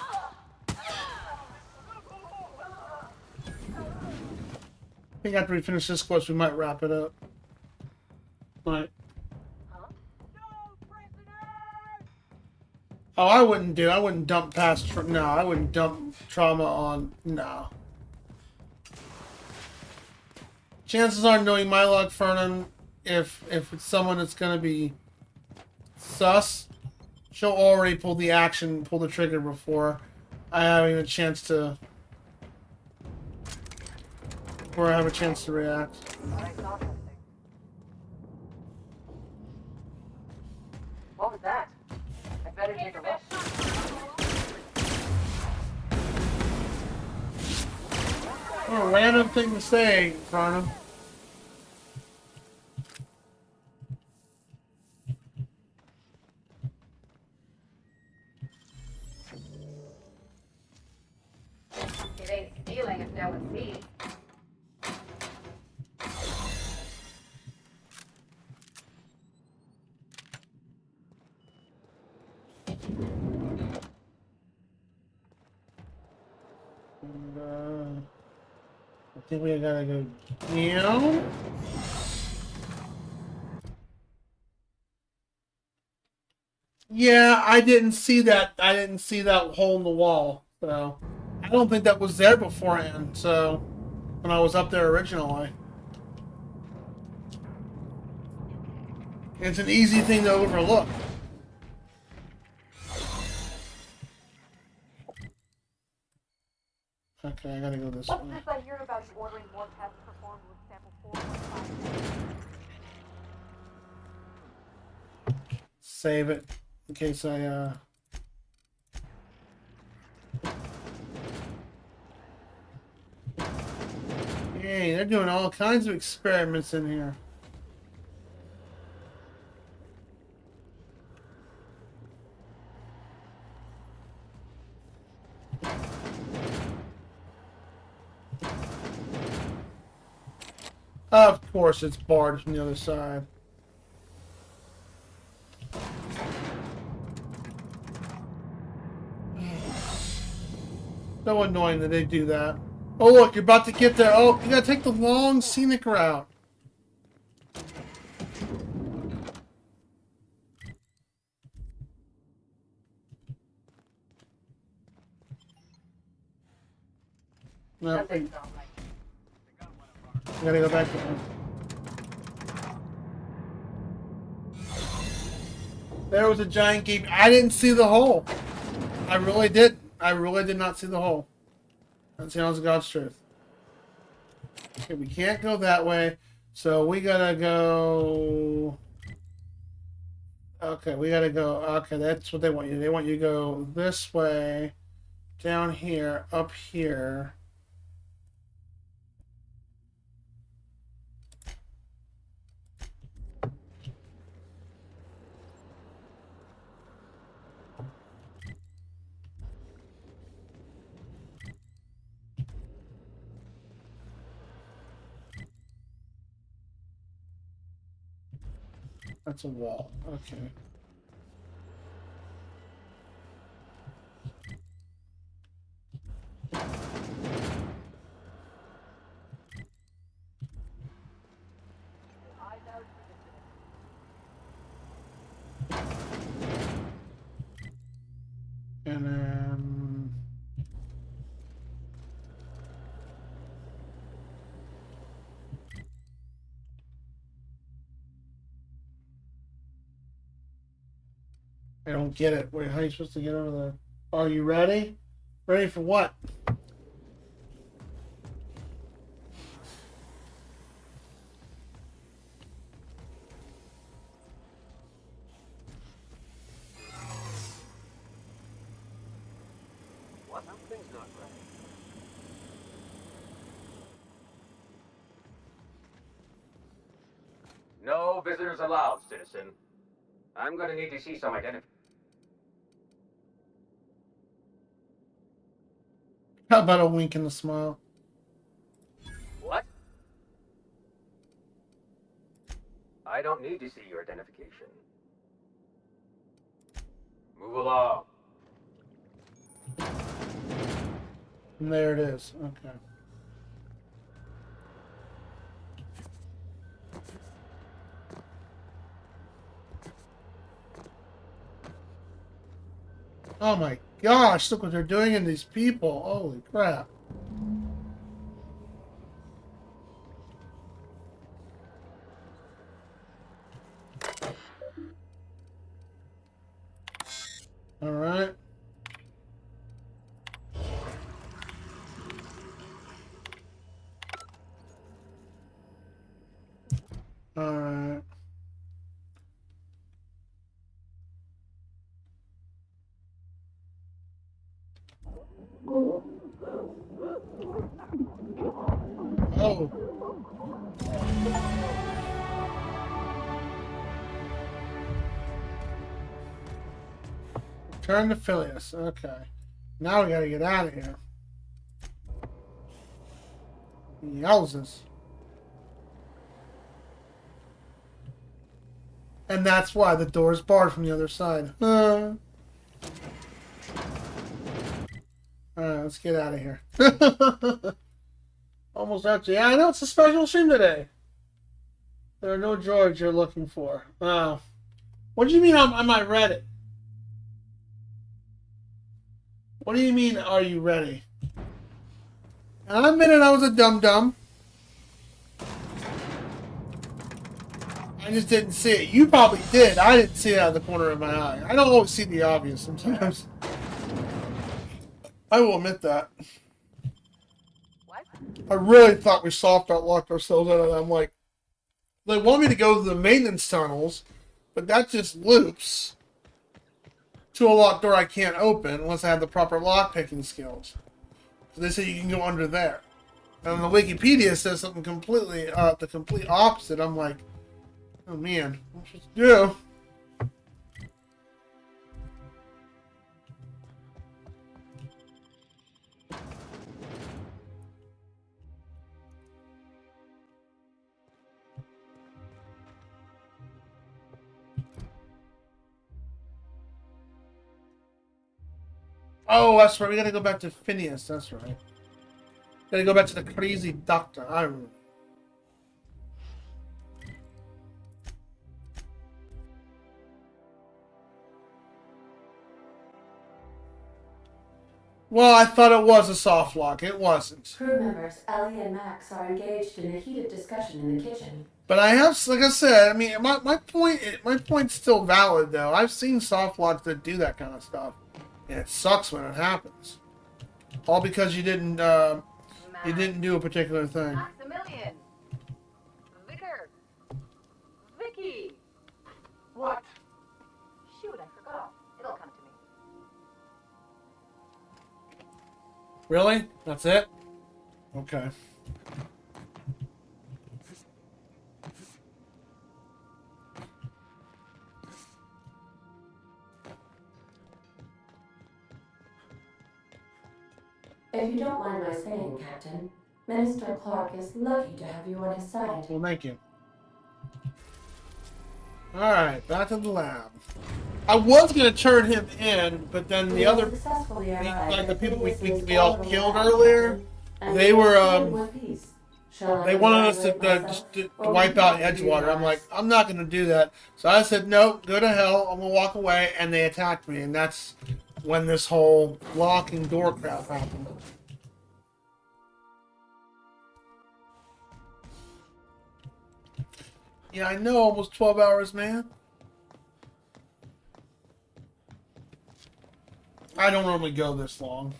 think after we finish this quest, we might wrap it up. Right. Oh, I wouldn't dump no, I wouldn't dump trauma on, no. Chances are, knowing my luck, Fernan, if it's someone that's gonna be sus, she'll already pull the trigger before I have even a chance to, before I have a chance to react. What was that? I better take a look. What a random thing to say, Farnham. It ain't stealing if no one sees. And, I think we gotta go down. Yeah, I didn't see that. I didn't see that hole in the wall. So I don't think that was there beforehand. So when I was up there originally, it's an easy thing to overlook. Okay. Okay, I gotta go this What's way. this I hear about you ordering more tests performed with sample 4.5? Save it in case I Yay, they're doing all kinds of experiments in here. Of course, it's barred from the other side. So annoying that they do that. Oh, look, you're about to get there. Oh, you gotta take the long, scenic route. No, I gotta go back there. There was a giant gate. I didn't see the hole. I really did. I really did not see the hole. That's the honest God's truth. Okay, we can't go that way. So we gotta go... Okay, we gotta go... Okay, that's what they want you. They want you to go this way, down here, up here. That's a wall. Okay. And then... I don't get it. Wait, how are you supposed to get over there? Are you ready? Ready for what? What? Something's not right. No visitors allowed, citizen. I'm gonna need to see some identification. How about a wink and a smile? What? I don't need to see your identification. Move along. And there it is. Okay. Oh my gosh, look what they're doing in these people. Holy crap. All right. All right. Oh. Turn to Phileas. Okay. Now we gotta get out of here. Yowzers. And that's why the door's barred from the other side. Alright, let's get out of here. Almost empty. Yeah, I know it's a special stream today. There are no droids you're looking for. Oh. What do you mean I might read it? What do you mean, are you ready? I admitted I was a dum-dum. I just didn't see it. You probably did. I didn't see it out of the corner of my eye. I don't always see the obvious sometimes. I will admit that. I really thought we soft locked ourselves out of that. I'm like, they want me to go to the maintenance tunnels, but that just loops to a locked door I can't open unless I have the proper lock picking skills. So they say you can go under there. And the Wikipedia says something completely, the complete opposite. I'm like, oh man, what should I do? Oh, that's right. We gotta go back to Phineas. That's right. Gotta go back to the crazy doctor. I remember. Well, I thought it was a soft lock. It wasn't. Crew members Ellie and Max are engaged in a heated discussion in the kitchen. But I have, like I said, I mean, my point's still valid though. I've seen soft locks that do that kind of stuff, and it sucks when it happens. All because you didn't do a particular thing. Maximilian. Vicar. Vicky. What? Shoot, I forgot. It'll come to me. Really? That's it? Okay. If you don't mind my saying, Captain, Minister Clark is lucky to have you on his side. Well, thank you. Alright, back to the lab. I was going to turn him in, but then the other... the people we all killed earlier, they were, they wanted us to wipe out Edgewater. I'm like, I'm not going to do that. So I said, no, go to hell. I'm going to walk away. And they attacked me. And that's when this whole locking door crap happened. Yeah, I know, almost 12 hours, man. I don't normally go this long.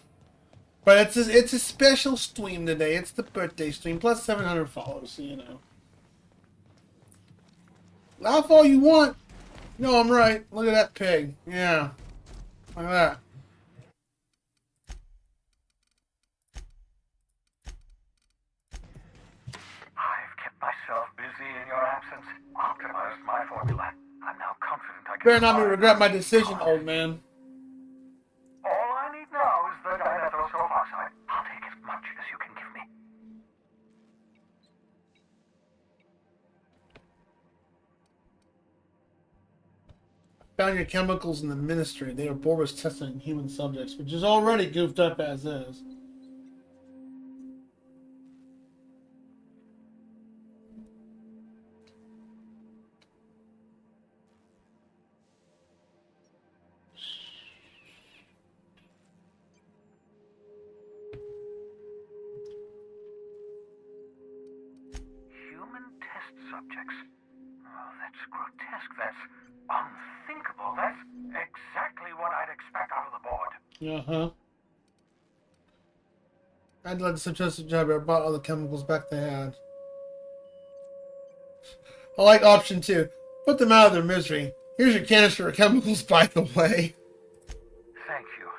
But it's a special stream today. It's the birthday stream, plus 700 followers, so you know. Laugh all you want. No, I'm right. Look at that pig. Yeah. Look at that. I've kept myself busy in your absence, optimized my formula. I'm now confident I can... Better not me regret my decision, old man. All I need now is the dimethyl sulfoxide. I'll take as much as you can give me. Found your chemicals in the ministry. They are bored testing human subjects, which is already goofed up as is. Human test subjects? Oh, that's grotesque. That's unthinkable. That's exactly what I'd expect out of the board. Uh-huh. I'd like to suggest a job. I brought all the chemicals back they had. I like option 2. Put them out of their misery. Here's your canister of chemicals, by the way. Thank you.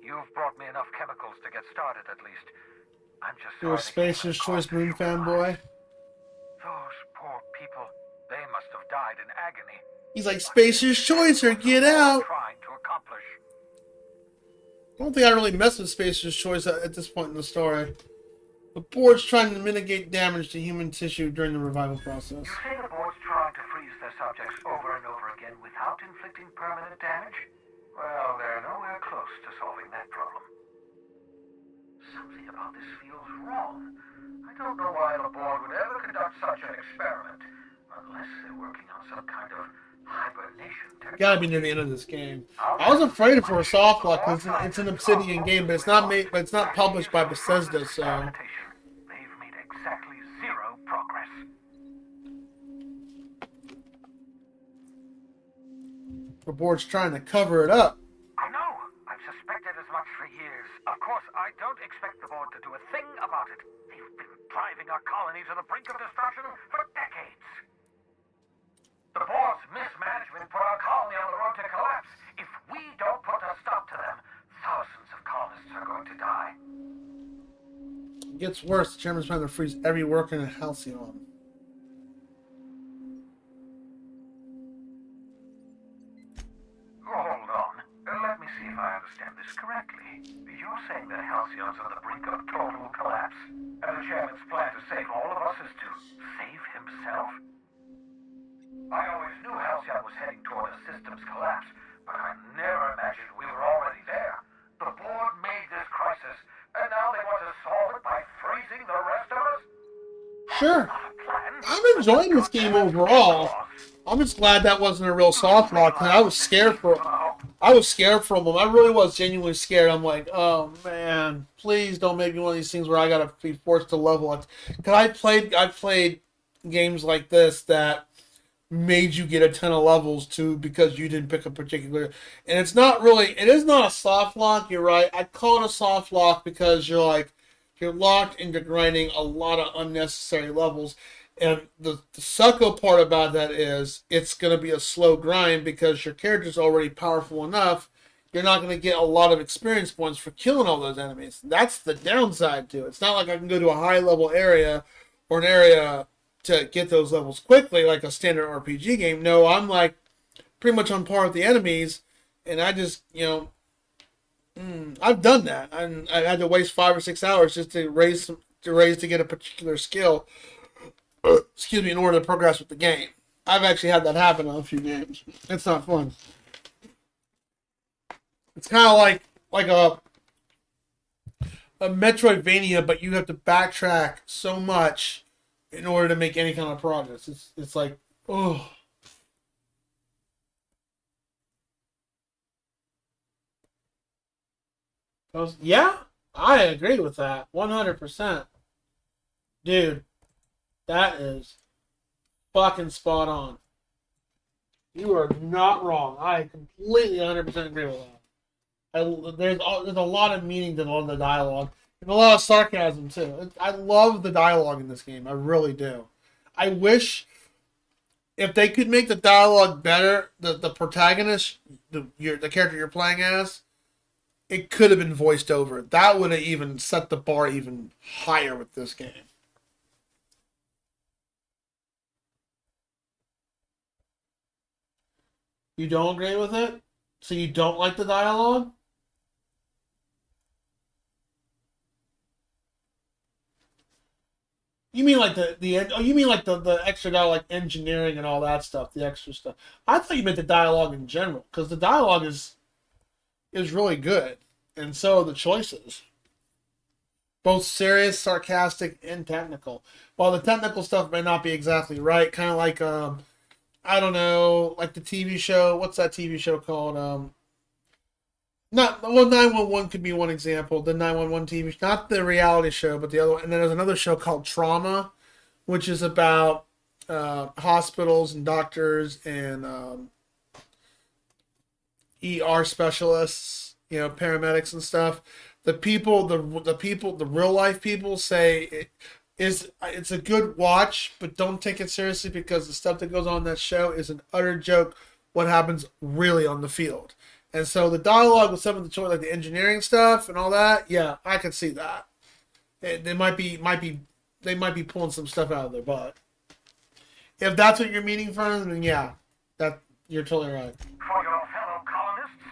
You've brought me enough chemicals to get started, at least. I'm just You're a sorry Spacer's Choice Moon fanboy. those poor people, they must have died in agony. He's like, Spacer's Choice or get out. Trying to accomplish. I don't think I really mess with Spacer's Choice at this point in the story. The board's trying to mitigate damage to human tissue during the revival process. You say the board's trying to freeze their subjects over and over again without inflicting permanent damage? Well, they're nowhere close to solving that problem. Something about this feels wrong. I don't know why the board would ever conduct such an experiment, unless they're working on some kind of hibernation technique. Gotta be near the end of this game. I was afraid for a soft lock because it's an Obsidian game, but it's not made, but it's not published by Bethesda, so. They've made exactly zero progress. The board's trying to cover it up. I know. I've suspected as much for years. Of course, I don't expect the board to do a thing about it. They've our colony to the brink of destruction for decades. The board's mismanagement put our colony on the road to collapse. If we don't put a stop to them, thousands of colonists are going to die. It gets worse. The chairman's trying to freeze every worker in Halcyon. Hold on. Let me see if I understand this correctly. You're saying that Halcyon's on the brink of total collapse, and the chairman's plan to save all of us is to save himself? I always knew Halcyon was heading toward a systems collapse, but I never imagined we were already there. The board made this crisis, and now they want to solve it by freezing the rest of us? Sure. I'm enjoying this game overall. I'm just glad that wasn't a real soft lock. I was scared for him. I really was genuinely scared. I'm like, oh man, please don't make me one of these things where I gotta be forced to level it. Cause I've played games like this that made you get a ton of levels too because you didn't pick a particular, and it is not a soft lock. You're right. I call it a soft lock because you're locked into grinding a lot of unnecessary levels. And the sucko part about that is it's going to be a slow grind because your character's already powerful enough. You're not going to get a lot of experience points for killing all those enemies. That's the downside to it. It's not like I can go to a high level area or an area to get those levels quickly like a standard RPG game. No, I'm like pretty much on par with the enemies, and I just, I've done that. I had to waste 5 or 6 hours just to get a particular skill. Excuse me, in order to progress with the game. I've actually had that happen on a few games. It's not fun. It's kind of like a Metroidvania, but you have to backtrack so much in order to make any kind of progress. It's like, oh. Yeah, I agree with that. 100%. Dude, that is fucking spot on. You are not wrong. I completely 100% agree with that. There's a lot of meaning to the dialogue. And a lot of sarcasm, too. I love the dialogue in this game. I really do. I wish if they could make the dialogue better, the protagonist, the character you're playing as, it could have been voiced over. That would have even set the bar even higher with this game. You don't agree with it? So you don't like the dialogue? You mean like the extra dialogue, like engineering and all that stuff, the extra stuff. I thought you meant the dialogue in general, because the dialogue is really good, and so are the choices. Both serious, sarcastic, and technical. While the technical stuff may not be exactly right, kind of like I don't know, like the TV show. What's that TV show called? 911 could be one example. The 911 TV, not the reality show, but the other one. And then there's another show called Trauma, which is about hospitals and doctors and ER specialists, paramedics and stuff. The real life people say it's a good watch, but don't take it seriously because the stuff that goes on in that show is an utter joke. What happens really on the field. And so the dialogue with some of the choice, like the engineering stuff and all that, yeah, I could see that. They might be pulling some stuff out of their butt. If that's what you're meaning for them, then yeah, that you're totally right. For your fellow colonists,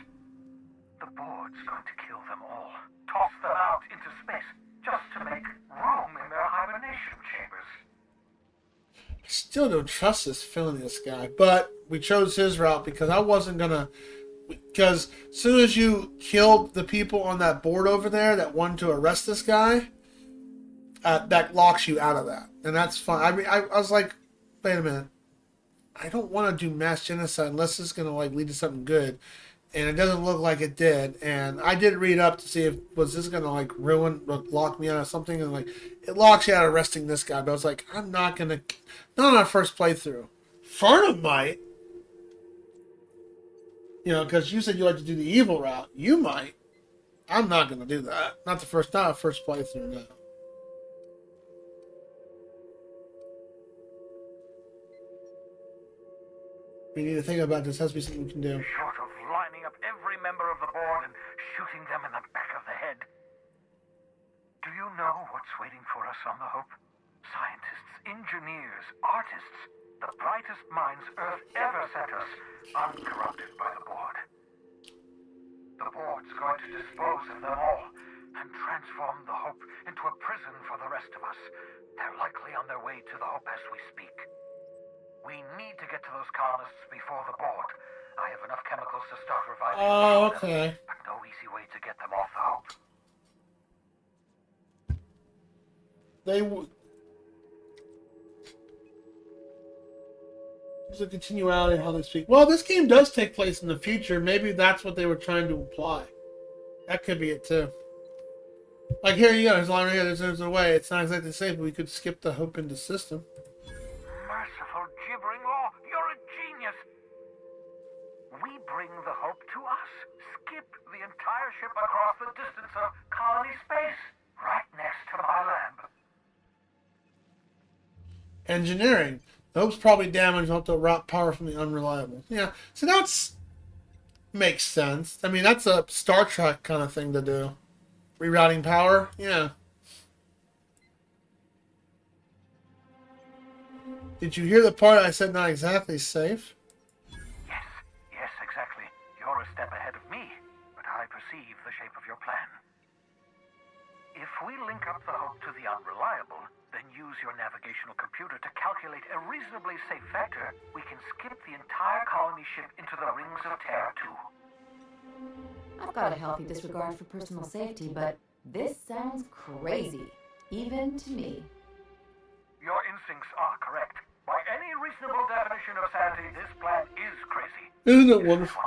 the board's going to kill them all, toss them out into space, just to make room in their hibernation chambers. I still don't trust this Phineas guy, but we chose his route because I wasn't gonna. Because as soon as you killed the people on that board over there that wanted to arrest this guy, that locks you out of that. And that's fine. I mean, I was like, wait a minute. I don't want to do mass genocide unless it's going to lead to something good. And it doesn't look like it did. And I did read up to see if was this going to lock me out of something. And it locks you out of arresting this guy. But I was like, I'm not going to, not on our first playthrough. Fernum might. Because you said you like to do the evil route. You might. I'm not going to do that. Not a first playthrough, no. We need to think about this. Has to be something we can do. Short of lining up every member of the board and shooting them in the back of the head. Do you know what's waiting for us on the Hope? Scientists, engineers, artists, the brightest minds Earth ever sent us, uncorrupted by the board. The board's going to dispose of them all and transform the Hope into a prison for the rest of us. They're likely on their way to the Hope as we speak. We need to get to those colonists before the board. I have enough chemicals to start reviving Oh, them, okay. but no easy way to get them off the Hope. There's a continuality in how they speak. Well, this game does take place in the future. Maybe that's what they were trying to imply. That could be it too. Like here you go. There's a line right here. There's a way. It's not exactly safe, but we could skip the Hope into system. Merciful gibbering law, you're a genius. We bring the Hope to us. Skip the entire ship across the distance of colony space, right next to my lab. Engineering. The Hope's probably damaged enough to route power from the unreliable. Yeah. So that's makes sense. I mean, that's a Star Trek kind of thing to do. Rerouting power. Yeah. Did you hear the part I said not exactly safe? Yes, exactly. You're a step ahead of me, but I perceive the shape of your plan. If we link up the Hope to the unreliable, then use your navigational computer to calculate a reasonably safe vector, we can skip the entire colony ship into the rings of Terra 2. I've got a healthy disregard for personal safety, but this sounds crazy, even to me. Your instincts are correct. By any reasonable definition of sanity, this plan is crazy. Isn't it wonderful?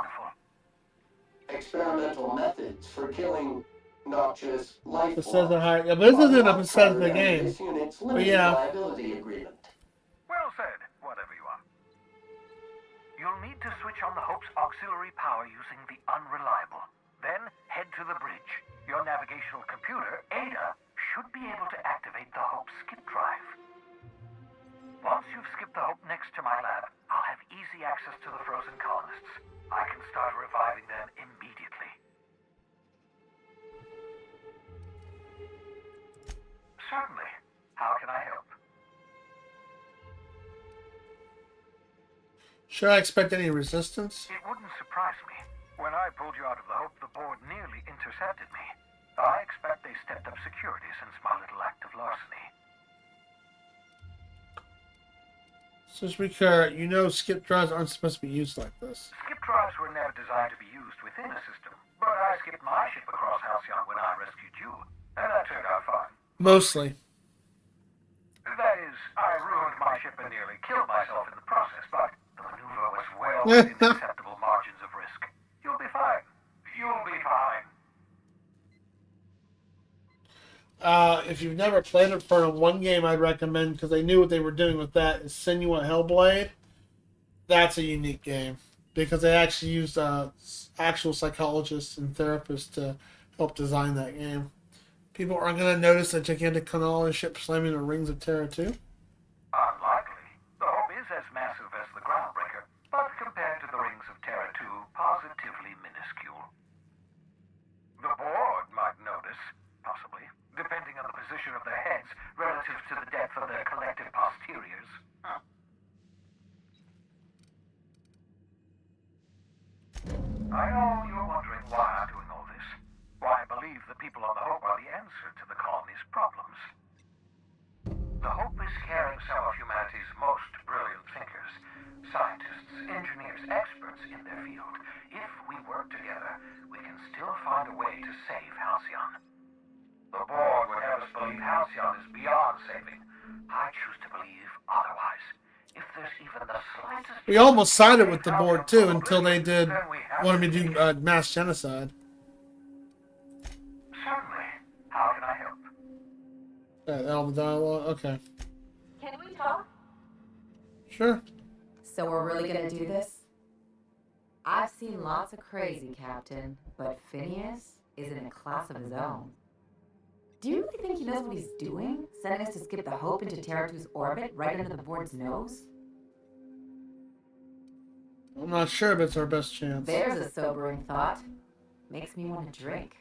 Experimental methods for killing not just life Bethesda forms, high. Yeah, but this isn't a but Bethesda primarily game. this unit's But limited yeah. liability agreement. Well said, whatever you are. You'll need to switch on the Hope's auxiliary power using the unreliable. Then head to the bridge. Your navigational computer, Ada, should be able to activate the Hope skip drive. Once you've skipped the Hope next to my lab, I'll have easy access to the frozen colonists. I can start reviving them immediately. Certainly. How can I help? Should I expect any resistance? It wouldn't surprise me. When I pulled you out of the Hope, the board nearly intercepted me. I expect they stepped up security since my little act of larceny. So just be clear, you know skip drives aren't supposed to be used like this. Skip drives were never designed to be used within a system, but I skipped my ship across Halcyon when I rescued you, and that turned out fine. Mostly. That is, I ruined my ship and nearly killed myself in the process, but the maneuver was well within acceptable margins of risk. You'll be fine. You'll be fine. If you've never played Inferno, one game I'd recommend, because they knew what they were doing with that, is Senua Hellblade. That's a unique game, because they actually used actual psychologists and therapists to help design that game. People aren't going to notice a gigantic colony ship slamming the rings of Terra 2. Unlikely. The Hope is as massive as the Groundbreaker, but compared to the rings of Terra 2, positively minuscule. The board might notice, possibly, depending on the position of their heads relative to the depth of their collective posteriors. I know you're wondering why I'm doing all this. Why I believe the people on the Hope are the answer to the colony's problems. The Hope is carrying some of humanity's most brilliant thinkers, scientists, engineers, experts in their field. If we work together, we can still find a way to save Halcyon. The board would have us believe Halcyon is beyond saving. I choose to believe otherwise. If there's even the slightest... We almost sided with the board, too, until they wanted me to do mass genocide. Certainly. How can I help? All the dialogue? Okay. Can we talk? Sure. So we're really gonna do this? I've seen lots of crazy, Captain, but Phineas is in a class of his own. Do you really think he knows what he's doing? Sending us to skip the Hope into Terra 2's orbit right under the board's nose? I'm not sure if it's our best chance. There's a sobering thought. Makes me want to drink.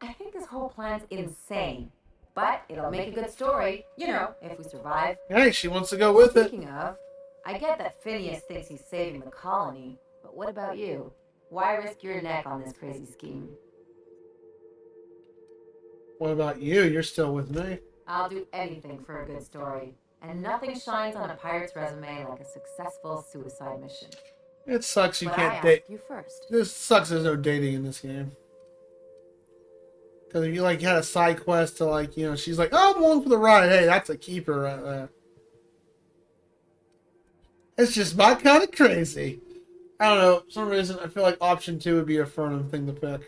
I think this whole plan's insane. But it'll make a good story, you know, if we survive. Hey, she wants to go with it. Speaking of, I get that Phineas thinks he's saving the colony, but what about you? Why risk your neck on this crazy scheme? What about you? You're still with me. I'll do anything for a good story. And nothing shines on a pirate's resume like a successful suicide mission. It sucks you But can't I date. asked you first. This sucks there's no dating in this game. Because if you like had a side quest to like, you know, she's like, oh, I'm along for the ride. Hey, that's a keeper right there. It's just my kind of crazy. I don't know. For some reason, I feel like option 2 would be a fun thing to pick.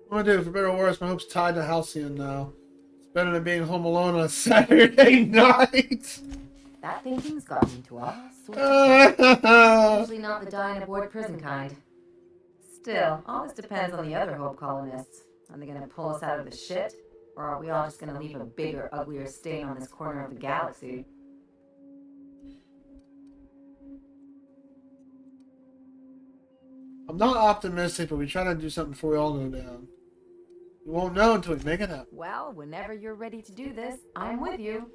What do I do? For better or worse, my hope's tied to Halcyon now. It's better than being home alone on a Saturday night. That thinking's got me to all sorts of usually not the dying aboard prison kind. Still, all this depends on the other Hope colonists. Are they gonna pull us out of the shit? Or are we all just gonna leave a bigger, uglier stain on this corner of the galaxy? I'm not optimistic, but we try to do something before we all go down. We won't know until we make it happen. Well, whenever you're ready to do this, I'm with you.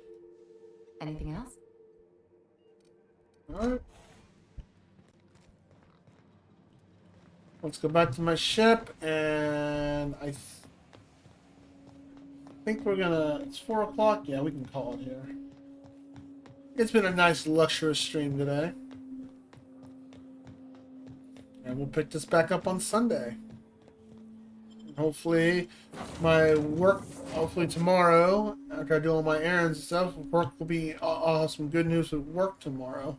Anything else? Alright. Let's go back to my ship, and I think we're gonna... It's 4 o'clock? Yeah, we can call it here. It's been a nice, luxurious stream today. And we'll pick this back up on Sunday. And hopefully, hopefully tomorrow, after I do all my errands and stuff, work will be... I'll have some good news with work tomorrow.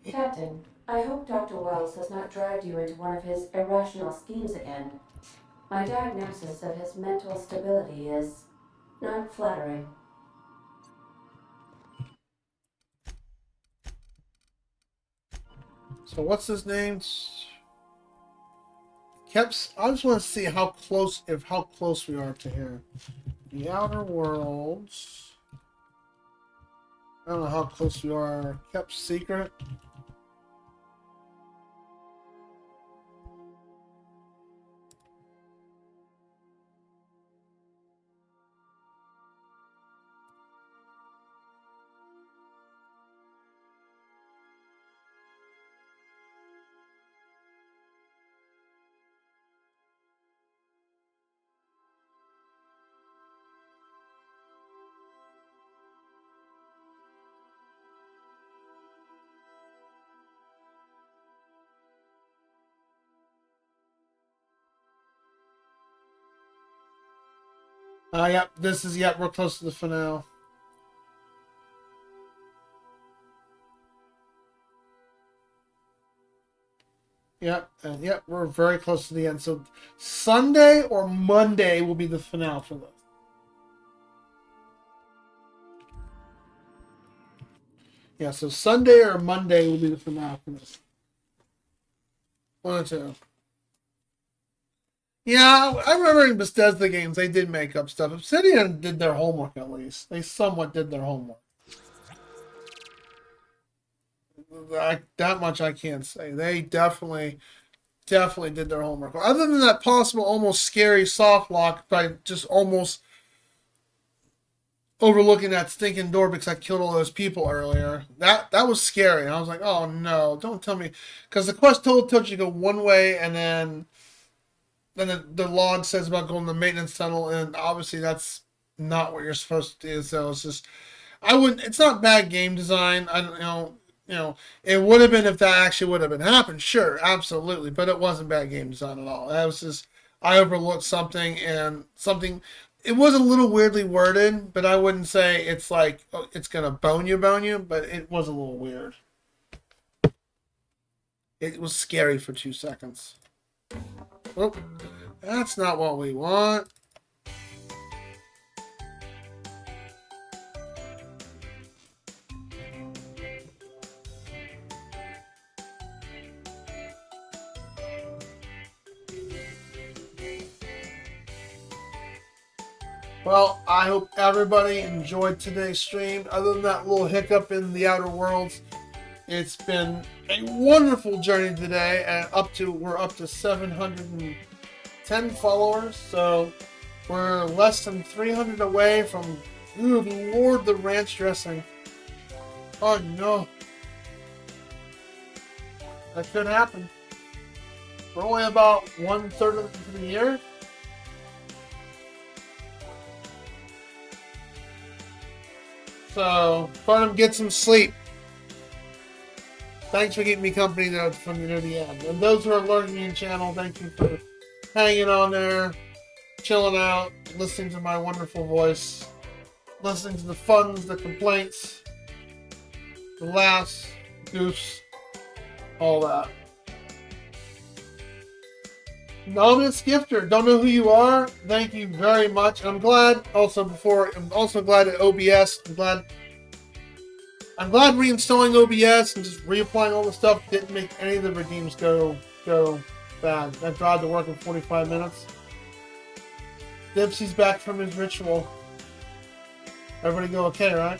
Captain, I hope Dr. Wells has not dragged you into one of his irrational schemes again. My diagnosis of his mental stability is not flattering. So what's his name? Keps. I just want to see how close we are to here. The Outer Worlds. I don't know how close we are. Kept secret. Yep, we're close to the finale. Yep, and yep, we're very close to the end. So Sunday or Monday will be the finale for this. Yeah, so Sunday or Monday will be the finale for this. 1 or 2. Yeah, I remember in Bethesda games they did make up stuff. Obsidian did their homework at least. They somewhat did their homework. That much I can't say. They definitely did their homework. Other than that possible, almost scary soft lock by just almost overlooking that stinking door because I killed all those people earlier. That was scary. I was like, oh no, don't tell me. Because the quest tells you to go one way and then the log says about going to the maintenance tunnel, and obviously that's not what you're supposed to do. So it's just, it's not bad game design. I don't know, it would have been if that actually would have been happened. Sure, absolutely, but it wasn't bad game design at all. That was just, I overlooked something, it was a little weirdly worded, but I wouldn't say it's like, it's gonna bone you, but it was a little weird. It was scary for 2 seconds. Oh, that's not what we want. Well, I hope everybody enjoyed today's stream. Other than that little hiccup in the Outer Worlds, It's been a wonderful journey today, and we're up to 710 followers, so we're less than 300 away from, good Lord, the ranch dressing. Oh no. That could happen. We're only about 1/3 into the year. So, Farnham, get some sleep. Thanks for keeping me company there from near the end. And those who are lurking in the channel, thank you for hanging on there, chilling out, listening to my wonderful voice, listening to the funs, the complaints, the laughs, goofs, all that. Anonymous Gifter, don't know who you are. Thank you very much. I'm glad also glad at OBS. I'm glad reinstalling OBS and just reapplying all the stuff didn't make any of the redeems go bad. That drive to work in 45 minutes. Dipsy's back from his ritual. Everybody go okay, right?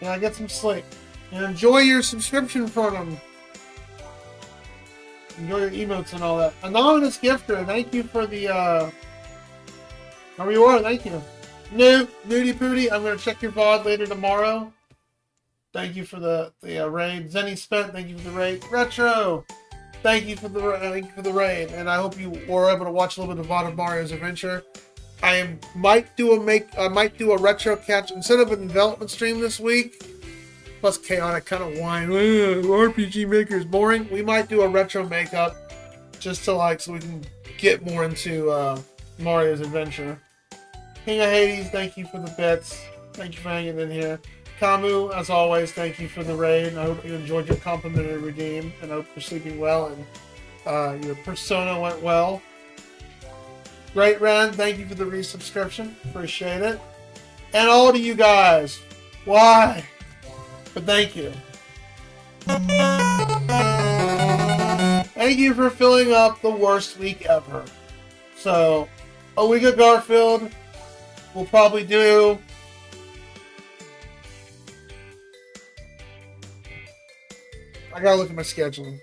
Yeah, get some sleep. And enjoy your subscription for them. Enjoy your emotes and all that. Anonymous Gifter, thank you for the, How you are, thank you. Nudie Pootie, I'm going to check your VOD later tomorrow. Thank you for the raid. Zenny Spent, thank you for the raid. Retro, thank you for the raid. And I hope you were able to watch a little bit of VOD of Mario's Adventure. I might do a retro catch instead of a development stream this week. Plus chaotic kind of whine. RPG Maker is boring. We might do a retro makeup just to so we can get more into Mario's Adventure. King of Hades, thank you for the bits. Thank you for hanging in here. Kamu, as always, thank you for the raid. I hope you enjoyed your complimentary redeem, and I hope you're sleeping well and your persona went well. Great Ren, thank you for the resubscription. Appreciate it. And all of you guys, why? But thank you. Thank you for filling up the worst week ever. So, a week of Garfield. We'll probably do I gotta look at my scheduling.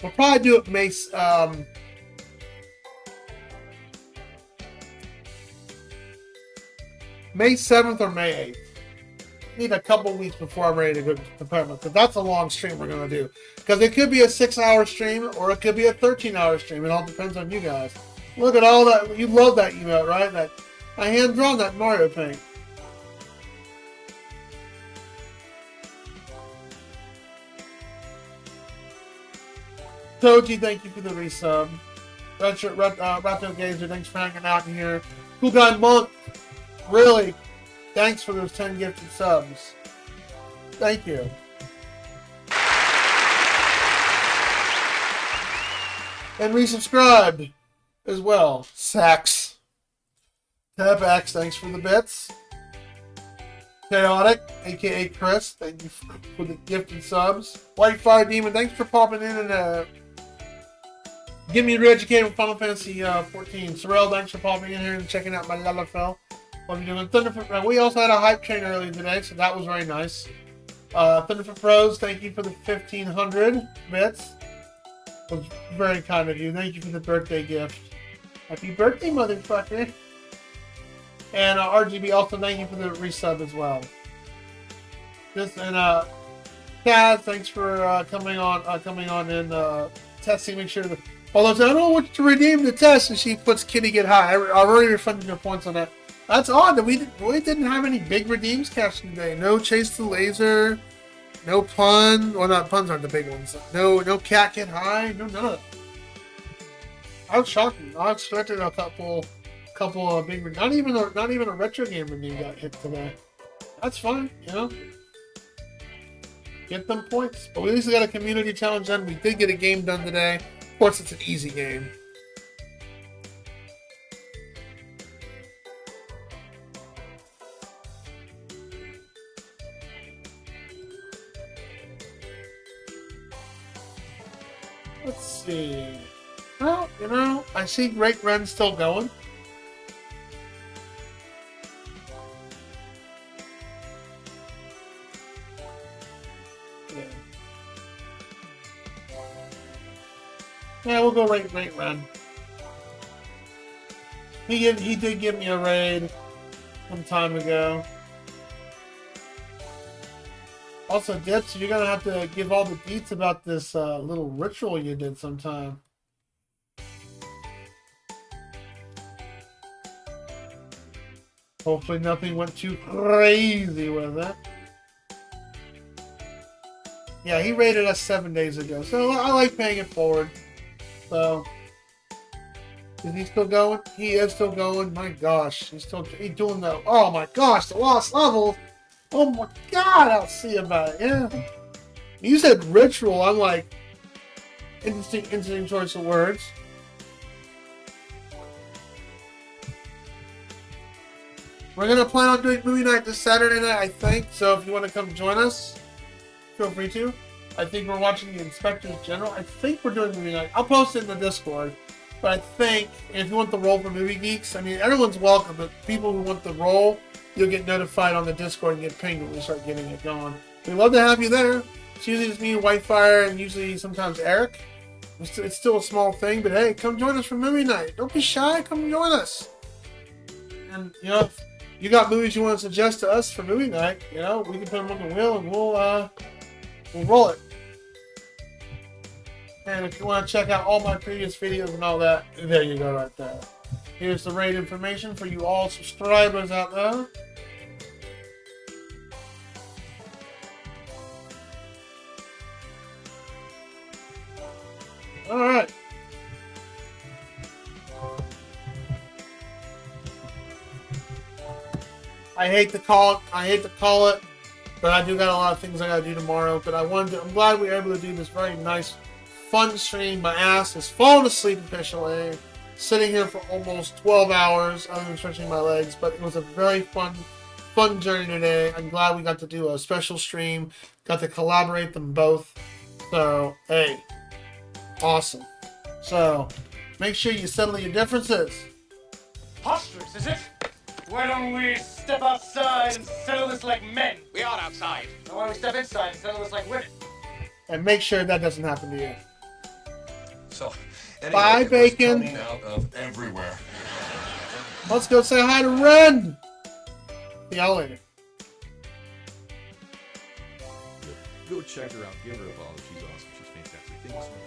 We'll probably do it May 7th or May 8th. Need a couple weeks before I'm ready to go to department, because that's a long stream we're gonna do. Because it could be a 6-hour stream or it could be a 13-hour stream. It all depends on you guys. Look at all that. You love that emote, right? That I hand drawn that Mario paint. Toji, thank you for the resub. Raptor Gazer, thanks for hanging out in here. Cool Guy Monk, really, thanks for those 10 gifted subs. Thank you. And resubscribed as well. Sax. TabX, thanks for the bits. Chaotic, aka Chris, thank you for the gifted subs. White Fire Demon, thanks for popping in and getting me re-educated with Final Fantasy 14. Sorrel, thanks for popping in here and checking out my Lalafell. What are you doing? Thunderfoot, we also had a hype train earlier today, so that was very nice. Thunderfoot Pros, thank you for the 1,500 bits. It was very kind of you. Thank you for the birthday gift. Happy birthday, motherfucker. And RGB, also thank you for the resub as well. Kaz, thanks for coming on and testing. Make sure that. Although I don't know what to redeem the test, and she puts Kitty Get High. I've already refunded your points on that. That's odd that we really didn't have any big redeems cashed today. No Chase the Laser, no Pun. Well, not puns aren't the big ones. No Cat Get High. No, none of that. I was shocked. I expected a couple of big. Not even a retro game redeem got hit today. That's fine, you know. Get them points. But we at least got a community challenge done. We did get a game done today. Of course, it's an easy game. Let's see. Well, you know, I see Great Ren still going. Yeah, we'll go rate Ren. He did give me a raid some time ago. Also, Dips, you're gonna have to give all the deets about this little ritual you did sometime. Hopefully nothing went too crazy with it. Yeah, he rated us 7 days ago, so I like paying it forward. So, is he still going? He is still going. My gosh, he's doing the. Oh my gosh, the lost levels. Oh my god, I'll see about it. Yeah, you said ritual. I'm like, interesting choice of words. We're gonna plan on doing movie night this Saturday night, I think. So if you want to come join us, feel free to. I think we're watching the Inspectors General. I think we're doing movie night. I'll post it in the Discord. But I think if you want the role for Movie Geeks, I mean, everyone's welcome. But people who want the role, you'll get notified on the Discord and get pinged when we start getting it going. We'd love to have you there. It's usually just me, Whitefire, and usually sometimes Eric. It's still a small thing, but hey, come join us for movie night. Don't be shy. Come join us. And you know, if you got movies you want to suggest to us for movie night, you know, we can put them on the wheel and we'll roll it. And if you want to check out all my previous videos and all that, there you go right there. Here's the raid information for you all subscribers out there. Alright. I hate to call it, but I do got a lot of things I gotta do tomorrow. But I'm glad we were able to do this very nice, fun stream. My ass is falling asleep officially. Sitting here for almost 12 hours, other than stretching my legs. But it was a very fun journey today. I'm glad we got to do a special stream. Got to collaborate them both. So, hey, awesome. So, make sure you settle your differences. Preposterous, is it? Why don't we step outside and settle this like men? We are outside. Now why don't we step inside and settle this like women? And make sure that doesn't happen to you. So, anyway, bye, it was Bacon. coming out of everywhere. Let's go say hi to Ren. See y'all later. Go check her out. Give her a follow. She's awesome. She's fantastic. Thank you so much.